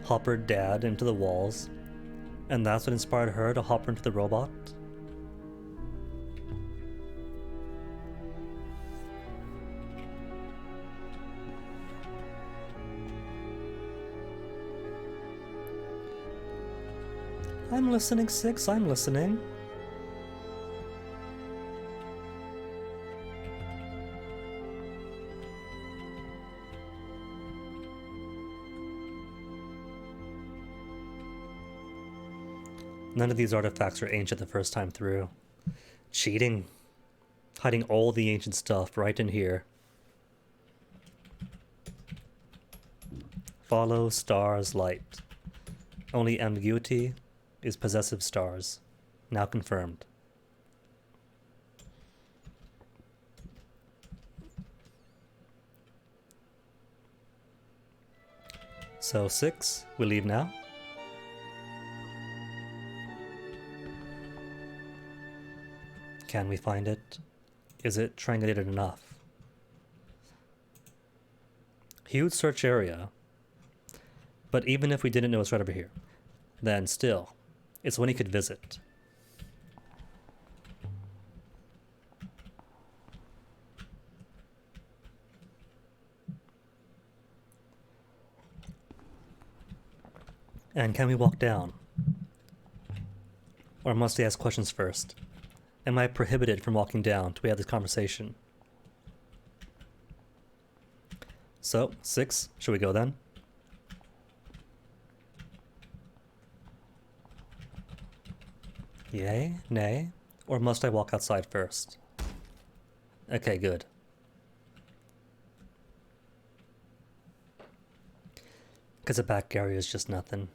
Hoppered dad into the walls, and that's what inspired her to hopper into the robot? I'm listening, Six, I'm listening. None of these artifacts are ancient the first time through. Cheating. Hiding all the ancient stuff right in here. Follow stars light. Only ambiguity is possessive stars. Now confirmed. So 6, we leave now. Can we find it? Is it triangulated enough? Huge search area. But even if we didn't know it's right over here, then still, it's one he could visit. And can we walk down? Or must I ask questions first? Am I prohibited from walking down till we have this conversation? So, 6, should we go then? Yay? Nay? Or must I walk outside first? Okay, good. Because the back area is just nothing.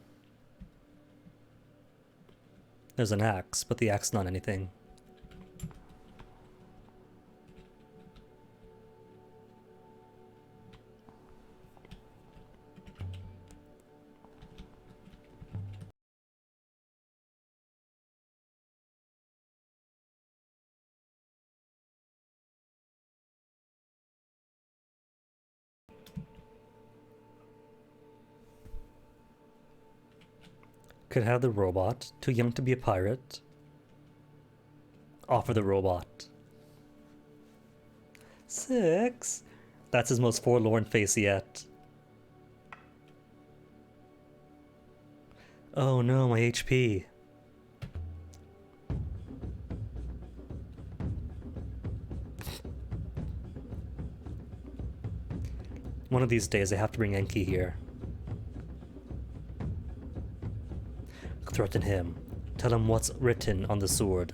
There's an axe, but the axe is not anything. Could have the robot, too young to be a pirate. Offer the robot. 6? That's his most forlorn face yet. Oh no, my HP. One of these days I have to bring Enki here. Threaten him. Tell him what's written on the sword.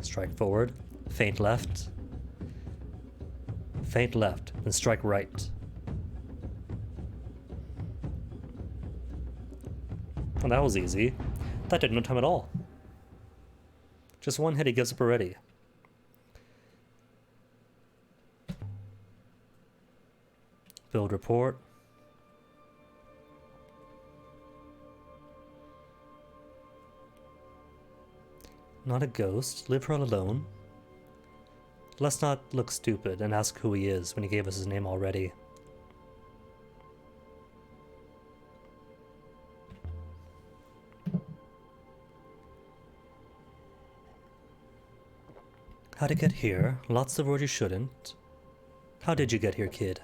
Strike forward. Feint left. Feint left. Then strike right. Well, that was easy. That took no time at all. Just one hit, he gives up already. Build report. Not a ghost. Live here all alone. Let's not look stupid and ask who he is when he gave us his name already. How to get here? Lots of words you shouldn't. How did you get here, kid?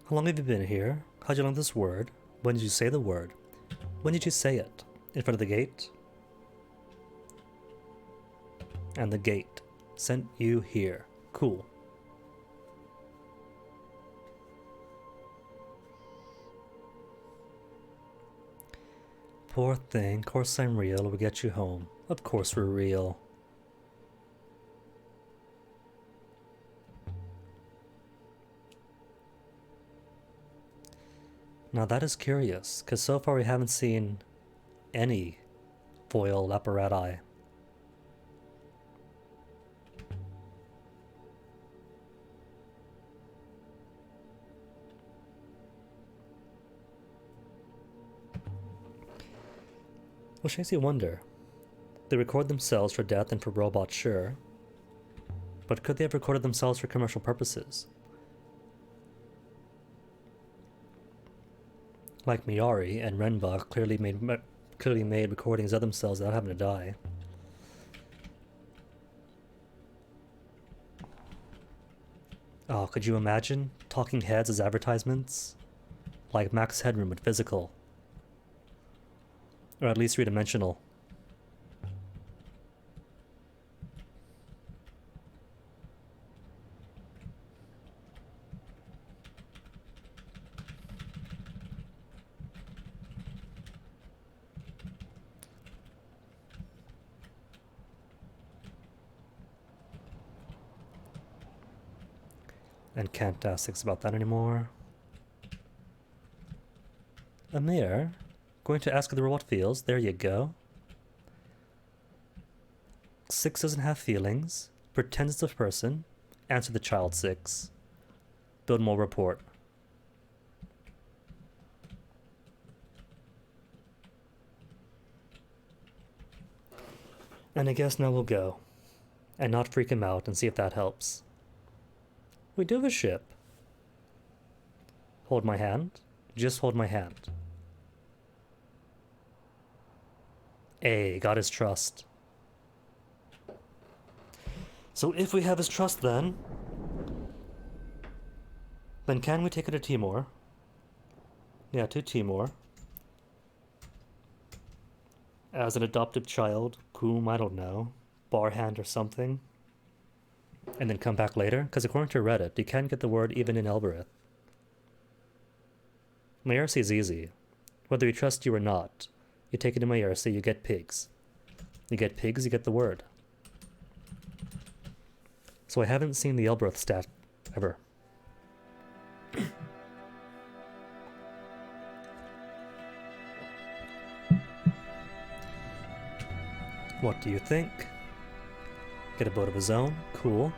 How long have you been here? How'd you learn this word? When did you say the word? When did you say it? In front of the gate? And the gate sent you here. Cool. Poor thing. Course I'm real. We'll get you home. Of course we're real. Now that is curious, because so far we haven't seen any foil apparati. Which makes you wonder. They record themselves for death and for robots, sure. But could they have recorded themselves for commercial purposes? Like Miyari and Renbach clearly made recordings of themselves without having to die. Oh, could you imagine talking heads as advertisements? Like Max Headroom but physical. Or at least three-dimensional. And can't ask things about that anymore. Amir, going to ask how the robot feels. There you go. 6 doesn't have feelings. Pretends it's a person. Answer the child 6. Build more report. And I guess now we'll go. And not freak him out and see if that helps. We do have a ship. Hold my hand. Just hold my hand. Got his trust. So if we have his trust then can we take it to Timor? Yeah, to Timor. As an adoptive child, whom, I don't know, barhand or something. And then come back later? Because according to Reddit, you can get the word even in Elbereth. Mayersi is easy. Whether he trusts you or not, you take it to Mayersi, you get pigs. You get pigs, you get the word. So I haven't seen the Elbereth stat ever. What do you think? Get a boat of his own? Cool.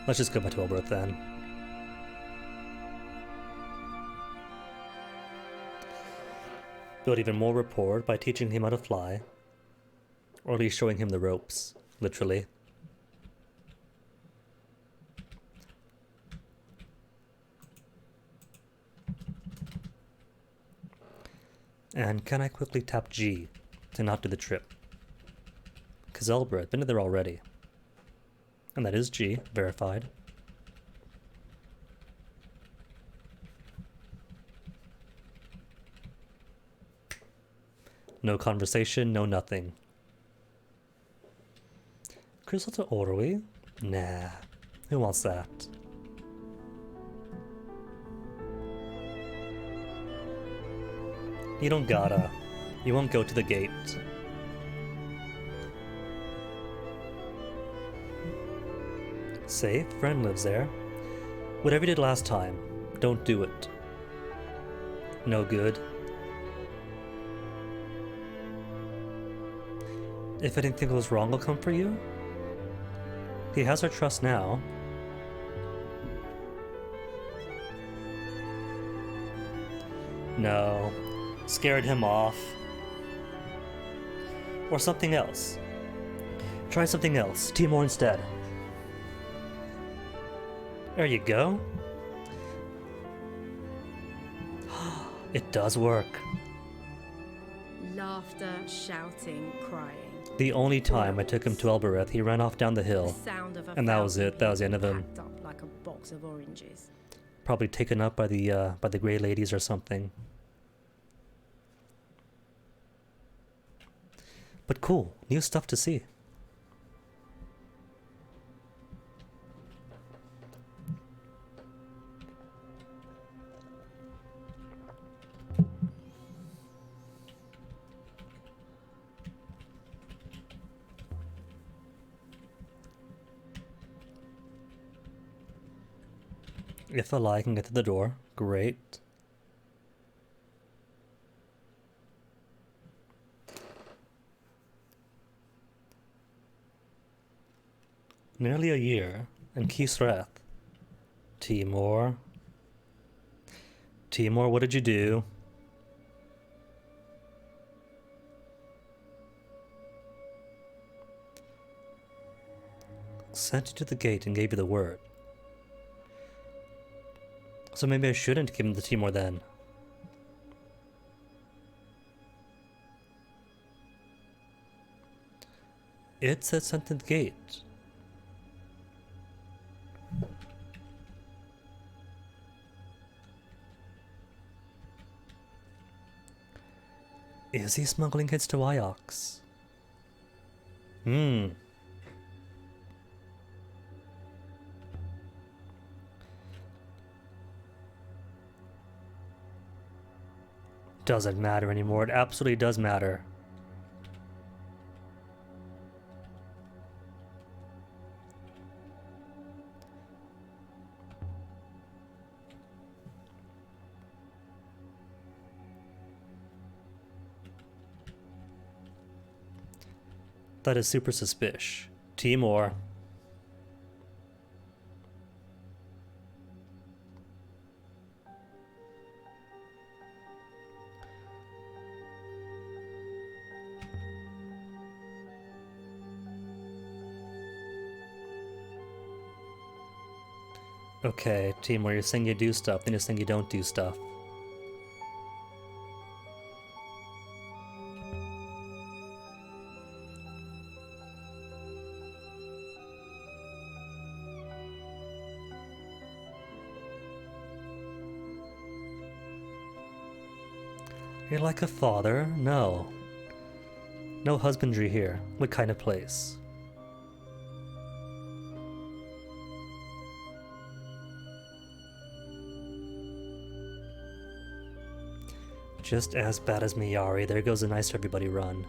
Let's just go back to Elbereth then. Build even more rapport by teaching him how to fly. Or at least showing him the ropes, literally. And can I quickly tap G to not do the trip? Because Elbereth, been there already. And that is G, verified. No conversation, no nothing. Crystal to Orui? Nah, who wants that? You don't gotta. You won't go to the gate. Safe, friend lives there. Whatever you did last time, don't do it. No good. If anything goes wrong, I'll come for you. He has our trust now. No. Scared him off. Or something else. Try something else. Timor instead. There you go. It does work. Laughter, shouting, crying. The only time I took him to Elbereth, he ran off down the hill. The sound of a And that was it. That was the end of him. packed up like a box of oranges. Probably taken up by the Grey Ladies or something. But cool, new stuff to see. If Alai can get to the door, great. Nearly a year, and Kisrath. Timor. Timor, what did you do? Sent you to the gate and gave you the word. So maybe I shouldn't give him the Timor then. It said sent to the gate. Is he smuggling kids to Iox? Doesn't matter anymore. It absolutely does matter. That is super suspicious. Timor. Okay, Timor, you're saying you do stuff, then you're saying you don't do stuff. You're like a father? No. No husbandry here. What kind of place? Just as bad as Miyari. There goes a nice to everybody run.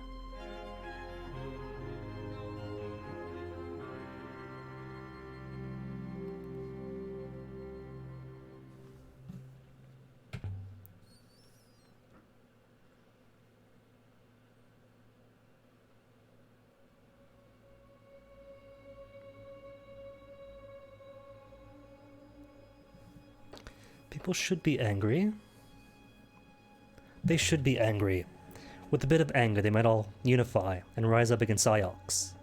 People should be angry. They should be angry. With a bit of anger, they might all unify and rise up against Iox.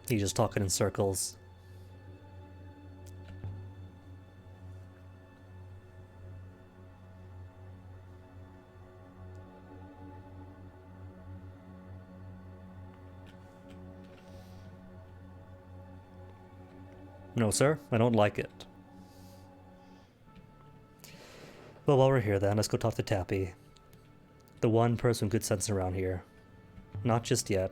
He's just talking in circles. No, sir, I don't like it. Well, while we're here then, let's go talk to Tappy. The one person with good sense around here. Not just yet.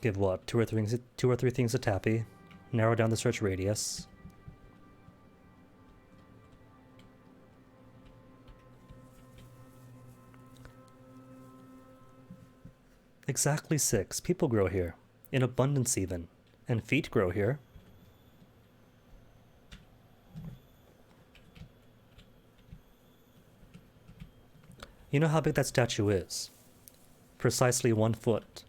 Give what, two or three things to Tappy. Narrow down the search radius. Exactly 6. People grow here. In abundance even. And feet grow here. You know how big that statue is? Precisely 1 foot.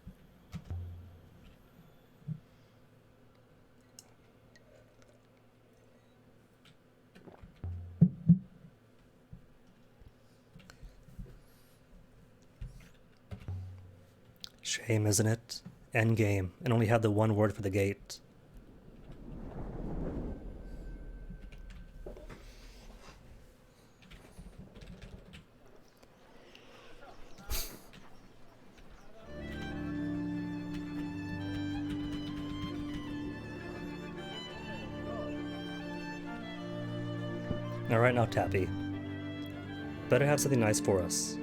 Shame, isn't it? Endgame, and only had the one word for the gate. Alright now, Tappy. Better have something nice for us.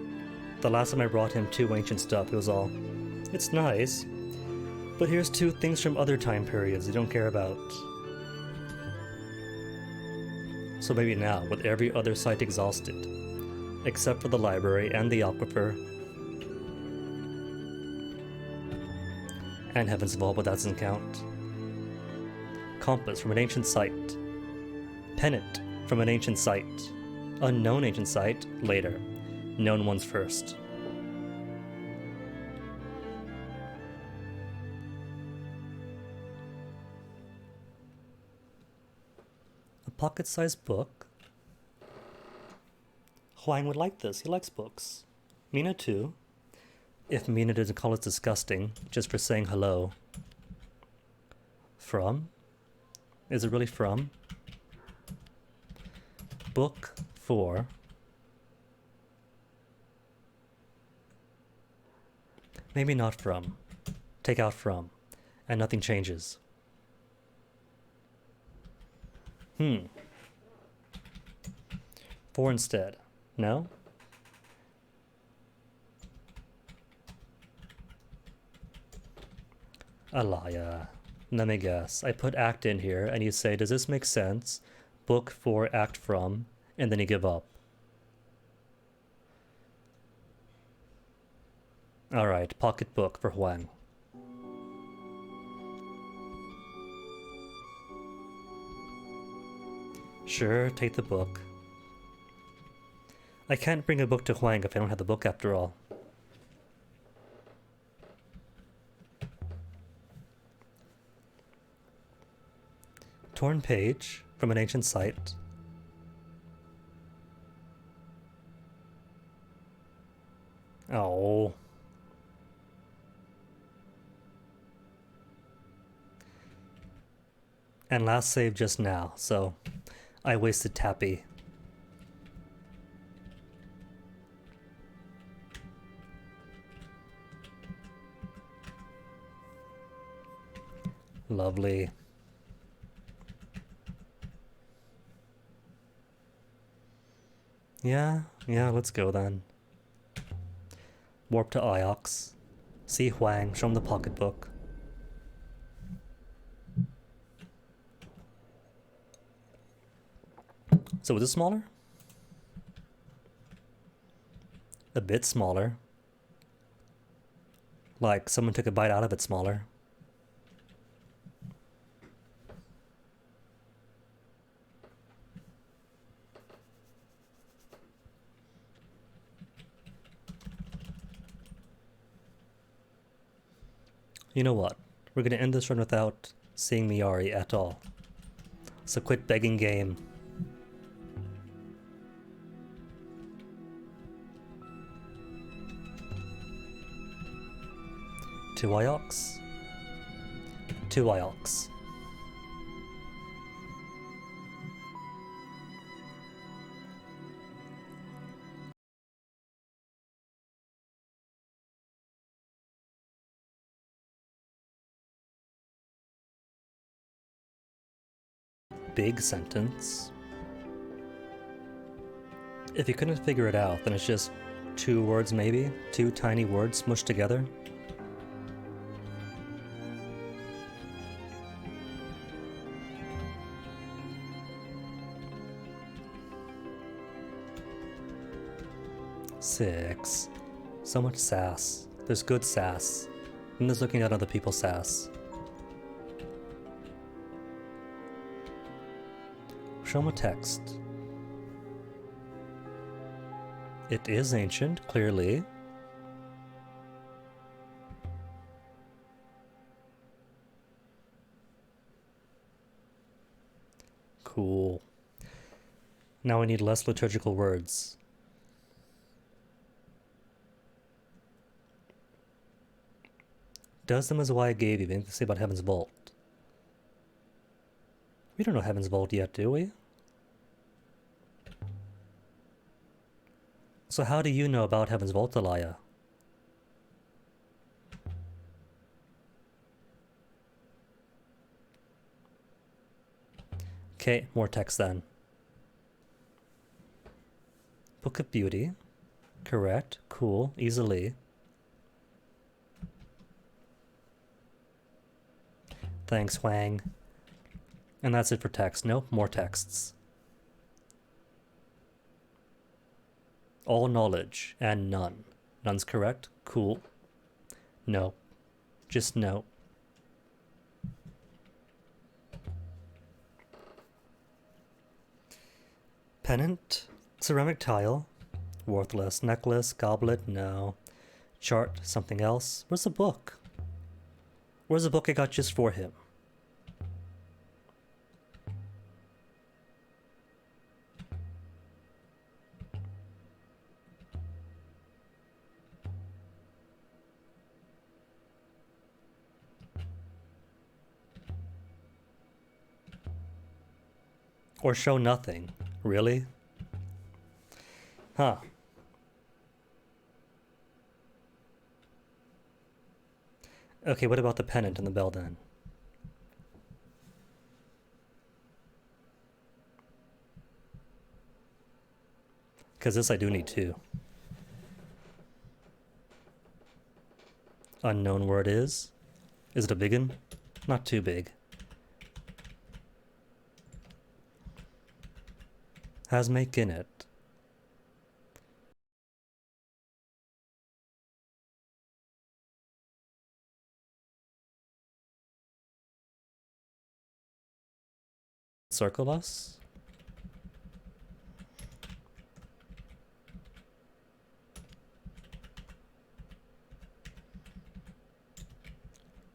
The last time I brought him 2 ancient stuff, it was all, it's nice, but here's 2 things from other time periods you don't care about. So maybe now, with every other site exhausted, except for the library and the aquifer, and Heaven's Vault, but that doesn't count. compass from an ancient site. Pennant from an ancient site. Unknown ancient site later. Known ones first. A pocket-sized book. Huang would like this. He likes books. Mina too. If Mina doesn't call us disgusting just for saying hello. From? Is it really from? Book 4. Maybe not from. Take out from. And nothing changes. For instead. No? Alaya. Let me guess. I put act in here and you say, does this make sense? Book 4, act from, and then you give up. Alright, pocketbook for Huang. Sure, take the book. I can't bring a book to Huang if I don't have the book after all. Torn page from an ancient site. Oh. And last save just now, so I wasted Tappy. Lovely. Yeah, let's go then. Warp to Iox. See Huang, show him the pocketbook. So is it smaller? A bit smaller. Like someone took a bite out of it smaller. You know what? We're gonna end this run without seeing Miyari at all. So quit begging game. To Iox. To Iox. Big sentence. If you couldn't figure it out, then it's just 2 words maybe? 2 tiny words smushed together? Six. So much sass. There's good sass. And there's looking at other people's sass. Show me text. It is ancient, clearly. Cool. Now we need less liturgical words. Does them as why I gave you anything to say about Heaven's Vault? We don't know Heaven's Vault yet, do we? So how do you know about Heaven's Vault, Alaya? Okay, more text then. Book of Beauty. Correct. Cool. Easily. Thanks, Huang. And that's it for text. Nope, more texts. All knowledge and none. None's correct. Cool. No. Just no. Pennant. Ceramic tile. Worthless. Necklace. Goblet. No. Chart. Something else. Where's the book? Where's the book I got just for him? Or show nothing. Really? Huh. Okay, what about the pennant and the bell then? Because this I do need too. Unknown where it is. Is it a big one? Not too big. Has make in it. Circle us?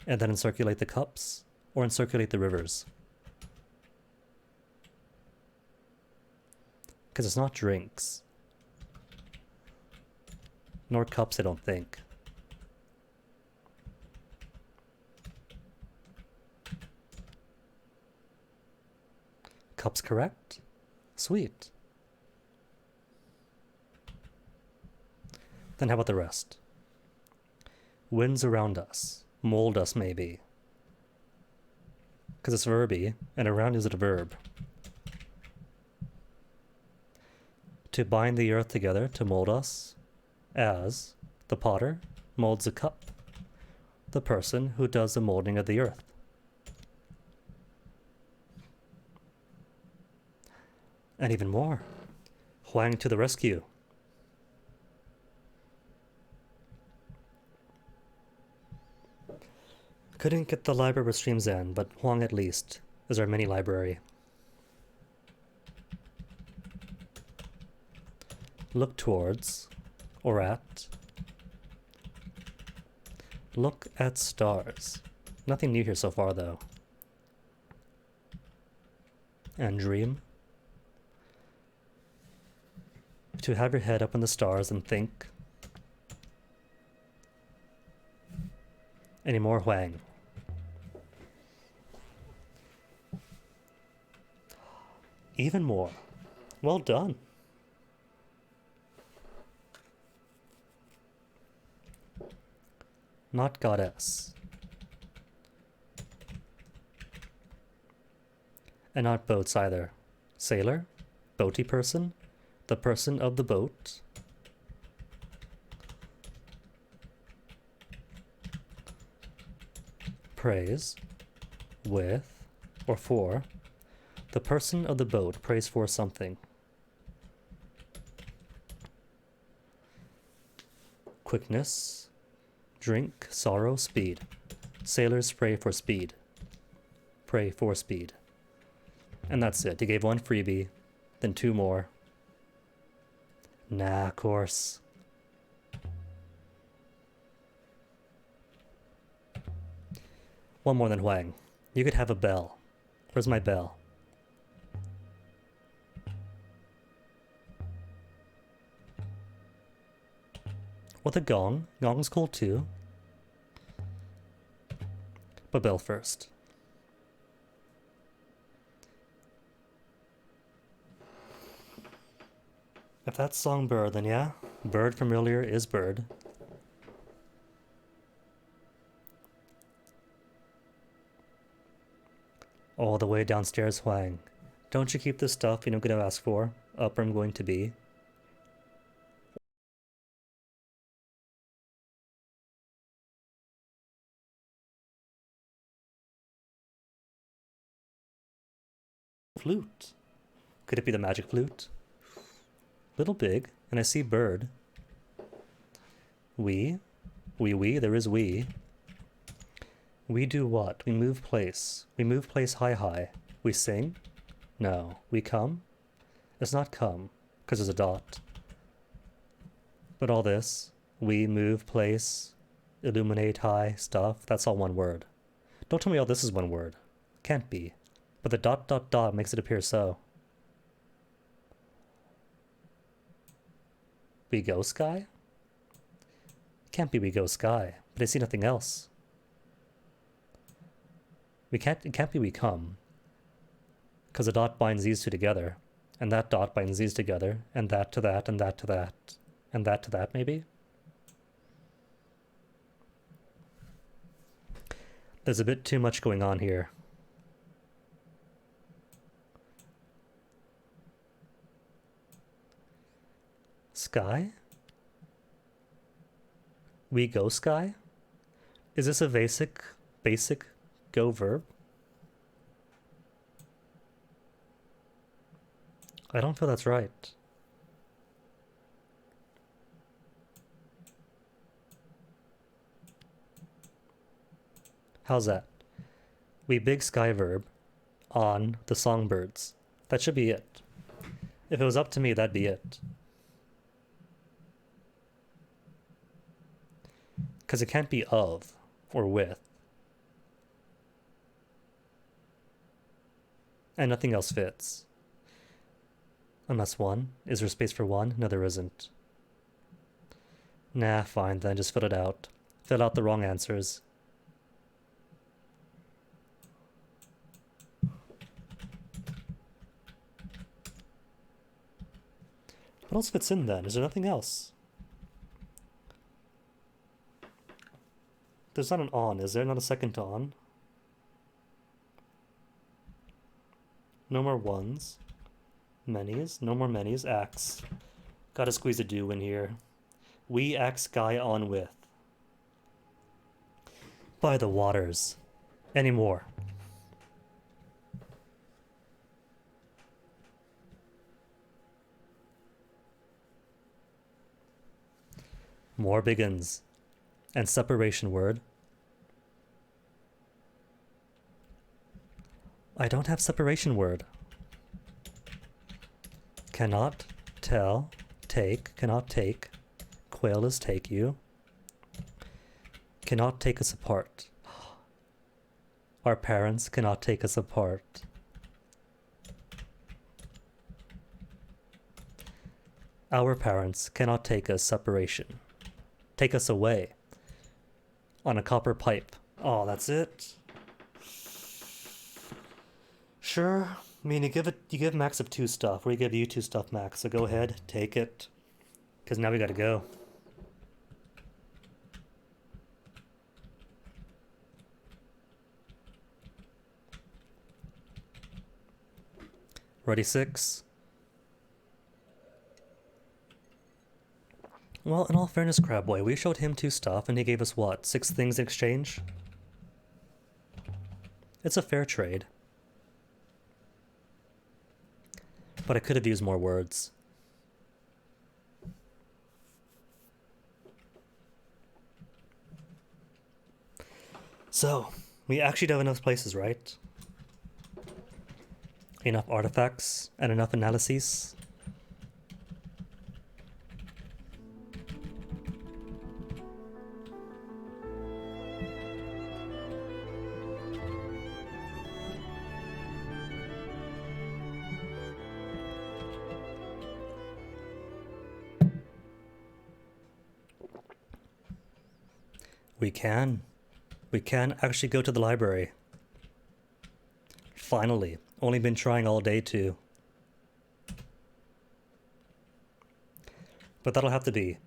And then encirculate the cups? Or encirculate the rivers? Because it's not drinks. Nor cups, I don't think. Cups correct? Sweet. Then how about the rest? Winds around us. Mold us, maybe. Because it's verby, and around is a verb. To bind the earth together, to mold us, as the potter molds a cup, the person who does the molding of the earth. And even more, Huang to the rescue. Couldn't get the library with Stream's End, but Huang at least is our mini library. Look towards, or at. Look at stars. Nothing new here so far, though. And dream. To have your head up in the stars and think. Any more Huang? Even more. Well done. Not goddess. And not boats either. Sailor? Boaty person? The person of the boat? Praise. With. Or for. The person of the boat prays for something. Quickness. Drink, sorrow, speed. Sailors pray for speed. Pray for speed. And that's it. He gave one freebie, then two more. Nah, of course. One more than Huang. You could have a bell. Where's my bell? With a gong. Gong's cool too. But bell first. If that's Songbird, then yeah. Bird from earlier is bird. All the way downstairs, Huang. Don't you keep the stuff you're not gonna ask for? Up I'm going to be. Flute. Could it be the magic flute? Little big, and I see bird. We, there is we. We do what? We move place. We move place high high. We sing? No. We come? It's not come, because there's a dot. But all this, we, move, place, illuminate, high, stuff, that's all one word. Don't tell me all this is one word. Can't be. But the dot dot dot makes it appear so. We go sky? Can't be we go sky, but I see nothing else. It can't be we come. Because the dot binds these two together, and that dot binds these together, and that to that, and that to that, and that to that, maybe? There's a bit too much going on here. Sky? We go sky? Is this a basic go verb? I don't feel that's right. How's that? We big sky verb on the songbirds. That should be it. If it was up to me, that'd be it. Because it can't be of or with. And nothing else fits. Unless one. Is there space for one? No, there isn't. Nah, fine then, just fill it out. Fill out the wrong answers. What else fits in then? Is there nothing else? There's not an on, is there? Not a second on? No more ones. Manys. No more manys. Axe. Gotta squeeze a do in here. We axe guy on with. By the waters. Any more? More begins. And separation word. I don't have separation word. Cannot tell, take, cannot take. Quail is take you. Cannot take us apart. Our parents cannot take us apart. Our parents cannot take us separation. Take us away. On a copper pipe. Oh, that's it? Sure. I mean, you give Max up 2 stuff. We give you 2 stuff, Max. So go ahead, take it. Because now we gotta go. Ready, 6? Well, in all fairness, Crabboy, we showed him 2 stuff, and he gave us what, 6 things in exchange? It's a fair trade. But I could have used more words. So, we actually do have enough places, right? Enough artifacts and enough analyses. We can actually go to the library. Finally. Only been trying all day too. But that'll have to be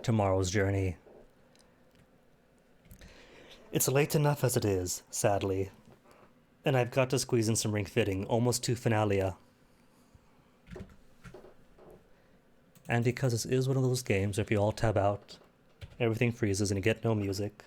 tomorrow's journey. It's late enough as it is, sadly. And I've got to squeeze in some ring fitting, almost to finalia. And because this is one of those games where if you all tab out, everything freezes and you get no music.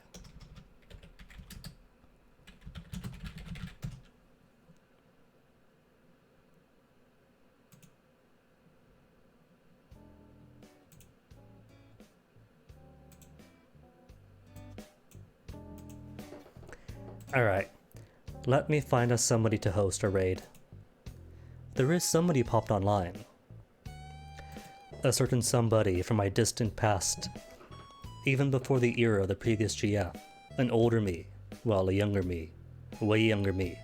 Alright, let me find us somebody to host a raid. there is somebody popped online. A certain somebody from my distant past. Even before the era of the previous GF. An older me. Well, a younger me. Way younger me.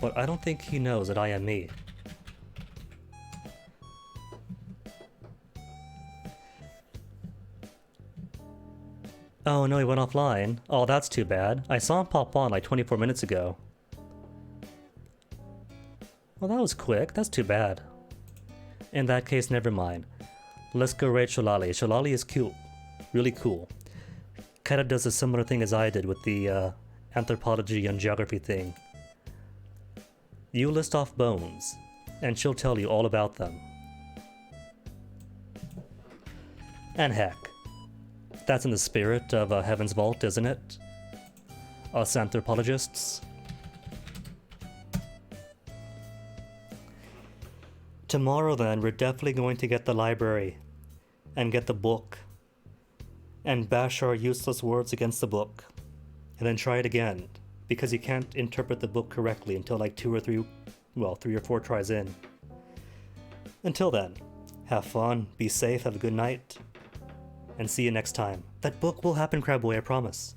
But I don't think he knows that I am me. Oh no, he went offline. Oh, that's too bad. I saw him pop on like 24 minutes ago. Well, that was quick. That's too bad. In that case, never mind. Let's go raid Shalali. Shalali is cool. Really cool. Kinda does a similar thing as I did with the anthropology and geography thing. You list off bones, and she'll tell you all about them. And heck, that's in the spirit of Heaven's Vault, isn't it? Us anthropologists. Tomorrow then, we're definitely going to get the library, and get the book, and bash our useless words against the book, and then try it again, because you can't interpret the book correctly until like 3 or 4 tries in. Until then, have fun, be safe, have a good night, and see you next time. That book will happen, Crabboy, I promise.